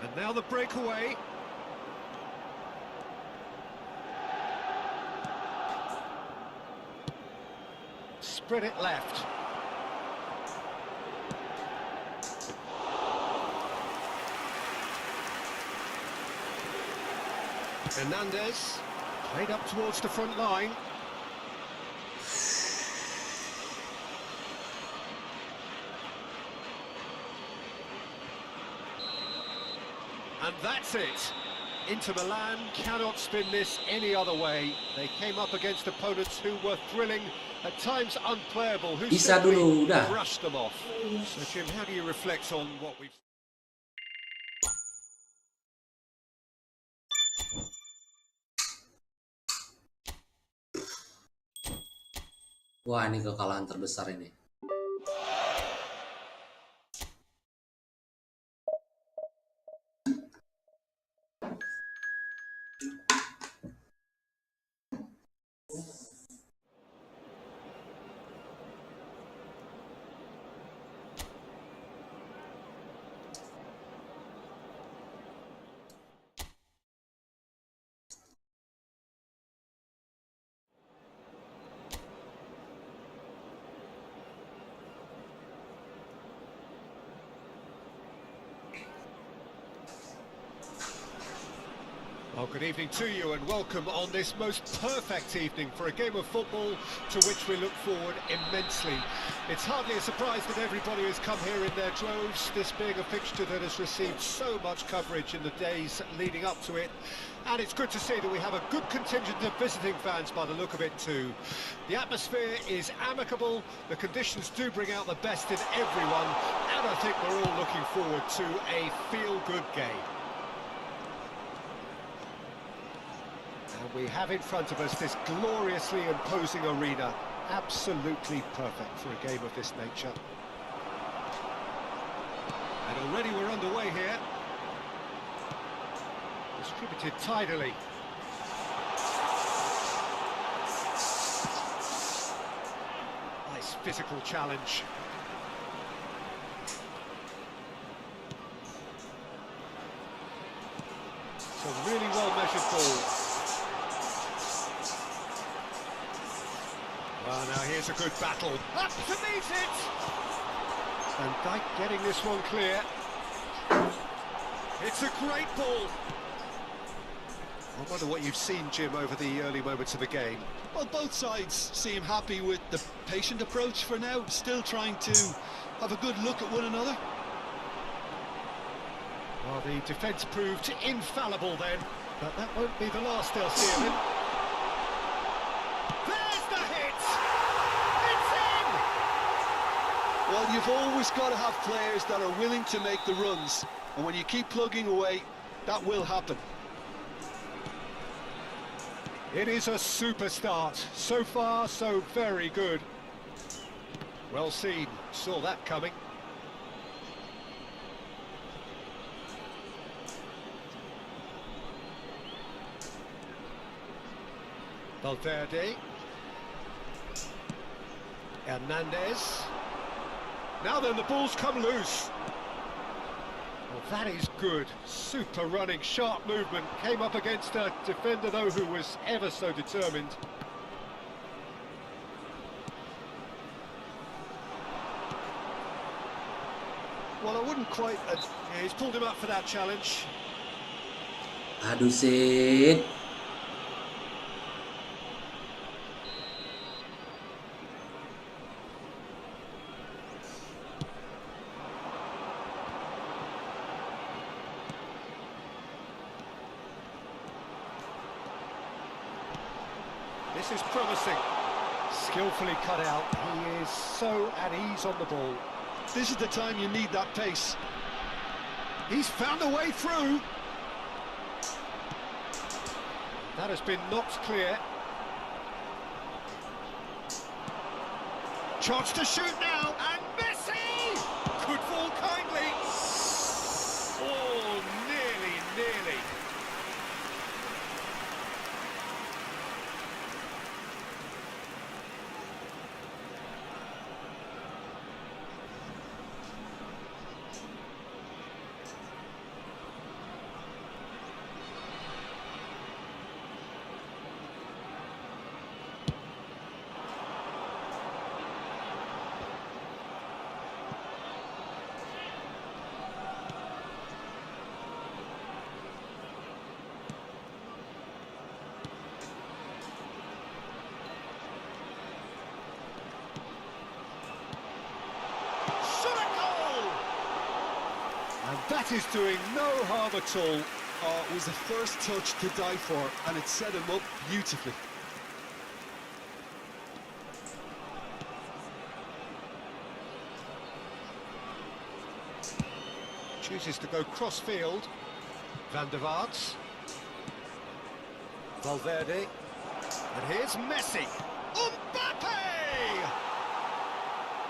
And now the breakaway. Spread it left. Hernandez played up towards the front line. And that's it. Inter Milan cannot spin this any other way. They came up against opponents who were thrilling, at times unplayable, who Bisa dulu, simply udah. brushed them off. So Jim, how do you reflect on what we've... Wah, ini kekalahan terbesar ini. Well, good evening to you and welcome on this most perfect evening for a game of football to which we look forward immensely. It's hardly a surprise that everybody has come here in their droves, this being a fixture that has received so much coverage in the days leading up to it. And it's good to see that we have a good contingent of visiting fans by the look of it too. The atmosphere is amicable, the conditions do bring out the best in everyone, and I think we're all looking forward to a feel-good game. And we have in front of us this gloriously imposing arena, absolutely perfect for a game of this nature. And already we're underway here. Distributed tidily. Nice physical challenge. It's a really well-measured ball. Well, now here's a good battle. Up to meet it! And Dyke getting this one clear. It's a great ball. I wonder what you've seen, Jim, over the early moments of the game. Well, both sides seem happy with the patient approach for now, still trying to have a good look at one another. Well, the defence proved infallible then, but that won't be the last they'll see of him. There's the hit! It's in! Well, you've always got to have players that are willing to make the runs, and when you keep plugging away, that will happen. It is a super start. So far, so very good. Well seen. Saw that coming. Valverde. Hernandez. Now then, the ball's come loose. Well, that is good. Super running, sharp movement. Came up against a defender, though, who was ever so determined. Well, I wouldn't quite... Yeah, he's pulled him up for that challenge. Aduh, Sid. This is promising. Skillfully cut out. He is so at ease on the ball. This is the time you need that pace. He's found a way through. That has been knocked clear. Chance to shoot now, and Messi! Could fall kindly. Oh, nearly. And that is doing no harm at all. Oh, it was the first touch to die for, and it set him up beautifully. Chooses to go cross-field. Van der Vaart. Valverde. And here's Messi. Mbappe!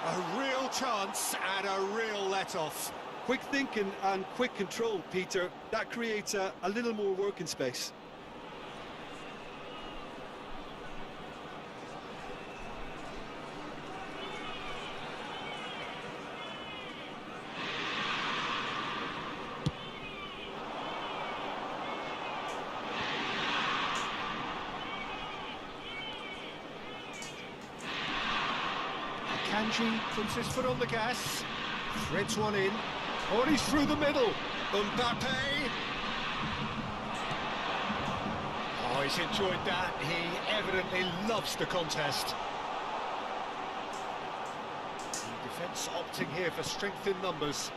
A real chance and a real let-off. Quick thinking and quick control, Peter. That creates a little more working space. Kanji puts his foot on the gas, threads one in. Oh, and he's through the middle. Mbappe. Oh, he's enjoyed that. He evidently loves the contest. The defence opting here for strength in numbers.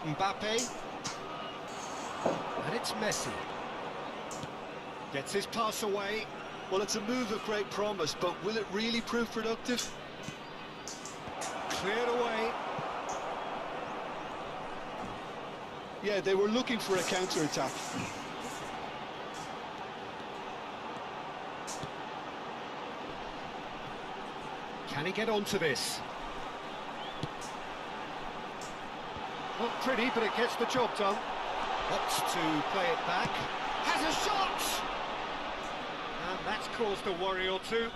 Mbappe. And it's Messi. Gets his pass away. Well, it's a move of great promise, but will it really prove productive? Cleared away. Yeah, they were looking for a counter-attack. Can he get onto this? Not pretty, but it gets the job done. Opts to play it back. Has a shot! And that's caused a worry or two.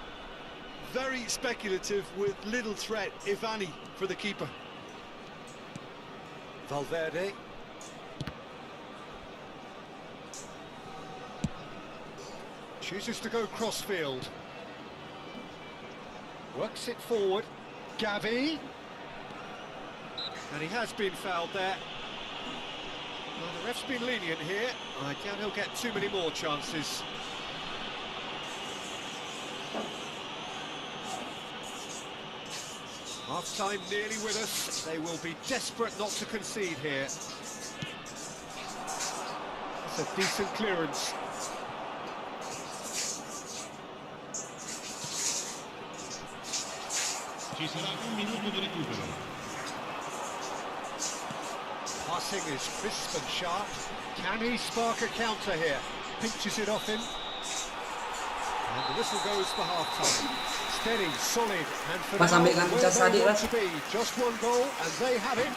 Very speculative with little threat, if any, for the keeper. Valverde. Chooses to go cross-field. Works it forward. Gavi. And he has been fouled there. Well, the ref's been lenient here. I doubt he'll get too many more chances. Half-time nearly with us. They will be desperate not to concede here. That's a decent clearance. Ci sarà un minuto di recupero. Passing is crisp and sharp. Can he spark a counter here? Pinches it off him. And the whistle goes for half-time. Steady, solid, and for Mas now, ambil kan where cas they adik want lah. to be. Just one goal, and they have it.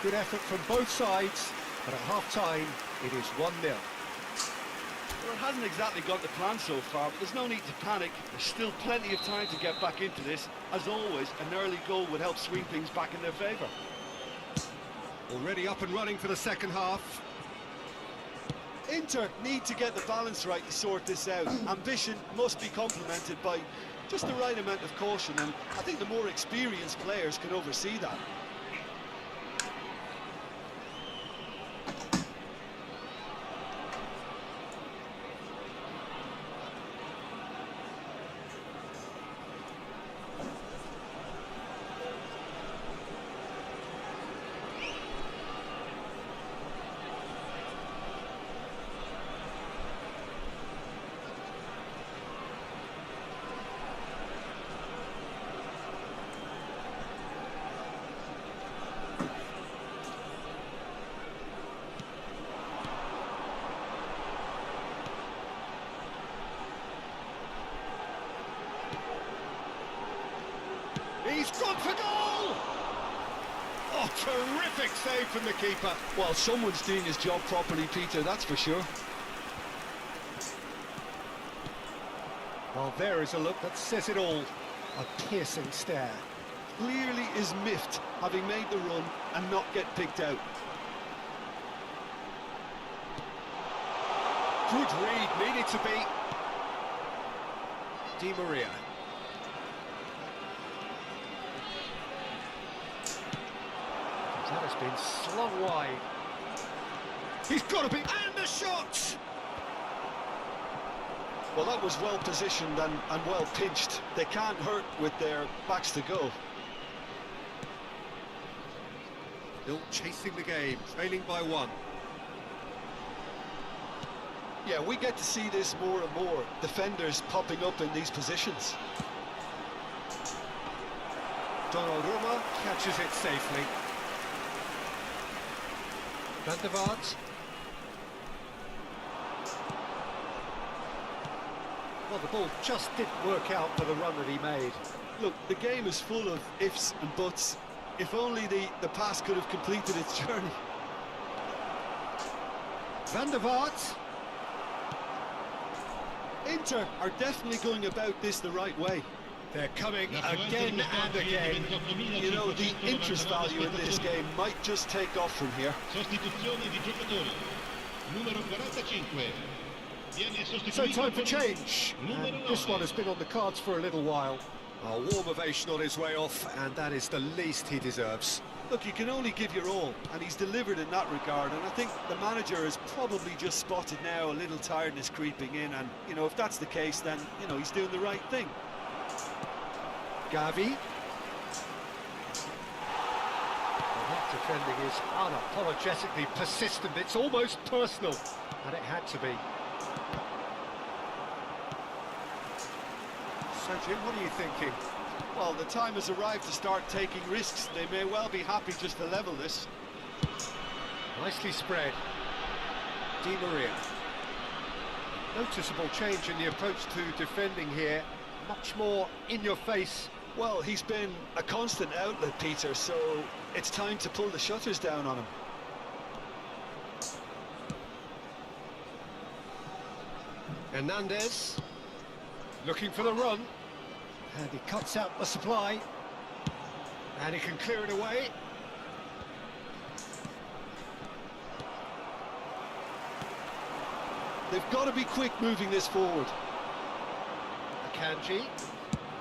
Good effort from both sides, but at half-time, It is 1-0. Well, it hasn't exactly got the plan so far, but there's no need to panic. There's still plenty of time to get back into this. As always, an early goal would help swing things back in their favour. Already up and running for the second half. Inter need to get the balance right to sort this out. Ambition must be complemented by just the right amount of caution, and I think the more experienced players can oversee that. He's gone for goal! Oh, terrific save from the keeper. Well, someone's doing his job properly, Peter, that's for sure. Well, there is a look that says it all. A piercing stare. Clearly is miffed, having made the run and not get picked out. Good read, needed to be. Di Maria. That has been slung wide. He's got to be... And the shot! Well, that was well positioned and well pinched. They can't hurt with their backs to go. Still chasing the game, trailing by 1. Yeah, we get to see this more and more. Defenders popping up in these positions. Donnarumma catches it safely. Van der Vaart. Well, the ball just didn't work out for the run that he made. Look, the game is full of ifs and buts. If only the pass could have completed its journey. Van der Vaart. Inter are definitely going about this the right way. They're coming again and again. You know, the interest value in this game might just take off from here. Sostituzione di giocatori. Numero 45. Viene So sostituito time for con change. numero And this 9. one has been on the cards for a little while. A warm ovation on his way off, and that is the least he deserves. Look, you can only give your all, and he's delivered in that regard, and I think the manager has probably just spotted now a little tiredness creeping in, and, you know, if that's the case, then, you know, he's doing the right thing. Gavi. Well, that defending is unapologetically persistent. It's almost personal, and it had to be. So, Jim, what are you thinking? Well, the time has arrived to start taking risks. They may well be happy just to level this. Nicely spread. Di Maria. Noticeable change in the approach to defending here. Much more in your face. Well, he's been a constant outlet, Peter, so it's time to pull the shutters down on him. Hernandez. Looking for the run. And he cuts out the supply. And he can clear it away. They've got to be quick moving this forward. Akanji.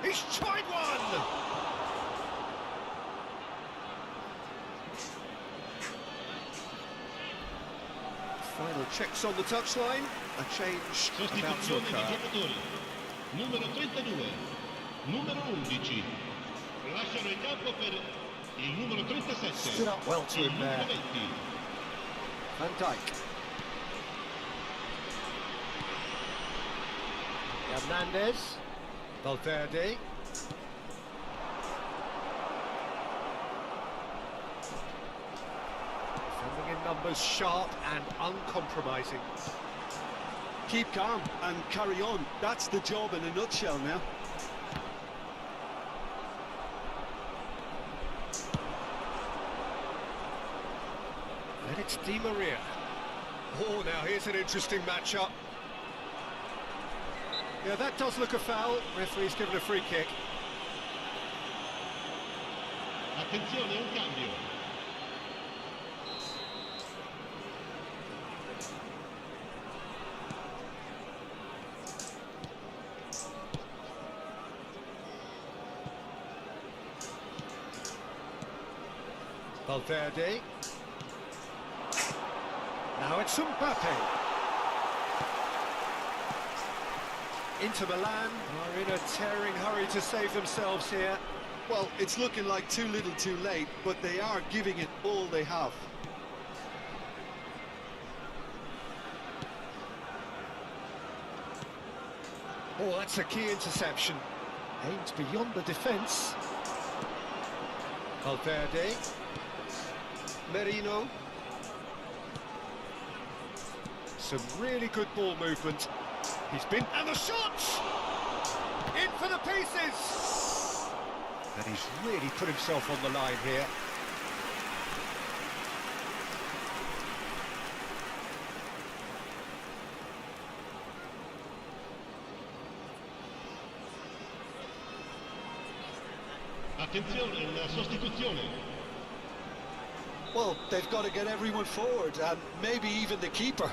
He's tried one! Final checks on the touchline. A change about to Sostituzione di occur. giocatori. Numero 32. Numero 11. Lasciano il campo per il numero 37. Stood up well to il him numero there. 20. Van Dijk. Hernandez. Valverde. Defending in numbers, sharp and uncompromising. Keep calm and carry on. That's the job in a nutshell now. And it's Di Maria. Oh, now here's an interesting matchup. Yeah, that does look a foul. Referee's given a free kick. Attenzione, un cambio. Valverde. Now it's Mbappe. Inter Milan are in a tearing hurry to save themselves here. Well, it's looking like too little too late, but they are giving it all they have. Oh, that's a key interception. Aimed beyond the defence. Valverde. Merino. Some really good ball movement. He's been... And the shot! In for the pieces! And he's really put himself on the line here. Attenzione, la sostituzione. Well, they've got to get everyone forward, and maybe even the keeper.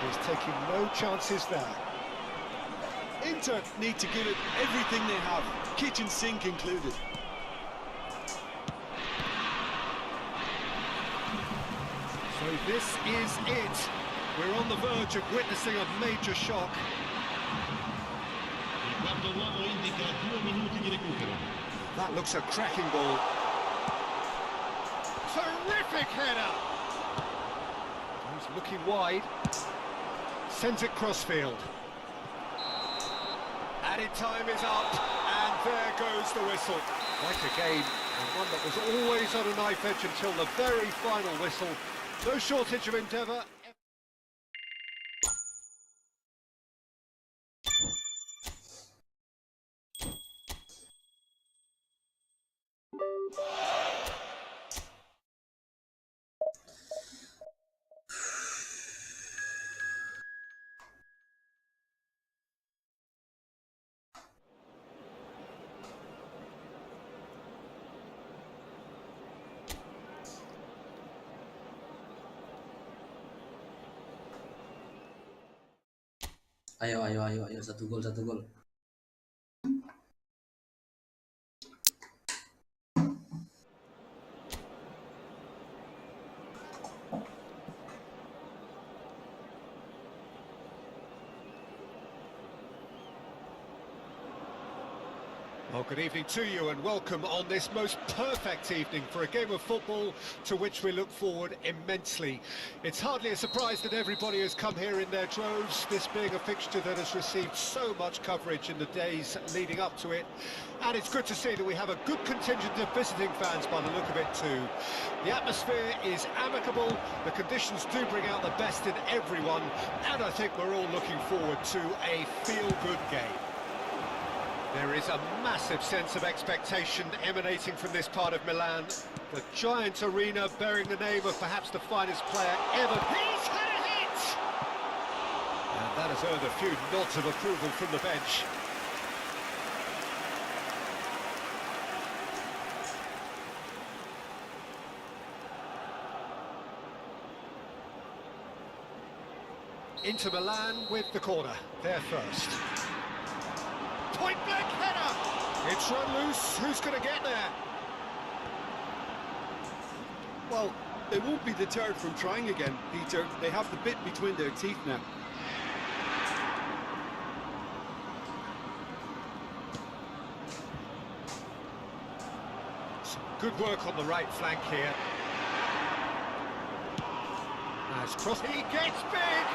He's taking no chances there. Inter need to give it everything they have, kitchen sink included. So this is it. We're on the verge of witnessing a major shock. Il quarto uomo indica 2 minuti di recupero. That looks a cracking ball. Terrific header! He's looking wide. Sends it crossfield. Added time is up, and there goes the whistle. Quite a game, and one that was always on a knife edge until the very final whistle. No shortage of endeavour. Ayo, satu gol. Well, good evening to you and welcome on this most perfect evening for a game of football to which we look forward immensely. It's hardly a surprise that everybody has come here in their droves, this being a fixture that has received so much coverage in the days leading up to it. And it's good to see that we have a good contingent of visiting fans by the look of it too. The atmosphere is amicable, the conditions do bring out the best in everyone, and I think we're all looking forward to a feel-good game. There is a massive sense of expectation emanating from this part of Milan. The giant arena bearing the name of perhaps the finest player ever. He's had a hit! And that has earned a few nods of approval from the bench. Inter Milan with the corner, there first. Point-blank header! It's run loose, who's going to get there? Well, they won't be deterred from trying again, Peter. They have the bit between their teeth now. Some good work on the right flank here. Nice cross, he gets big!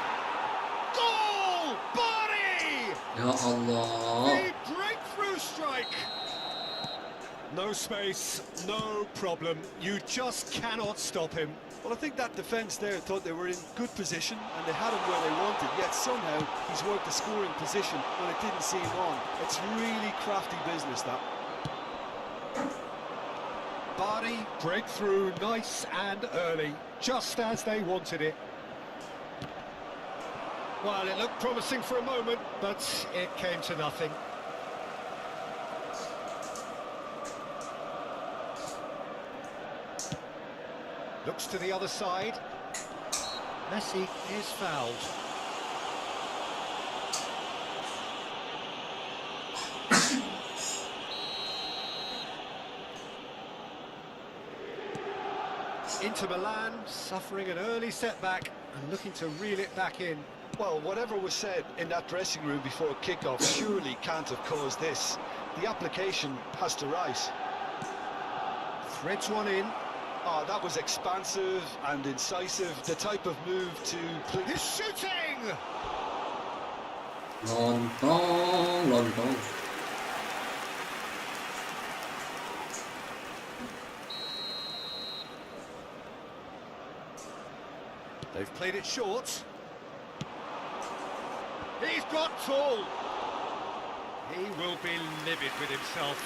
Goal! Body! Ya Allah. The breakthrough strike! No space, no problem. You just cannot stop him. Well, I think that defence there thought they were in good position and they had him where they wanted, yet somehow he's worked the scoring position when it didn't seem on. It's really crafty business, that. body, breakthrough, nice and early, just as they wanted it. Well, it looked promising for a moment, but it came to nothing. Looks to the other side. Messi is fouled. Inter Milan suffering an early setback and looking to reel it back in. Well, whatever was said in that dressing room before kick-off surely can't have caused this. The application has to rise. Threads one in. Oh, that was expansive and incisive, the type of move to... He's shooting! Lontong, lontong. They've played it short. He's got tall. He will be livid with himself.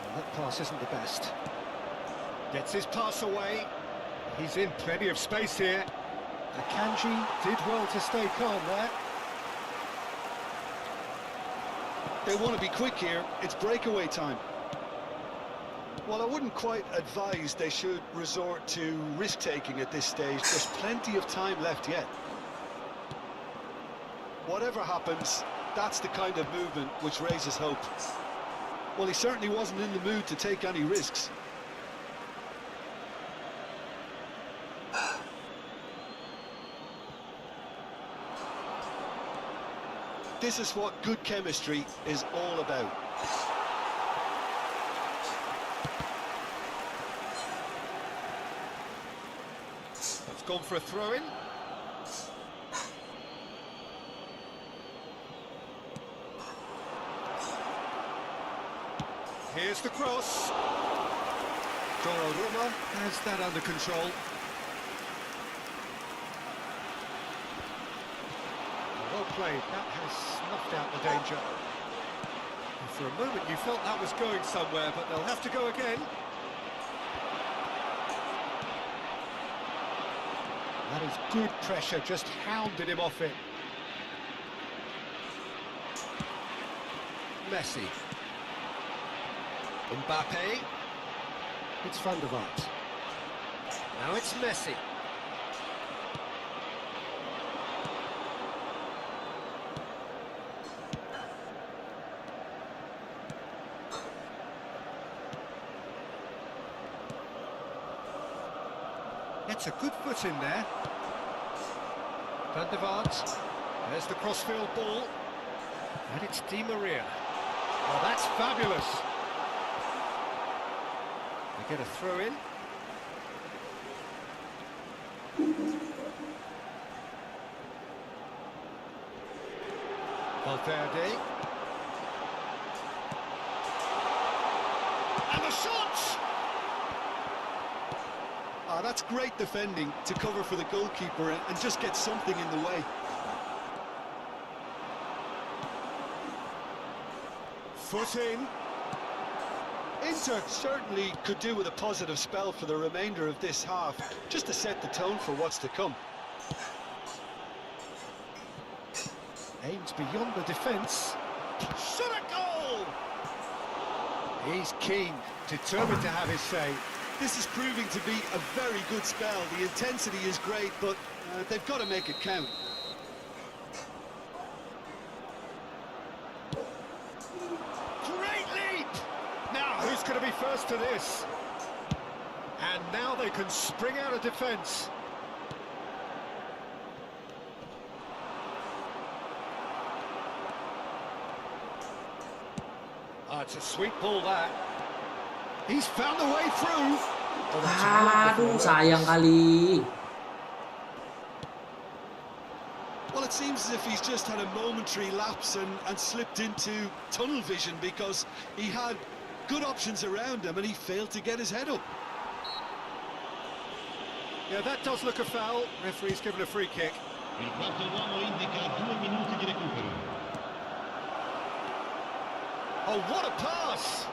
Well, that pass isn't the best. Gets his pass away. He's in plenty of space here. Akanji did well to stay calm there. They want to be quick here. It's breakaway time. Well, I wouldn't quite advise they should resort to risk-taking at this stage. There's plenty of time left yet. Whatever happens, that's the kind of movement which raises hope. Well, he certainly wasn't in the mood to take any risks. This is what good chemistry is all about. Gone for a throw-in. Here's the cross. Donnarumma has that under control. Well played. That has snuffed out the danger. And for a moment you felt that was going somewhere, but they'll have to go again. That is good pressure, just hounded him off it. Messi. Mbappe. It's Van der Vaart. Now it's Messi. Gets a good foot in there. Van der Vaart. There's the crossfield ball. And it's Di Maria. Oh, that's fabulous. They get a throw in. Valverde. And the shot! Ah, that's great defending to cover for the goalkeeper and just get something in the way. Foot in. Inter certainly could do with a positive spell for the remainder of this half, just to set the tone for what's to come. Aims beyond the defence. Shot a goal! He's keen, determined to have his say. This is proving to be a very good spell. The intensity is great, but they've got to make it count. Great leap! Now, who's going to be first to this? And now they can spring out of defence. Oh, it's a sweet ball, that. He's found a way through. Oh, that's Aduh, wonderful. sayang kali. Well, it seems as if he's just had a momentary lapse and slipped into tunnel vision, because he had good options around him and he failed to get his head up. Yeah, that does look a foul. Referee's given a free kick. Il quarto uomo indica 2 minuti di recupero. Oh, what a pass!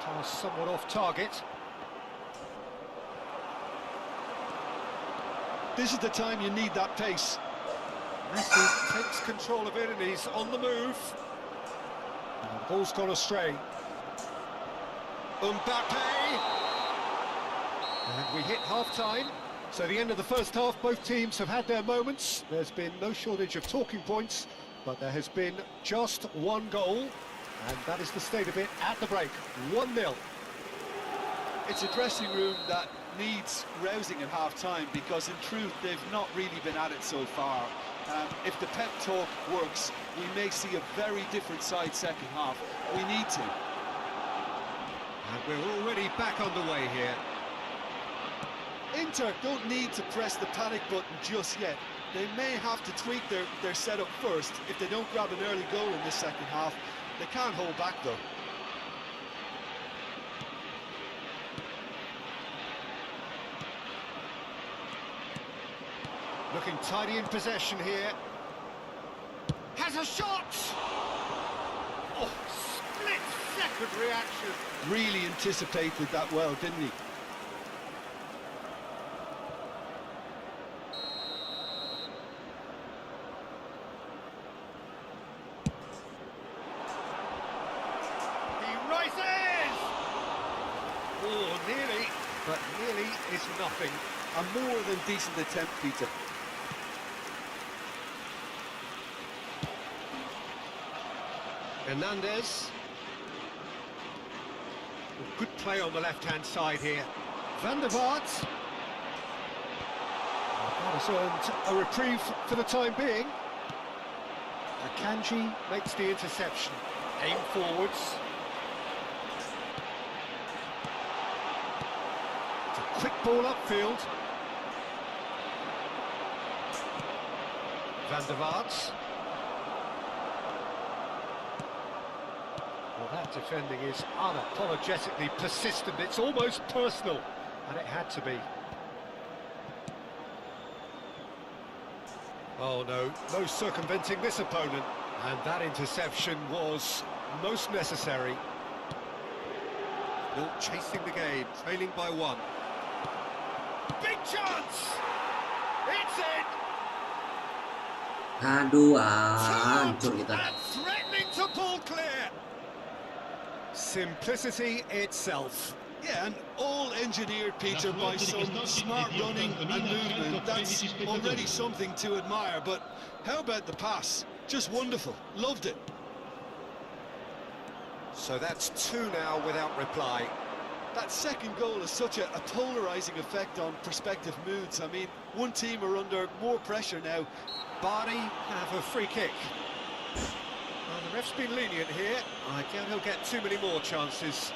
Pass somewhat off target. This is the time you need that pace. Messi takes control of it and he's on the move. And the ball's gone astray. Mbappe! And we hit half-time. So the end of the first half, both teams have had their moments. There's been no shortage of talking points, but there has been just one goal. And that is the state of it at the break. 1-0. It's a dressing room that needs rousing at half-time because in truth they've not really been at it so far. If the pep talk works, we may see a very different side second half. We need to. And we're already back underway here. Inter don't need to press the panic button just yet. They may have to tweak their setup first. If they don't grab an early goal in this second half, they can't hold back though. Looking tidy in possession here. Has a shot! Oh, split-second reaction. Really anticipated that well, didn't he? He rises! Oh, nearly, but nearly is nothing. A more than decent attempt, Peter. Hernandez. Good play on the left-hand side here. Van der Vaart. That has earned a reprieve for the time being. Akanji makes the interception. Aim forwards. It's a quick ball upfield. Van der Vaart. Well, that defending is unapologetically persistent. It's almost personal, and it had to be. Oh no, no circumventing this opponent. And that interception was most necessary. Still chasing the game, trailing by 1. Big chance! It's in! Aduh, hancur kita. And threatening to pull clear. Simplicity itself. Yeah, and all engineered, Peter, by some smart running and movement. That's already something to admire, but how about the pass? Just wonderful. Loved it. So that's 2 now without reply. That second goal has such a polarising effect on prospective moods. I mean, one team are under more pressure now. Bardi have a free kick. Well, the ref's been lenient here. I doubt he'll get too many more chances.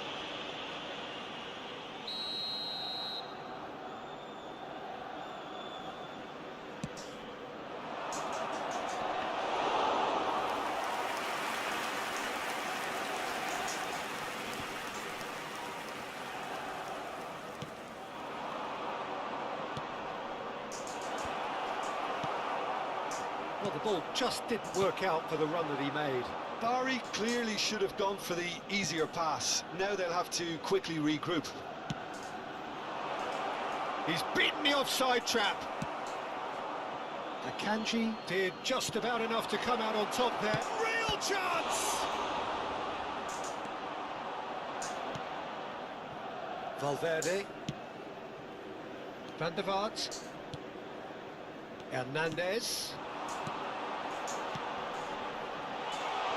Well, the ball just didn't work out for the run that he made. Barry clearly should have gone for the easier pass. Now they'll have to quickly regroup. He's beaten the offside trap. Akanji did just about enough to come out on top there. Real chance! Valverde. Van der Vaart. Hernandez.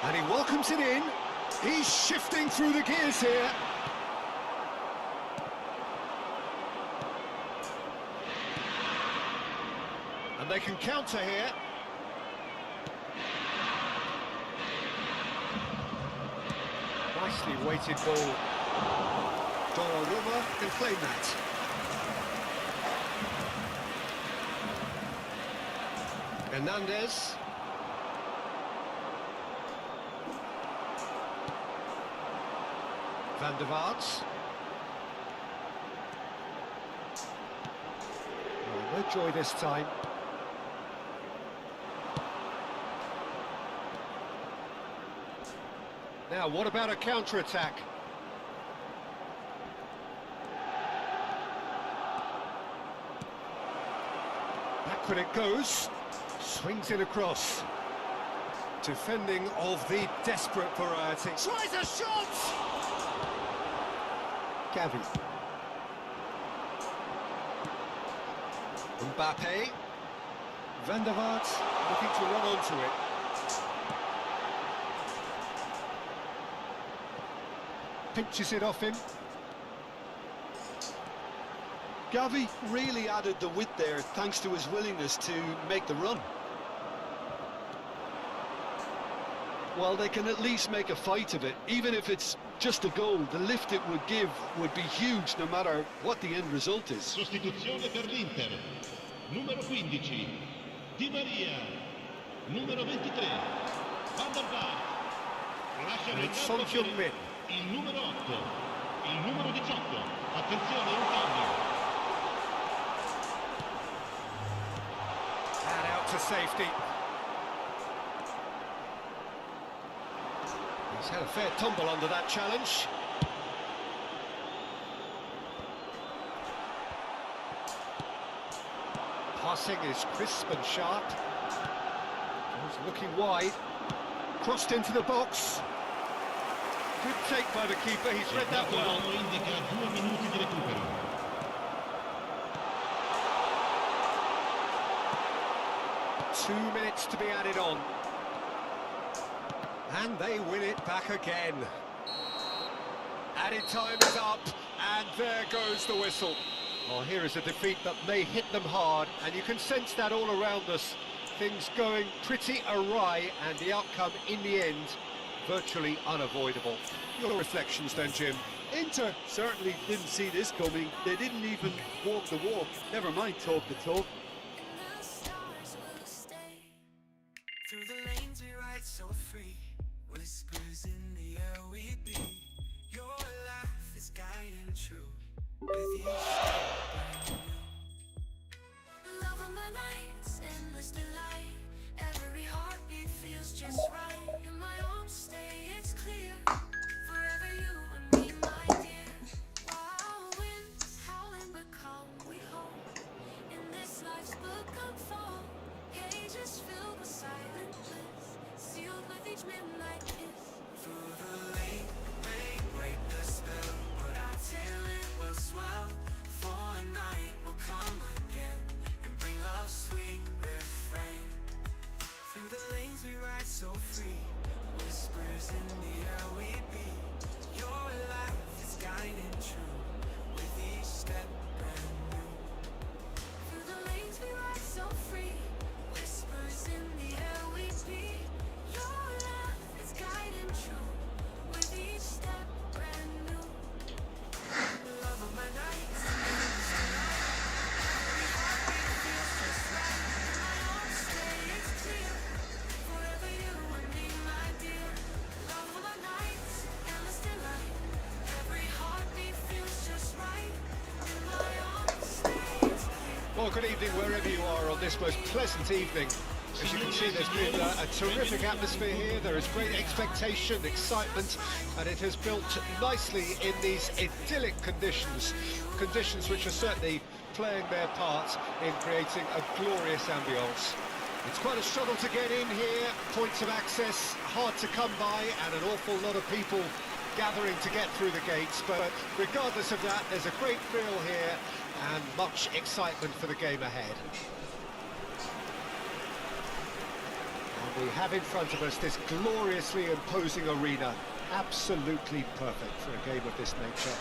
And he welcomes it in. He's shifting through the gears here. And they can counter here. Nicely weighted ball. Donnarumma can claim that. Hernandez. Van der Vaart. Oh, no joy this time. Now, what about a counter-attack? Backward it goes. Swings it across. Defending of the desperate variety. Tries a shot! Gavi. Mbappe. Van der Vaart looking to run onto it. Pinches it off him. Gavi really added the width there thanks to his willingness to make the run. Well, they can at least make a fight of it. Even if it's just a goal, the lift it would give would be huge no matter what the end result is. Sostituzione per l'Inter. Numero 15, Di Maria. Numero 23, Van der Vaart. Lascia And nel it's campo Son Heung-min. il numero 8, il numero 18. Attenzione, un cambio. And out to safety. He's had a fair tumble under that challenge. Passing is crisp and sharp. He's looking wide. Crossed into the box. Good take by the keeper, he's read that well. Indica 2 minuti di recupero. Two minutes to be added on. And they win it back again. Added time is up, and there goes the whistle. Well, here is a defeat that may hit them hard, and you can sense that all around us. Things going pretty awry, and the outcome in the end, virtually unavoidable. Your reflections then, Jim? Inter certainly didn't see this coming. They didn't even walk the walk, never mind talk the talk. The stars will stay. Through the lanes we ride so free. Whispers in the air we be. Your life is guiding true. With each step brand new. Love of my nights, endless delight. Every heartbeat feels just right. In my own stay, it's clear. Forever you and me, my dear. Wild winds howling but calm we hold. In this life's book unfold. Pages filled with silent bliss. Sealed with each midnight kiss. Through the late rain, break the spell. But I tell it will swell. For a night will come again and bring us sweet refrain. Through the lanes we ride so free. Whispers in the air we be. Your life is guiding true. With each step brand new. Through the lanes we ride so free. Whispers in the air we be. Your life is guiding true. With each step brand new. Love of my nights. Every heartbeat feels just right. My own stay is clear. Forever you and me, my dear. Love of my nights, endless delight. Every heartbeat feels just right. In my own stay is clear. Well, good evening wherever you are on this most pleasant evening. As you can see, there's been a terrific atmosphere here. There is great expectation, excitement, and it has built nicely in these idyllic conditions. Conditions which are certainly playing their part in creating a glorious ambience. It's quite a struggle to get in here, points of access hard to come by, and an awful lot of people gathering to get through the gates. But regardless of that, there's a great feel here and much excitement for the game ahead. And we have in front of us this gloriously imposing arena, absolutely perfect for a game of this nature.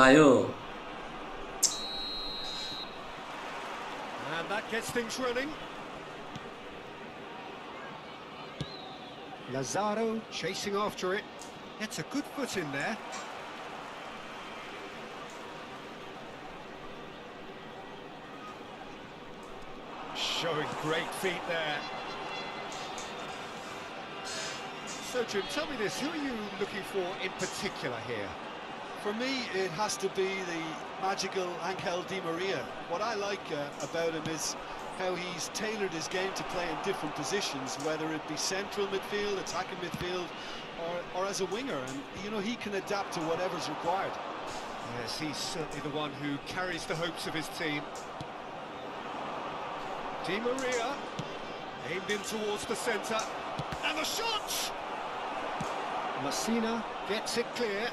Ayo. And that gets things running. Lazaro chasing after it. Gets a good foot in there. Showing great feet there. So, Jim, tell me this, who are you looking for in particular here? For me, it has to be the magical Angel Di Maria. What I like about him is how he's tailored his game to play in different positions, whether it be central midfield, attacking midfield, or as a winger. And, you know, he can adapt to whatever's required. Yes, he's certainly the one who carries the hopes of his team. Di Maria, aimed in towards the centre, and the shot! Messina gets it clear.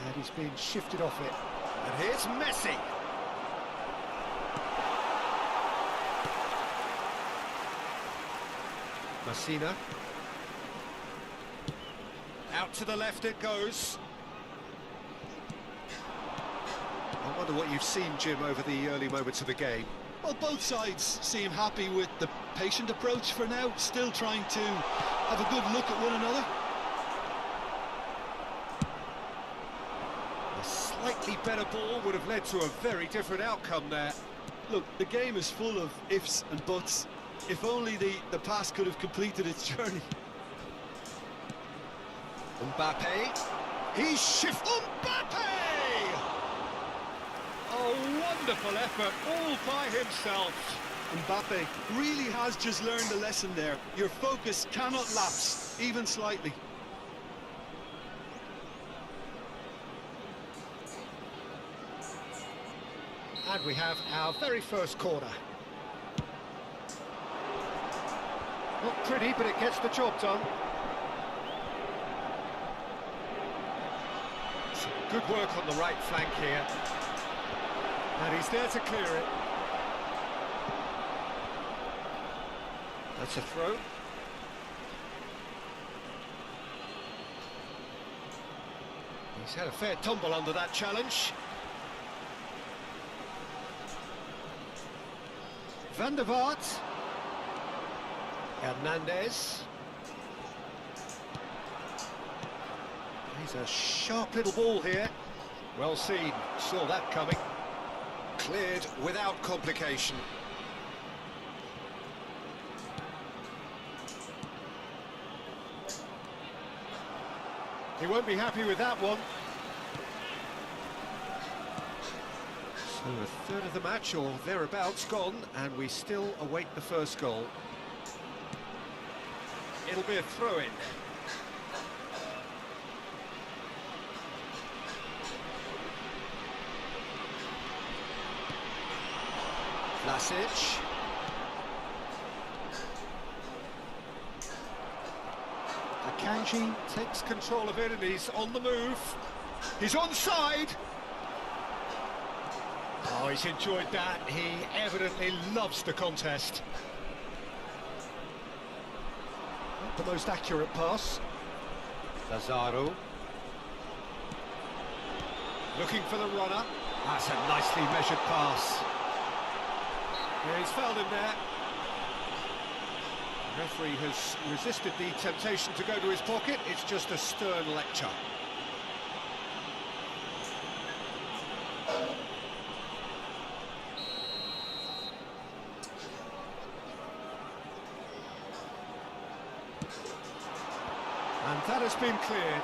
And he's been shifted off it. And here's Messi. Messina. Out to the left it goes. I wonder what you've seen, Jim, over the early moments of the game. Well, both sides seem happy with the patient approach for now, still trying to have a good look at one another. A slightly better ball would have led to a very different outcome there. Look, the game is full of ifs and buts. If only the pass could have completed its journey. Mbappe. He's shifted. Mbappe! A wonderful effort all by himself. Mbappe really has just learned a lesson there. Your focus cannot lapse, even slightly. And we have our very first corner. Not pretty, but it gets the job done. Some good work on the right flank here. And he's there to clear it. That's a throw. He's had a fair tumble under that challenge. Van der Vaart. Hernandez. He's a sharp little ball here. Well seen, saw that coming. Cleared without complication. He won't be happy with that one. So a third of the match or thereabouts gone, and we still await the first goal. It'll be a throw-in. Vlasic. Akanji takes control of it and he's on the move. He's onside. Oh, he's enjoyed that. He evidently loves the contest. Not the most accurate pass. Lazaro. Looking for the runner. That's a nicely measured pass. Yeah, he's fouled him there. The referee has resisted the temptation to go to his pocket. It's just a stern lecture. And that has been cleared.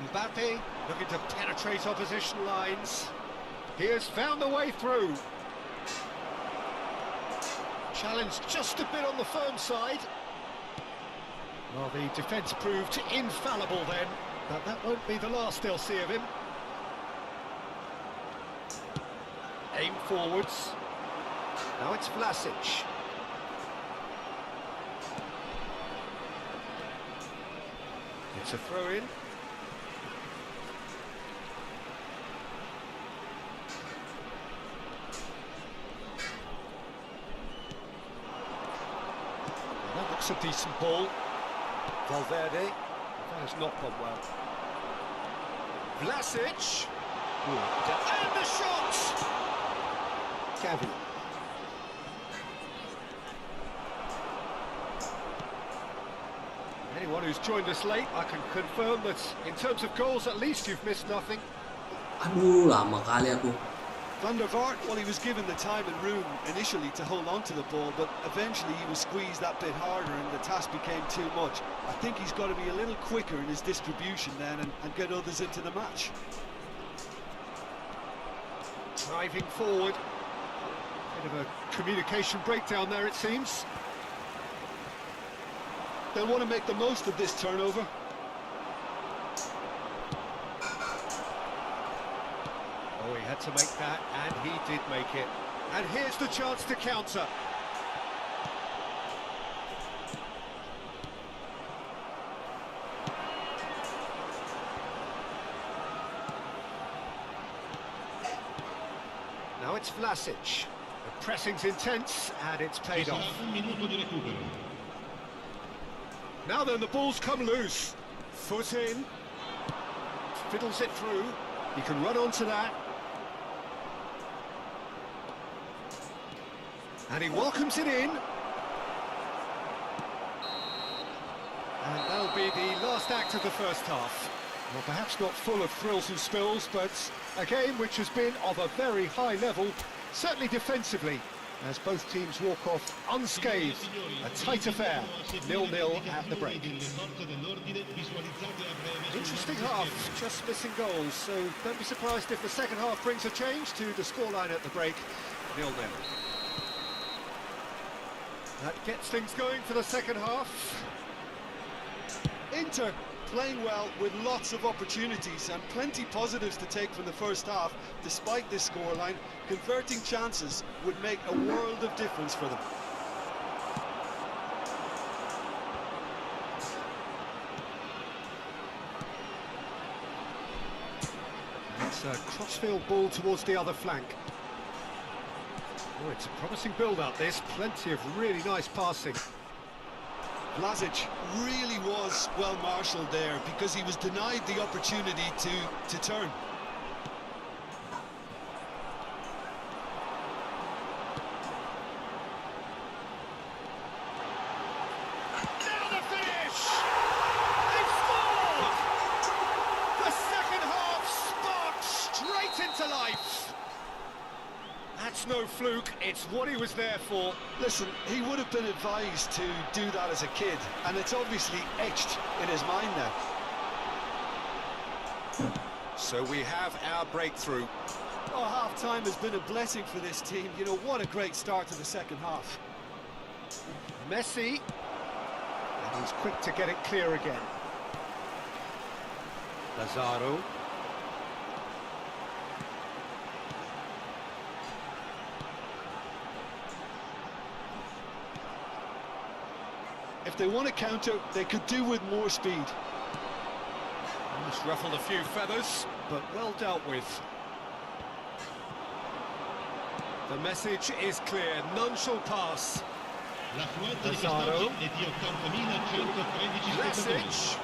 Mbappe looking to penetrate opposition lines. He has found a way through. Challenged just a bit on the firm side. Well, the defence proved infallible then, but that won't be the last they'll see of him. Aim forwards. Now it's Vlasic. It's a throw-in. That looks a decent ball. Valverde. That has not gone well. Vlasic. And the shot! Gavi. Anyone who's joined us late, I can confirm that in terms of goals, at least you've missed nothing. Aduh, lama kali aku. Van der Vaart, well, he was given the time and room initially to hold on to the ball, but eventually he was squeezed that bit harder and the task became too much. I think he's got to be a little quicker in his distribution then and get others into the match. Driving forward. Bit of a communication breakdown there, it seems. They'll want to make the most of this turnover. Oh, he had to make that, and he did make it. And here's the chance to counter. Now it's Vlasic. The pressing's intense, and it's paid off. Now then, the ball's come loose. Foot in. Fiddles it through. He can run onto that. And he welcomes it in. And that'll be the last act of the first half. Well, perhaps not full of thrills and spills, but a game which has been of a very high level, certainly defensively, as both teams walk off unscathed. A tight affair, 0-0 at the break. Interesting half, just missing goals, so don't be surprised if the second half brings a change to the scoreline at the break, 0-0. That gets things going for the second half. Inter playing well with lots of opportunities and plenty positives to take from the first half. Despite this scoreline, converting chances would make a world of difference for them. It's a crossfield ball towards the other flank. Oh, it's a promising build-up, this. Plenty of really nice passing. Vlasic really was well marshalled there because he was denied the opportunity to turn. Now the finish! They've scored! The second half sparked straight into life. That's no fluke, it's what he was there for. Listen, he would have been advised to do that as a kid, and it's obviously etched in his mind now. So we have our breakthrough. Oh, half-time has been a blessing for this team. You know, what a great start to the second half. Messi, and he's quick to get it clear again. Lazaro. If they want to counter, they could do with more speed. Almost ruffled a few feathers, but well dealt with. The message is clear, none shall pass. Lazaro. Vlasic.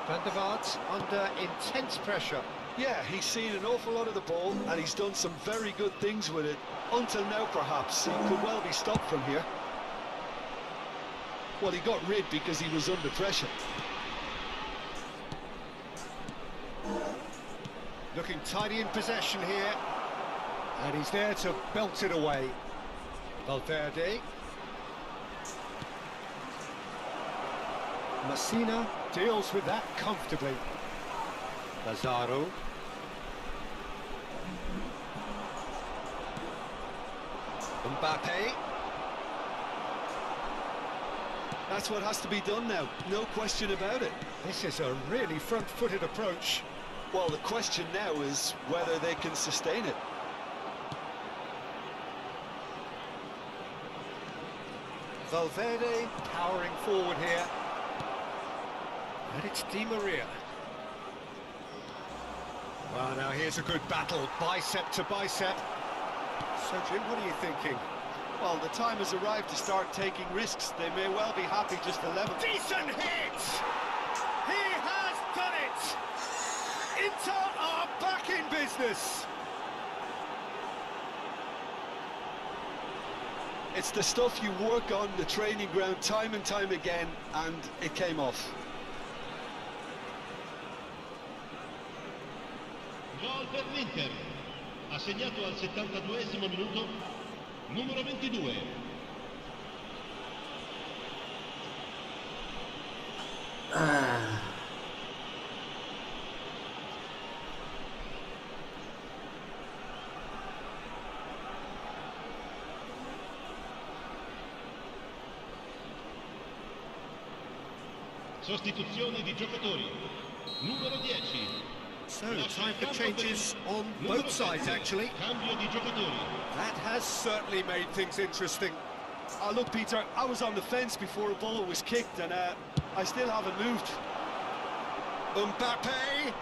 Van der Vaart under intense pressure. Yeah, he's seen an awful lot of the ball, and he's done some very good things with it. Until now, perhaps. He could well be stopped from here. Well, he got rid because he was under pressure. Looking tidy in possession here. And he's there to belt it away. Valverde. Messina deals with that comfortably. Lazaro. Mbappe. That's what has to be done now, no question about it. This is a really front-footed approach. Well, the question now is whether they can sustain it. Valverde powering forward here. And it's Di Maria. Well, now here's a good battle, bicep to bicep. So, Jim, what are you thinking? Well, the time has arrived to start taking risks. They may well be happy just to level. Decent hit! He has done it! Inter are back in business! It's the stuff you work on the training ground time and time again, and it came off. Gol per l'Inter. Ha segnato al 72esimo minuto numero 22. Sostituzione di giocatori. Numero 10. So, time for changes on both sides, actually. Cambio di giocatori. That has certainly made things interesting. Oh, look, Peter, I was on the fence before a ball was kicked, and I still haven't moved. Mbappe!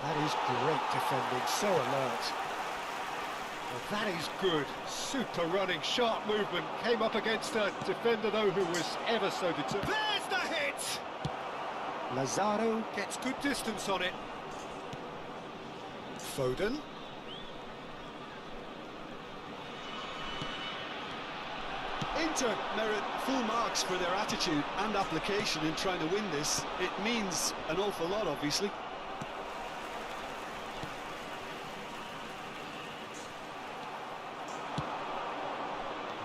That is great defending, so alert. Well, that is good. Super running, sharp movement. Came up against a defender, though, who was ever so determined. There's the hit! Lazaro gets good distance on it. Foden. Inter merit full marks for their attitude and application in trying to win this. It means an awful lot, obviously.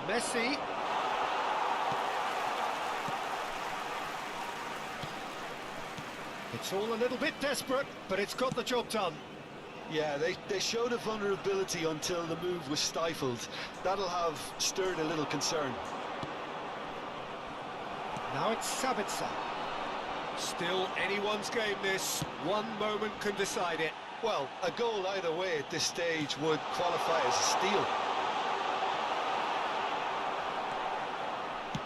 Messi. It's all a little bit desperate, but it's got the job done. Yeah, they showed a vulnerability until the move was stifled. That'll have stirred a little concern. Now it's Sabitzer. Still anyone's game, this. One moment can decide it. Well, a goal either way at this stage would qualify as a steal.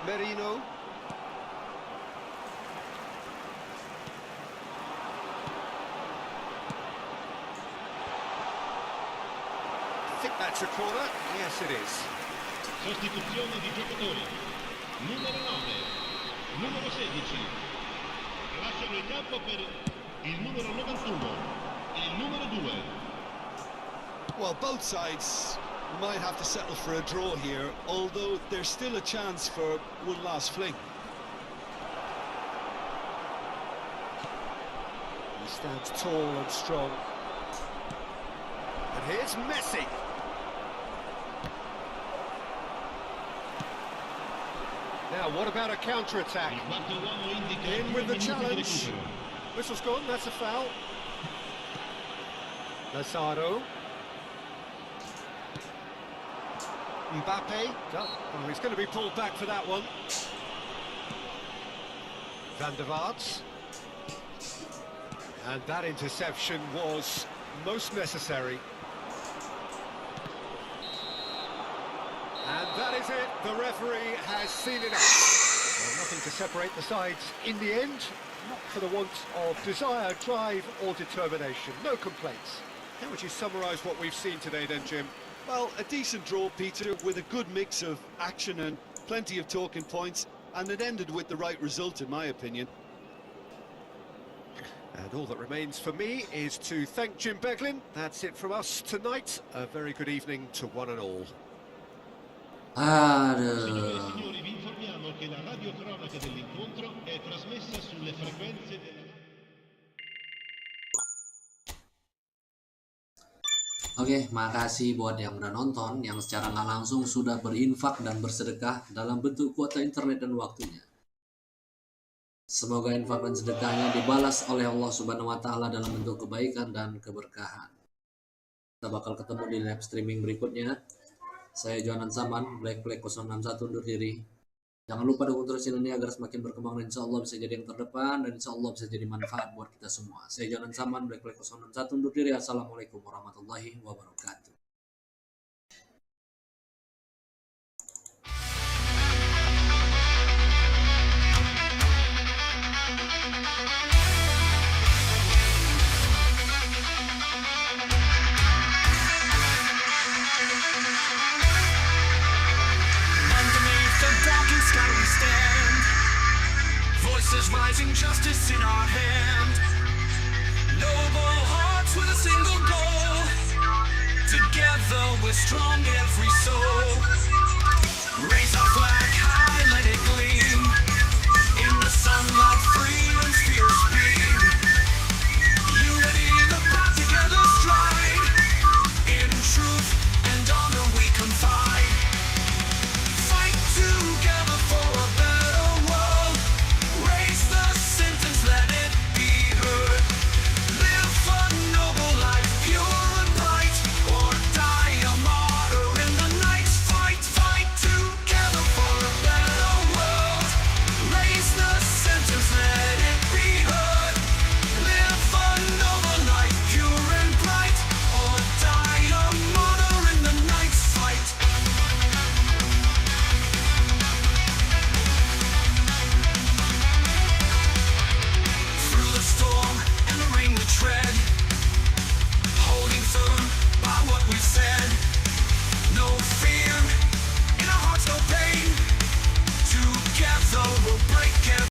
Merino. I think that's a corner. Yes, it is. Sostituzione di giocatori. Numero 9. Numero 16. Lasciano il campo per il numero 91 e il numero 2. Well, both sides might have to settle for a draw here, although there's still a chance for one last fling. He stands tall and strong. And here's Messi. Now, what about a counter-attack? Il quarto uomo indica In with the 2 minuti di challenge. recupero. Whistle's gone, that's a foul. Lazaro. Mbappe. Oh, he's going to be pulled back for that one. Van der Vaart. And that interception was most necessary. And that is it. The referee has seen enough. Well, nothing to separate the sides in the end. Not for the want of desire, drive or determination. No complaints. How would you summarise what we've seen today then, Jim? Well, a decent draw, Peter, with a good mix of action and plenty of talking points, and it ended with the right result, in my opinion. And all that remains for me is to thank Jim Beglin. That's it from us tonight. A very good evening to one and all. Signore e signori, vi informiamo che la radiocronaca dell'incontro è trasmessa sulle frequenze della... Oke, makasih buat yang udah nonton, yang secara nggak langsung sudah berinfak dan bersedekah dalam bentuk kuota internet dan waktunya. Semoga infak dan sedekahnya dibalas oleh Allah Subhanahu wa Ta'ala dalam bentuk kebaikan dan keberkahan. Kita bakal ketemu di live streaming berikutnya. Saya Johanan Saman, Black 061 undur diri. Jangan lupa dukung terus channel ini agar semakin berkembang dan insya Allah bisa jadi yang terdepan dan insya Allah bisa jadi manfaat buat kita semua. Saya Johanan Saman, Black 061 undur diri. Assalamualaikum warahmatullahi wabarakatuh. Sky we stand, voices rising, justice in our hand, noble hearts with a single goal, together we're strong, every soul.